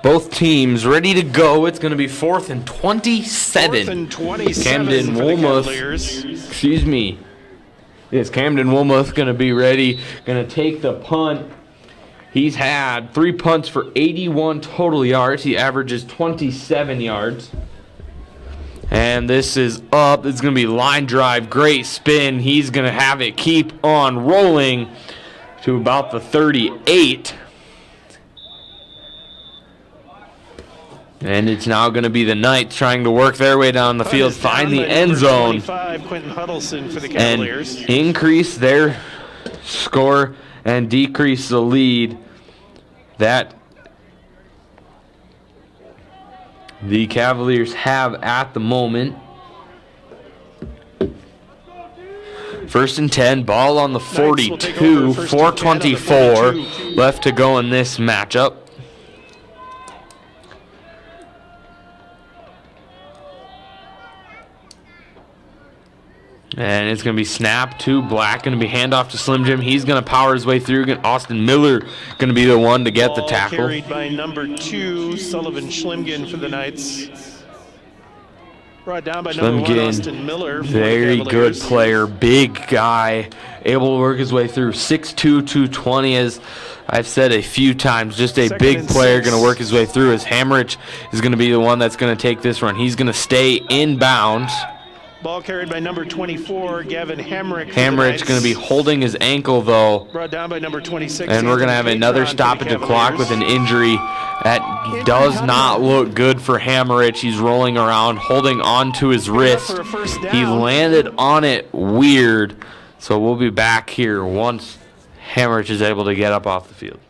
Both teams ready to go. It's going to be 4th and 27. 4th and 27 Camden for the Woolmuth. Cavaliers. Excuse me. Yes, Camden Woolmuth going to be ready. Going to take the punt. He's had 3 punts for 81 total yards. He averages 27 yards. And this is up. It's going to be line drive. Great spin. He's going to have it keep on rolling to about the 38. And it's now going to be the Knights trying to work their way down the field, find the end zone, Quentin Huddleston for the and Cavaliers. increase their score and decrease the lead that the Cavaliers have at the moment. 1st and 10, ball on the 42, 4:24 left to go in this matchup. And it's going to be snap to Black. Going to be handoff to Slim Jim. He's going to power his way through. Austin Miller going to be the one to get the Ball tackle. Carried by number 2, Sullivan Schlimgen for the Knights. Brought down by number 1, Austin Miller. For Very the good Cavaliers. player. Big guy. Able to work his way through. 6'2", 220, as I've said a few times. Just a Second big and player 6. going to work his way through. As Hammerich is going to be the one that's going to take this run. He's going to stay inbounds. Ball carried by number 24, Gavin Hamrick. Hammerich going to be holding his ankle, though. Brought down by number 26. And we're going to have another stoppage of clock with an injury that does not look good for Hammerich. He's rolling around, holding on to his wrist. For a first down. He landed on it weird. So we'll be back here once Hammerich is able to get up off the field.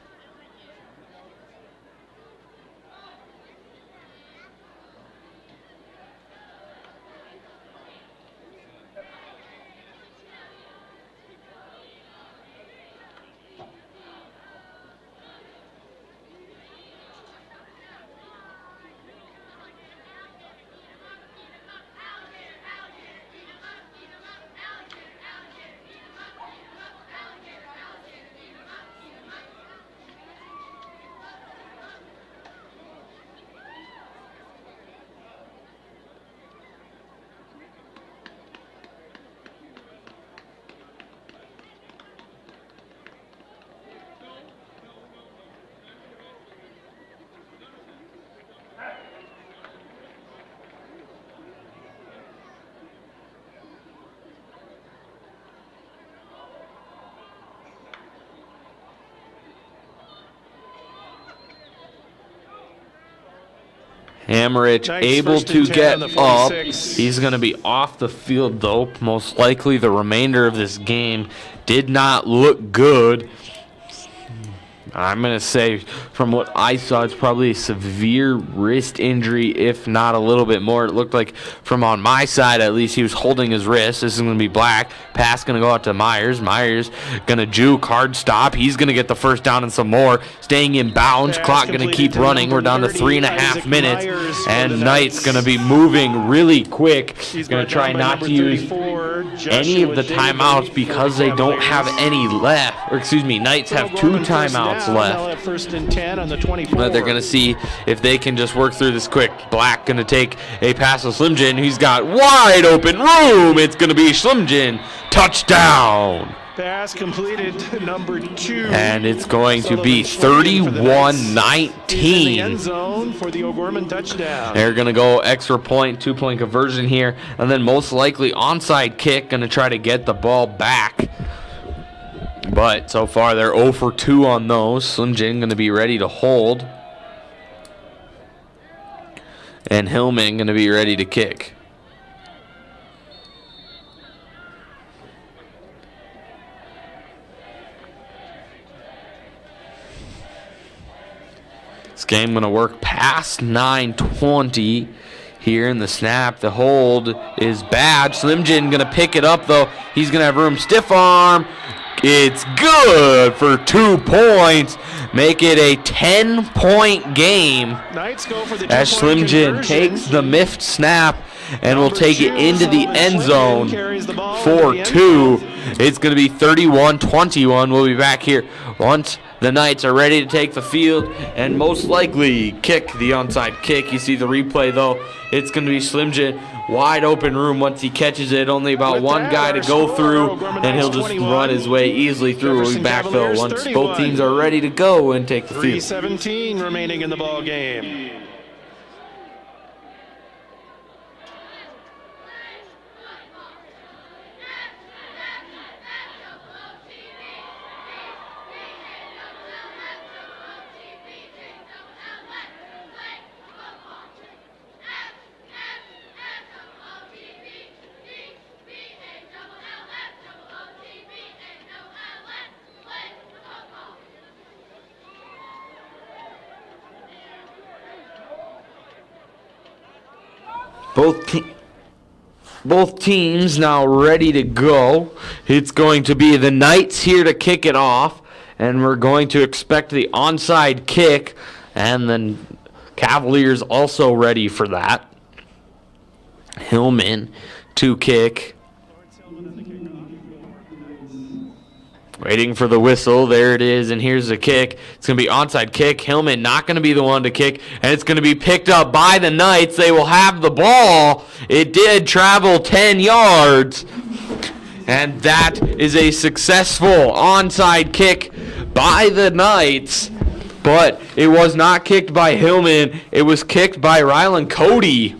Hammerich Nice able first to and 10 get on the up. 46. He's going to be off the field, though. Most likely the remainder of this game did not look good. I'm going to say, from what I saw, it's probably a severe wrist injury, if not a little bit more. It looked like, from on my side at least, he was holding his wrist. This is going to be Black. Pass going to go out to Myers. Myers going to juke, hard stop. He's going to get the first down and some more. Staying in bounds. Pass Clock going to completed keep to running. We're down to 30, 3.5 Isaac minutes. Myers for And the Knight's Knights. going to be moving really quick. He's Going to brought try down by not number to use 34, any of the Joshua timeouts Daly because for the they don't have Cavaliers. any left. Or excuse me, Knights have 2 O'Gorman first timeouts down. left. Now at 1st and 10 on the 24. But they're going to see if they can just work through this quick. Black going to take a pass to Slimjin. He's got wide open room. It's going to be Slimjin. Touchdown. Pass completed, number 2. And it's going to Sullivan be Schwarting for the Knights. He's in the 31-19. end zone for the O'Gorman touchdown. They're going to go extra point, 2-point conversion here, and then most likely onside kick, going to try to get the ball back. But so far they're 0 for 2 on those. Slim Jim going to be ready to hold. And Hillman going to be ready to kick. This game going to work past 9:20 here in the snap. The hold is bad. Slim Jim going to pick it up, though. He's going to have room. Stiff arm. It's good for 2 points. Make it a 10-point game. Knights go for the As Slim Jim conversion. takes the miffed snap and will take it into the Sullivan end Schwarting zone carries the ball for into the end 2. zone. It's going to be 31-21. We'll be back here once the Knights are ready to take the field and most likely kick the onside kick. You see the replay, though. It's going to be Slim Jim. Wide open room once he catches it. Only about With one that, guy to our go score, through, O'Gorman and he'll Knights just 21, run his way easily through. We'll be Jefferson back, though, Cavaliers once 31. both teams are ready to go and take the field. 3:17 remaining in the ball game. Both teams now ready to go. It's going to be the Knights here to kick it off, and we're going to expect the onside kick, and then Cavaliers also ready for that. Hillman to kick. Waiting for the whistle. There it is, and here's the kick. It's going to be onside kick. Hillman not going to be the one to kick, and it's going to be picked up by the Knights. They will have the ball. It did travel 10 yards, and that is a successful onside kick by the Knights, but it was not kicked by Hillman. It was kicked by Rylan Cody.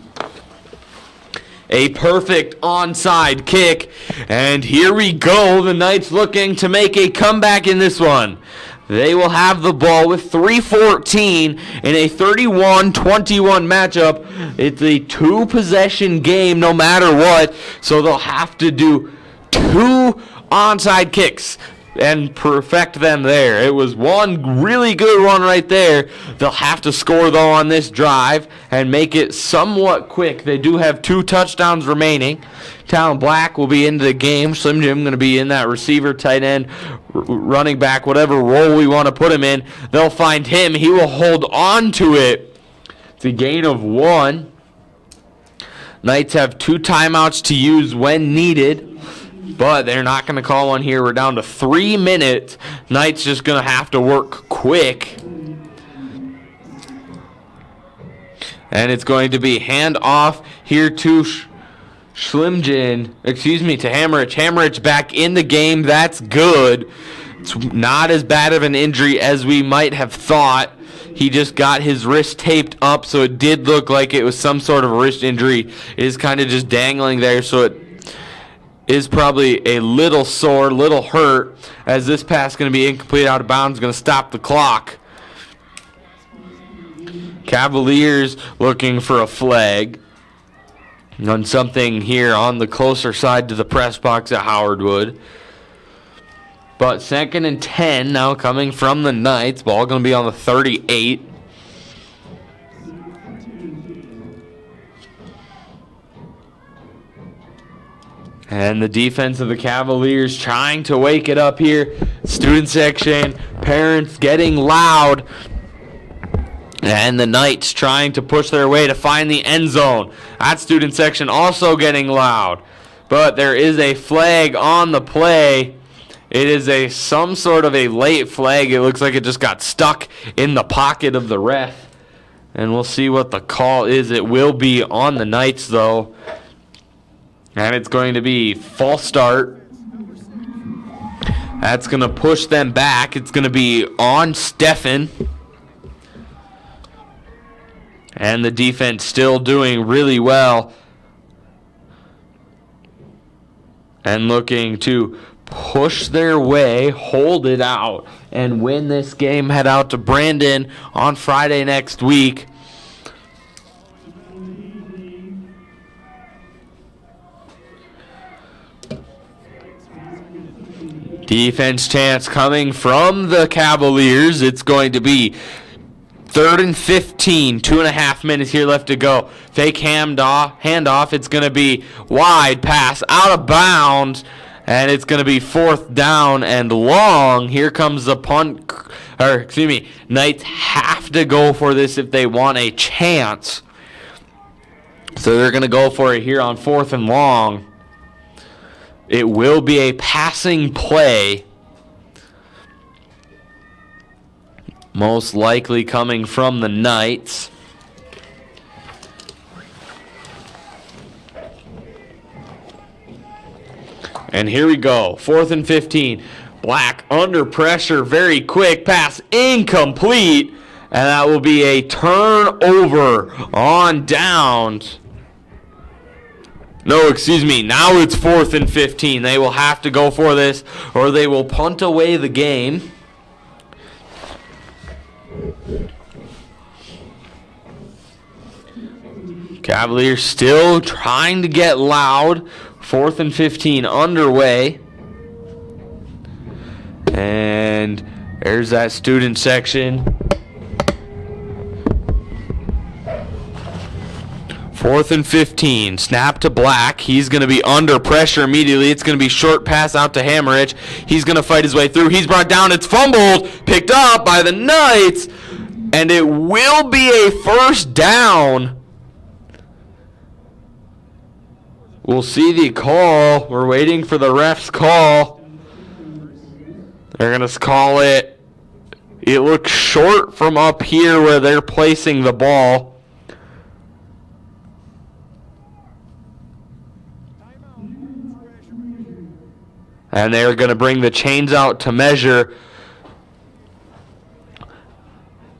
A perfect onside kick. And here we go. The Knights looking to make a comeback in this one. They will have the ball with 3:14 in a 31-21 matchup. It's a 2-possession game no matter what. So they'll have to do 2 onside kicks and perfect them there. It was one really good one right there. They'll have to score, though, on this drive and make it somewhat quick. They do have 2 touchdowns remaining. Talon Black will be into the game. Slim Jim going to be in that receiver, tight end, running back, whatever role we want to put him in. They'll find him. He will hold on to it. It's a gain of 1. Knights have 2 timeouts to use when needed. But they're not going to call one here. We're down to 3 minutes. Knights just going to have to work quick. And it's going to be hand off here to Schlimjin. Excuse me, to Hammerich. Hammerich back in the game. That's good. It's not as bad of an injury as we might have thought. He just got his wrist taped up, so it did look like it was some sort of wrist injury. It is kind of just dangling there, so it is probably a little sore, little hurt, as this pass is going to be incomplete, out of bounds, going to stop the clock. Cavaliers looking for a flag on something here on the closer side to the press box at Howard Wood. But 2nd and 10 now coming from the Knights. Ball going to be on the 38. And the defense of the Cavaliers trying to wake it up here. Student section, parents getting loud. And the Knights trying to push their way to find the end zone. That student section also getting loud. But there is a flag on the play. It is some sort of a late flag. It looks like it just got stuck in the pocket of the ref. And we'll see what the call is. It will be on the Knights, though. And it's going to be false start. That's going to push them back. It's going to be on Stefan. And the defense still doing really well. And looking to push their way, hold it out, and win this game. Head out to Brandon on Friday next week. Defense chance coming from the Cavaliers. It's going to be 3rd and 15. 2.5 minutes here left to go. Fake handoff. It's going to be wide pass out of bounds. And it's going to be 4th down and long. Here comes the punt. Knights have to go for this if they want a chance. So they're going to go for it here on 4th and long. It will be a passing play. Most likely coming from the Knights. And here we go. 4th and 15. Black under pressure. Very quick pass. Incomplete. And that will be a turnover on downs. No, excuse me. Now it's 4th and 15. They will have to go for this or they will punt away the game. Cavaliers still trying to get loud. 4th and 15 underway. And there's that student section. 4th and 15. Snap to Black. He's going to be under pressure immediately. It's going to be short pass out to Hammerich. He's going to fight his way through. He's brought down. It's fumbled. Picked up by the Knights. And it will be a 1st down. We'll see the call. We're waiting for the ref's call. They're going to call it. It looks short from up here where they're placing the ball. And they're going to bring the chains out to measure.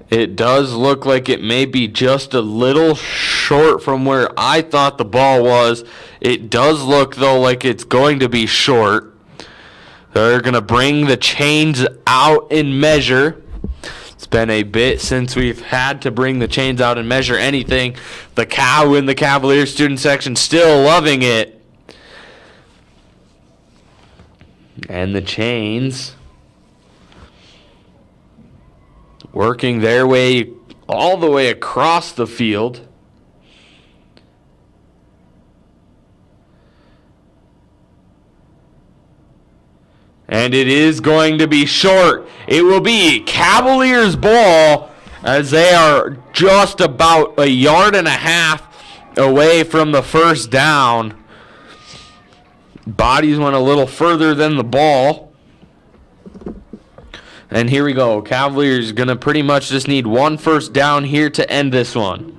It does look like it may be just a little short from where I thought the ball was. It does look, though, like it's going to be short. They're going to bring the chains out and measure. It's been a bit since we've had to bring the chains out and measure anything. The cow in the Cavaliers student section still loving it. And the chains working their way all the way across the field. And it is going to be short. It will be Cavaliers ball as they are just about 1.5 yards away from the 1st down. Bodies went a little further than the ball. And here we go. Cavaliers going to pretty much just need 1 first down here to end this one.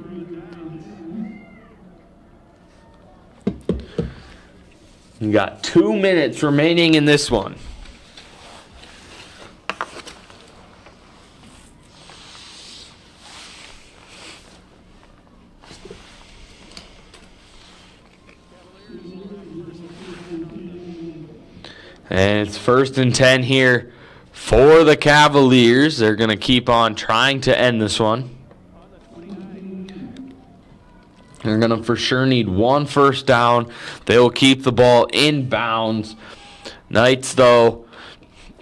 You got 2 minutes remaining in this one. And it's 1st and 10 here for the Cavaliers. They're going to keep on trying to end this one. They're going to for sure need 1 first down. They will keep the ball in bounds. Knights, though,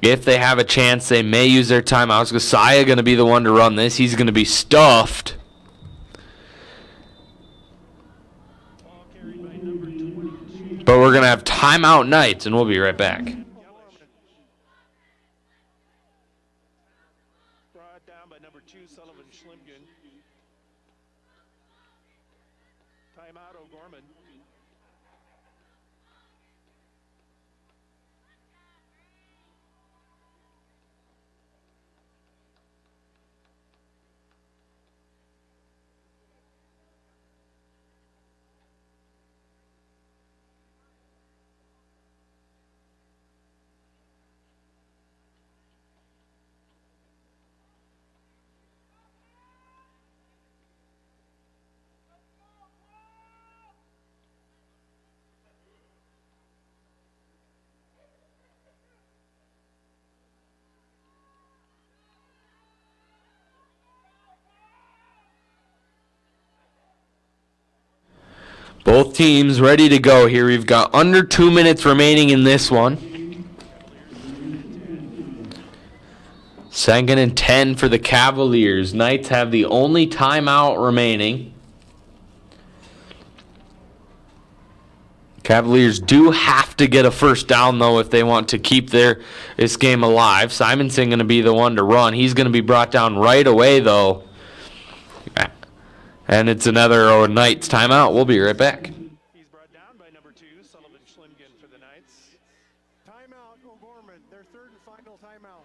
if they have a chance, they may use their timeouts. Gasiah going to be the one to run this. He's going to be stuffed. But we're going to have timeout Knights, and we'll be right back. Brought down by number 2, Sullivan Schlimgen. Timeout O'Gorman. Both teams ready to go here. We've got under 2 minutes remaining in this one. 2nd and 10 for the Cavaliers. Knights have the only timeout remaining. Cavaliers do have to get a first down, though, if they want to keep this game alive. Simonson going to be the one to run. He's going to be brought down right away, though. And it's another Knights timeout. We'll be right back. He's brought down by number 2, Sullivan Schlimgen for the Knights. Timeout, O'Gorman. Their third and final timeout.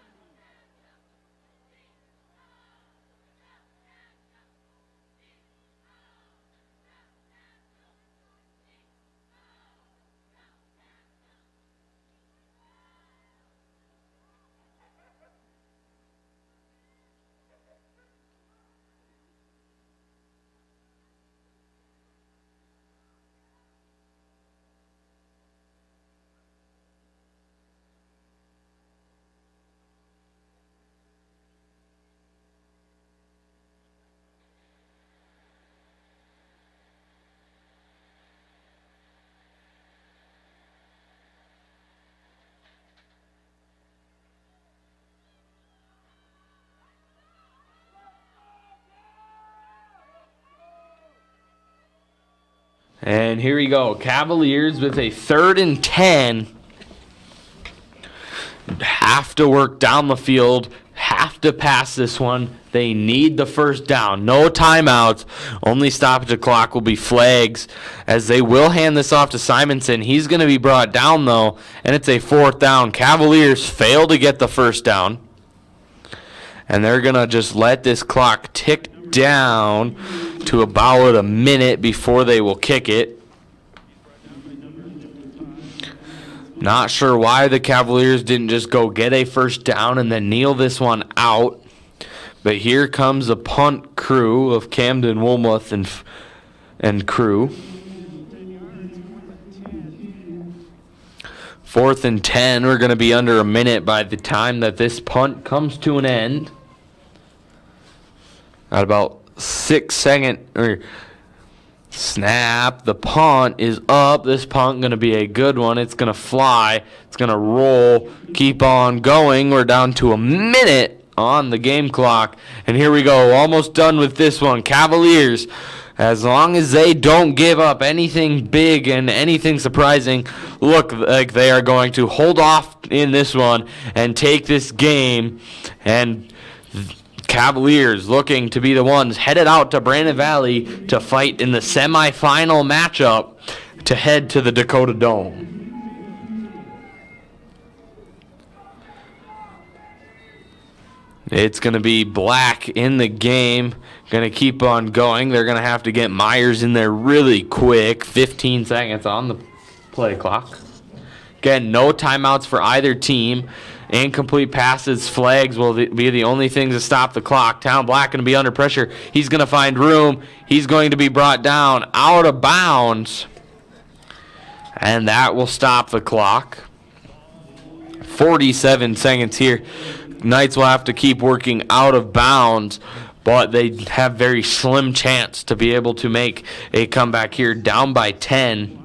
And here we go. Cavaliers with a 3rd and 10. Have to work down the field. Have to pass this one. They need the first down. No timeouts. Only stoppage of clock will be flags, as they will hand this off to Simonson. He's going to be brought down, though, and it's a 4th down. Cavaliers fail to get the first down, and they're going to just let this clock tick down to about a minute before they will kick it. Not sure why the Cavaliers didn't just go get a first down and then kneel this one out. But here comes a punt crew of Camden, Wilmoth, and crew. 4th and 10. We're going to be under a minute by the time that this punt comes to an end. Got about 6 second snap. The punt is up. This punt going to be a good one. It's going to fly. It's going to roll. Keep on going. We're down to a minute on the game clock. And here we go. Almost done with this one. Cavaliers, as long as they don't give up anything big and anything surprising, look like they are going to hold off in this one and take this game. And Cavaliers looking to be the ones headed out to Brandon Valley to fight in the semifinal matchup to head to the Dakota Dome. It's going to be Black in the game. Going to keep on going. They're going to have to get Myers in there really quick. 15 seconds on the play clock. Again, no timeouts for either team. Incomplete passes, flags will be the only things to stop the clock. Town Black going to be under pressure. He's going to find room. He's going to be brought down out of bounds. And that will stop the clock. 47 seconds here. Knights will have to keep working out of bounds, but they have very slim chance to be able to make a comeback here, down by 10.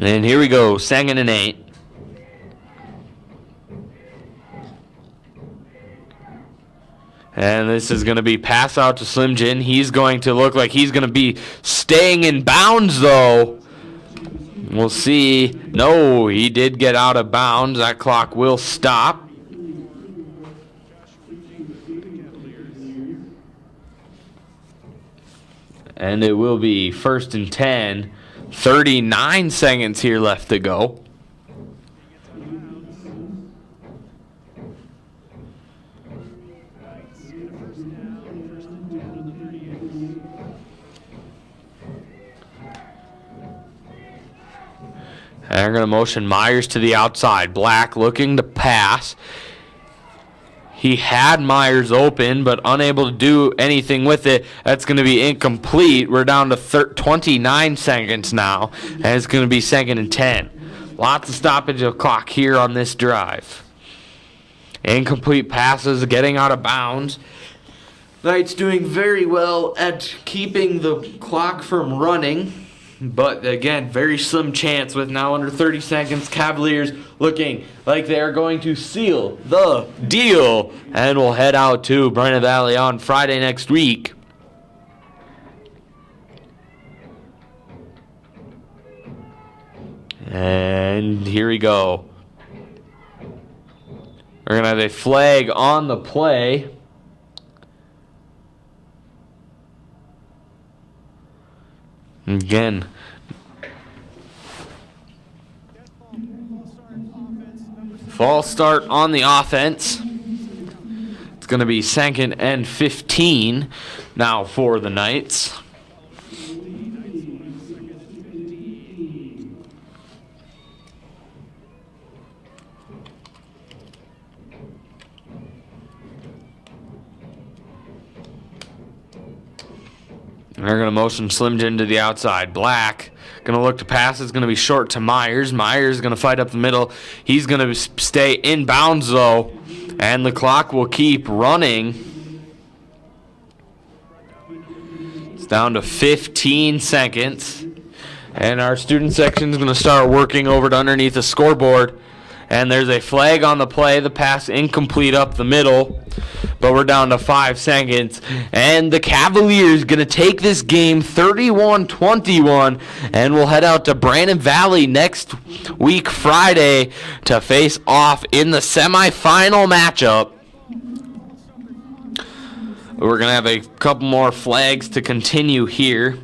And here we go, 2nd and 8. And this is going to be pass out to Slim Jim. He's going to look like he's going to be staying in bounds, though. We'll see. No, he did get out of bounds. That clock will stop. And it will be 1st and 10. 39 seconds here left to go. And they're going to motion Myers to the outside. Black looking to pass. He had Myers open, but unable to do anything with it. That's going to be incomplete. We're down to 29 seconds now, and it's going to be 2nd and 10. Lots of stoppage of clock here on this drive. Incomplete passes, getting out of bounds. Knights doing very well at keeping the clock from running. But again, very slim chance with now under 30 seconds. Cavaliers looking like they are going to seal the deal. And we'll head out to Brenna Valley on Friday next week. And here we go. We're going to have a flag on the play. Again, false start on the offense. It's going to be 2nd and 15 now for the Knights. They're going to motion Slim Jim to the outside. Black going to look to pass. It's going to be short to Myers. Myers is going to fight up the middle. He's going to stay in bounds, though, and the clock will keep running. It's down to 15 seconds, and our student section is going to start working over to underneath the scoreboard. And there's a flag on the play. The pass incomplete up the middle. But we're down to 5 seconds. And the Cavaliers going to take this game 31-21. And we'll head out to Brandon Valley next week, Friday, to face off in the semifinal matchup. We're going to have a couple more flags to continue here.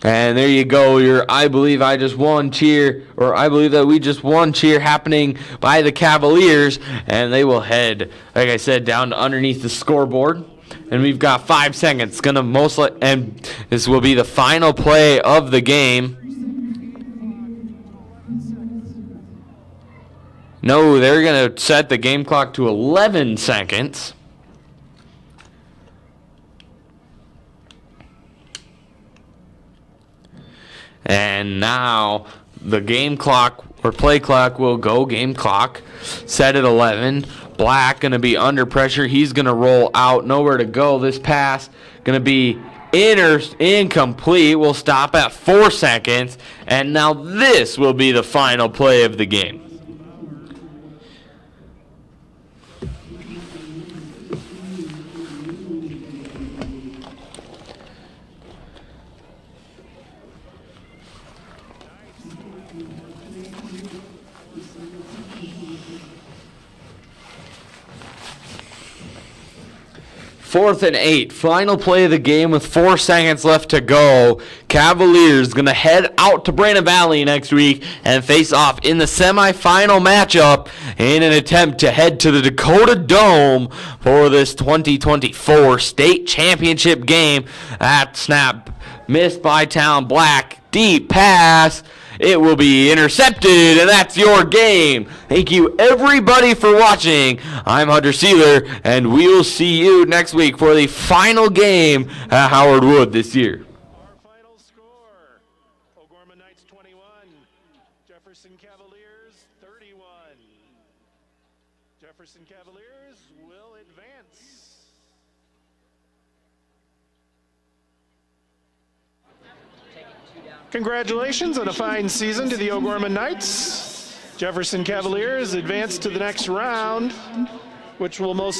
And there you go, your I believe I just won cheer, or I believe that we just won cheer happening by the Cavaliers. And they will head, like I said, down to underneath the scoreboard. And we've got 5 seconds. And this will be the final play of the game. No, they're going to set the game clock to 11 seconds. And now the game clock or play clock will go. Game clock set at 11. Black going to be under pressure. He's going to roll out. Nowhere to go. This pass going to be incomplete. We'll stop at 4 seconds. And now this will be the final play of the game. Fourth and 8. Final play of the game with 4 seconds left to go. Cavaliers going to head out to Brandon Valley next week and face off in the semifinal matchup in an attempt to head to the Dakota Dome for this 2024 state championship game. That snap missed by Town Black. Deep pass. It will be intercepted, and that's your game. Thank you, everybody, for watching. I'm Hunter Sealer, and we will see you next week for the final game at Howard Wood this year. Our final score, O'Gorman Knights 21, Jefferson Cavaliers 31. Jefferson Cavaliers will advance. Congratulations on a fine season to the O'Gorman Knights. Jefferson Cavaliers advance to the next round, which will most